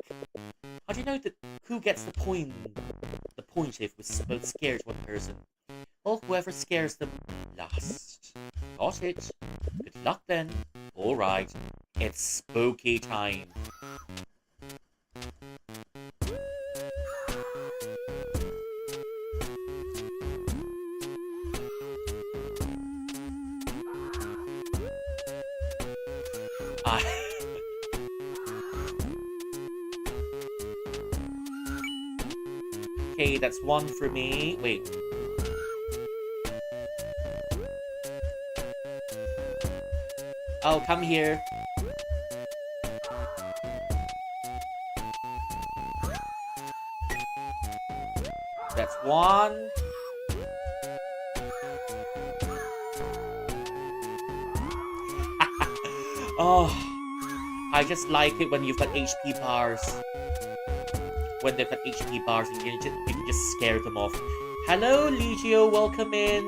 How do you know that who gets the point if we both scares one person? Well, whoever scares them last. Got it. Good luck then. Alright. It's spooky time. Okay, that's one for me. Wait. Oh, come here. That's one. Oh, I just like it when you've got HP bars. When they've got HP bars and you can just scare them off. Hello, Legio, welcome in.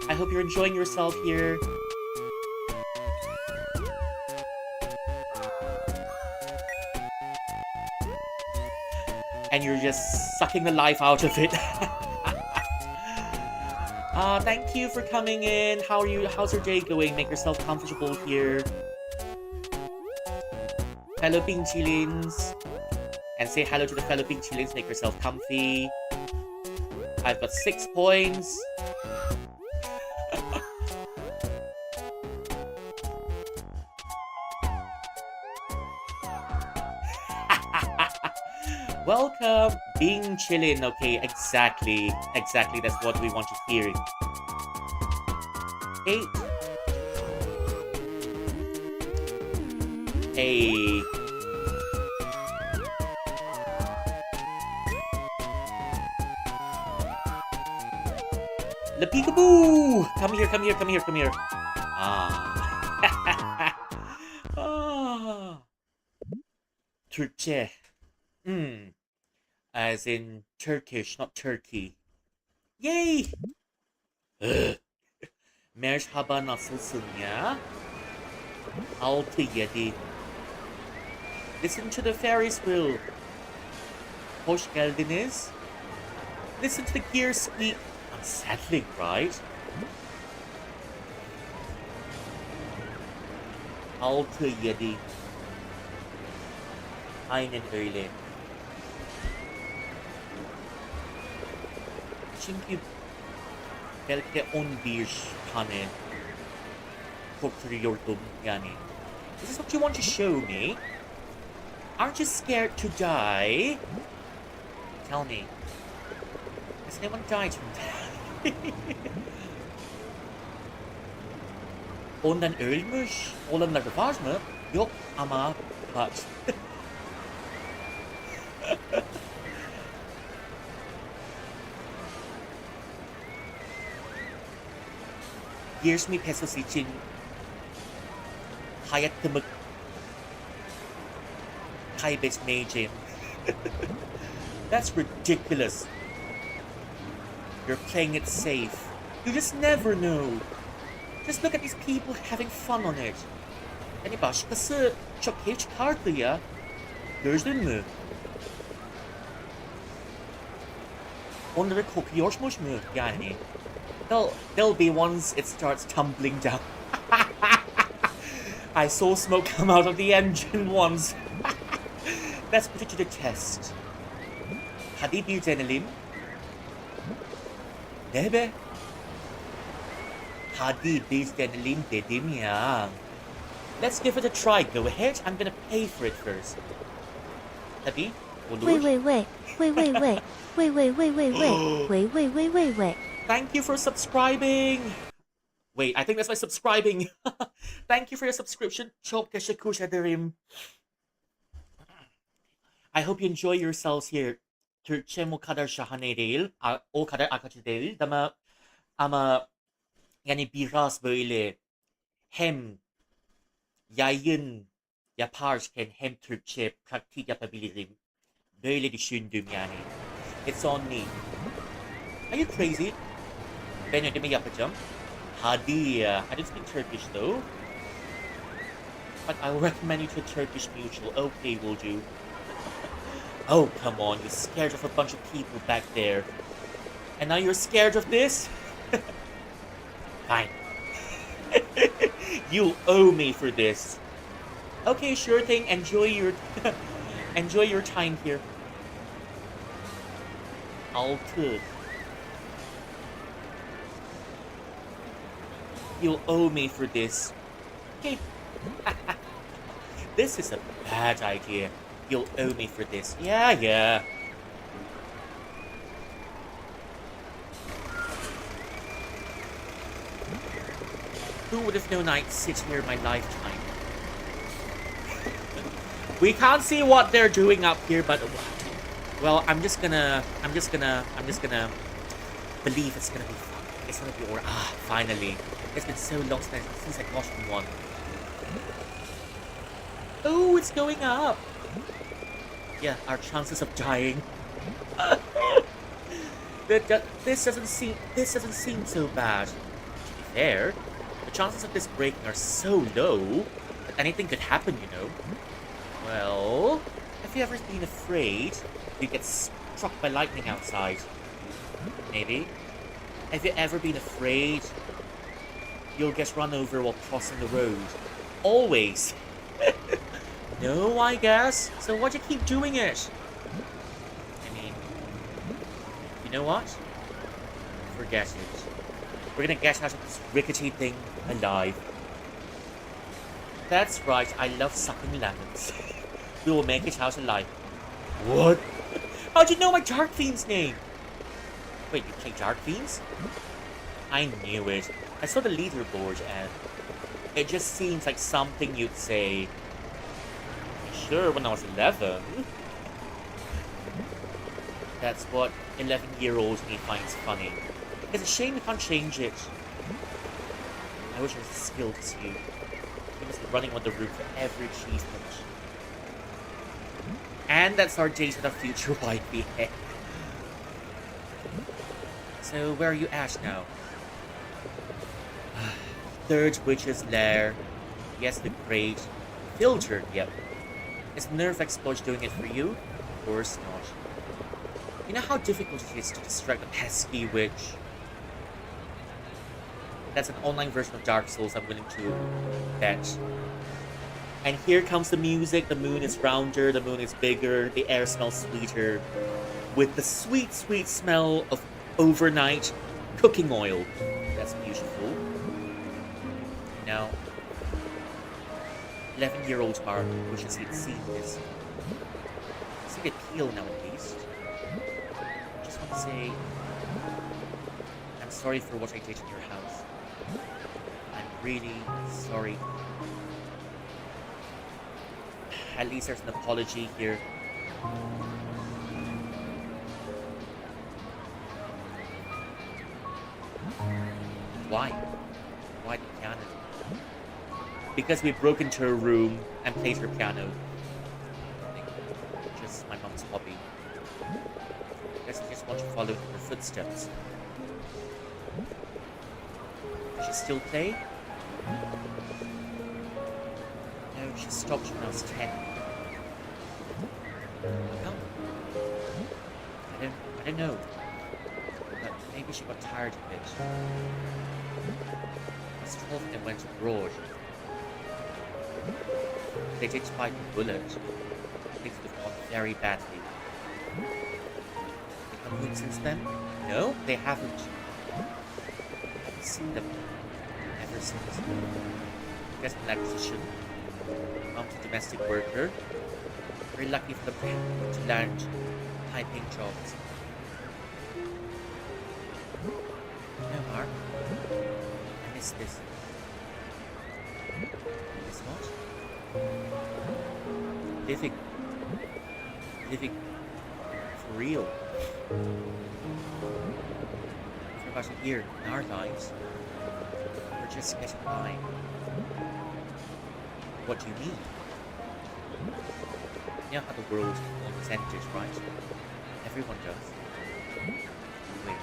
I hope you're enjoying yourself here. And you're just sucking the life out of it. Thank you for coming in. How are you? How's your day going? Make yourself comfortable here. Hello, Pinchilins. And say hello to the fellow Pinchilins. Make yourself comfy. I've got 6 points. Welcome, being chillin'. Okay, exactly. That's what we want to hear. 8. Hey. The peekaboo! Come here. Ah. Ah. Turkey. As in Turkish, not Turkey. Yay! Merhaba, nasılsın ya? 6-7. Listen to the Ferris wheel. Hoş geldiniz. Listen to the gear squeak. Unsettling, right? 6-7. Aynen öyle. Çünkü belki de 11 tane korkutuyordum yani. Is this what you want to show me? Aren't you scared to die? Tell me. Has anyone died from that? Ondan ölmüş olanları var mı? Yok ama var. $20 pesos için hayatımı kaybetmeyeceğim. That's ridiculous. You're playing it safe. You just never know. Just look at these people having fun on it. Yani başkası çok keyif çıkardı ya. Gördün mü? Onları kokuyormuş mu yani? There'll be once it starts tumbling down. I saw smoke come out of the engine once. Let's put it to the test. Hadi bir deneyelim. Ne be? Hadi bizden dedim ya. Let's give it a try. Go ahead. I'm gonna pay for it first. Hadi, Wait, olur. wait, wait. Wait, wait, wait. Wait, wait, wait, wait, wait. Wait, wait, wait, wait, wait. Thank you for subscribing. Wait, I think that's my subscribing. Thank you for your subscription. Çok teşekkür ederim. I hope you enjoy yourselves here. Türkçem o kadar şahane değil. O kadar akıcı değil. Ama yani biraz böyle hem yayın yaparken hem Türkçe pratik yapabilirim. Böyle düşündüm yani. It's on me. Are you crazy? Ben ödeme yapacağım. Hadi. I don't speak Turkish though. But I will recommend you to a Turkish mutual. Okay, will do. Oh, come on. You're scared of a bunch of people back there. And now you're scared of this? Fine. You'll owe me for this. Okay, sure thing. Enjoy your enjoy your time here. 6. You'll owe me for this. Okay. This is a bad idea. You'll owe me for this. Yeah. Who would have known I'd sit here in my lifetime? We can't see what they're doing up here, but well, I'm just gonna believe it's gonna be fun. It's gonna be alright. Finally. It's been so long since I watched one. Oh, it's going up. Yeah, our chances of dying. This doesn't seem so bad. To be fair, the chances of this breaking are so low that anything could happen, you know. Well, have you ever been afraid you get struck by lightning outside? Maybe. Have you ever been afraid you'll get run over while crossing the road? Always. No, I guess. So why'd you keep doing it? I mean, you know what? Forget it. We're gonna get out of this rickety thing alive. That's right, I love sucking lemons. We will make it out alive. What? How'd you know my Dark Fiend's name? Wait, you play Dark Fiends? I knew it. I saw the leaderboard and it just seems like something you'd say. Sure, when I was 11. That's what 11-year-old me finds funny. It's a shame we can't change it. I wish I was as skilled as you. You must be running on the roof for every achievement. And that's our date with our future wife. So, where are you at now? Third Witch's Lair. Yes, the Great. Filtered, yep. Is Nerve Exploit doing it for you? Of course not. You know how difficult it is to distract a pesky witch? That's an online version of Dark Souls, I'm willing to bet. And here comes the music. The moon is rounder, the moon is bigger, the air smells sweeter. With the sweet, sweet smell of overnight cooking oil. That's beautiful. Now, 11-year-old Mark wishes he'd seen this. See the appeal now at least. I just want to say, I'm sorry for what I did in your house. I'm really sorry. At least there's an apology here. Why? Why the piano? Because we broke into her room and played her piano. Just my mom's hobby. Guess I just want to follow in her footsteps. Does she still play? No, she stopped when I was 10. No. I don't know. But maybe she got tired of it. I was 12 and went abroad. They did spike a bullet. Things would have gone very badly. They come home since then? No, they haven't. I haven't seen them. citizens. Get an electrician. Domestic worker. Very lucky for them to land high-paying jobs. No, Mark. I miss this. Miss what? Living. Living. For real. For about a year in our lives, we're just getting by. What do you mean? You know how the world always ended, right? Everyone does. Wait.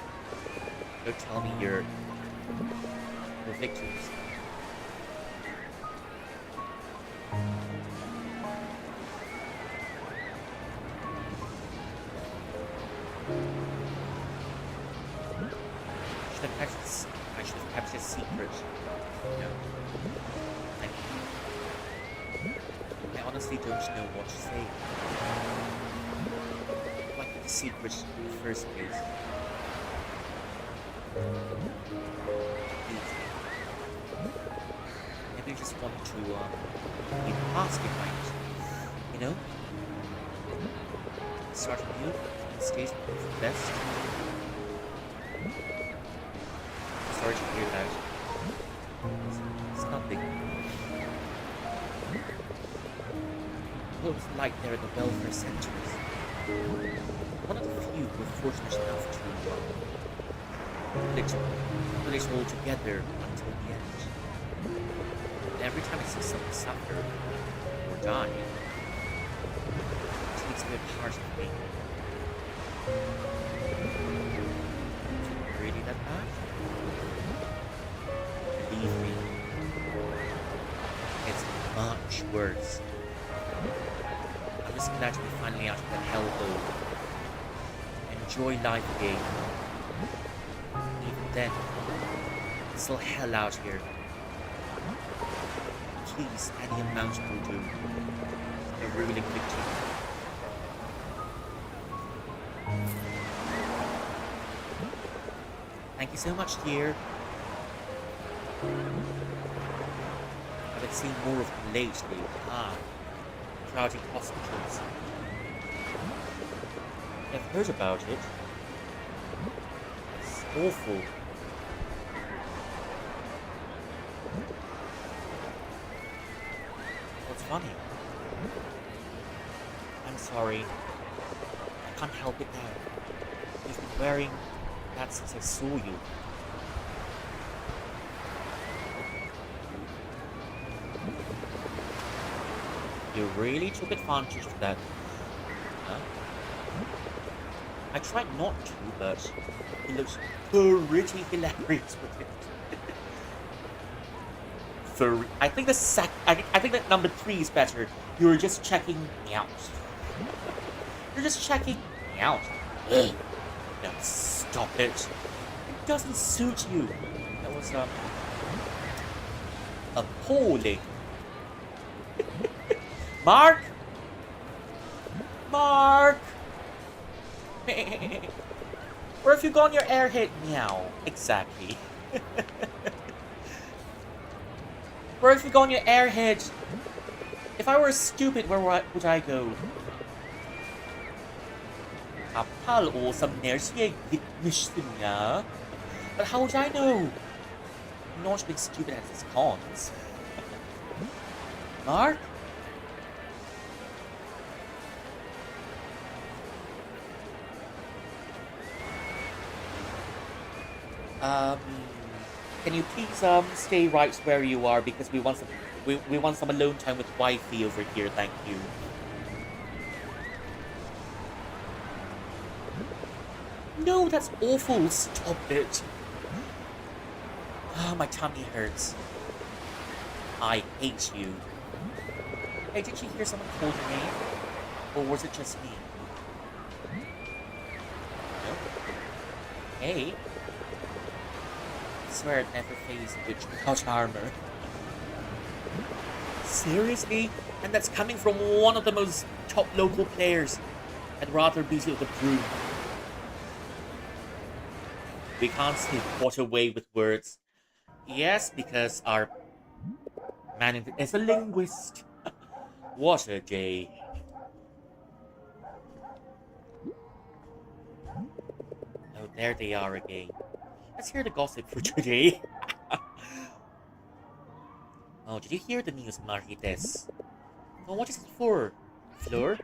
Don't tell me you're victims. I should have kept it secret. No. Thank you. I honestly don't know what to say. Why keep the secret in the first place? Please. Maybe I just want to leave the past behind. You know? Start anew, stay for the best. Sorry to hear that. It's nothing. What was it like there at the welfare centers? One of the few who were fortunate enough to put it all together until the end. And every time I see someone suffer or die, it takes away a part of me. Is it really that bad? Believe me, it's much worse. I'm just glad to be finally out of that hellhole. Enjoy life again. Even then, it's still hell out here. Please, any amount will do. A ruling victory. Thank you so much, dear. I've been seeing more of them lately. Crowded hospitals. I've heard about it. It's awful. What's funny? I'm sorry. I can't help it now. You've been wearing that since I saw you. You really took advantage of that, huh? I tried not to, but it looks pretty hilarious with it. I think I think that number 3 is better. You were just checking me out. You're just checking me out. Ugh. No, stop it. It doesn't suit you. That was appalling. Mark? Mark? Where have you gone your airhead? Meow. Exactly. Where have you gone your airhead? If I were stupid, where would I go? Kapal o samnersiye gitmiştim ya. But how would I know? Not being stupid has its cons. Mark? Can you please stay right where you are because we want some alone time with wifey over here, thank you. No, that's awful. Stop it. Ah, my tummy hurts. I hate you. Hey, did you hear someone call your name? Or was it just me? No? Hey? I swear I'd never faced a witch without armor. Seriously? And that's coming from one of the most top local players. I'd rather beat you with a broom. We can't say what away with words. Yes, because our man is a linguist. What a day. Oh, there they are again. Let's hear the gossip for today. Oh, did you hear the news, Marites? Oh, what is it for? Fleur?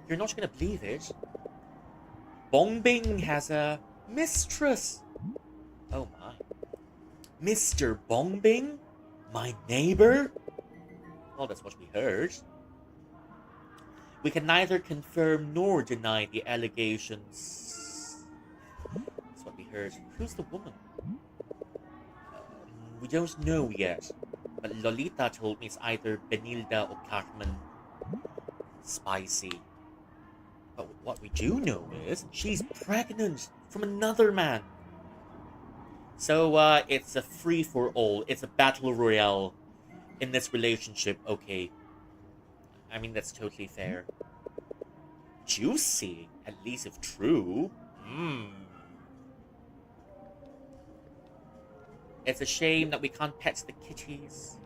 You're not gonna believe it. Bongbing has a mistress. Oh my. Mr. Bongbing? My neighbor? Well, that's what we heard. We can neither confirm nor deny the allegations. That's what we heard. Who's the woman? We don't know yet. But Lolita told me it's either Benilda or Carmen. Spicy. But what we do know is she's pregnant from another man. So it's a free for all. It's a battle royale in this relationship. Okay, I mean that's totally fair. Juicy, at least if true. Mmm. It's a shame that we can't pet the kitties.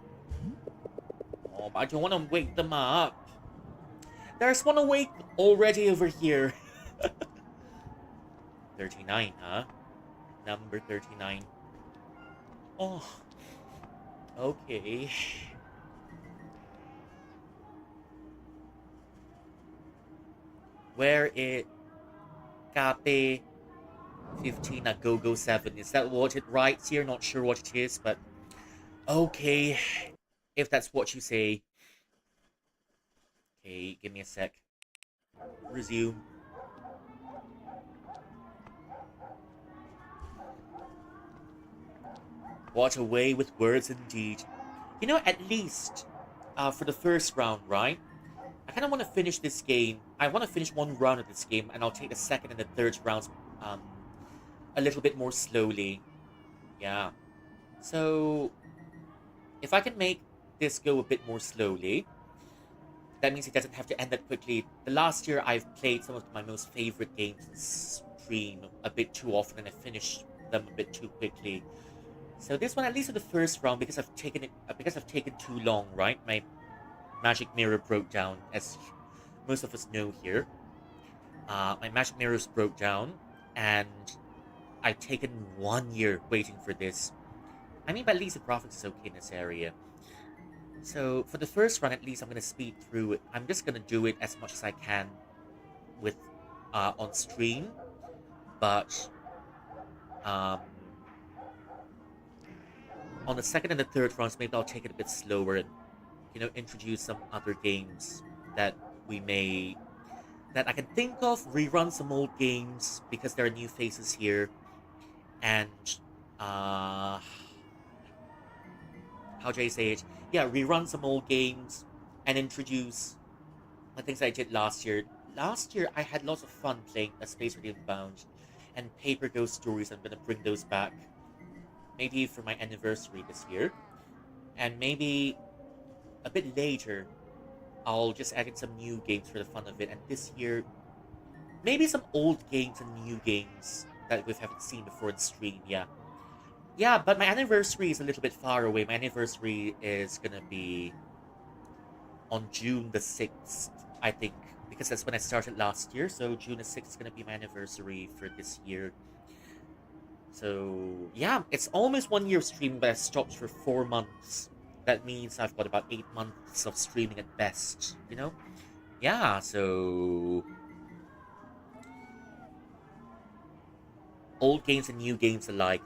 Oh, but I don't want to wake them up. There's one awake already over here. 39, huh? Number 39. Oh, okay. Where it Cape 15 at Go 7. Is that what it writes here? Not sure what it is, but okay. If that's what you say. Okay, give me a sec. Resume. What a way with words indeed. You know, at least for the first round, right? I kind of want to finish this game. I want to finish one round of this game, and I'll take the second and the third rounds um, a little bit more slowly. Yeah. So, if I can make this go a bit more slowly, that means it doesn't have to end that quickly. The last year, I've played some of my most favorite games in stream a bit too often, and I finished them a bit too quickly. So this one, at least for the first round, because I've taken too long, right? My magic mirror broke down, as most of us know here. My magic mirrors broke down, and I've taken 1 year waiting for this. I mean, but at least the graphics is okay in this area. So for the first run, at least I'm gonna speed through it. I'm just gonna do it as much as I can with on stream, but um, on the second and the third rounds, maybe I'll take it a bit slower and introduce some other games that we may that I can think of, rerun some old games because there are new faces here, and uh, how do I say it? Yeah, rerun some old games and introduce the things I did last year. Last year, I had lots of fun playing A Space Radiant Bound and Paper Ghost Stories. I'm gonna bring those back, maybe for my anniversary this year, and maybe a bit later, I'll just add in some new games for the fun of it. And this year, maybe some old games and new games that we haven't seen before in stream. Yeah, yeah. But my anniversary is a little bit far away. My anniversary is gonna be on June the 6th, I think, because that's when I started last year. So June the 6th is gonna be my anniversary for this year. So yeah, it's almost 1 year of streaming, but I stopped for 4 months. That means I've got about 8 months of streaming at best. Yeah. So old games and new games alike.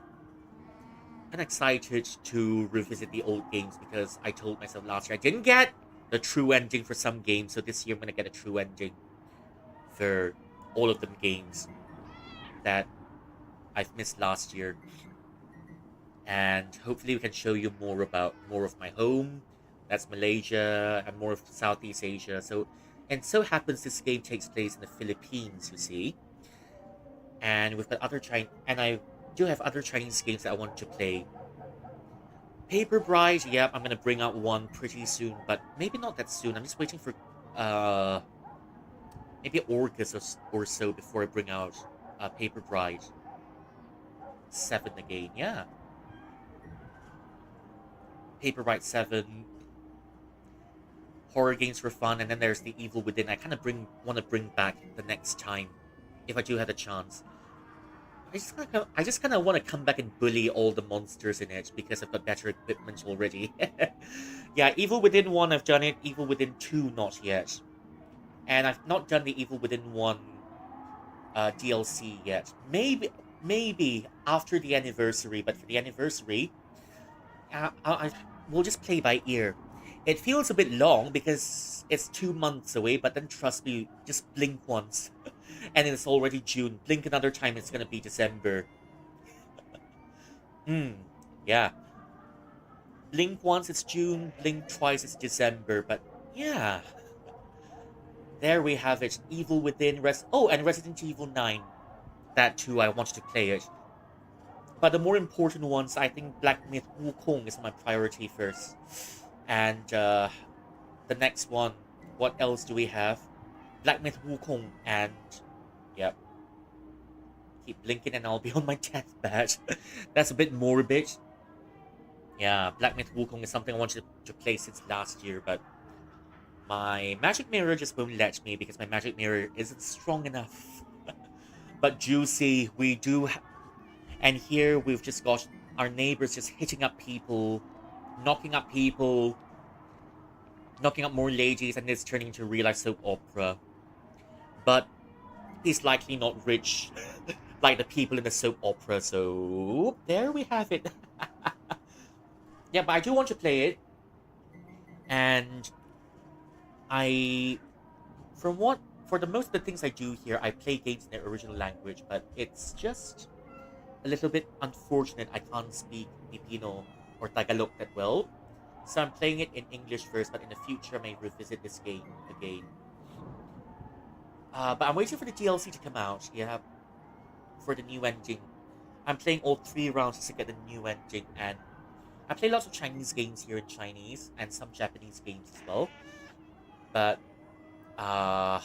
I'm excited to revisit the old games because I told myself last year I didn't get the true ending for some games, so this year I'm gonna get a true ending for all of them games that I've missed last year. And hopefully we can show you more of my home, that's Malaysia, and more of Southeast Asia. So happens this game takes place in the Philippines, you see. And we've got other Chinese, and I do have other Chinese games that I want to play. Paper Bride, yeah, I'm gonna bring out one pretty soon, but maybe not that soon. I'm just waiting for uh maybe August or so before I bring out Paper Bride 7 again. Yeah. Paper Right 7, horror games for fun, and then there's the Evil Within. I kind of want to bring back the next time, if I do have a chance. I just kind of want to come back and bully all the monsters in it because I've got better equipment already. Yeah, Evil Within 1, I've done it. Evil Within 2, not yet. And I've not done the Evil Within 1 DLC yet. Maybe after the anniversary, but for the anniversary, we'll just play by ear. It feels a bit long because it's 2 months away, but then trust me, just blink once, and it's already June. Blink another time, it's gonna be December. Yeah. Blink once, it's June. Blink twice, it's December. But yeah, there we have it. Evil Within. And Resident Evil 9. That too, I wanted to play it. But the more important ones, I think Black Myth Wukong is my priority first. And the next one, what else do we have? Black Myth Wukong and yep. Keep blinking and I'll be on my deathbed. That's a bit morbid. Yeah, Black Myth Wukong is something I wanted to play since last year, but my magic mirror just won't let me because my magic mirror isn't strong enough. But Juicy, and here we've just got our neighbors just hitting up people, knocking up people, knocking up more ladies, and it's turning into a real life soap opera. But he's likely not rich like the people in the soap opera, so there we have it. Yeah, but I do want to play it, and I, from what, for the most of the things I do here, I play games in their original language, but it's just a little bit unfortunate I can't speak Filipino or Tagalog that well. So I'm playing it in English first, but in the future I may revisit this game again. But I'm waiting for the DLC to come out. Yeah, for the new ending. I'm playing all 3 rounds just to get the new ending, and I play lots of Chinese games here in Chinese and some Japanese games as well. But uh,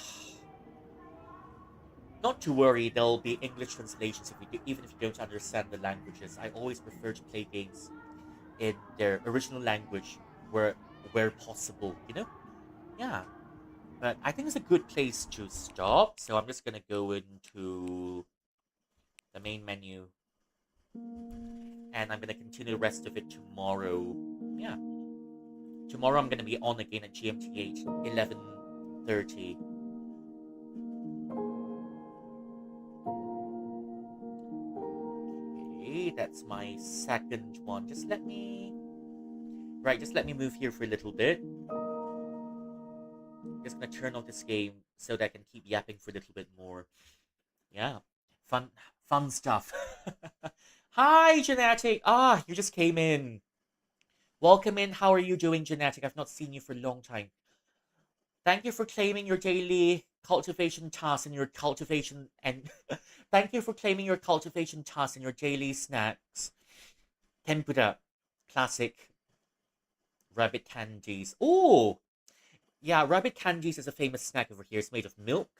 not to worry, there'll be English translations if even if you don't understand the languages. I always prefer to play games in their original language where possible. Yeah. But I think it's a good place to stop. So I'm just gonna go into the main menu, and I'm gonna continue the rest of it tomorrow. Yeah, tomorrow I'm gonna be on again at GMT 11:30. Okay, that's my second one. Just let me move here for a little bit. Just gonna turn off this game so that I can keep yapping for a little bit more. Yeah, fun stuff. Hi, Genetic. You just came in. Welcome in. How are you doing, Genetic? I've not seen you for a long time. Thank you for claiming your daily cultivation tasks and your cultivation and thank you for claiming your cultivation tasks and your daily snacks. Tempura, classic rabbit candies. Oh, yeah, rabbit candies is a famous snack over here. It's made of milk.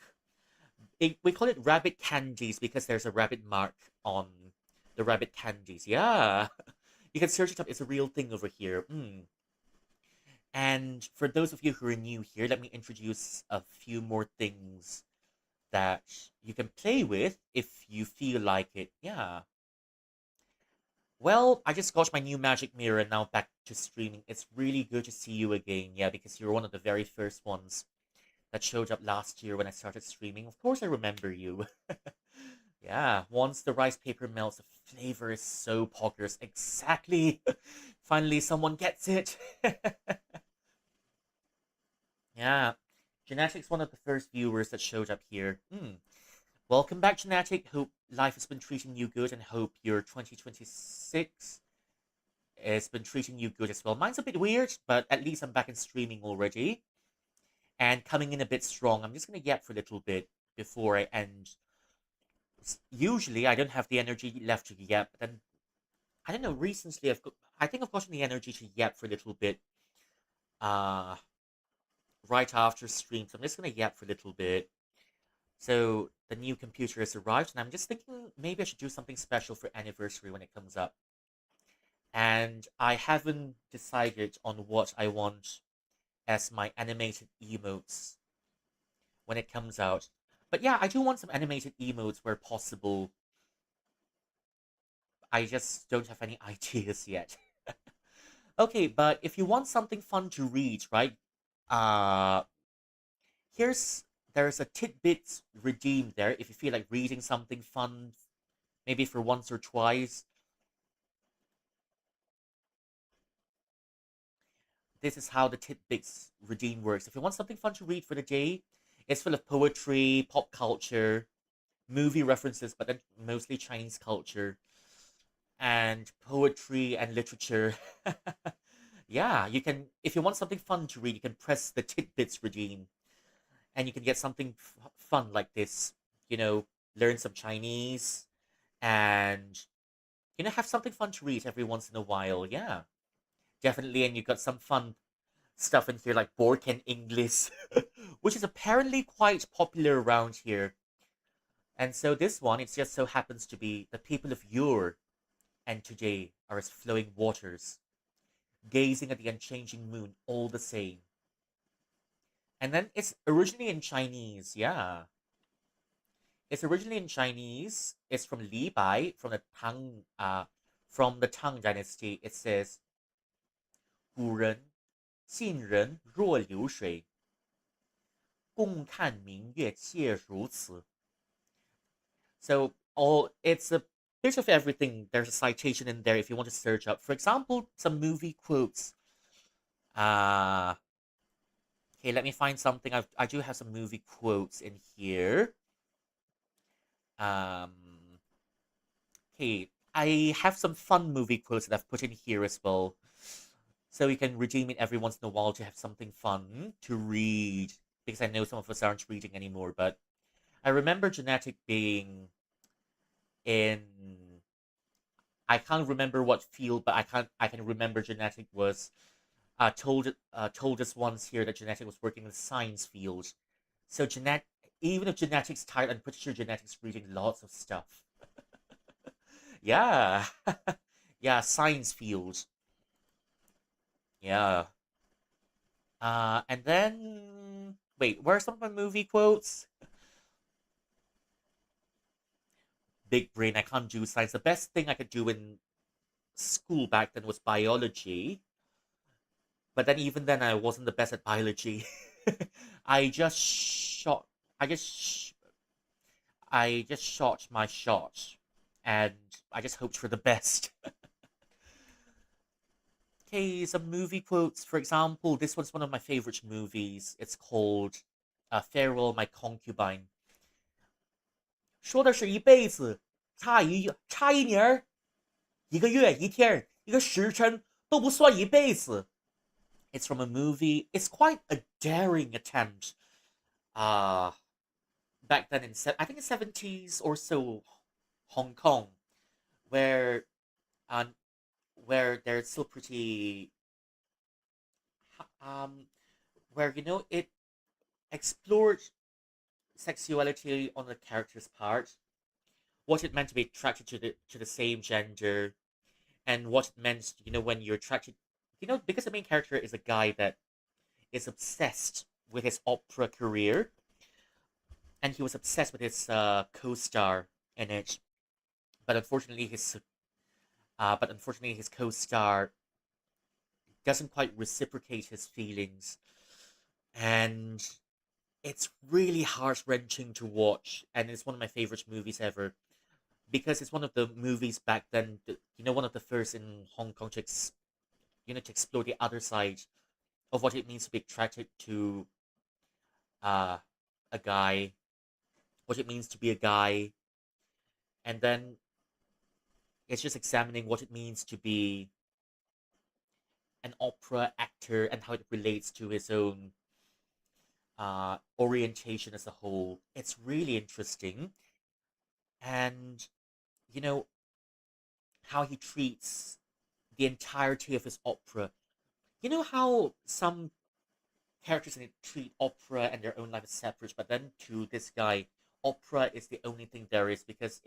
We call it rabbit candies because there's a rabbit mark on the rabbit candies. Yeah, you can search it up. It's a real thing over here. And for those of you who are new here, let me introduce a few more things that you can play with if you feel like it. Yeah. Well, I just got my new magic mirror and now back to streaming. It's really good to see you again. Yeah, because you're one of the very first ones that showed up last year when I started streaming. Of course, I remember you. Yeah, once the rice paper melts, the flavor is so popular. Exactly. Finally, someone gets it. Yeah, Genetic's one of the first viewers that showed up here. Welcome back, Genetic. Hope life has been treating you good and hope your 2026 has been treating you good as well. Mine's a bit weird, but at least I'm back in streaming already and coming in a bit strong. I'm just going to yap for a little bit before I end. Usually, I don't have the energy left to yap, but then I don't know. Recently, I think I've gotten the energy to yap for a little bit. Uh, right after stream, so I'm just gonna yap for a little bit. So the new computer has arrived, and I'm just thinking maybe I should do something special for anniversary when it comes up. and I haven't decided on what I want as my animated emotes when it comes out. But yeah, I do want some animated emotes where possible. I just don't have any ideas yet. Okay, but if you want something fun to read, right? Uh here's there's a tidbit redeemed there if you feel like reading something fun, maybe for once or twice. This is how the tidbits redeem works. If you want something fun to read for the day, it's full of poetry, pop culture, movie references, but then mostly Chinese culture and poetry and literature. Yeah, you can, if you want something fun to read, you can press the tidbits redeem and you can get something fun like this. You know, learn some Chinese and, have something fun to read every once in a while. Yeah, definitely. And you got some fun stuff in here like Bork and English, which is apparently quite popular around here. And so this one, it just so happens to be the people of yore and today are as flowing waters, gazing at the unchanging moon all the same. And then it's originally in Chinese, yeah. It's originally in Chinese. It's from Li Bai, from the Tang Dynasty. It says, 古人信人若流水，共看明月皆如此. So all it's a bit of everything. There's a citation in there if you want to search up. For example, some movie quotes. Uh okay, let me find something. I do have some movie quotes in here. Um okay, I have some fun movie quotes that I've put in here as well. So you can redeem it every once in a while to have something fun to read. Because I know some of us aren't reading anymore, but I remember Genetic being in, I can't remember what field, but I can remember Genetic was told us once here that Genetic was working in the science field. So even if Genetic's tired, I'm pretty sure Genetic's reading lots of stuff. Yeah. Yeah, science field. Yeah. And then wait, where are some of my movie quotes? Big brain, I can't do science. The best thing I could do in school back then was biology. But then even then I wasn't the best at biology. I just shot I just sh- I just shot my shot and I just hoped for the best. Okay, some movie quotes. For example, this one's one of my favorite movies. It's called Farewell My Concubine. 说的是一辈子，差一年儿，一个月一天一个时辰都不算一辈子. It's from a movie. It's quite a daring attempt. Uh back then I think in 70s or so, Hong Kong, where uh, where they're still pretty um where it explored sexuality on the character's part, what it meant to be attracted to the same gender, and what it meant, when you're attracted, because the main character is a guy that is obsessed with his opera career, and he was obsessed with his co-star in it, but unfortunately his co-star doesn't quite reciprocate his feelings, and it's really heart-wrenching to watch, and it's one of my favorite movies ever because it's one of the movies back then, one of the first in Hong Kong to explore the other side of what it means to be attracted to uh, a guy, what it means to be a guy, and then it's just examining what it means to be an opera actor and how it relates to his own orientation as a whole. It's really interesting, and you know how he treats the entirety of his opera. You know how some characters in it treat opera and their own life as separate, but then to this guy, opera is the only thing there is because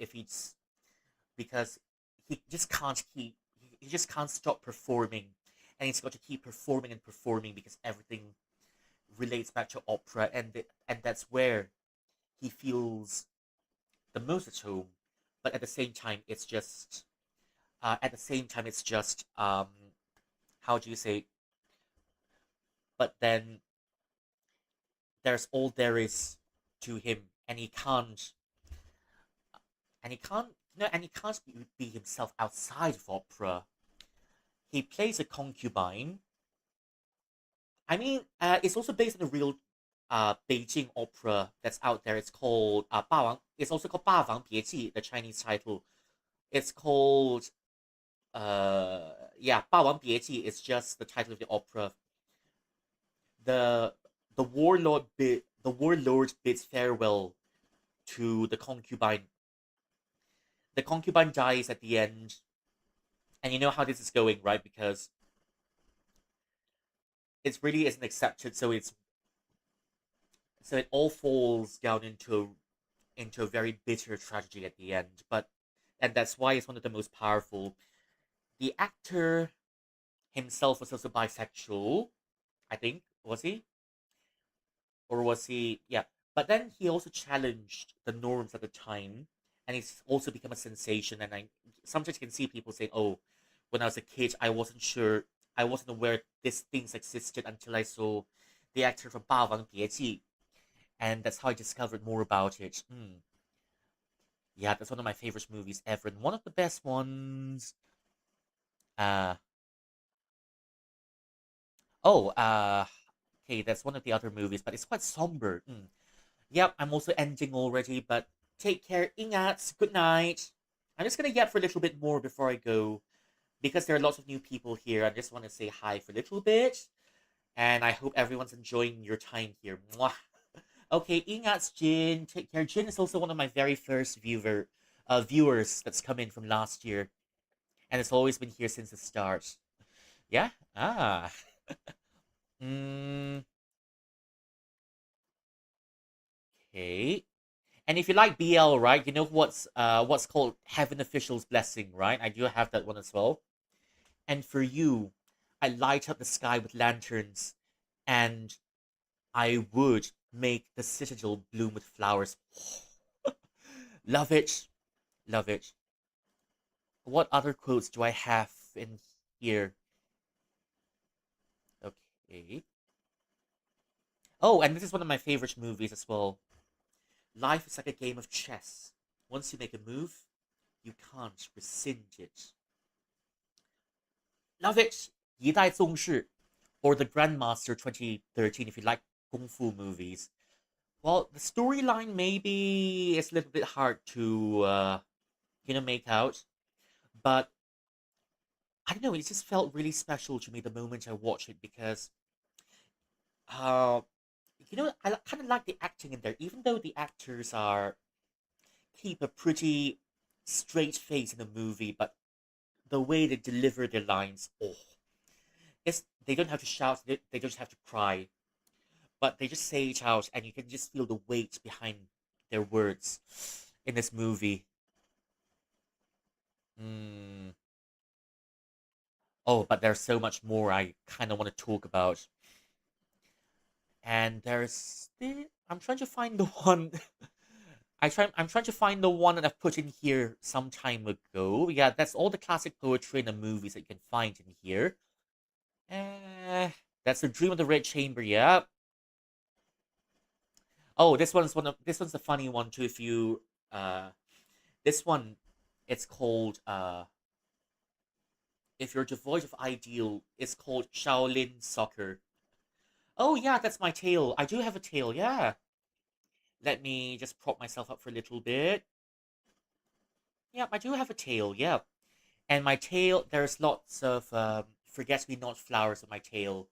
he just can't keep. he just can't stop performing, and he's got to keep performing and performing because everything relates back to opera, and that's where he feels the most at home. But at the same time, it's just how do you say? But then there's all there is to him, and he can't be himself outside of opera. He plays a concubine. I mean, it's also based on a real Beijing opera that's out there. It's called 霸王. It's also called 霸王别姬, the Chinese title. It's called yeah, 霸王别姬 is just the title of the opera. The the warlord bids farewell to the concubine. The concubine dies at the end, and you know how this is going, right? Because it really isn't accepted, so it all falls down into a very bitter tragedy at the end. But and that's why it's one of the most powerful. The actor himself was also bisexual, I think. Was he? Or was he? Yeah. But then he also challenged the norms at the time, and he's also become a sensation. And I sometimes you can see people saying, "Oh, when I was a kid, I wasn't sure, I wasn't aware these things existed until I saw the actor from 霸王别姬,and that's how I discovered more about it." Yeah, that's one of my favorite movies ever, and one of the best ones. Uh oh, okay, that's one of the other movies, but it's quite somber. Yep, I'm also ending already, but take care, ingat, good night. I'm just gonna yap for a little bit more before I go, because there are lots of new people here. I just want to say hi for a little bit, and I hope everyone's enjoying your time here. Mwah. Okay, ingat, Jin. Take care. Jin is also one of my very first viewers that's come in from last year, and it's always been here since the start. Yeah. Ah. Mm, okay. And if you like BL, right, you know what's called Heaven Official's Blessing, right? I do have that one as well. And for you, I light up the sky with lanterns, and I would make the citadel bloom with flowers. Love it, love it. What other quotes do I have in here? Okay. Oh, and this is one of my favorite movies as well. Life is like a game of chess. Once you make a move, you can't rescind it. Love it. 一代宗师 or The Grandmaster 2013 if you like kung fu movies. Well, the storyline maybe is a little bit hard to make out, but I don't know, it just felt really special to me the moment I watched it because uh I kind of like the acting in there, even though the actors are keep a pretty straight face in the movie, but the way they deliver their lines, oh, they don't have to shout, they don't have to cry, but they just say it out, and you can just feel the weight behind their words in this movie. Mm. Oh, but there's so much more I kind of want to talk about. And I'm trying to find the one. I'm trying to find the one that I've put in here some time ago. Yeah, that's all the classic poetry and the movies that you can find in here. Eh, that's the Dream of the Red Chamber. Yeah. Oh, this one's a funny one too. If you this one, it's called if you're devoid of ideal, it's called Shaolin Soccer. Oh yeah, that's my tail. I do have a tail. Yeah. Let me just prop myself up for a little bit. Yeah, I do have a tail. Yeah, and my tail. There's lots of forget me not flowers on my tail.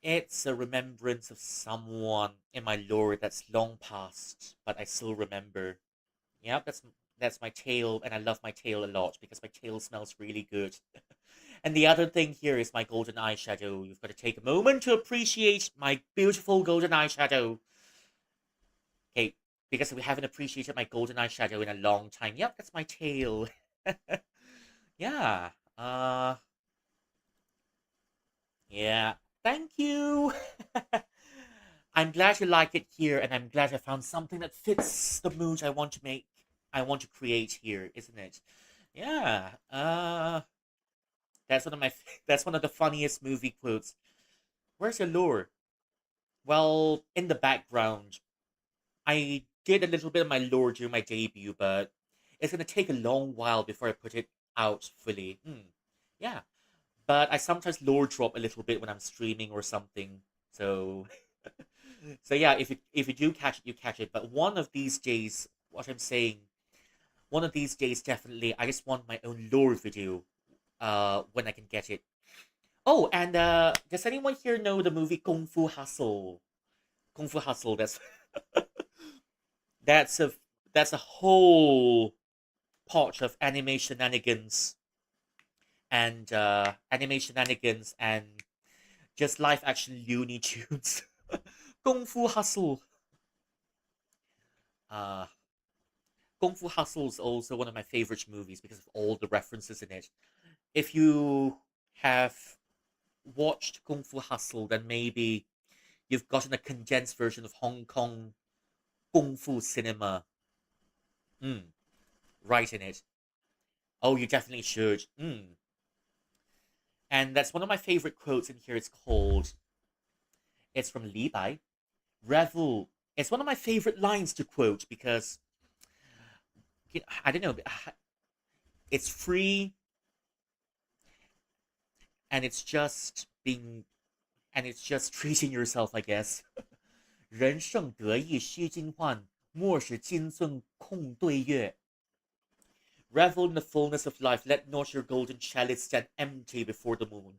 It's a remembrance of someone in my lore that's long past, but I still remember. Yeah, that's my tail, and I love my tail a lot because my tail smells really good. And the other thing here is my golden eyeshadow. You've got to take a moment to appreciate my beautiful golden eyeshadow. Okay, because we haven't appreciated my golden eyeshadow in a long time. Yep, that's my tail. Yeah. Uh, yeah. Thank you. I'm glad you like it here, and I'm glad I found something that fits the mood I want to make. I want to create here, isn't it? Yeah. That's one of my. That's one of the funniest movie quotes. Where's your lure? Well, in the background, I did a little bit of my lore during my debut, but it's gonna take a long while before I put it out fully. Yeah, but I sometimes lore drop a little bit when I'm streaming or something. So, so yeah, if you do catch it, you catch it. But one of these days, what I'm saying, one of these days, definitely, I just want my own lore video. When I can get it. Oh, and does anyone here know the movie Kung Fu Hustle? Kung Fu Hustle. That's a that's a whole pot of anime shenanigans and just live action Looney Tunes. Kung Fu Hustle. Uh, Kung Fu Hustle is also one of my favorite movies because of all the references in it. If you have watched Kung Fu Hustle, then maybe you've gotten a condensed version of Hong Kong Kung Fu cinema. Mm, right in it. Oh, you definitely should. And that's one of my favorite quotes in here. It's from Li Bai. Revel. It's one of my favorite lines to quote because, I don't know, it's free and it's just treating yourself, I guess. 人生得意须尽欢，莫使金樽空对月。Revel in the fullness of life. Let not your golden chalice stand empty before the moon.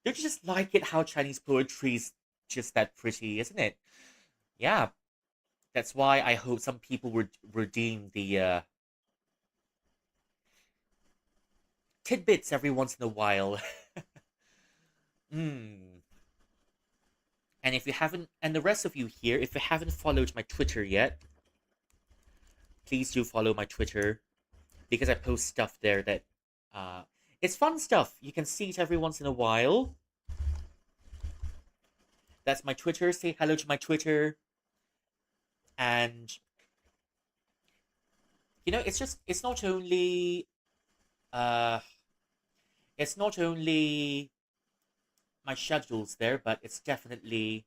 Don't you just like it how Chinese poetry is just that pretty, isn't it? Yeah, that's why I hope some people would redeem the tidbits every once in a while. Hmm. And if you haven't, and the rest of you here, if you haven't followed my Twitter yet, please do follow my Twitter because I post stuff there that uh, it's fun stuff. You can see it every once in a while. That's my Twitter. Say hello to my Twitter, and uh, it's not only my schedules there, but it's definitely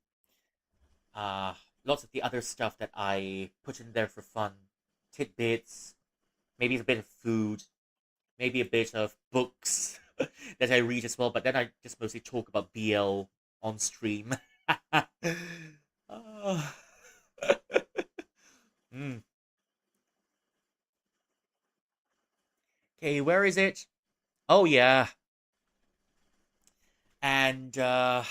uh, lots of the other stuff that I put in there for fun, tidbits, maybe a bit of food, maybe a bit of books that I read as well. But then I just mostly talk about BL on stream. Oh. Mm. Okay, where is it? Oh yeah, and how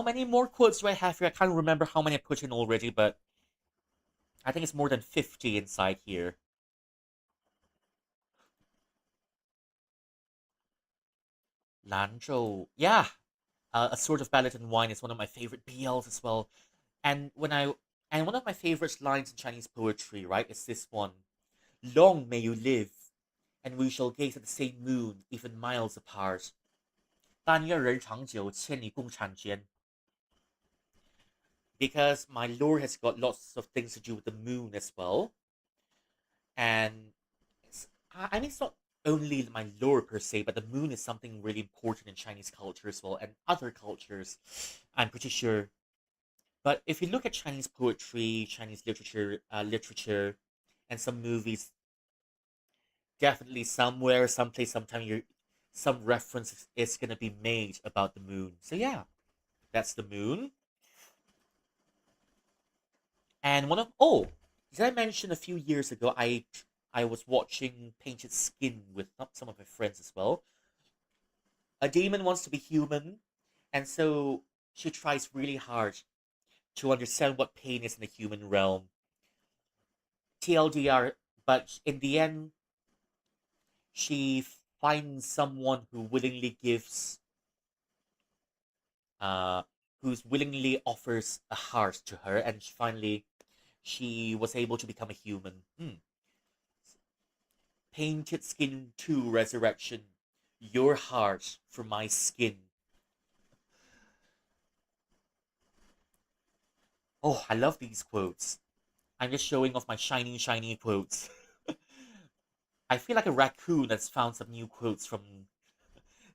many more quotes do I have here? I can't remember how many I put in already, but I think it's more than 50 inside here. Lanzhou, yeah, a sort of ballad and wine is one of my favorite BLs as well. And when I and one of my favorite lines in Chinese poetry, right, is this one: "Long may you live, and we shall gaze at the same moon, even miles apart. 但愿人长久，千里共婵娟." Because my lore has got lots of things to do with the moon as well, and I mean it's not only my lore per se, but the moon is something really important in Chinese culture as well, and other cultures. I'm pretty sure. But if you look at Chinese poetry, Chinese literature, and some movies, definitely somewhere, someplace, sometime, some reference is gonna be made about the moon. So yeah, that's the moon. And did I mention a few years ago I was watching Painted Skin with some of my friends as well. A demon wants to be human, and so she tries really hard to understand what pain is in the human realm. TLDR, but in the end, she finds someone uh, who's willingly offers a heart to her, and finally, she was able to become a human. Painted Skin 2 Resurrection. Your heart for my skin. Oh, I love these quotes. I'm just showing off my shiny, shiny quotes. I feel like a raccoon that's found some new quotes from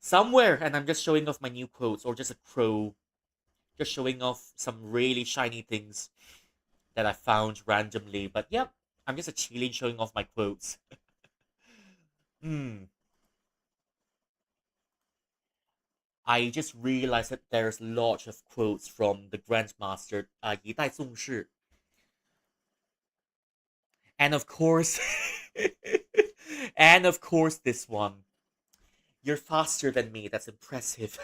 somewhere, and I'm just showing off my new quotes, or just a crow, just showing off some really shiny things that I found randomly. But yep, I'm just a chilling showing off my quotes. Hmm. I just realized that there's lots of quotes from the Grandmaster, 一代宗师, and of course, and of course, this one. You're faster than me. That's impressive.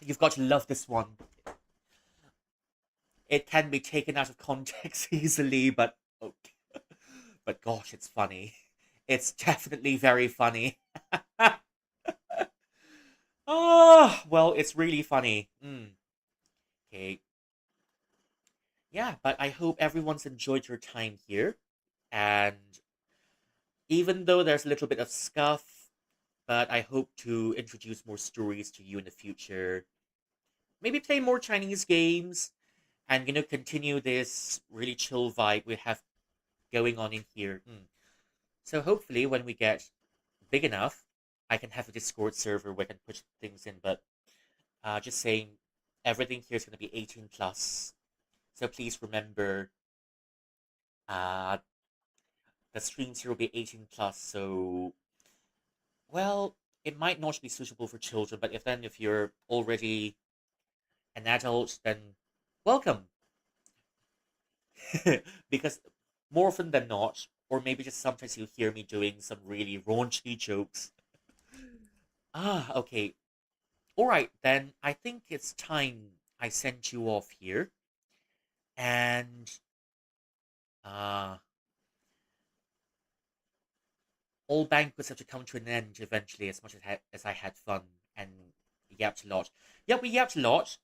You've got to love this one. It can be taken out of context easily, but okay. But gosh, it's funny. It's definitely very funny. Well, it's really funny. Okay. Yeah, but I hope everyone's enjoyed your time here. And even though there's a little bit of scuff, but I hope to introduce more stories to you in the future. Maybe play more Chinese games and, continue this really chill vibe we have going on in here. So hopefully when we get big enough, I can have a Discord server where I can push things in. But just saying, everything here is going to be 18 plus. So please remember, uh, the streams here will be 18 plus. So, well, it might not be suitable for children, but if you're already an adult, then welcome. Because more often than not, or maybe just sometimes you hear me doing some really raunchy jokes. Okay. All right, then I think it's time I sent you off here. And uh, all banquets have to come to an end eventually, as much as I had fun and yapped a lot. Yeah, we yapped a lot,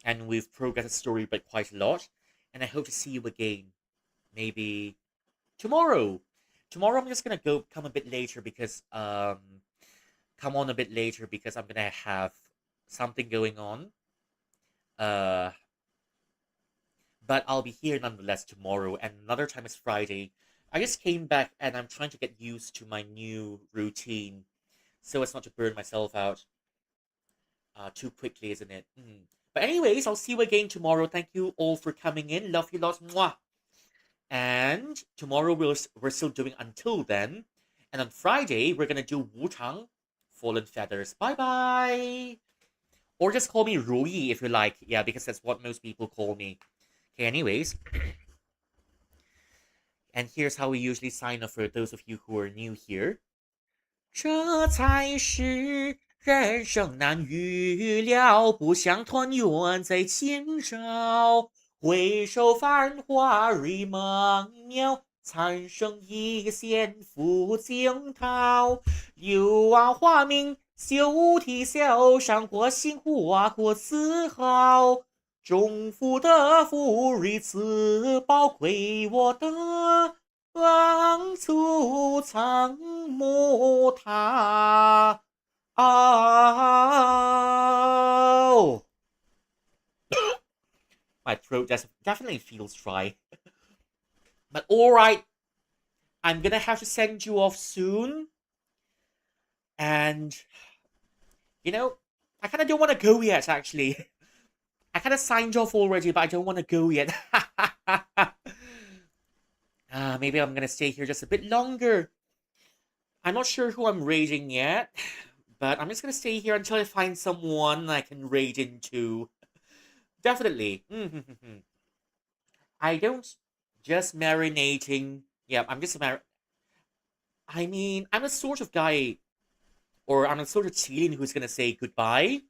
and we've progressed the story by quite a lot. And I hope to see you again, maybe tomorrow. Tomorrow I'm just gonna come a bit later because come on a bit later because I'm gonna have something going on. Uh, but I'll be here nonetheless tomorrow, and another time is Friday. I just came back and I'm trying to get used to my new routine so as not to burn myself out too quickly, isn't it? But anyways, I'll see you again tomorrow. Thank you all for coming in. Love you lots. Mwah. And tomorrow we're still doing Until Then. And on Friday, we're going to do Wu Tang, Fallen Feathers. Bye bye. Or just call me Rui if you like. Yeah, because that's what most people call me. Okay, anyways. And here's how we usually sign off for those of you who are new here. 这才是人生难预料，不想团圆在今朝。回首繁华瑞梦渺，残剩一线抚惊涛。柳暗花明休啼笑，山过杏花过自豪。中府的福瑞此宝贵我的望储藏木塔。Oh, my throat definitely feels dry. But alright, I'm gonna have to send you off soon. And, I kind of don't want to go yet, actually. I kind of signed off already, but I don't want to go yet. Maybe I'm gonna stay here just a bit longer. I'm not sure who I'm raiding yet, but I'm just gonna stay here until I find someone I can raid into. Definitely. I don't just marinating. Yeah, I'm just I mean, I'm a sort of guy, or I'm a sort of chilling who's gonna say goodbye,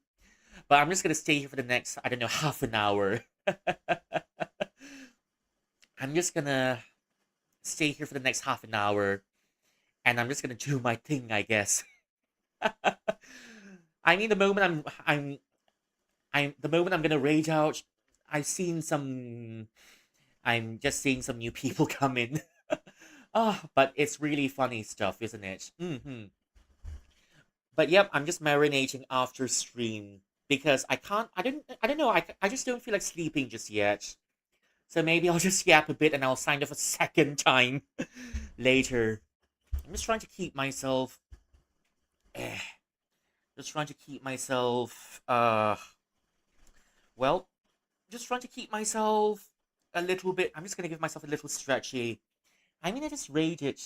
but I'm just gonna stay here for the next, I don't know, half an hour. I'm just gonna stay here for the next half an hour, and I'm just gonna do my thing, I guess. I mean, the moment I'm gonna rage out, I've seen some. I'm just seeing some new people come in. Ah, but it's really funny stuff, isn't it? But yep, I'm just marinating after stream because I can't. I don't know. I just don't feel like sleeping just yet. So maybe I'll just yap a bit and I'll sign off a second time later. I'm just trying to keep myself. Eh, just trying to keep myself. Well, just trying to keep myself a little bit. I'm just gonna give myself a little stretchy. I mean, I just rated.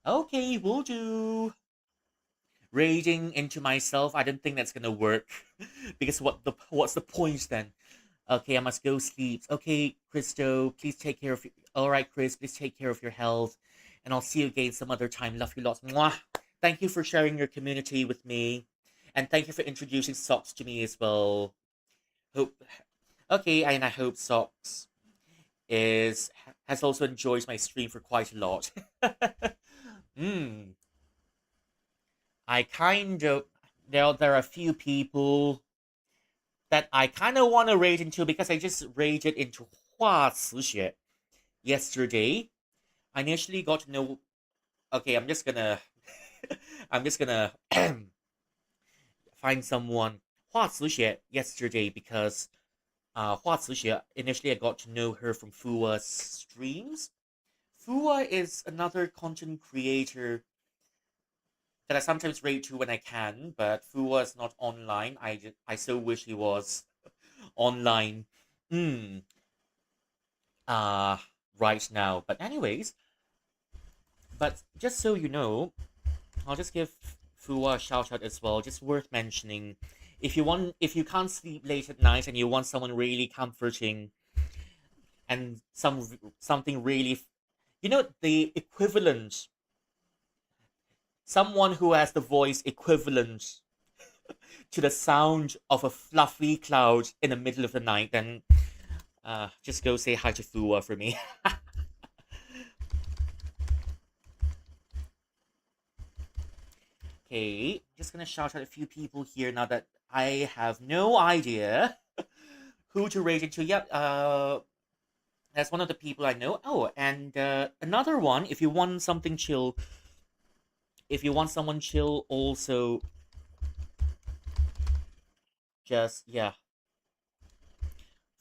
Okay, we'll do. Raiding into myself. I don't think that's gonna work because what's the point then? Okay, I must go sleep. Okay, Christo, please take care of. All right, Chris, please take care of your health, and I'll see you again some other time. Love you lots. Mwah. Thank you for sharing your community with me, and thank you for introducing Socks to me as well. Hope okay, and I hope Socks is has also enjoyed my stream for quite a lot. Hmm. I kind of there are a few people that I kind of want to raid into because I just raided into Hua Cixue yesterday. I initially got to know. Okay, I'm just gonna I'm just gonna find someone Hua Cixue yesterday because Hua Cixue initially I got to know her from Fua's streams. Fua is another content creator that I sometimes raid to when I can, but Fua is not online. I so wish he was online. Hmm. Uh right now. But anyways, but just so you know, I'll just give Fua a shout out as well. Just worth mentioning. If you can't sleep late at night and you want someone really comforting and something really, the equivalent, someone who has the voice equivalent to the sound of a fluffy cloud in the middle of the night, then just go say hi to Fua for me. Okay, just gonna shout out a few people here now that I have no idea who to rate it to. Yep, that's one of the people I know. Oh, and another one, if you want someone chill, also just yeah,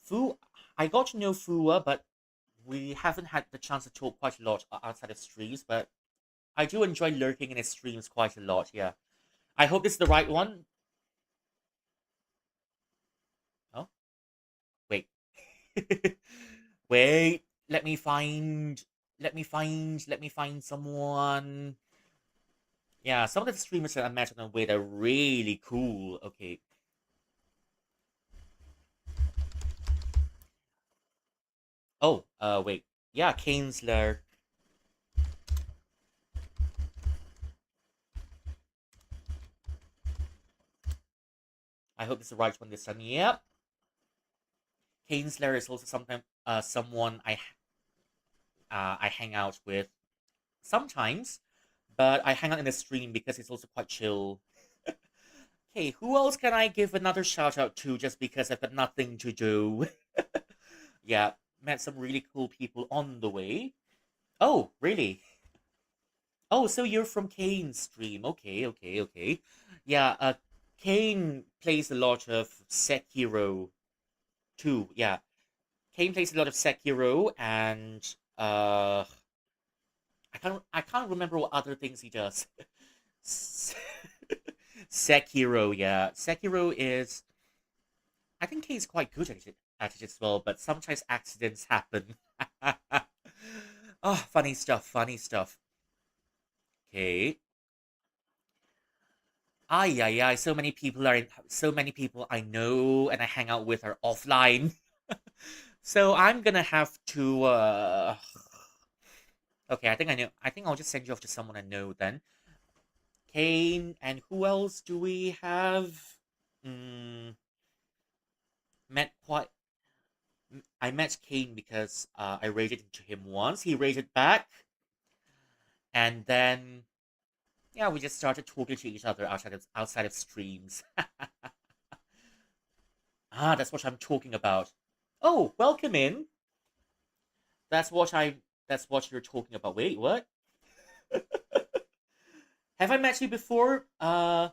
Fu. I got to know Fua, but we haven't had the chance to talk quite a lot outside of streams. But I do enjoy lurking in his streams quite a lot. Yeah, I hope this is the right one. Oh, wait. Wait, let me find someone. Yeah, some of the streamers that I met on the way are really cool. Okay. Oh, wait. Yeah, Kinsler. I hope it's the right one this time. Yep. Kinsler is also sometimes someone I hang out with sometimes, but I hang out in the stream because it's also quite chill. Okay, who else can I give another shout out to just because I've got nothing to do? Yeah, met some really cool people on the way. Oh, really? Oh, so you're from Kane's stream. Okay, okay, okay. Yeah, Kane plays a lot of Sekiro too. Yeah. Kane plays a lot of Sekiro and I can't remember what other things he does. S- Sekiro, yeah. Sekiro is I think Kane's quite good at it as well, but sometimes accidents happen. Oh, funny stuff, funny stuff. Okay. Ay, ay, ay. So many people I know and I hang out with are offline. So I'm gonna have to. Okay, I think I know. I think I'll just send you off to someone I know then. Kane and who else do we have? Mm, met quite. I met Kane because I rated into him once. He rated back, and then yeah, we just started talking to each other outside of streams. Ah, that's what I'm talking about. Oh, welcome in. That's what I that's what you're talking about. Wait, what? Have I met you before? Er,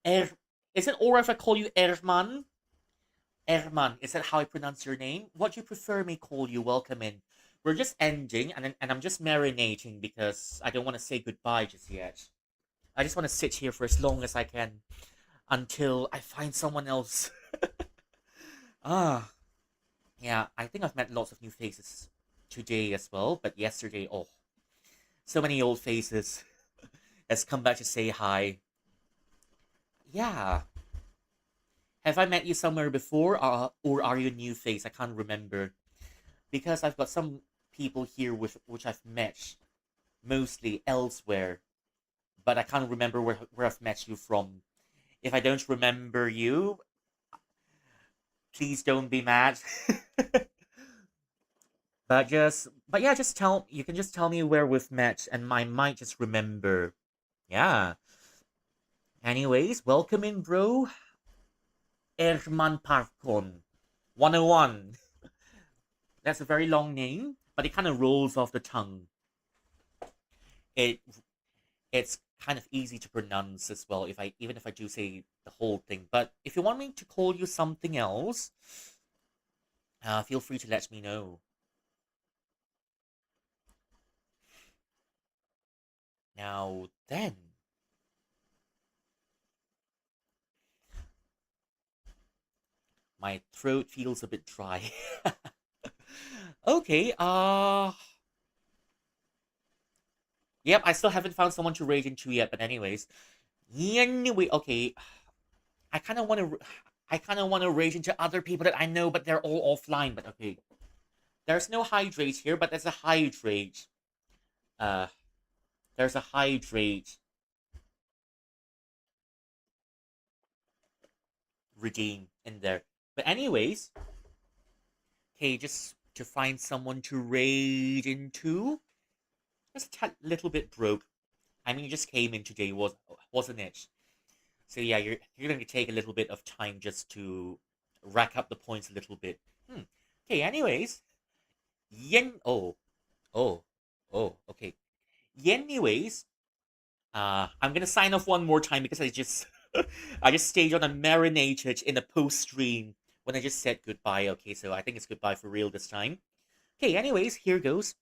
is it alright if I call you Erman? Erman, is that how I pronounce your name? What do you prefer me call you? Welcome in. We're just ending, and I'm just marinating because I don't want to say goodbye just yet. I just want to sit here for as long as I can until I find someone else. Ah, yeah, I think I've met lots of new faces today as well, but yesterday, oh, so many old faces has come back to say hi. Yeah, have I met you somewhere before, or are you a new face? I can't remember because I've got some people here with which I've met mostly elsewhere, but I can't remember where I've met you from. If I don't remember you, please don't be mad. But yeah, just tell you can just tell me where we've met, and I might just remember. Yeah. Anyways, welcome in, bro. Erman Parkon, 101. That's a very long name, but it kind of rolls off the tongue. It it's kind of easy to pronounce as well if I even if I do say the whole thing. But if you want me to call you something else, feel free to let me know. Now then, my throat feels a bit dry. Okay, yep, I still haven't found someone to rage into yet, but anyways. Anyway, okay. I kind of want to I kind of want to rage into other people that I know, but they're all offline, but okay. There's no hydrate here, but there's a hydrate. Uh, there's a hydrate redeem in there. But anyways, okay, just to find someone to raid into. Just a little bit broke. I mean, you just came in today, wasn't it? So yeah, you're going to take a little bit of time just to rack up the points a little bit. Hmm. Okay. Anyways, yen. Oh, Okay. Anyways, I'm gonna sign off one more time because I just I just stayed on a marinated in a post stream when I just said goodbye. Okay, so I think it's goodbye for real this time. Okay, anyways, here goes.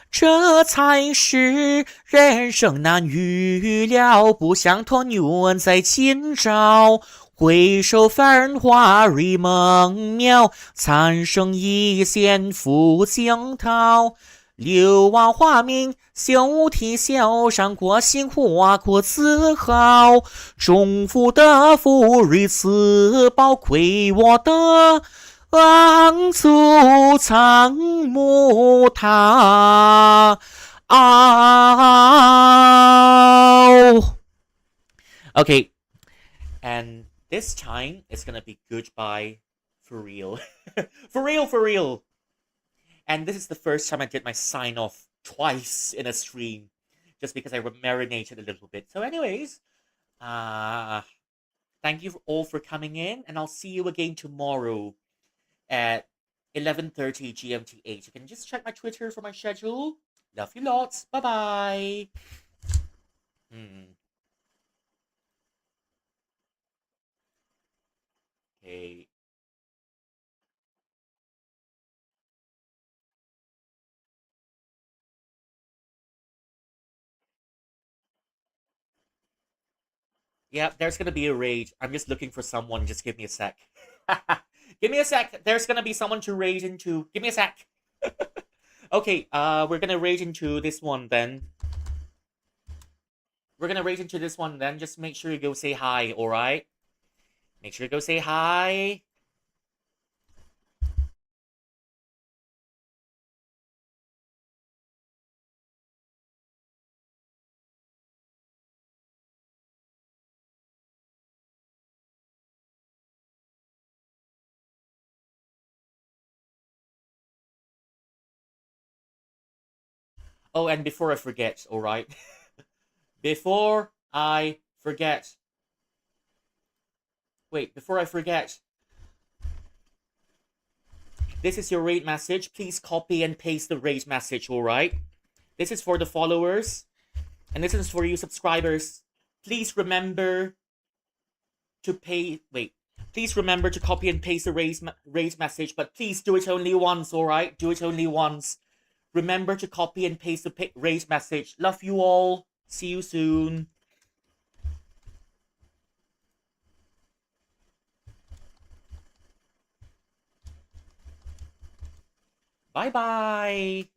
这才是人生难预料，不想团圆在今朝。回首繁华如梦渺，残剩一线浮江涛。柳暗花明，休啼笑，上过心花过自豪。中府的福瑞此宝亏我的。昂祖藏木塔嗷 Okay, and this time it's gonna be goodbye for real. For real, for real. And this is the first time I did my sign off twice in a stream, just because I marinated a little bit. So, anyways, uh, thank you all for coming in, and I'll see you again tomorrow at 11:30 GMT8. You can just check my Twitter for my schedule. Love you lots. Bye bye. Okay. Yeah, there's gonna be a raid. I'm just looking for someone. Just give me a sec. Give me a sec. There's gonna be someone to raid into. Give me a sec. Okay, we're gonna raid into this one then. We're gonna raid into this one then. Just make sure you go say hi, alright? Make sure you go say hi. Oh, and before I forget, alright? Before I forget. Wait, before I forget. This is your raid message. Please copy and paste the raid message, alright? This is for the followers. And this is for you subscribers. Please remember to Please remember to copy and paste the raid message, but please do it only once, alright? Do it only once. Remember to copy and paste the raid message. Love you all. See you soon. Bye-bye.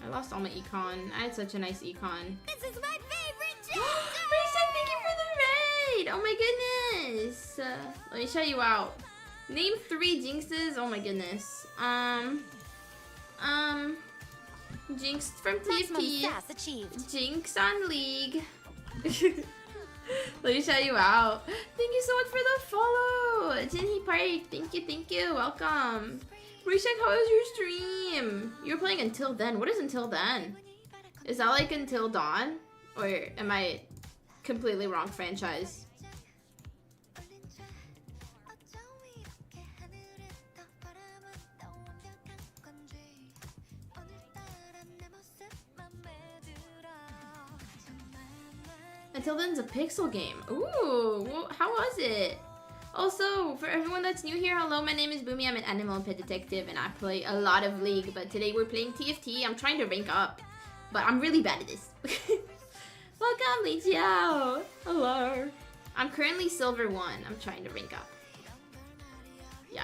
I lost all my econ. I had such a nice econ. This is my favorite jinx! Reset, thank you for the raid! Oh my goodness! Let me show you out. Name 3 jinxes. Oh my goodness. Jinx from Maximum TFT. sass achieved. Jinx on League. Let me show you out. Thank you so much for the follow. Jinhee Park. Thank you. Welcome. Reshek, how was your stream? You were playing Until Then. What is Until Then? Is that like Until Dawn? Or am I completely wrong franchise? Until Then's a pixel game. Ooh, well, how was it? Also, for everyone that's new here, hello, my name is Boomy. I'm an animal and pet detective, and I play a lot of League, but today we're playing TFT. I'm trying to rank up, but I'm really bad at this. Welcome, Li Jiao. Hello. I'm currently Silver 1. I'm trying to rank up. Yeah.